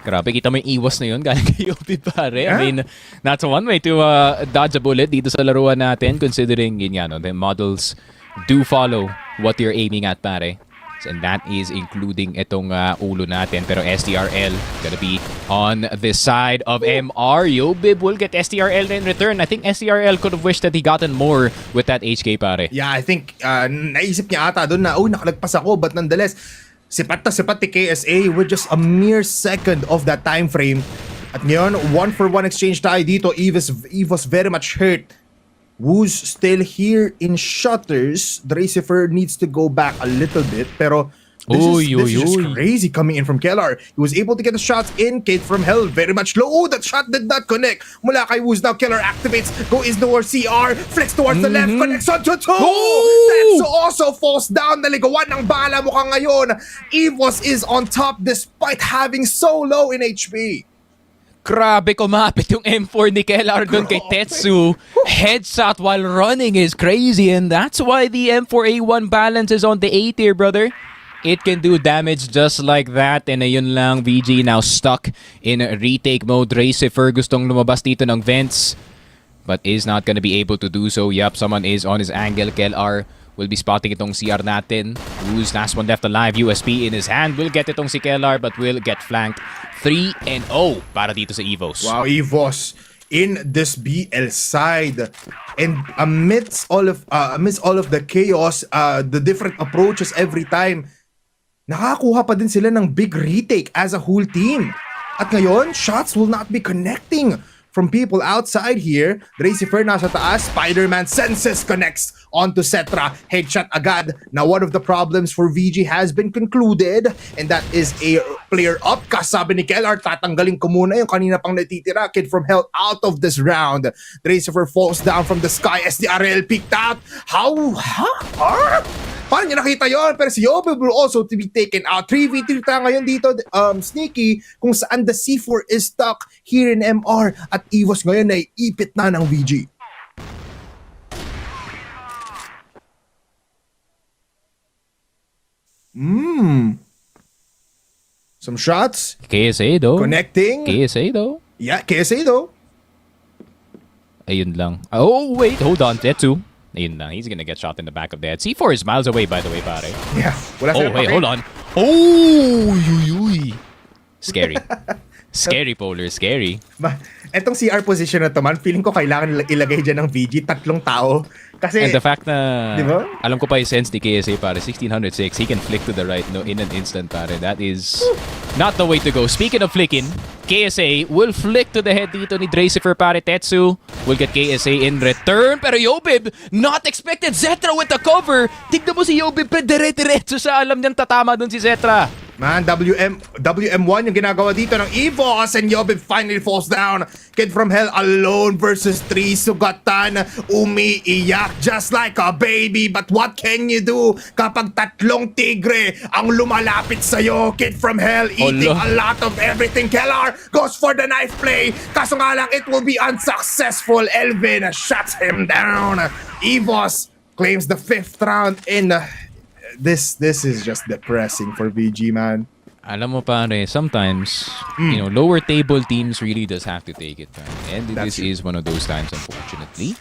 Grabe, kita mo yung iwas na yun galing kay Yobib, pare. I mean, that's one way to dodge a bullet dito sa laruan natin, considering yun nga, no, the models do follow what you're aiming at, pare. And that is including itong ulo natin. Pero STRL gonna be on the side of MR. Yobib will get STRL in return. I think STRL could have wished that he gotten more with that HK, pare.
Yeah, I think naisip niya ata doon na, nakalagpas ako, but nonetheless, sipat ni KSA with just a mere second of that time frame. At ngayon, 1-for-1 exchange tayo dito. EVOS very much hurt. Woo's still here in shutters. Dracifer needs to go back a little bit, pero this is just crazy coming in from Kellar. He was able to get the shots in. Kid from Hell very much low. Oh, that shot did not connect. Mula kay Woo's now. Kellar activates. Goes towards CR. Flicks towards the left. Connects on to 2. That's also falls down. Naligawan ng bala mo ka ngayon. EVOS is on top despite having so low in HP.
Grabe, kumapit yung M4 ni Kellar doon kay Tetsu. Headshot while running is crazy, and that's why the M4A1 balance is on the A tier, brother. It can do damage just like that. And ayun lang, VG now stuck in retake mode. Dracifer gustong lumabas dito ng vents, but is not gonna be able to do so. Yup, someone is on his angle. Kellar will be spotting itong CR natin. Who's last one left alive? USP in his hand. Will get itong si Kellar, but will get flanked. 3-0 para dito sa EVOS.
Wow, EVOS. in this BL side. And amidst all of the chaos, the different approaches every time, nakakuha pa din sila ng big retake as a whole team. At ngayon, shots will not be connecting from people outside here. Dracifer nasa taas, Spider-Man senses connects onto Cetra. Headshot agad. Now one of the problems for VG has been concluded, and that is a player up. Kasabi ni Kellar, tatanggalin ko muna yung kanina pang natitira. Kid from Hell out of this round. Dracifer falls down from the sky. SDRL peeked out. How? Paano niya nakita yon? Pero si Yobe will also to be taken out. 3v3 tayo ngayon dito, Sneaky, kung saan the C4 is stuck here in MR at EVOS ngayon ay ipit na ng VG. Some shots.
KSA though.
Connecting.
KSA though.
Yeah, KSA though.
Ayun lang. Oh, wait. Hold on. Tetsu. Ayun lang. He's gonna get shot in the back of the head. C4 is miles away, by the way, pare.
Yeah. Wala
Oh, wait. Hold on. Oh, yuy. Scary. Scary, Polar. Scary.
Etong CR position na to, man, feeling ko kailangan ilagay dyan ng VG, 3 tao. Kasi,
And the fact na,
diba?
alam ko pa yung sense ni KSA, pare, 1606, he can flick to the right no in an instant, pare. That is not the way to go. Speaking of flicking, KSA will flick to the head dito ni Dracifer, pare. Tetsu will get KSA in return. Pero Yobib, not expected. Zetra with the cover. Tignan mo si Yobib, dire-diretso sa alam niyang tatama dun si Zetra.
Man, WM1 yung ginagawa dito ng EVOS, and Yobib finally falls down. Kid from Hell alone versus 3 sugatan. Umiiyak just like a baby. But what can you do kapag 3 tigre ang lumalapit sa'yo? Kid from Hell eating a lot of everything. Kellar goes for the knife play. Kaso nga lang, it will be unsuccessful. Elvin shuts him down. EVOS claims the 5th round in this is just depressing for VG, man.
Alam mo pare, sometimes, you know, lower table teams really does have to take it, man. And this is one of those times, unfortunately.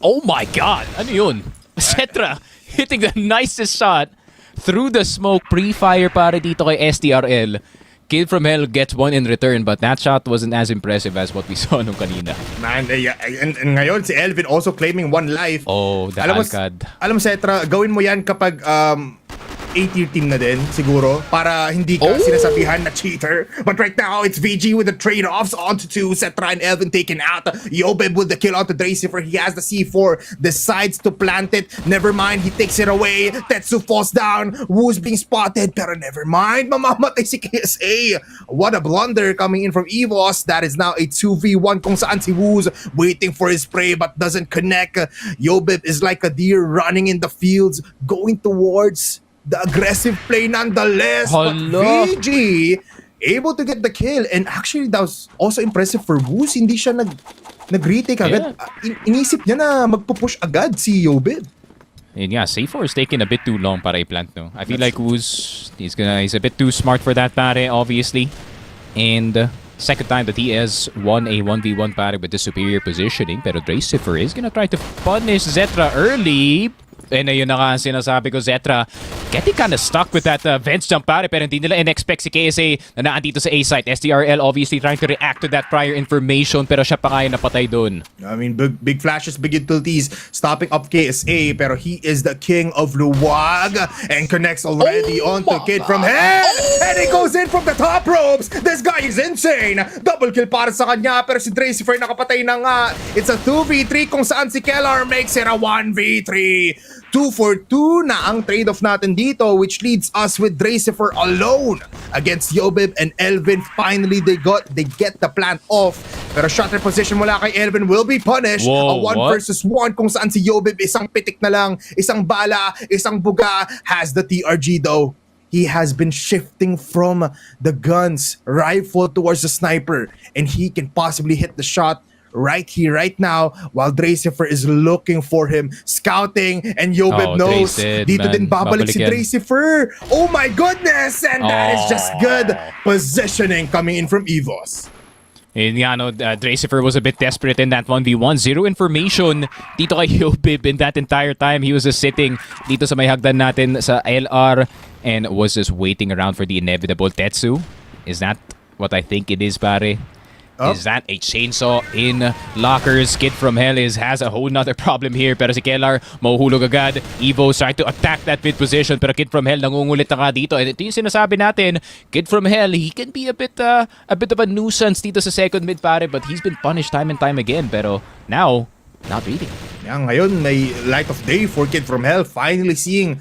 Oh my God! Ano yun? Cetra hitting the nicest shot through the smoke. Pre-fire pare dito kay STRL. Kid from Hell gets one in return, but that shot wasn't as impressive as what we saw nung kanina.
Man, and ngayon si Elvin also claiming 1 life.
Oh, the Alcad.
Alam mo, Cetra, gawin mo yan kapag A-tier team na din, siguro, para hindi ka sinasabihan na cheater. But right now, it's VG with the trade-offs onto 2. Cetra and Elvin taken out. Yobib with the kill onto Dracifer. He has the C4, decides to plant it. Never mind, he takes it away. Tetsu falls down. Woo's being spotted, pero never mind. Mamamatay si KSA. What a blunder coming in from EVOS. That is now a 2v1 kung saan si Woo's waiting for his prey but doesn't connect. Yobib is like a deer running in the fields, going towards the aggressive play nonetheless. But VG able to get the kill, and actually that was also impressive for Woos. Hindi siya nag-retake agad. Inisip niya na magpupush agad si Yobib.
And yeah, C4 is taking a bit too long para i-plant, no? I feel like Woos, he's a bit too smart for that, pare, obviously. And second time that he has won a 1v1, pare, with the superior positioning. Pero Dracifer is gonna try to punish Zetra early. And ayun na nga ang sinasabi ko, Zetra getting kind of stuck with that vents jump, pare, pero hindi nila in-expect si KSA na naandito sa A-site. STRL obviously trying to react to that prior information, pero siya pa kaya napatay dun.
I mean, big flashes, big utilities, stopping up KSA, pero he is the king of Luwag and connects already onto Kid from Hell. And he goes in from the top ropes. This guy is insane. Double kill para sa kanya, pero si Dracifer nakapatay na nga. It's a 2v3 kung saan si Kellar makes it a 1v3. 2 for 2 na ang trade-off natin dito, which leads us with Dracifer alone against Yobib and Elvin. Finally, they get the plant off. Pero shot reposition mula kay Elvin will be punished.
Whoa,
a 1 versus 1 kung saan si Yobib isang pitik na lang, isang bala, isang buga, has the TRG though. He has been shifting from the guns rifle towards the sniper, and he can possibly hit the shot right here, right now, while Dracifer is looking for him, scouting, and Yobib knows dito din babalik si Dracifer. Oh my goodness! And that is just good positioning coming in from EVOS.
And yeah, no, Dracifer was a bit desperate in that 1v1. Zero information dito kay Yobib in that entire time. He was just sitting dito sa may hagdan natin sa LR and was just waiting around for the inevitable Tetsu. Is that what I think it is, pare? Is that a chainsaw in lockers? Kid from Hell has a whole nother problem here. Pero si Kellar, mahuhulog agad. EVOS trying to attack that mid position. Pero Kid from Hell nangungulit na nga dito. And ito yung sinasabi natin, Kid from Hell, he can be a bit of a nuisance dito sa second mid pare. But he's been punished time and time again. Pero now, not really.
Yeah, ngayon may light of day for Kid from Hell. Finally seeing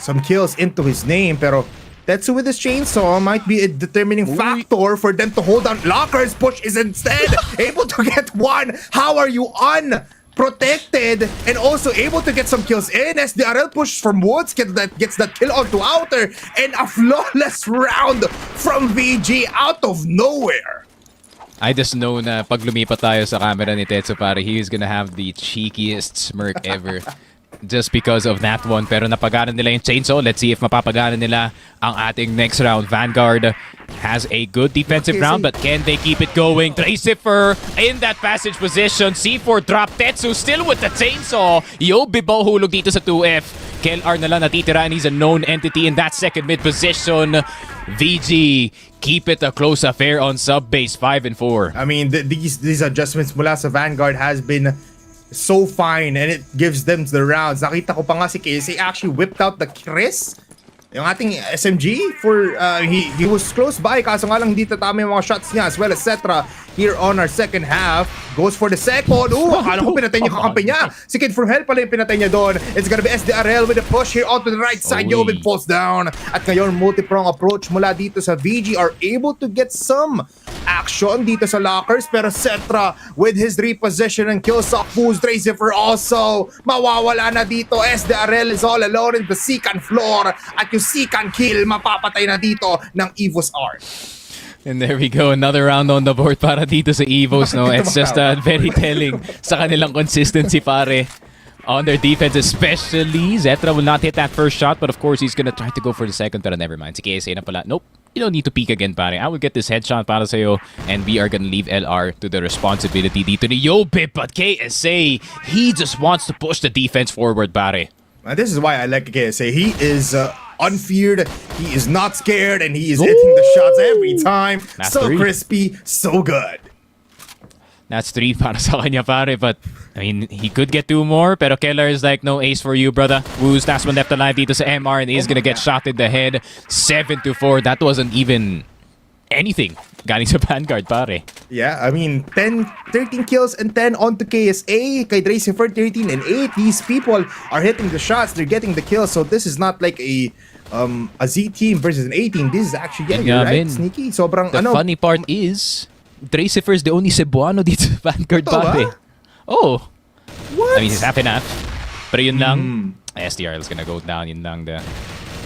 some kills into his name. Pero Tetsu with his chainsaw might be a determining factor for them to hold on. Lockers push is instead able to get one. How are you unprotected and also able to get some kills in as the RL push from Woods gets that kill onto Outer and a flawless round from VG out of nowhere.
I just know na pag lumipat tayo sa camera ni Tetsu pare, he is gonna have the cheekiest smirk ever. Just because of that one. Pero napagana nila yung chainsaw. Let's see if mapapagana nila ang ating next round. Vanguard has a good defensive round, but can they keep it going? Tracifer in that passage position. C4 drop. Tetsu still with the chainsaw. Yobi hulog dito sa 2F. KLR na lang natitira and he's a known entity in that second mid position. VG, keep it a close affair on sub base 5 and 4.
I mean, these adjustments mula sa Vanguard has been so fine and it gives them the rounds. Nakita ko pa nga si KSA actually whipped out the Chris, yung ating SMG for he was close by kaso nga lang dito tama yung mga shots niya as well as Cetra here on our second half. Goes for the second. Akala ko pinatay niya kakampi niya. Si Kid from Hell pala yung pinatay niya doon. It's gonna be SDRL with a push here onto the right side. Yobin falls down. At ngayon, multi-prong approach mula dito sa VG are able to get some action dito sa lockers. Pero Cetra with his reposition and kill sock fools. Tracifer also mawawala na dito. SDRL is all alone in the second floor. At yung second kill mapapatay na dito ng EVOS ARC.
And there we go, another round on the board para dito sa EVOS, no? It's just very telling sa kanilang consistency, pare. On their defense, especially. Zetra will not hit that first shot, but of course, he's gonna try to go for the second, pero never mind. Si KSA na pala. Nope, you don't need to peek again, pare. I will get this headshot para sa'yo, and we are gonna leave LR to the responsibility dito ni Yobip, but KSA, he just wants to push the defense forward, pare.
This is why I like KSA. He is unfeared, he is not scared, and he is hitting the shots every time.
That's
so
3.
crispy, so good.
That's 3 para sa kanya, pare, but I mean, he could get 2 more, pero Keller is like, no ace for you, brother. Woos, last one left alive dito sa MR, and he's gonna get shot in the head. 7-4, that wasn't even anything galing sa Vanguard, pare.
Yeah, I mean, 13 kills and 10 onto KSA. Kay Tracifer, 13 and 8. These people are hitting the shots, they're getting the kills, so this is not like a Z team versus an A team. This is actually, yeah, you're right, Sneaky. Sobrang,
the funny part is, Tracifer is the only Cebuano dito sa Vanguard, pare. Oh!
What?
I mean, he's half and half. Pero yun lang, SDR is gonna go down. Yun lang, the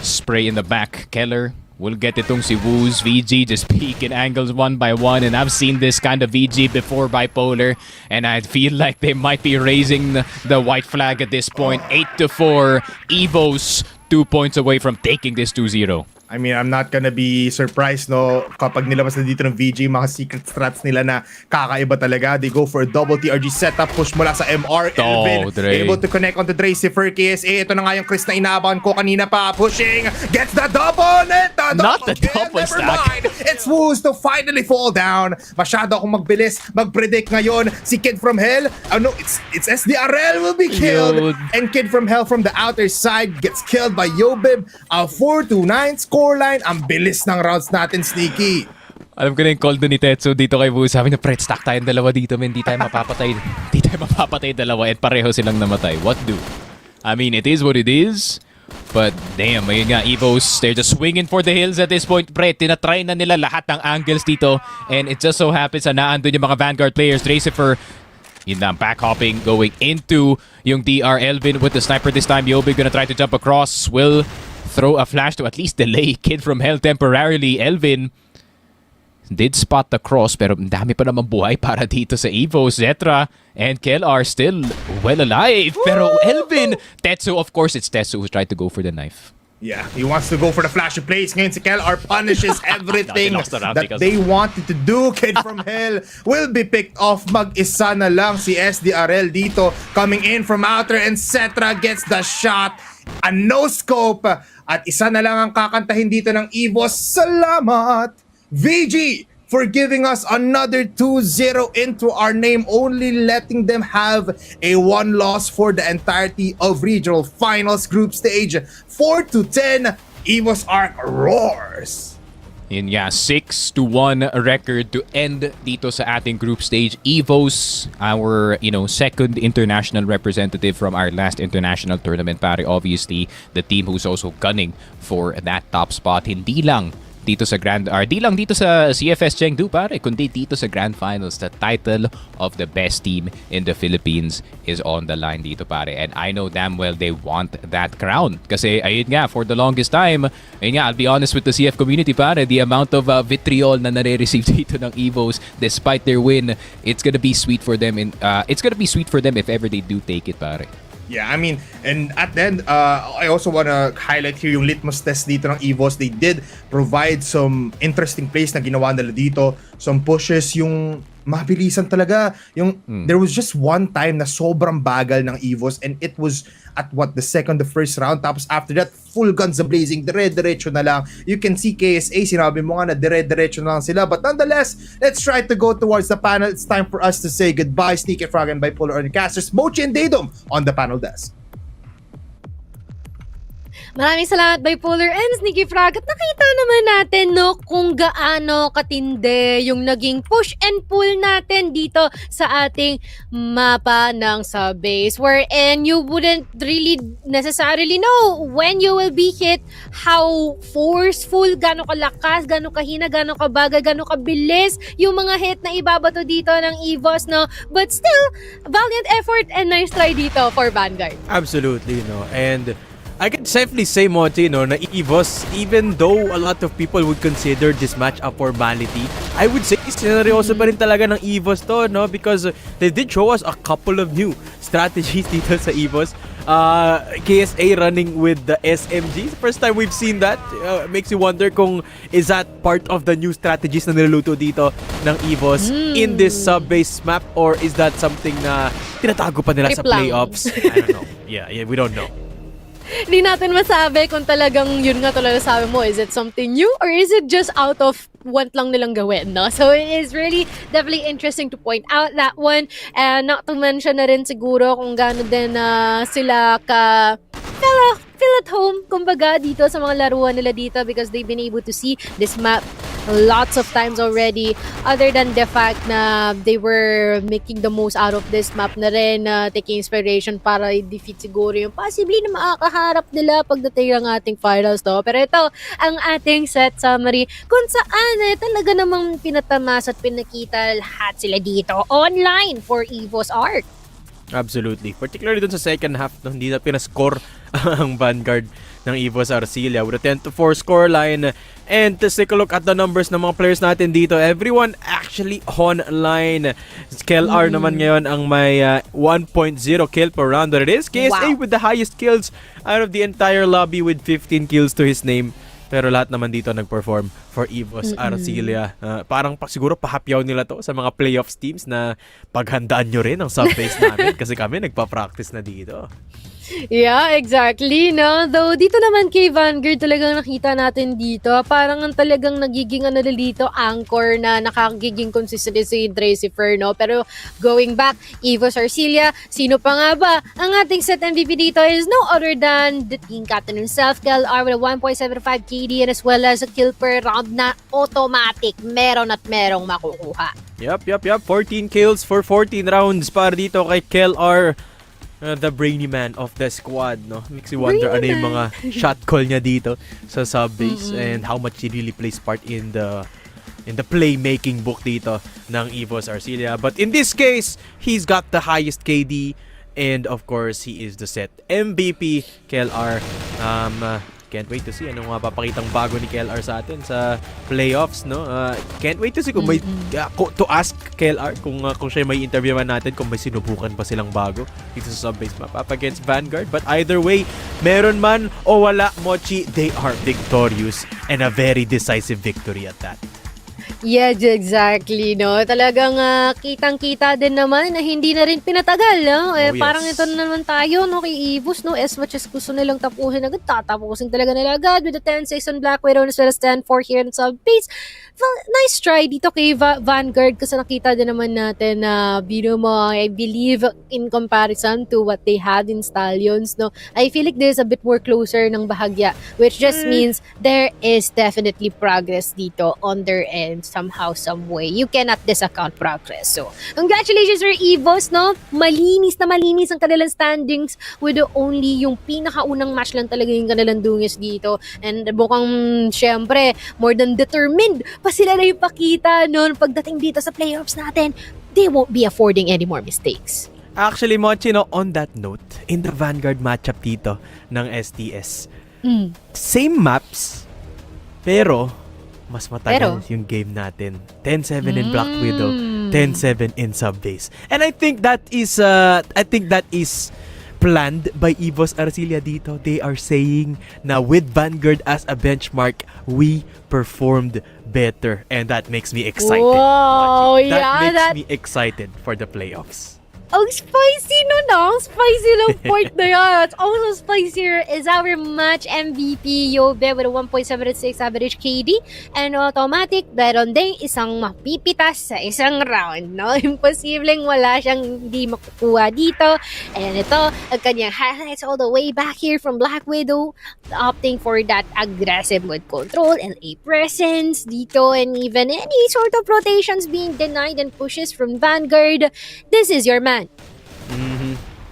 spray in the back. Keller will get itong si Woos. VG just peeking angles one by one, and I've seen this kind of VG before bipolar, and I feel like they might be raising the white flag at this point. 8-4, EVOS 2 points away from taking this 2-0.
I mean, I'm not gonna be surprised, no, kapag nilabas na dito ng VG, mga secret strats nila na kakaiba talaga. They go for a double TRG setup, push mula sa MR. Elvin, able to connect onto Tracifer. KSA, ito na nga yung Chris na inaabangan ko kanina pa. Pushing, gets the double!
Not the double
Never
stack.
mind. It's Woos to finally fall down. Masyado akong magbilis, mag-predict ngayon. Si Kid from Hell, no, it's SDRL will be killed. And Kid from Hell from the outer side gets killed by Yobib. A 4-9 scoreline. Ang bilis ng rounds natin, Sneaky.
Alam ko na yung call doon ni Tetsu dito kay Woos. Sabi na, Pret, stack tayong dalawa dito, man. Hindi tayo mapapatay. Hindi tayo mapapatay dalawa at pareho silang namatay. What do? I mean, it is what it is. But damn, ayun nga, EVOS, they're just swinging for the hills at this point. Pre, tinatry na nila lahat ng angles dito. And it just so happens na naandun yung mga Vanguard players. Tracifer, yun na, back hopping, going into yung DR. Elvin with the sniper this time. Yobi gonna try to jump across. Will throw a flash to at least delay Kid from Hell temporarily. Elvin did spot the cross, pero dami pa naman buhay para dito sa EVOS. Zetra and Kel are still well alive. Pero Elvin, Tetsu, of course, it's Tetsu who tried to go for the knife.
Yeah, he wants to go for the flash of plays. Ngayon si KLR punishes everything that they wanted to do. Kid from Hell will be picked off. Mag-isa na lang si SDRL dito. Coming in from outer, and Cetra gets the shot. A no-scope. At isa na lang ang kakantahin dito ng EVOS. Salamat! VG for giving us another 2-0 into our name, only letting them have a 1 loss for the entirety of regional finals group stage. 4-10, EVOS ARC roars.
Yun nga, 6-1 record to end dito sa ating group stage. EVOS, our second international representative from our last international tournament, pare. Obviously, the team who's also gunning for that top spot. Hindi lang dito sa di lang dito sa CFS Chengdu, pare, kundi dito sa Grand Finals. The title of the best team in the Philippines is on the line dito, pare. And I know damn well they want that crown. Kasi ayun nga, for the longest time, ayun nga, I'll be honest with the CF community, pare, the amount of vitriol na nare-receive dito ng EVOS despite their win, it's gonna be sweet for them if ever they do take it, pare.
Yeah, I mean, and at the end, I also want to highlight here yung litmus test dito ng EVOS. They did provide some interesting plays na ginawa nila dito. Some pushes, yung mabilisan talaga. There was just one time na sobrang bagal ng EVOS, and it was at the first round. Tapos after that, full guns a-blazing, dire-diretso na lang. You can see KSA, sinabi mo nga na dire-diretso na lang sila. But nonetheless, let's try to go towards the panel. It's time for us to say goodbye. Sneaky Frog and Bipolar Casters, Mochi and Daedom on the panel desk.
Maraming salamat, Bipolar and Sneaky Frog. At nakita naman natin, no, kung gaano katindi yung naging push and pull natin dito sa ating mapa ng sub-base, wherein you wouldn't really necessarily know when you will be hit, how forceful, gaano kalakas, gaano kahina, gaano kabagal, gaano kabilis yung mga hit na ibabato dito ng EVOS, no? But still, valiant effort and nice try dito for Vanguard.
Absolutely, no? And I can safely say, Monty, no, na EVOS, even though a lot of people would consider this match a formality, I would say sineryoso pa rin talaga ng EVOS to, no? Because they did show us a couple of new strategies dito sa EVOS. KSA running with the SMG. First time we've seen that. Makes you wonder kung is that part of the new strategies na niluluto dito ng EVOS in this sub-base map, or is that something na tinatago pa nila sa playoffs? I don't know. Yeah, we don't know.
Hindi natin masabi kung talagang yun nga talaga sabi mo, is it something new or is it just out of want lang nilang gawin, no? So it is really definitely interesting to point out that one, and not to mention na rin siguro kung gaano din sila ka feel at home, kumbaga, dito sa mga laruan nila dito, because they've been able to see this map lots of times already, other than the fact na they were making the most out of this map na rin, taking inspiration para i-defeat siguro yung possibly na makakaharap nila pagdating ng ating finals to. Pero ito, ang ating set summary kung saan talaga namang pinatamas at pinakita lahat sila dito online for EVOS ARC.
Absolutely. Particularly dun sa second half, no, hindi na pinascore ang Vanguard ng EVOS Arcilia with a 10-4 scoreline. And let's take a look at the numbers ng mga players natin dito. Everyone actually online. KLR naman ngayon ang may 1.0 kill per round. But it is KSA with the highest kills out of the entire lobby with 15 kills to his name. Pero lahat naman dito nag-perform for EVOS Arcilia. Parang siguro pahapyaw nila to sa mga playoffs teams na paghandaan nyo rin ang sub-base namin kasi kami nagpa-practice na dito.
Yeah, exactly, no? Though, dito naman kay Vanguard talagang nakita natin dito, parang ang talagang nagiging dito, anchor na nakagiging consistency si Dracifer, no? Pero, going back, EVOS Arcilia, sino pa nga ba? Ang ating set MVP dito is no other than the team captain himself, KLR, with a 1.75 KD and as well as a kill per round na automatic. Meron at merong makukuha.
Yup. 14 kills for 14 rounds para dito kay KLR. The brainy man of the squad, no? Makes you wonder ano yung mga shot call niya dito sa sub-base and how much he really plays part in the playmaking book dito ng EVOS Arcilia. But in this case, he's got the highest KD and of course, he is the set MVP, KLR. Can't wait to see anong papakitang bago ni KLR sa atin sa playoffs, no? Can't wait to see kung may to ask KLR kung siya may interviewan natin kung may sinubukan pa silang bago dito sa sub-base map up against Vanguard. But either way, meron man o wala, Mochi, they are victorious and a very decisive victory at that.
Yes, exactly, no? Talagang kitang-kita din naman na hindi na rin pinatagal, no?
Oh, yes.
Parang ito na naman tayo, no? Kay EVOS, no? As much as gusto nilang tapusin agad, tatapusin talaga nila agad with the 10-6 on Black Widow as well as 10-4 here in sub-base. Well, nice try dito kay Vanguard kasi nakita din naman natin na I believe in comparison to what they had in Stallions, no? I feel like there's a bit more closer ng bahagya, which just means there is definitely progress dito on their end somehow, some way. You cannot disaccount progress. So, congratulations for EVOS, no? Malinis na malinis ang kanilang standings with only yung pinakaunang match lang talaga yung kanilang dungis dito. And mukhang, syempre, more than determined pa sila na ipakita noon pagdating dito sa playoffs natin. They won't be affording any more mistakes.
Actually, Mochi, no, on that note, in the Vanguard matchup dito ng STS, same maps, pero mas matagal yung game natin. 10-7 in Black Widow, 10-7 in Subbase. And I think that is planned by EVOS Arcilia dito. They are saying na with Vanguard as a benchmark, we performed better. And that makes me excited.
Wow,
That makes me excited for the playoffs.
Ang spicy no? Spicy lang point na yan. Also spicier is our match MVP Yobe with a 1.76 average KD and automatic meron ding isang mapipitas sa isang round, no? Imposibleng wala siyang hindi makukuha dito. And ito, ang kanyang highlights all the way back here from Black Widow, opting for that aggressive mode control and a presence dito, and even any sort of rotations being denied and pushes from Vanguard. This is your man.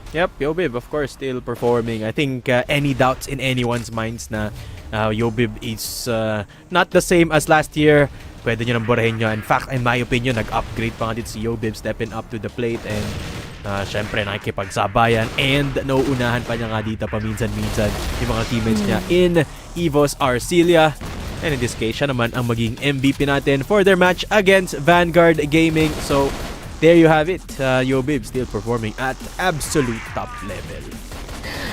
Yep, Yobib, of course, still performing. I think any doubts in anyone's minds na Yobib is not the same as last year, pwede nyo nang borahin nyo. In fact, in my opinion, nag-upgrade pa nga dito si Yobib, stepping up to the plate and syempre nakikipagsabayan and nauunahan pa niya nga dito paminsan-minsan yung mga teammates niya in EVOS Arcilia. And in this case, siya naman ang maging MVP natin for their match against Vanguard Gaming. So, there you have it. Yobib still performing at absolute top level.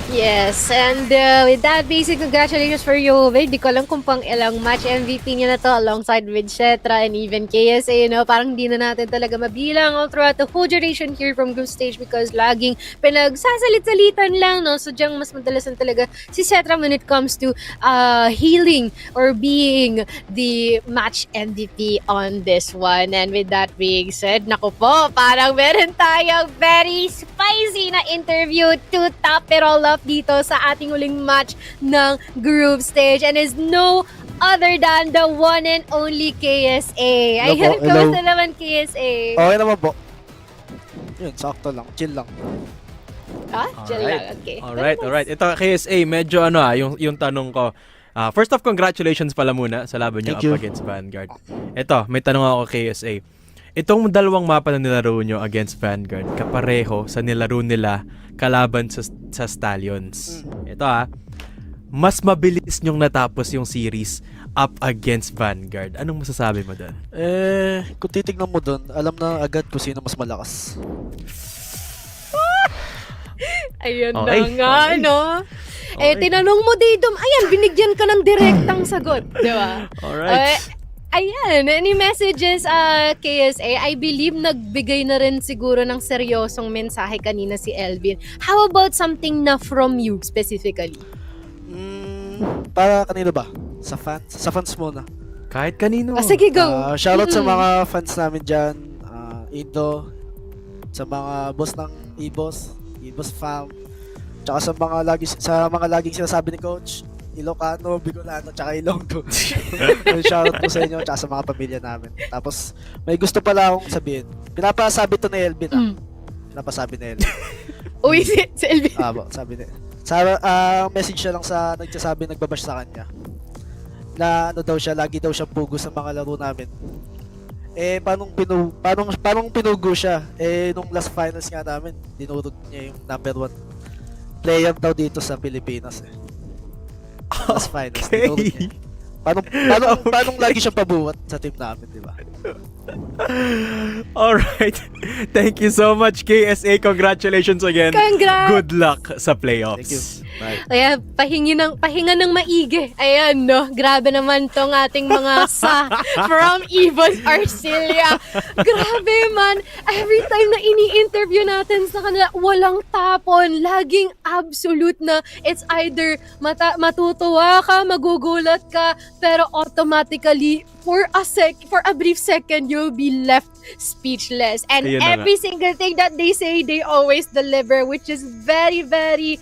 Yes, and with that, basic congratulations for Yobib. Di ko alam kung pang ilang match MVP niya na to alongside with Shetra and even KSA, no? Parang hindi na natin talaga mabilang all throughout the whole duration here from group stage because laging pinagsasalit-salitan lang, no? So diyang mas madalasan talaga si Shetra when it comes to healing or being the match MVP on this one. And with that being said, naku po, parang meron tayong very spicy na interview to top it all up dito sa ating uling match ng group stage and is no other than the one and only KSA. Ayun, kamusta naman KSA?
Okay naman po. Yun, sakto lang. Chill lang.
Chill lang, okay.
Alright. Ito, KSA, medyo yung tanong ko. First off, congratulations pala muna sa laban nyo up against Vanguard. Ito, may tanong ako KSA. Itong dalawang mapa na nilaro nyo against Vanguard, kapareho sa nilaro nila kalaban sa Stallions. Ito mas mabilis nyong natapos yung series up against Vanguard. Anong masasabi mo doon?
Kung titignan mo doon, alam na agad kung sino mas malakas.
Ayun na nga, no? Tinanong mo dito, ayan, binigyan ka ng direktang sagot, di ba?
Alright.
Ayan, any messages, KSA? I believe nagbigay na rin siguro ng seryosong mensahe kanina si Elvin. How about something na from you specifically?
Para kanino ba? Sa fans? Sa fans muna.
Kahit kanino.
Sige, go.
Shoutout sa mga fans namin dyan. Indo. Sa mga boss ng EVOS fam. Tsaka sa mga laging sinasabi ni Coach. Ilocano, Bicolano, tsaka Ilonggo. Shoutout po sa inyo, tsaka sa mga pamilya namin. Tapos, may gusto pala akong sabihin. Pinapasabi to ni Elvin, Pinapasabi ni Elvin.
Uy, si Elvin.
Sabi ni. Message siya lang sa nagsasabi, nagbabash sa kanya. Na daw siya, lagi daw siyang pugo sa mga laro namin. Paano pinugo siya? Nung last finals nga namin, dinurog niya yung number 1 player daw dito sa Pilipinas. Last finals.
Okay.
Paano lagi siyang pabuhat sa team namin, di ba?
Alright. Thank you so much, KSA. Congratulations again.
Congrats!
Good luck sa playoffs.
Thank you.
Kaya pahinga ng maigi. Ayan, no? Grabe naman tong ating mga from EVOS Arcilia. Grabe man. Every time na ini-interview natin sa kanila, walang tapon. Laging absolute na it's either matutuwa ka, magugulat ka, pero automatically for a brief second, you'll be left speechless. And every single thing that they say, they always deliver, which is very, very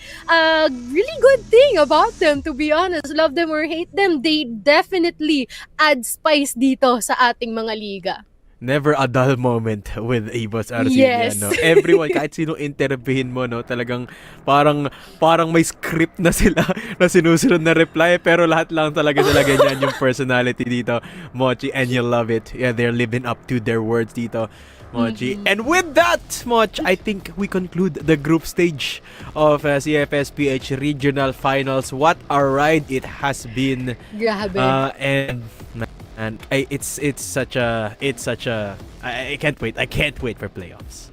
really good thing about them, to be honest. Love them or hate them, they definitely add spice dito sa ating mga liga.
Never a dull moment with EVOS Arcilia,
Yes.
no? Everyone, kahit sino interviewin mo, no? Talagang parang may script na sila na sinusunod na reply, pero lahat lang talaga yan yung personality dito, Mochi, and you love it. Yeah, they're living up to their words dito, Mochi. And with that, Moch, I think we conclude the group stage of CFS PH Regional Finals. What a ride it has been.
Grabe.
And it's such a I can't wait for playoffs.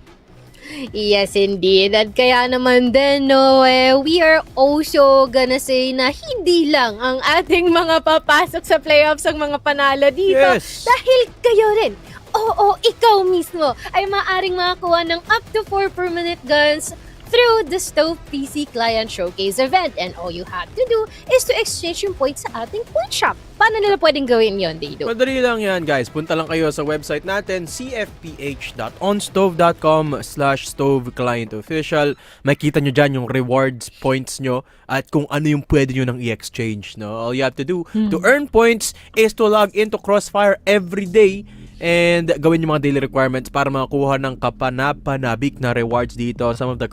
Yes, indeed. At kaya naman din, no, we are also gonna say na hindi lang ang ating mga papasok sa playoffs ang mga panalo dito.
Yes.
Dahil kayo rin, oo, ikaw mismo, ay maaring makakuha ng up to 4 permanent guns through the Stove PC Client Showcase event. And all you have to do is to exchange yung points sa ating point shop. Paano nila pwedeng gawin yon, Dido?
Madali lang yan, guys. Punta lang kayo sa website natin, cfph.onstove.com/stove-client-official. Makita nyo dyan yung rewards points nyo at kung ano yung pwede nyo nang i-exchange. No? All you have to do to earn points is to log into Crossfire every day and gawin yung mga daily requirements para makakuha ng kapanapanabik na rewards dito. Some of the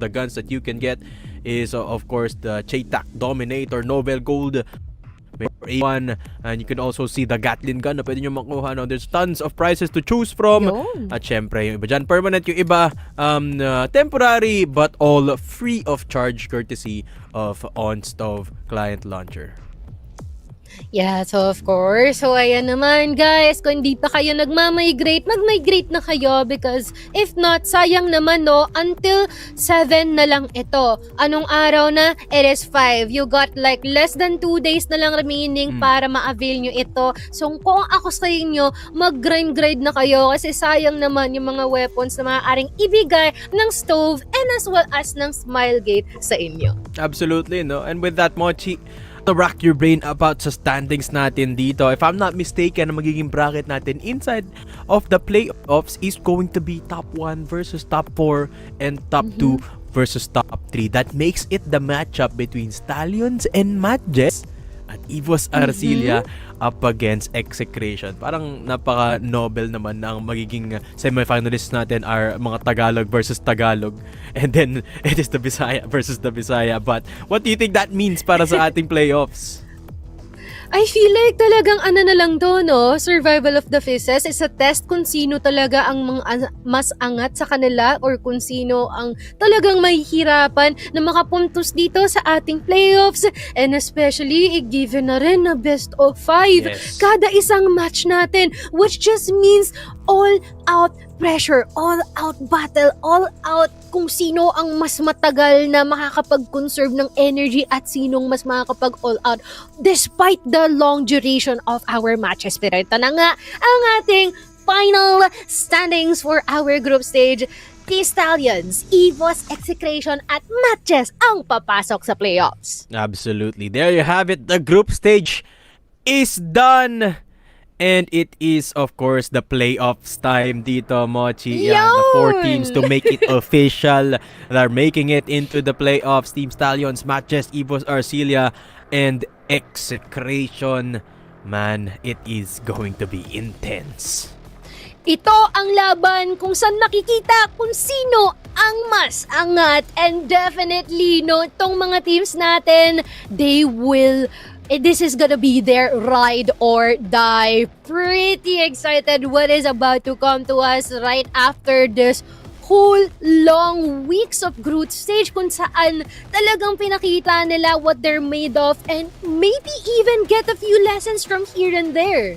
guns that you can get is of course the Chaytak Dominator Novel Gold A1, and you can also see the Gatling gun na pwede nyo makuha. No? There's tons of prizes to choose from. At syempre, yung iba dyan permanent, yung iba temporary, but all free of charge courtesy of OnStove Client Launcher.
Yeah, so of course. So ayan naman guys, kung hindi pa kayo mag-migrate na kayo because if not, sayang naman no, until 7 na lang ito. Anong araw na? It is 5. You got like less than 2 days na lang remaining para ma-avail nyo ito. So kung ako sa inyo, mag-grind na kayo kasi sayang naman yung mga weapons na maaaring ibigay ng Stove and as well as ng Smilegate sa inyo.
Absolutely, no? And with that, Mochi, to rack your brain about sa standings natin dito. If I'm not mistaken, ang magiging bracket natin inside of the playoffs is going to be top 1 versus top 4 and top 2 versus top 3. That makes it the matchup between Stallions and MATTJESS at EVOS Arcilia up against Execration. Parang napaka-noble naman na ang magiging semifinalists natin are mga Tagalog versus Tagalog. And then, it is the Bisaya versus the Bisaya. But, what do you think that means para sa ating playoffs?
I feel like talagang ano na lang to, no? Survival of the fittest is a test kung sino talaga ang mga mas angat sa kanila or kung sino ang talagang mahihirapan na makapuntos dito sa ating playoffs. And especially, i-given na rin na best of 5 kada isang match natin, which just means all-out pressure, all-out battle, all-out kung sino ang mas matagal na makakapag-conserve ng energy at sinong mas makakapag-all-out despite the long duration of our matches. Pero ito na nga ang ating final standings for our group stage. Stallions, EVOS, Execration at MATTJESS ang papasok sa playoffs.
Absolutely. There you have it. The group stage is done. And it is, of course, the playoffs time dito, Mochi. Yeah, the 4 teams to make it official. They're making it into the playoffs. Team Stallions, MATTJESS, EVOS Arcilia, and Execration. Man, it is going to be intense.
Ito ang laban kung saan nakikita kung sino ang mas angat. And definitely, no, itong mga teams natin, this is gonna be their ride or die. Pretty excited what is about to come to us right after this whole long weeks of group stage kung saan talagang pinakita nila what they're made of and maybe even get a few lessons from here and there.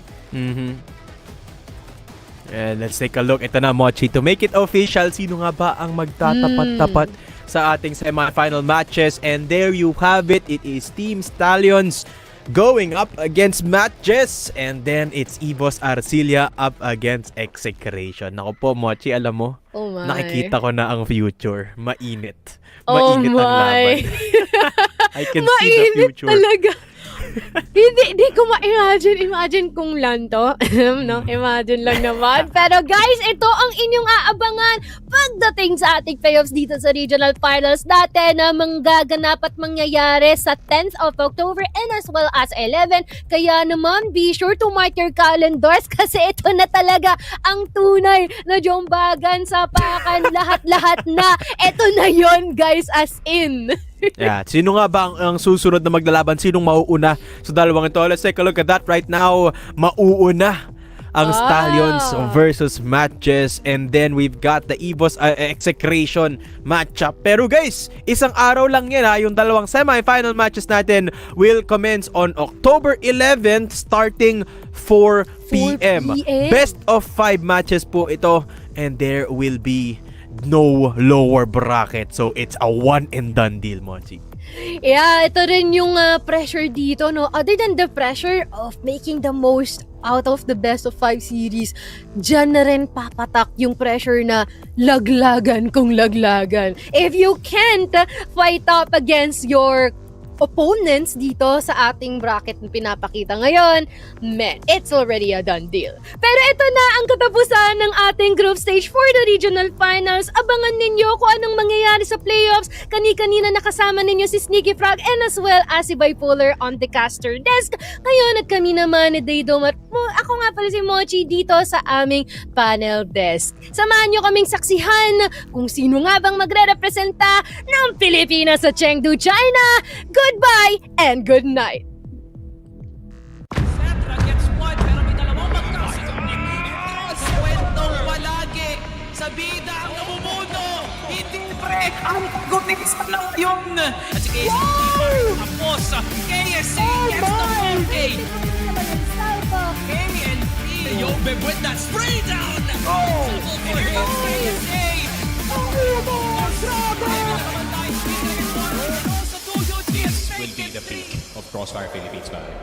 And let's take a look. Ito na, Mochi. To make it official, sino nga ba ang magtatapat-tapat sa ating semi-final matches. And there you have it. It is Team Stallions going up against MATTJESS, and then it's EVOS Arcilia up against Execration. Naku po, Mochi, alam mo,
Oh my.
nakikita ko na ang future. Mainit.
Oh
Mainit ang laban.
my.
I can see the
Mainit
future.
talaga. Hindi ko ma-imagine. Imagine kung lanto. No? Imagine lang naman. Pero guys, ito ang inyong aabangan pagdating sa ating playoffs dito sa regional finals natin na manggaganap at mangyayari sa 10th of October and as well as 11. Kaya naman, be sure to mark your calendars kasi ito na talaga ang tunay na jombagan sa pakan. Lahat-lahat na. Ito na yon guys, as in.
Yeah. Sino nga ba ang susunod na maglalaban? Sinong mauuna sa dalawang ito? Let's take a look at that right now. Mauuna ang Stallions versus MATTJESS, and then we've got the EVOS Execration matchup. Pero guys, isang araw lang yan ha. Yung dalawang semi-final matches natin will commence on October 11th starting 4 p.m. Best of 5 matches po ito, and there will be no lower bracket. So it's a one and done deal, Mochi.
Yeah, ito rin yung pressure dito, no? Other than the pressure of making the most out of the best of 5 series, dyan na rin papatak yung pressure na laglagan kung laglagan. If you can't fight up against your opponents dito sa ating bracket na pinapakita ngayon, man, it's already a done deal. Pero ito na ang katapusan ng ating group stage for the regional finals. Abangan ninyo kung anong mangyayari sa playoffs. Kani-kanina nakasama ninyo si Sneaky Frog and as well as si Bipolar on the caster desk. Ngayon at kami naman ni Daydom at ako nga pala si Mochi dito sa aming panel desk. Samahan nyo kaming saksihan kung sino nga bang magre-representa ng Pilipinas sa Chengdu, China. Goodbye and good night.
Setra gets one, pero may dalawang magkakasunod. Sa kwentong palagi, sa bida ang namumuno. Hindi pre, ang gutis pa lang yun. At si KSC, tapos KSC gets the ball. KNP, yo, babe, with that spray down. Oh, KSC.
Will be the peak of Crossfire Philippines battle.